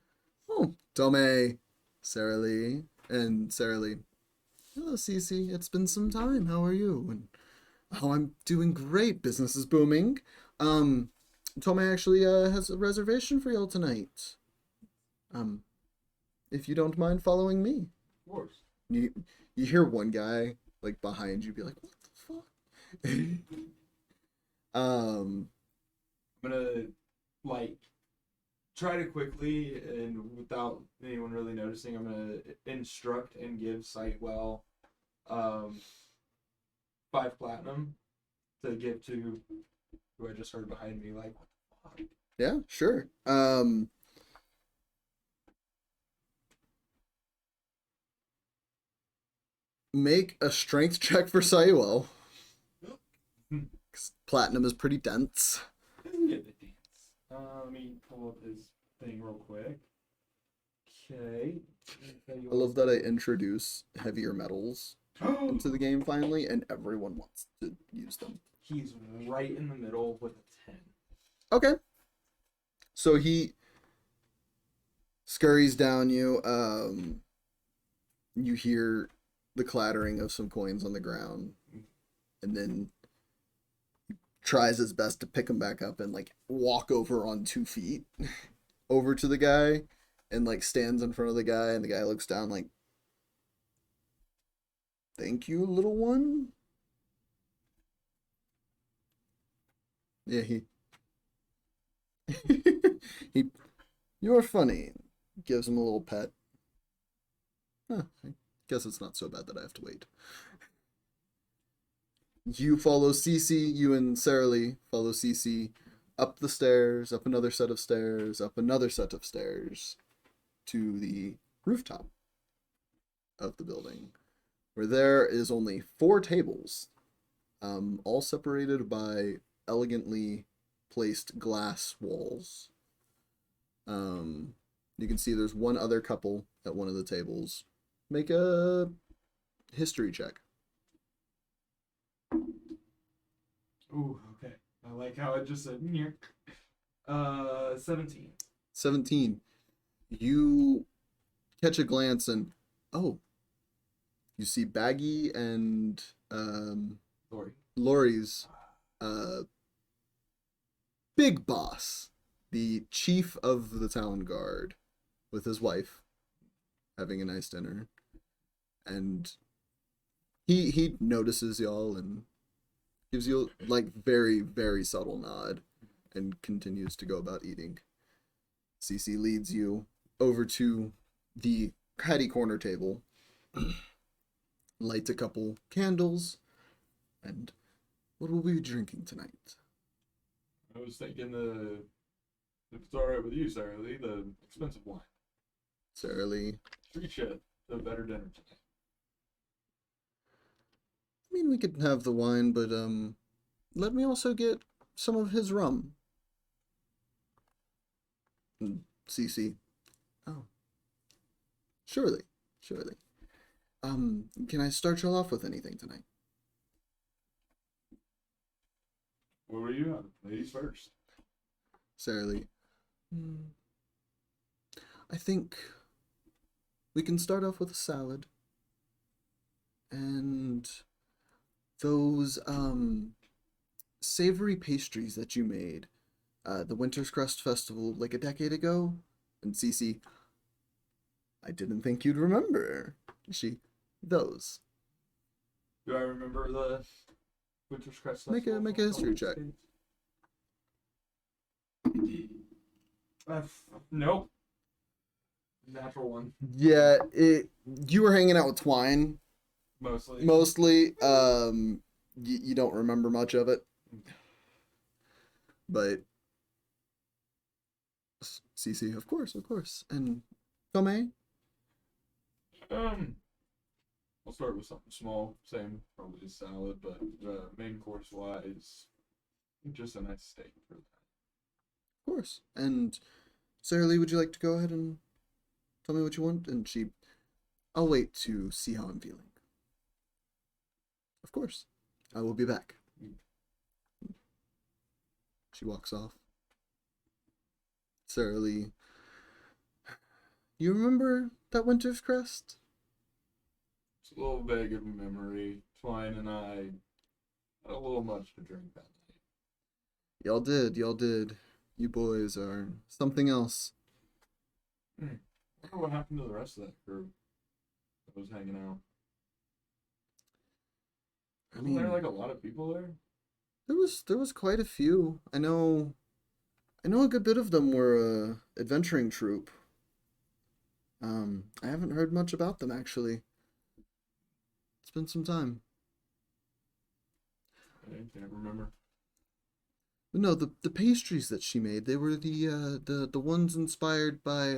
Oh, Tomay, Sarah Lee, and Sarah Lee. Hello, Cece. It's been some time. How are you? And oh, I'm doing great. Business is booming. Tomay actually has a reservation for y'all tonight. If you don't mind following me. of course. You hear one guy like behind you be like, "What the fuck?" I'm gonna like try to quickly and without anyone really noticing. I'm gonna instruct and give Sightwell 5 platinum to give to who I just heard behind me. Like, what the fuck? Yeah, sure. Make a strength check for Sayuel. 'Cause platinum is pretty dense. Get the dance. Let me pull up his thing real quick. Okay. I love that I introduce heavier metals into the game finally, and everyone wants to use them. He's right in the middle with a 10. Okay. So he scurries down you. You hear the clattering of some coins on the ground, and then he tries his best to pick them back up and like walk over on 2 feet over to the guy, and like stands in front of the guy, and the guy looks down like, "Thank you, little one." Yeah, he you're funny. Gives him a little pet. Huh, I guess it's not so bad that I have to wait. You follow Cece, you and Sarah Lee follow Cece up the stairs, up another set of stairs, up another set of stairs to the rooftop of the building, where there is only 4 tables, all separated by elegantly placed glass walls. You can see there's one other couple at one of the tables. Make a history check. Ooh, okay. I like how it just said near. 17. 17. You catch a glance and, oh, you see Baggy and Lori's big boss, the chief of the town guard, with his wife having a nice dinner, and he notices y'all and gives you like very, very subtle nod and continues to go about eating. Cece leads you over to the catty corner table, lights a couple candles, and what will we be drinking tonight? I was thinking if it's alright with you, Sarah Lee, the expensive wine. Sarah Lee. Treat you to a better dinner tonight. I mean, we could have the wine, but let me also get some of his rum. Cece. Oh. Surely. Can I start y'all off with anything tonight? What were you on? Ladies first. Sarah Lee. I think we can start off with a salad. And those savory pastries that you made the Winter's Crust Festival like a decade ago. And Cece, I didn't think you'd remember. Those. Do I remember the Winter's Crest Make a history check. Nope. Natural one. Yeah, you were hanging out with Twine. Mostly. You don't remember much of it. But Cece, of course. And Tomay? I'll start with something small. Same, probably a salad, but main course wise, just a nice steak for that. Of course. And Sarah Lee, would you like to go ahead and tell me what you want? And I'll wait to see how I'm feeling. Of course. I will be back. She walks off. Sarah Lee, you remember that Winter's Crest? It's a little vague of a memory. Twine and I had a little much to drink that night. Y'all did. You boys are something else. I wonder what happened to the rest of that crew that was hanging out. Wasn't there like a lot of people there? There was quite a few. I know a good bit of them were a adventuring troupe. I haven't heard much about them actually. It's been some time. I can't remember. But no, the pastries that she made, they were the ones inspired by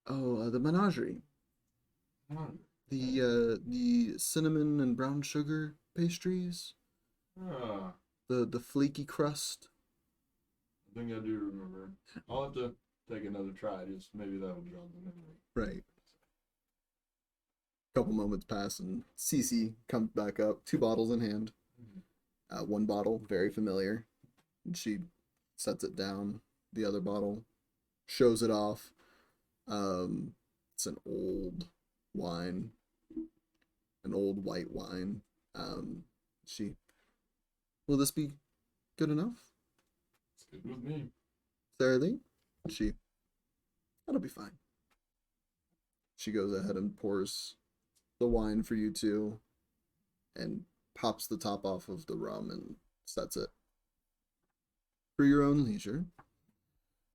the menagerie. The cinnamon and brown sugar pastries. Ah, The flaky crust. I think I do remember. I'll have to take another try. Just maybe that'll jog the memory. Right. Couple moments pass and Cece comes back up, 2 bottles in hand. One bottle, very familiar. And she sets it down. The other bottle, shows it off. It's an old wine, an old white wine. Will this be good enough? It's good with me. Sarah Lee? That'll be fine. She goes ahead and pours the wine for you two and pops the top off of the rum and sets it for your own leisure.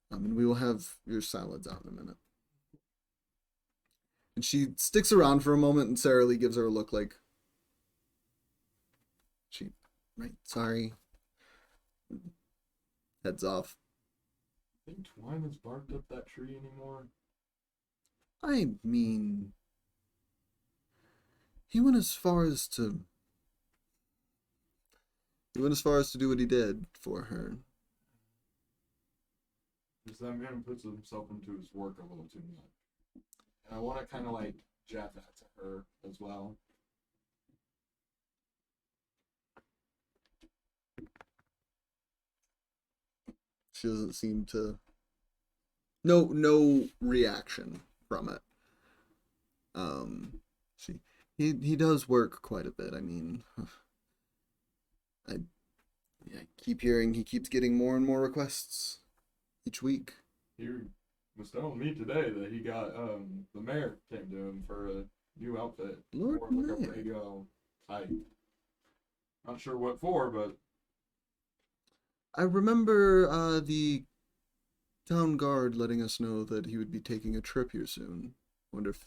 And we will have your salads out in a minute. And she sticks around for a moment, and Sarah Lee gives her a look like, right, sorry. Heads off. Think Twine has barked up that tree anymore? I mean, he went as far as to do what he did for her. Because that man puts himself into his work a little too much. And I want to kind of like jab that to her as well. She doesn't seem to. No reaction from it. He does work quite a bit. I mean, I keep hearing he keeps getting more and more requests each week. He was telling me today that he got the mayor came to him for a new outfit. Lord More like a Mayor. Lego type. Not sure what for, but I remember the town guard letting us know that he would be taking a trip here soon. Wonder if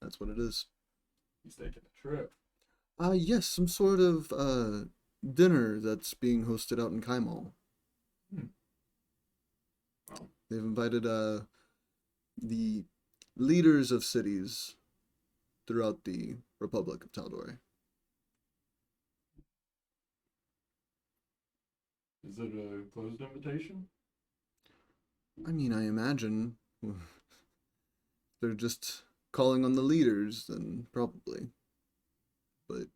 that's what it is. he's taking a trip. Yes, some sort of dinner that's being hosted out in Kaimal. Oh. They've invited the leaders of cities throughout the Republic of Tal'dorei. Is it a closed invitation? I mean, I imagine they're just calling on the leaders, then probably. But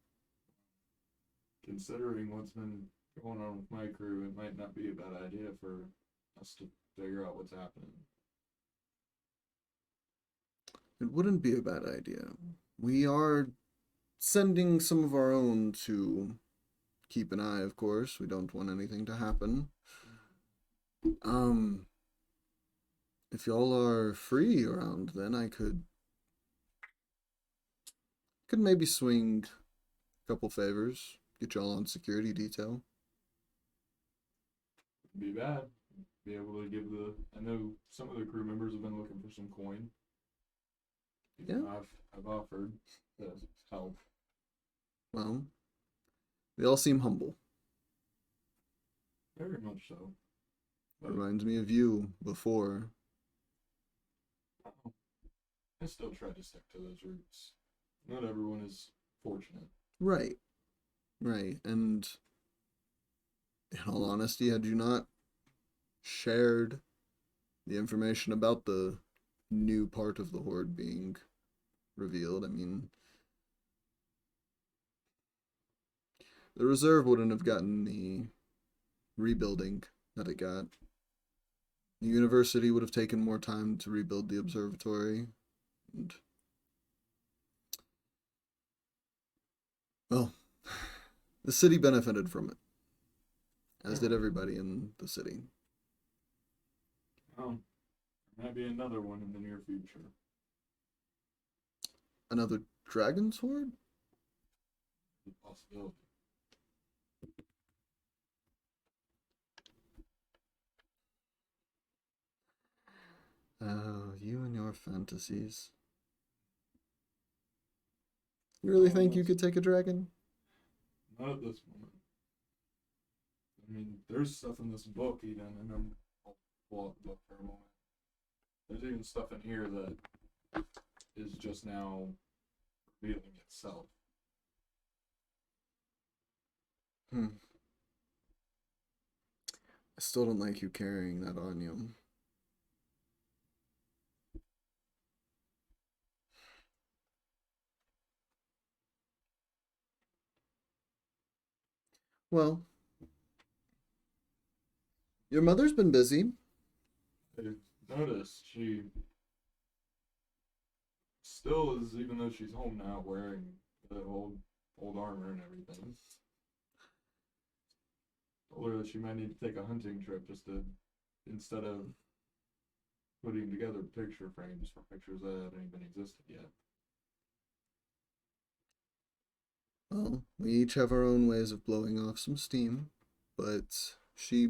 Considering what's been going on with my crew, it might not be a bad idea for us to figure out what's happening. it wouldn't be a bad idea. We are sending some of our own to keep an eye, of course. We don't want anything to happen. If y'all are free around, then I could maybe swing a couple favors, get y'all on security detail. Be bad. Be able to give I know some of the crew members have been looking for some coin. Yeah. I've offered to help. Well, they all seem humble. Very much so. But Reminds me of you before. I still try to stick to those roots. Not everyone is fortunate. Right. And in all honesty, had you not shared the information about the new part of the Horde being revealed, I mean, the Reserve wouldn't have gotten the rebuilding that it got. The university would have taken more time to rebuild the observatory. And, well, the city benefited from it, as did everybody in the city. There might be another one in the near future. Another Dragon's Horde? The possibility. Oh, you and your fantasies. You really think you could take a dragon? Not at this moment. I mean, there's stuff in this book even, and I'll pull out the book for a moment. There's even stuff in here that is just now revealing itself. I still don't like you carrying that on you. Well, your mother's been busy. I noticed she still is, even though she's home now, wearing the old armor and everything. Told her that she might need to take a hunting trip just to, instead of putting together picture frames for pictures that haven't even existed yet. Well, we each have our own ways of blowing off some steam, but she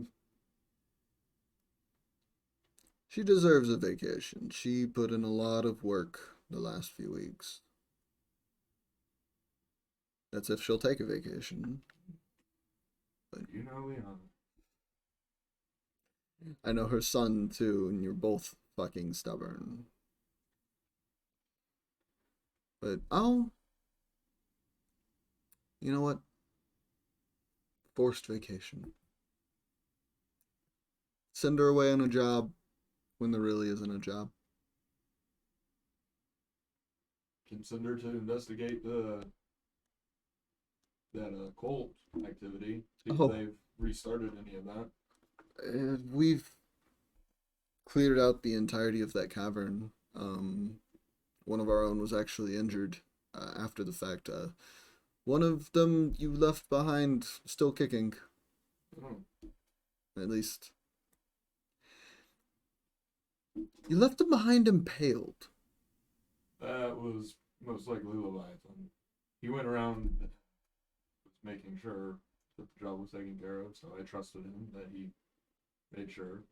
deserves a vacation. She put in a lot of work the last few weeks. That's if she'll take a vacation. But You know, Leon. I know her son too, and you're both fucking stubborn. But you know what? Forced vacation. Send her away on a job when there really isn't a job. Can send her to investigate that cult activity. See if they've restarted any of that. We've cleared out the entirety of that cavern. One of our own was actually injured after the fact. One of them you left behind still kicking. Oh. At least. You left him behind impaled. That was most likely Leviathan. He went around making sure that the job was taken care of, so I trusted him that he made sure.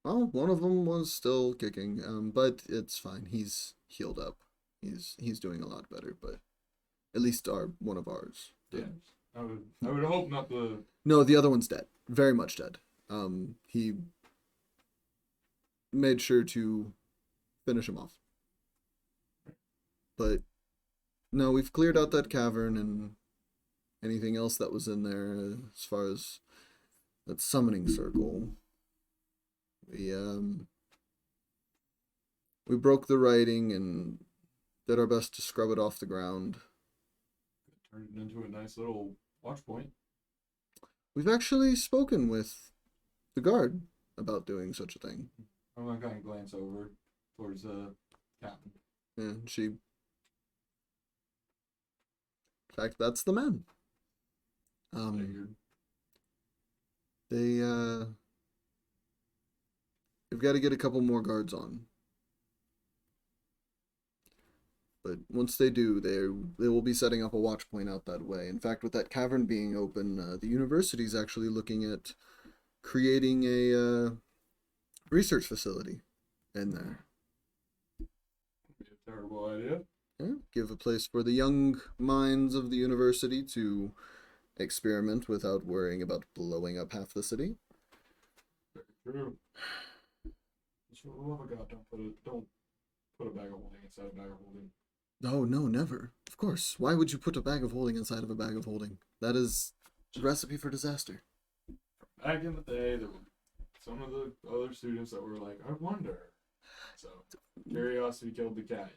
Well, one of them was still kicking, but it's fine. He's healed up. He's doing a lot better, but at least one of ours did. Yeah, I would hope not the... No, the other one's dead. Very much dead. He made sure to finish him off. But no, we've cleared out that cavern and anything else that was in there as far as that summoning circle. We broke the writing and did our best to scrub it off the ground. Turned it into a nice little watch point. We've actually spoken with the guard about doing such a thing. I'm not going to glance over towards the captain. Yeah, in fact, that's the men. They've got to get a couple more guards on. But once they do, they will be setting up a watch point out that way. In fact, with that cavern being open, the university's actually looking at creating a research facility in there. Be a terrible idea. Yeah, give a place for the young minds of the university to experiment without worrying about blowing up half the city. Very true. Just for the love of God, don't put a bag of holding inside a bag of holding. Oh, no, never. Of course. Why would you put a bag of holding inside of a bag of holding? That is a recipe for disaster. Back in the day, there were some of the other students that were like, I wonder. So, curiosity killed the cat.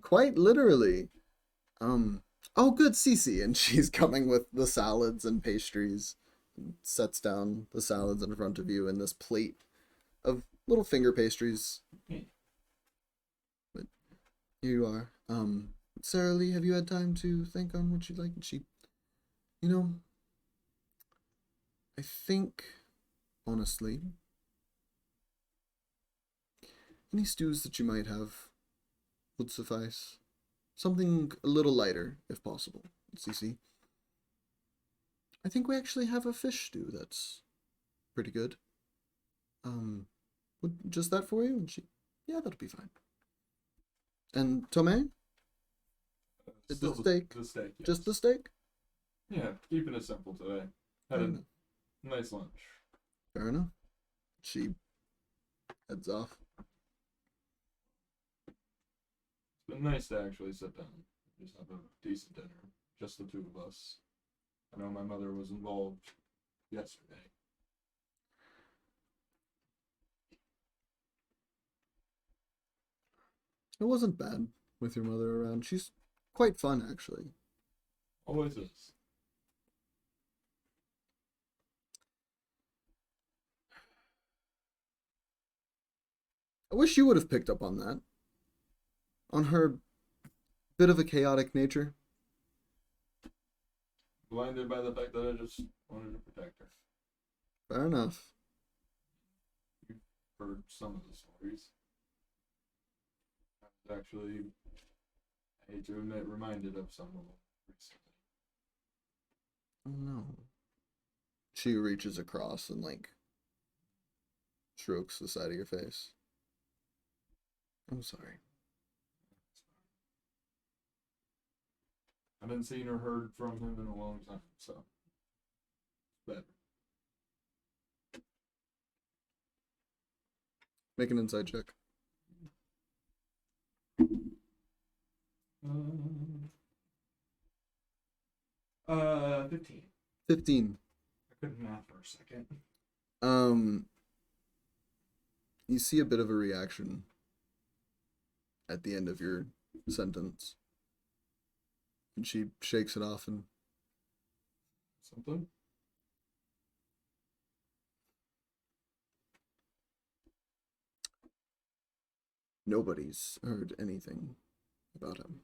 Quite literally. Oh, good, Cece. And she's coming with the salads and pastries. And sets down the salads in front of you and this plate of little finger pastries. But here you are. Sarah Lee, have you had time to think on what you'd like? I think, honestly, any stews that you might have would suffice. Something a little lighter, if possible. Cece, I think we actually have a fish stew that's pretty good. Would just that for you? And yeah, that'll be fine. And Tomay? Still The steak? The steak, yes. Just the steak? Yeah, keeping it simple today. Had a nice lunch. Fair enough. She heads off. It's been nice to actually sit down, just have a decent dinner, just the two of us. I know my mother was involved yesterday. It wasn't bad with your mother around. She's quite fun, actually. Always is. I wish you would have picked up on that. On her bit of a chaotic nature. Blinded by the fact that I just wanted to protect her. Fair enough. You've heard some of the stories. I was actually, I hate to admit, reminded of some of them recently. Oh no. She reaches across and, like, strokes the side of your face. I'm sorry. I haven't seen or heard from him in a long time, so it's better. Make an inside check. 15. 15. I couldn't math for a second. You see a bit of a reaction at the end of your sentence. And she shakes it off and... Something? Nobody's heard anything about him.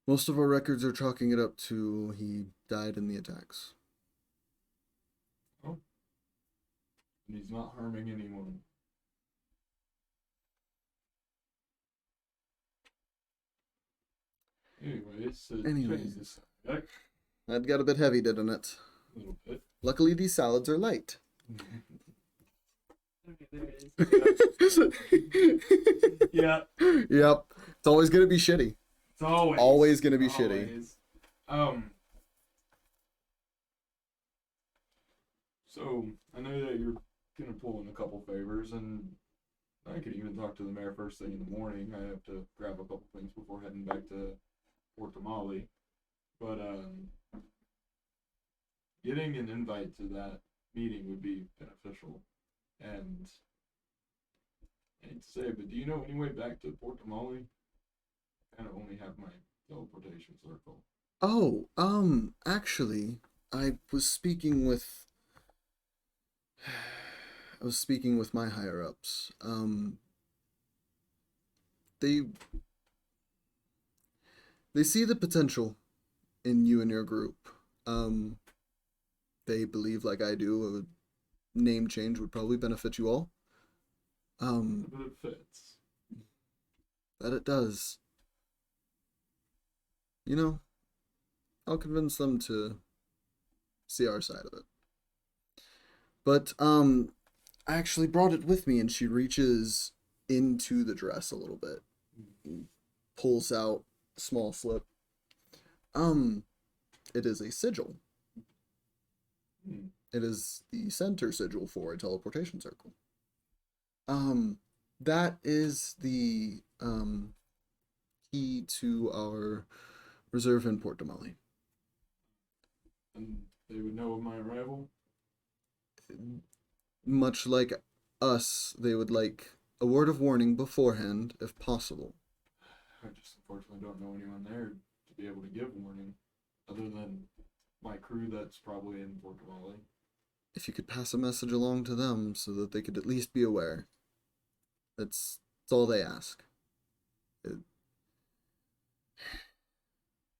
Most of our records are chalking it up to he died in the attacks. Oh. And he's not harming anyone. Anyways, Anyways. this subject That got a bit heavy, didn't it? a little bit. Luckily, these salads are light. Okay, there it is. Yeah. Yep. It's always gonna be shitty. It's Always gonna be shitty. So I know that you're gonna pull in a couple favors, and I could even talk to the mayor first thing in the morning. I have to grab a couple things before heading back to Port Tomay. But getting an invite to that meeting would be beneficial. And I hate to say it, but do you know any way back to Port Tomay? I kind of only have my teleportation circle. Oh, actually, I was speaking with my higher ups. They see the potential in you and your group. They believe, like I do, a name change would probably benefit you all. But it fits. That it does. You know, I'll convince them to see our side of it. But, I actually brought it with me, and she reaches into the dress a little bit. Pulls out a small slip. It is a sigil. It is the center sigil for a teleportation circle. That is the, key to our reserve in Port Tomay. And they would know of my arrival? Much like us, they would like a word of warning beforehand, if possible. I just unfortunately don't know anyone there to be able to give warning, other than my crew that's probably in Port Tomay. If you could pass a message along to them so that they could at least be aware. That's all they ask.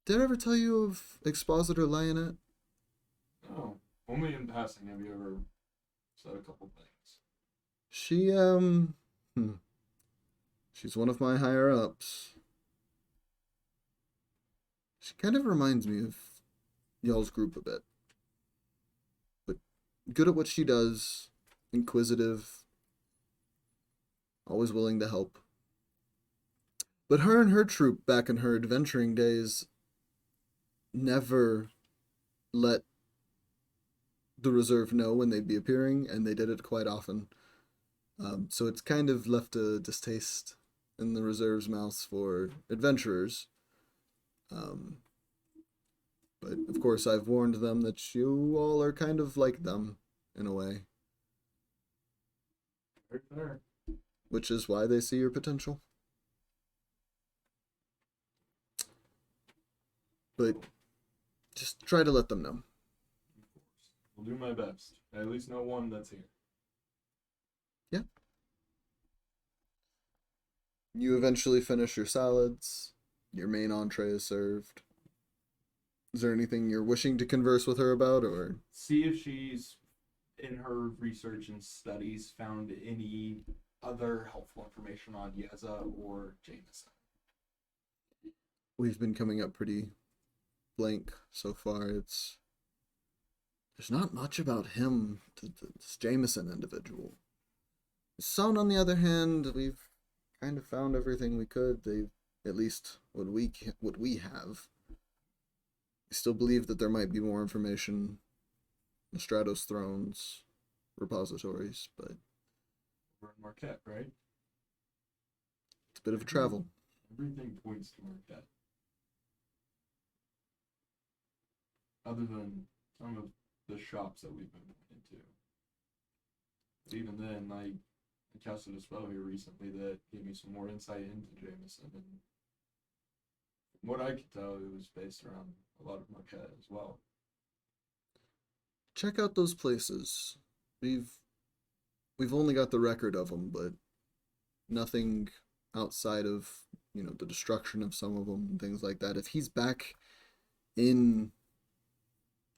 Did I ever tell you of Expositor Lionette? No, only in passing have you ever said a couple things. She, she's one of my higher ups. She kind of reminds me of y'all's group a bit. But good at what she does, inquisitive, always willing to help. But her and her troop back in her adventuring days never let the reserve know when they'd be appearing, and they did it quite often. So it's kind of left a distaste in the reserve's mouths for adventurers. But of course, I've warned them that you all are kind of like them, in a way. Very fair. Which is why they see your potential. But just try to let them know. Of course. I'll do my best. I at least know one that's here. Yeah. You eventually finish your salads. Your main entree is served. Is there anything you're wishing to converse with her about, or? See if she's, in her research and studies, found any other helpful information on Yeza or Jameson. We've been coming up pretty blank so far. There's not much about him, this Jameson individual. Son, on the other hand, we've kind of found everything we could. They, at least what we have. I still believe that there might be more information in Stratos Throne's repositories, but We're in Marquette, right? it's a bit of a travel. Everything points to Marquette. Other than some of the shops that we've been into. But even then, I casted a spell here recently that gave me some more insight into Jameson, and from what I could tell, it was based around a lot of Marquette as well. Check out those places. We've only got the record of them, but nothing outside of, the destruction of some of them and things like that. If he's back in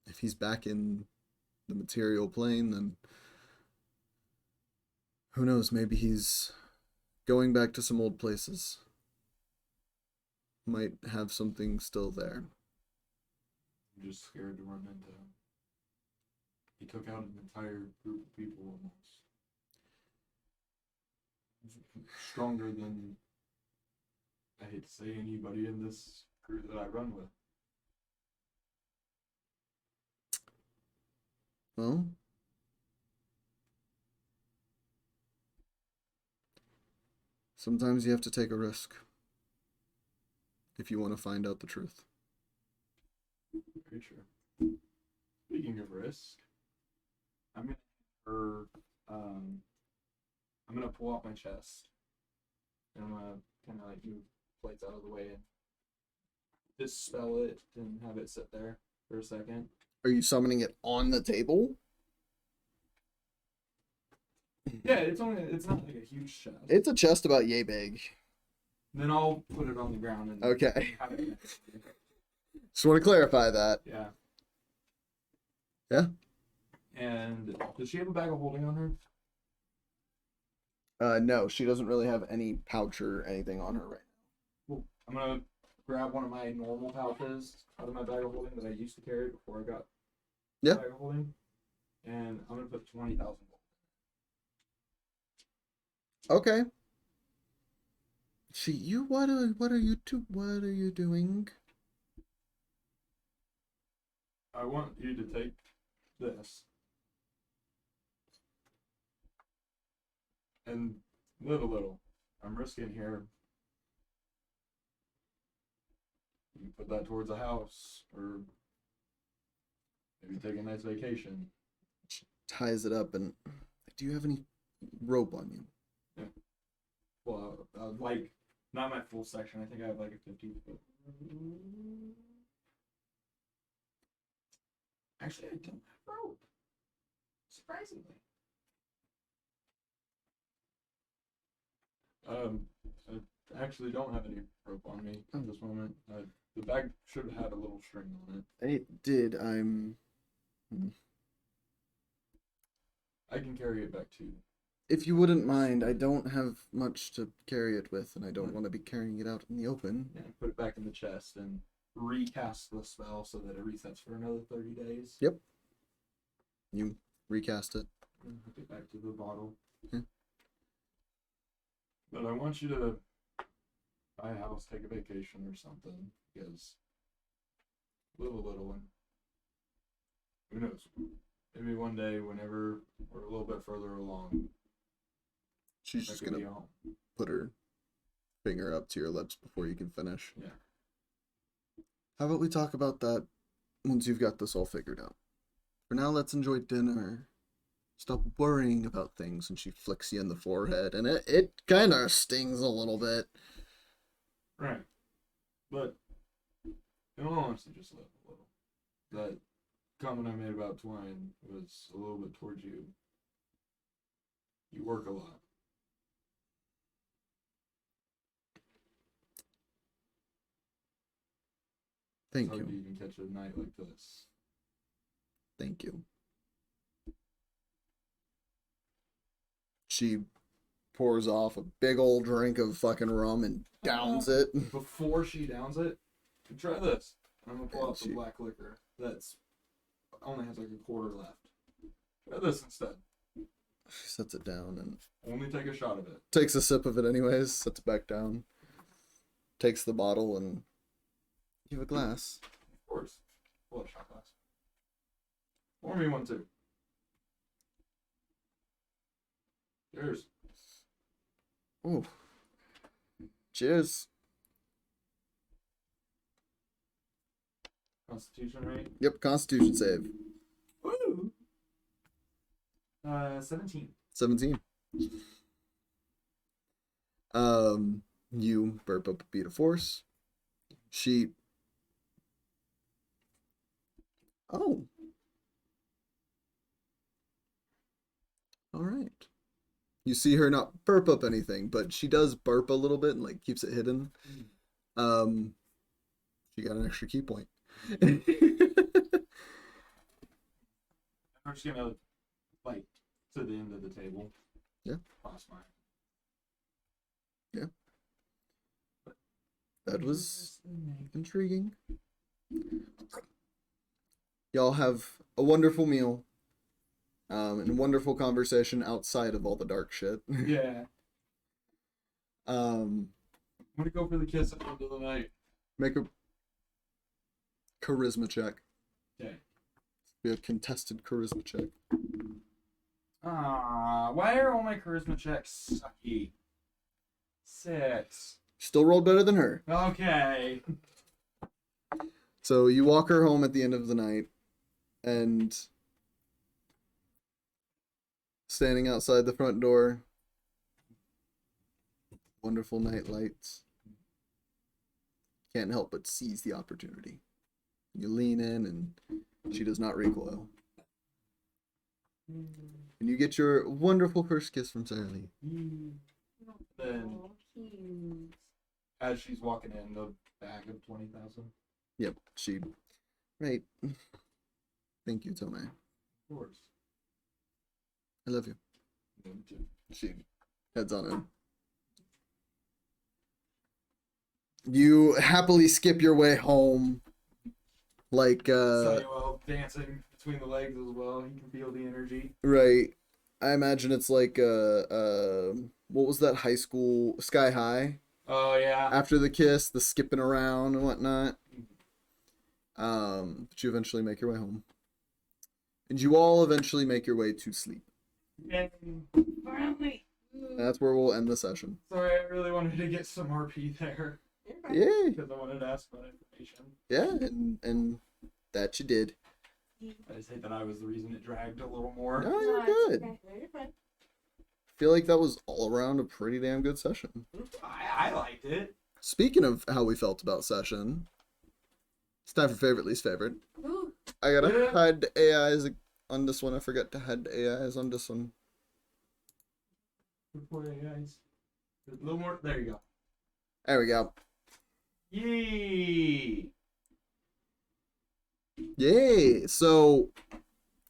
the material plane, then who knows, maybe he's going back to some old places. Might have something still there. I'm just scared to run into him. He took out an entire group of people almost. Stronger than, I hate to say, anybody in this crew that I run with. Well, sometimes you have to take a risk if you want to find out the truth. Very true. Speaking of risk, I'm gonna pull out my chest, and I'm gonna kind of move plates out of the way and dispel it and have it sit there for a second. Are you summoning it on the table? Yeah, it's not like a huge chest. It's a chest about yay big. Then I'll put it on the ground and Okay. have it next to me. Just want to clarify that. Yeah. Yeah? And does she have a bag of holding on her? No, she doesn't really have any pouch or anything on her right Cool. I'm gonna grab one of my normal pouches out of my bag of holding that I used to carry before I got Yeah. bag of holding, and I'm gonna put 20,000 gold. now. Okay. What are you doing? I want you to take this and live a little. I'm risking here. You can put that towards a house, or maybe take a nice vacation. Ties it up, and do you have any rope on you? Well, like, not my full section. I think I have like a 50-foot. Actually, I don't have rope. Surprisingly. I actually don't have any rope on me at this moment. The bag should have had a little string on it. It did. I can carry it back to you. If you wouldn't mind, I don't have much to carry it with, and I don't want to be carrying it out in the open. Yeah, put it back in the chest and recast the spell so that it resets for another 30 days. Yep. You recast it. And hook it back to the bottle. Yeah. But I want you to buy a house, take a vacation or something, because live a little one. Who knows? Maybe one day, whenever we're a little bit further along, She's I just could be gonna home. put her finger up to your lips before you can finish. Yeah. How about we talk about that once you've got this all figured out? For now, let's enjoy dinner. Stop worrying about things. And she flicks you in the forehead, and it kind of stings a little bit. Right. But, in all honesty, just live a little. That comment I made about Twine was a little bit towards you. You work a lot. Thank It's hard you. to even catch a night like this. Thank you. She pours off a big old drink of fucking rum and downs it. Before she downs it, try this. I'm gonna pull And out the she- black liquor that's only has like a quarter left. Try this instead. She sets it down and Only take a shot of it. takes a sip of it anyways, sets it back down, takes the bottle and you have a glass. Of course. Pull out a shot glass. Pour me one too. Cheers. Ooh. Cheers. Constitution rate. Yep, Constitution save. Woo! 17. 17. You burp up a beat of force. She. Oh. All right. You see her not burp up anything, but she does burp a little bit and like keeps it hidden. She got an extra key point. I'm just gonna, like, to the end of the table. Yeah. Toss mine. Yeah. That was intriguing. Y'all have a wonderful meal. And wonderful conversation outside of all the dark shit. Yeah. I'm gonna go for the kiss at the end of the night. Make a charisma check. Okay. Be a contested charisma check. Why are all my charisma checks sucky? 6. Still rolled better than her. Okay. So you walk her home at the end of the night, and standing outside the front door, wonderful night lights. Can't help but seize the opportunity. You lean in, and she does not recoil. And you get your wonderful first kiss from Sarah Lee. Then, as she's walking in, the bag of 20,000. Yep, she. Right. Thank you, Tomay. Of course. I love you. Me too. She heads on in. You happily skip your way home. Like, Samuel dancing between the legs as well. You can feel the energy. right. I imagine it's like, what was that high school, Sky High? Oh, yeah. After the kiss, the skipping around and whatnot. But you eventually make your way home. And you all eventually make your way to sleep. Finally. That's where we'll end the session. Sorry, I really wanted to get some RP there. Yay! Because I wanted to ask about information. Yeah, and that you did. I just hate that I was the reason it dragged a little more. No, you're good. I feel like that was all around a pretty damn good session. I liked it. Speaking of how we felt about session, it's time for favorite, least favorite. Ooh. I gotta Yeah. hide the AIs on this one. I forgot to hide the AIs on this one. Good boy, guys. A little more. There you go. There we go. Yee! Yay! So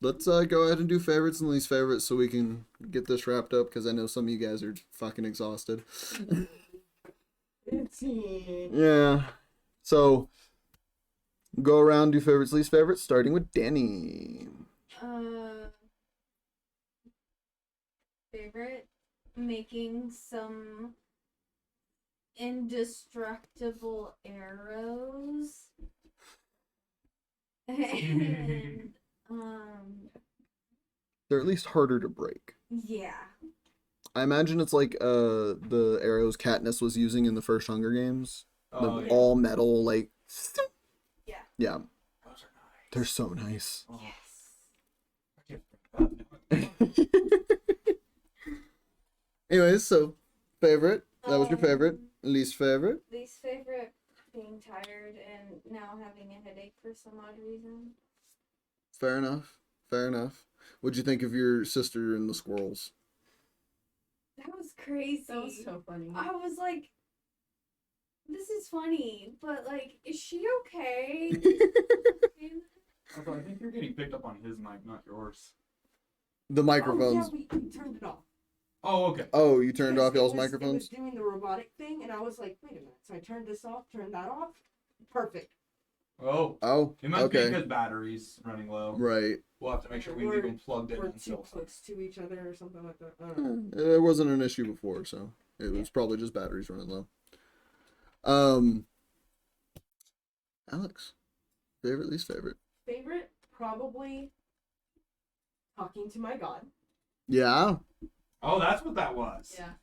let's go ahead and do favorites and least favorites so we can get this wrapped up because I know some of you guys are fucking exhausted. Yeah. So go around, do favorites, least favorites, starting with Danny. Favorite, making some indestructible arrows. And They're at least harder to break. yeah. I imagine it's like the arrows Katniss was using in the first Hunger Games. Oh, The yeah. all metal, like. Yeah. Yeah, Those are nice. they're so nice. Oh. Yes. Anyways, so favorite. That was your favorite. Least favorite. Least favorite, being tired and now having a headache for some odd reason. Fair enough. Fair enough. What'd you think of your sister and the squirrels? That was crazy. That was so funny. I was like, this is funny, but like, is she okay? Also, I think you're getting picked up on his mic, not yours. The Oh, microphones. yeah, we turned it off. Oh, okay. Oh, you turned off Because y'all's It was microphones? doing the robotic thing, and I was like, wait a minute. So I turned this off, turned that off. Perfect. Oh. Oh, It must be okay. because battery's running low. Right. We'll have to make sure we We're- leave them plugged in We're too until. close to each other or something like that. I don't know. It wasn't an issue before, so it was probably just batteries running low. Alex, favorite, least favorite? Favorite, probably talking to my god. Yeah. Oh, that's what that was. Yeah.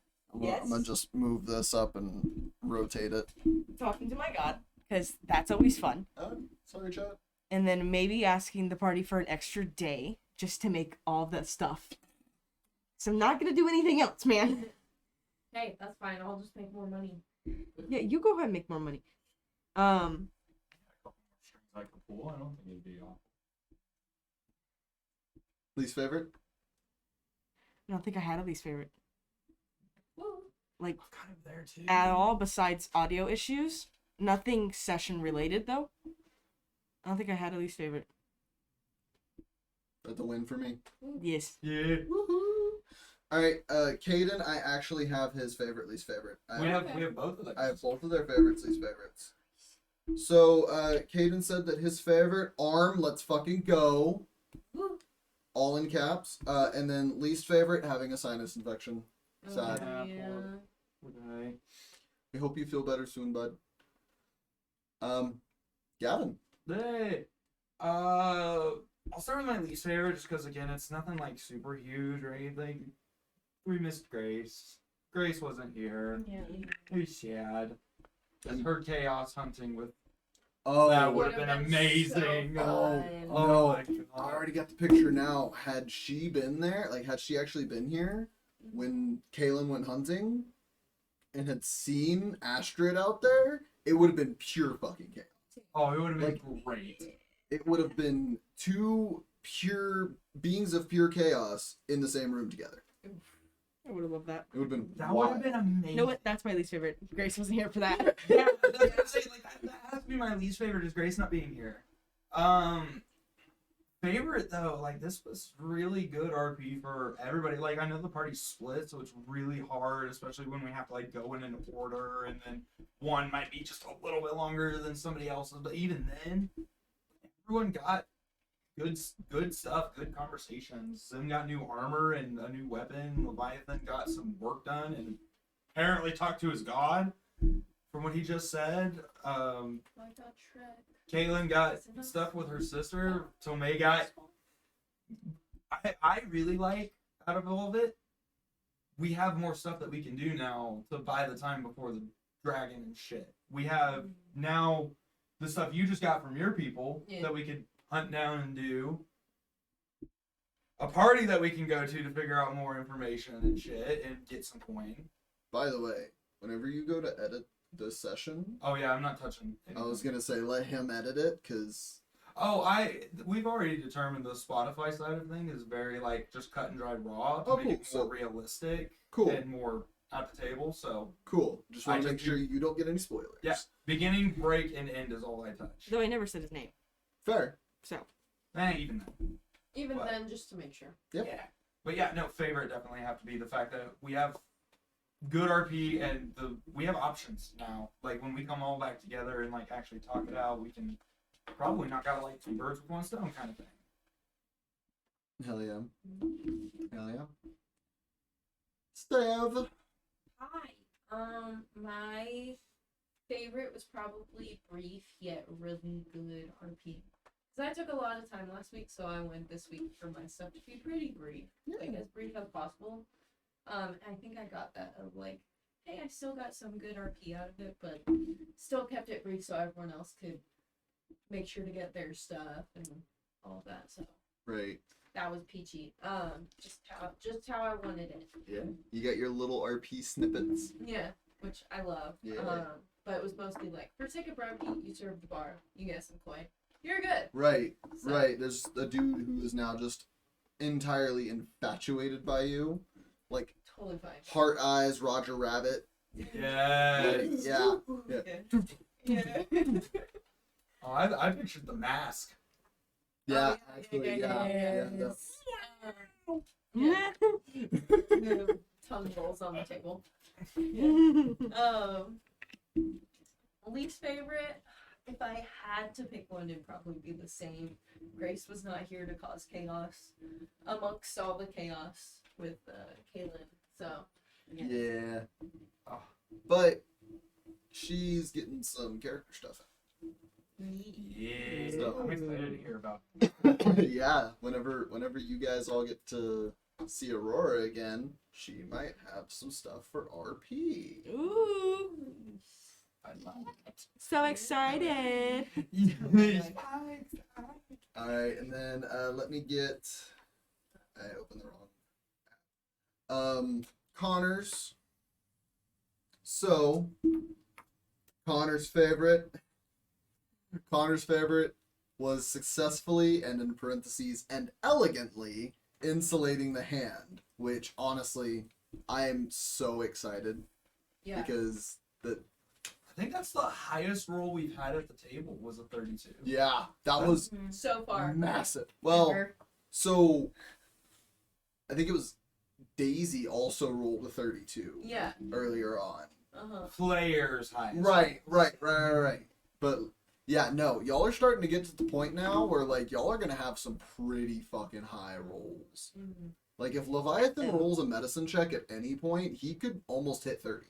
I'm gonna just move this up and rotate it. Talking to my god, because that's always fun. Sorry, chat. And then maybe asking the party for an extra day just to make all that stuff. So I'm not gonna do anything else, man. Hey, that's fine. I'll just make more money. Yeah, you go ahead and make more money. Like a pool, I don't think it'd be awful. Least favorite? I don't think I had a least favorite. Like Kind of there too. at all besides audio issues. Nothing session related though. I don't think I had a least favorite. That's a win for me. Yes. Yeah. All right, Kaylinn, I actually have his favorite, least favorite. We have both of them. I have both of their favorites, least favorites. So, Kaylinn said that his favorite, arm, let's fucking go. All in caps. And then least favorite, having a sinus infection. Sad. Yeah. Poor guy. We hope you feel better soon, bud. Gavin. Hey. I'll start with my least favorite just because, again, it's nothing like super huge or anything. We missed Grace. Grace wasn't here. Yeah. It was sad. And her chaos hunting with Oh, that would have would've been been amazing. so Oh, fun. Oh no. my I God. already got the picture now. Had she been there, like, had she actually been here when Kaylinn went hunting and had seen Astrid out there, it would have been pure fucking chaos. Oh, it would have been great. It would have been two pure beings of pure chaos in the same room together. I would have loved that. It would have been That would have wild. been amazing. You know what? That's my least favorite. Grace wasn't here for that. Yeah, that's what I'm saying. Like that has to be my least favorite is Grace not being here. Favorite though, like this was really good RP for everybody. Like I know the party's split, so it's really hard, especially when we have to like go in an order, and then one might be just a little bit longer than somebody else's. But even then, everyone got good stuff, good conversations. Zim got new armor and a new weapon. Leviathan got some work done and apparently talked to his god. From what he just said, Kaylinn got stuff with her sister. Tomay got. I really like out of all of it. We have more stuff that we can do now to buy the time before the dragon and shit. We have now the stuff you just got from your people that we could hunt down and do. A party that we can go to figure out more information and shit and get some coin. By the way, whenever you go to edit this session, Oh yeah, I'm not touching. I was gonna say let him edit it because We've already determined the Spotify side of thing is very like just cut and dried raw to Oh, make cool. it more realistic Cool. and more at the table. So cool. Just want I to make just sure you don't get any spoilers. yeah, beginning, break, and end is all I touch. Though I never said his name. Fair. So. Even then. Even What? then, just to make sure. Yep. Yeah. But yeah, no, favorite definitely have to be the fact that we have good RP and we have options now. Like when we come all back together and like actually talk it out, we can probably knock out like two birds with one stone kind of thing. Hell yeah. Hell yeah. Stev. Hi. My favorite was probably brief yet really good RP. Because I took a lot of time last week, so I went this week for my stuff to be pretty brief, like as brief as possible. I think I got that of like, hey, I still got some good RP out of it, but still kept it brief so everyone else could make sure to get their stuff and all of that. So Right. that was peachy. Just how I wanted it. Yeah. You got your little RP snippets. Yeah, which I love. Yeah. But it was mostly like, for sake of brownie, you serve the bar, you get some coin. You're good. Right. So- Right. There's a dude who is now just entirely infatuated by you. Like Totally fine. heart eyes, Roger Rabbit. Yeah. Yeah. Yeah. Oh, I pictured the mask. Yeah, Oh, actually, yeah. yeah. The tongue rolls on the table. Least favorite, if I had to pick one, it'd probably be the same. Grace was not here to cause chaos amongst all the chaos with Kaylinn. So Yeah. Oh. But she's getting some character stuff. Yeah. So- I'm excited to hear about. Yeah. Whenever you guys all get to see Aurora again, she might have some stuff for RP. Ooh. I love it. So excited. All right, and then let me get. I opened the wrong. Connor's. So, Connor's favorite was successfully and in parentheses and elegantly insulating the hand, which honestly I am so excited yeah. because I think that's the highest roll we've had at the table was a 32. yeah, that was So far. massive. Well, Ever. so I think it was Daisy also rolled a 32 Yeah. earlier on. Players highest. Right. But yeah, no, y'all are starting to get to the point now where like y'all are gonna have some pretty fucking high rolls. Mm-hmm. Like if Leviathan rolls a medicine check at any point, he could almost hit 30.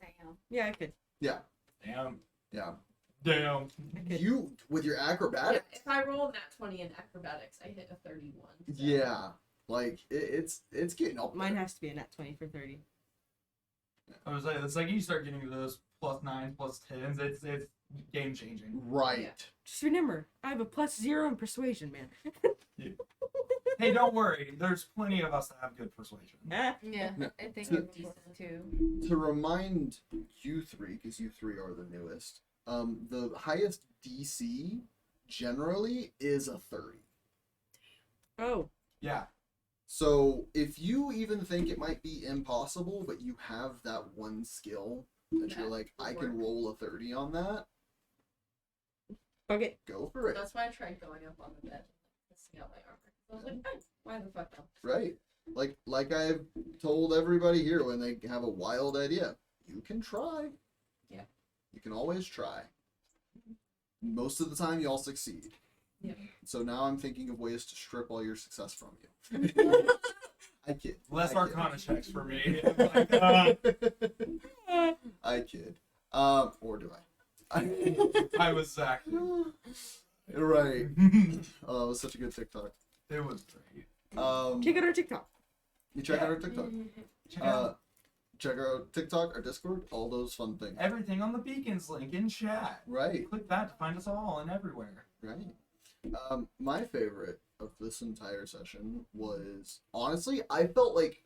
Damn. Yeah, I could. Yeah. Damn. Yeah. Damn. You with your Yeah, acrobatics. if I roll nat 20 in acrobatics, I hit a 31. So. Yeah. Like it's getting up. Mine there. has to be a nat 20 for 30. I was like, it's like you start getting those +9s, +10s. It's game changing. Right. Just remember, I have a +0 in persuasion, man. Hey, don't worry. There's plenty of us that have good persuasion. Yeah, No, I think to- it's decent too. To remind you three, because you three are the newest, the highest DC generally is a 30. Oh. Yeah. So if you even think it might be impossible, but you have that one skill that you're like, I can roll a 30 on that, Fuck it. go for it. That's why I tried going up on the bed and testing out my armor. I was like, why the fuck not? Right. Like I've told everybody here when they have a wild idea, you can try. Yeah. You can always try. Most of the time, y'all succeed. Yeah. So now I'm thinking of ways to strip all your success from you. I kid. Less I Arcana checks for me. I kid. Or do I? I was Zach. Right. Oh, it was such a good TikTok. It was great. Check out our TikTok. You check out our TikTok. Check out Check out TikTok, our Discord, all those fun things. everything on the Beacons link in chat. Right. Click that to find us all and everywhere. Right. My favorite of this entire session was, honestly, I felt like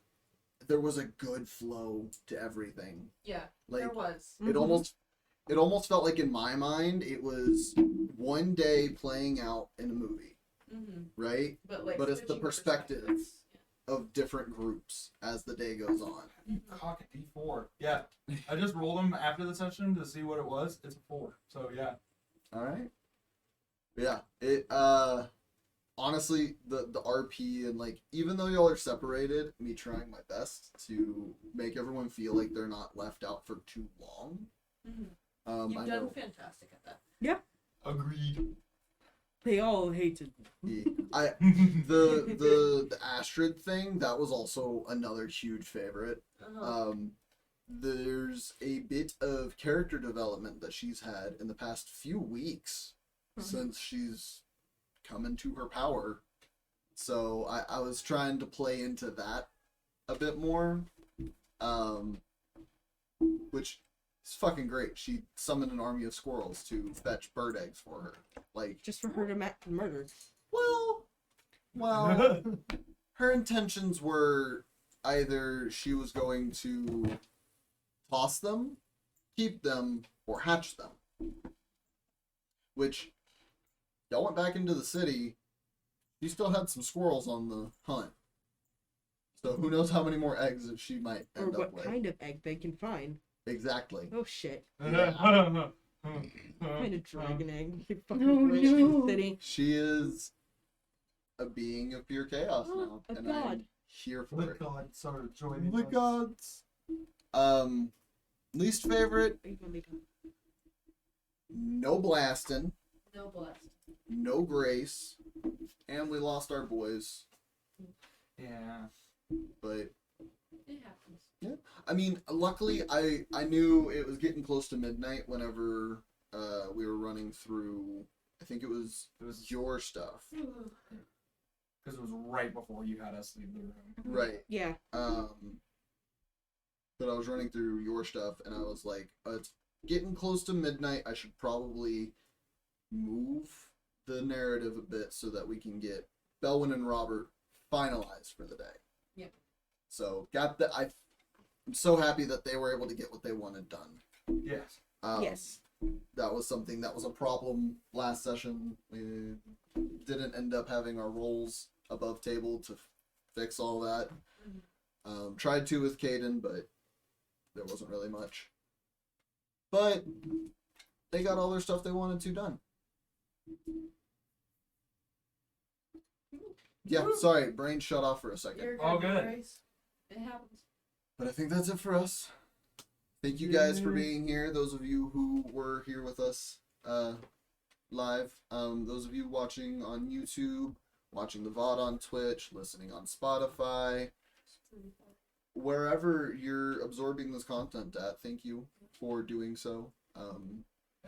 there was a good flow to everything. Yeah, Like there was. it almost felt like in my mind it was one day playing out in a movie, right? But it's the switching perspective perspectives. of different groups as the day goes on. Cock at D4. Yeah. I just rolled them after the session to see what it was. It's a 4. So yeah. All right. Yeah. It honestly the RP and like even though y'all are separated, me trying my best to make everyone feel like they're not left out for too long. You've I done know. fantastic at that. Yep. Agreed. They all hated me. The Astrid thing, that was also another huge favorite. there's a bit of character development that she's had in the past few weeks since she's come into her power. So I was trying to play into that a bit more, which is fucking great. She summoned an army of squirrels to fetch bird eggs for her. Like, Just for her to murder. Well, her intentions were either she was going to toss them, keep them, or hatch them. Which, y'all went back into the city, she still had some squirrels on the hunt. So who knows how many more eggs that she might Or end up what with. kind of egg they can find. Exactly. Oh shit. Yeah. Kind of dragon egg. You Oh, fucking rich in no. the city. She is a being of pure chaos now. a and god. I'm here for The it. gods are joining The us. gods. Least favorite, Are you gonna make no blasting, No blast. no grace, and we lost our boys. Yeah. But It happens. yeah, I mean, luckily I knew it was getting close to midnight whenever we were running through. I think it was your stuff, Because it was right before you had us leave the room. right? Yeah. But I was running through your stuff, and I was like, it's getting close to midnight. I should probably move the narrative a bit so that we can get Belwin and Robert finalized for the day. Yep. So I'm so happy that they were able to get what they wanted done. Yes. Yes. That was something that was a problem last session. We didn't end up having our roles above table to fix all that. Tried to with Kaylinn, but there wasn't really much. But they got all their stuff they wanted to done. Yeah, sorry, brain shut off for a second. You're All no good. worries. It happens. But I think that's it for us. Thank you guys for being here. Those of you who were here with us live. Those of you watching on YouTube, watching the VOD on Twitch, listening on Spotify, wherever you're absorbing this content at, thank you for doing so.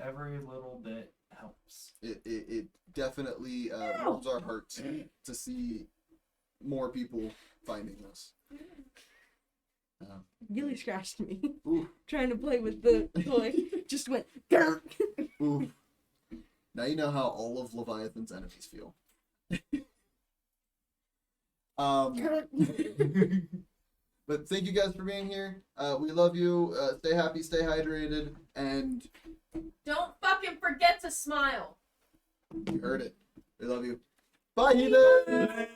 Every little bit helps. It definitely warms our hearts to see more people finding this. Gilly scratched me. Ooh. Trying to play with the toy. Just went dirt. Ooh. Now you know how all of Leviathan's enemies feel. But thank you guys for being here. We love you. Stay happy, stay hydrated, and Don't fucking forget to smile. you heard it. We love you. Bye, heathens!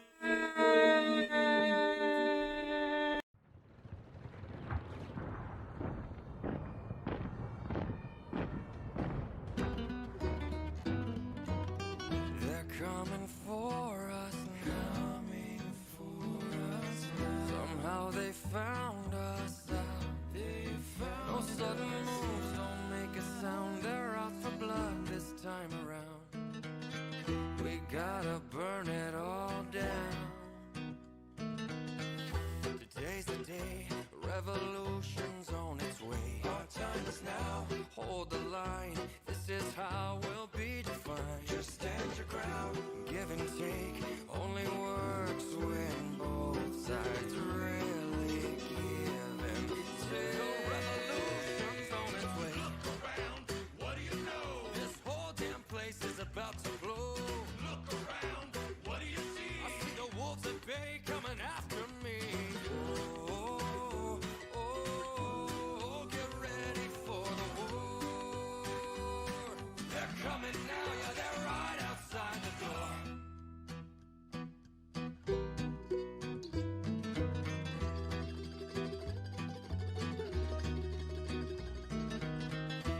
They're coming for us now. Somehow they found us out. No sudden moves, don't make a sound. They're out for blood this time around. We gotta burn it all down. Today's the day, revolution's on its way. Our time is now, hold the line. This is how we'll be defined. Just stand your ground, give and take. Only works when both sides really give and take. So revolution's on its way. Look around, what do you know? This whole damn place is about to blow. Look around, what do you see? I see the wolves at bay coming after me. Oh, oh, oh, get ready for the war. They're coming now, yeah, they're right outside the door.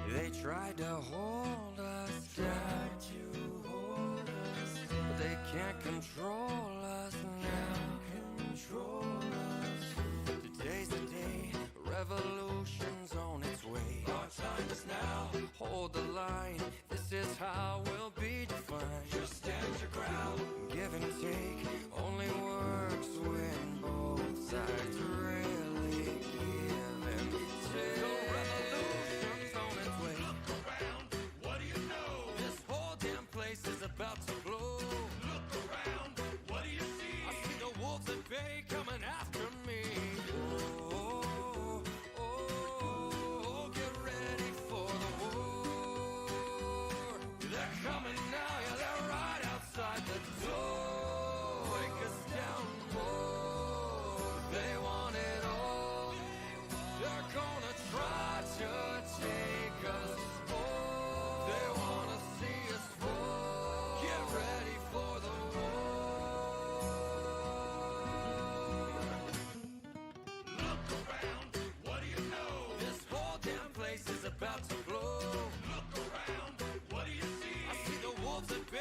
They tried to hold us down, but they can't control us now. Today's the day, revolution's on its way. Our time is now, hold the line. This is how we'll be defined. Just stand your ground, give and take. Only works when both sides really give and take.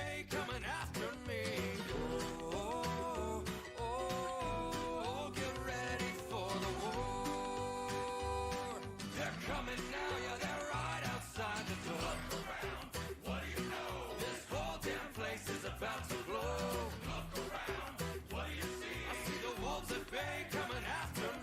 bay coming after me. Oh, oh, oh, get ready for the war. They're coming now, yeah, they're right outside the door. Look around, what do you know? This whole damn place is about to blow. Look around, what do you see? I see the wolves at bay coming after me.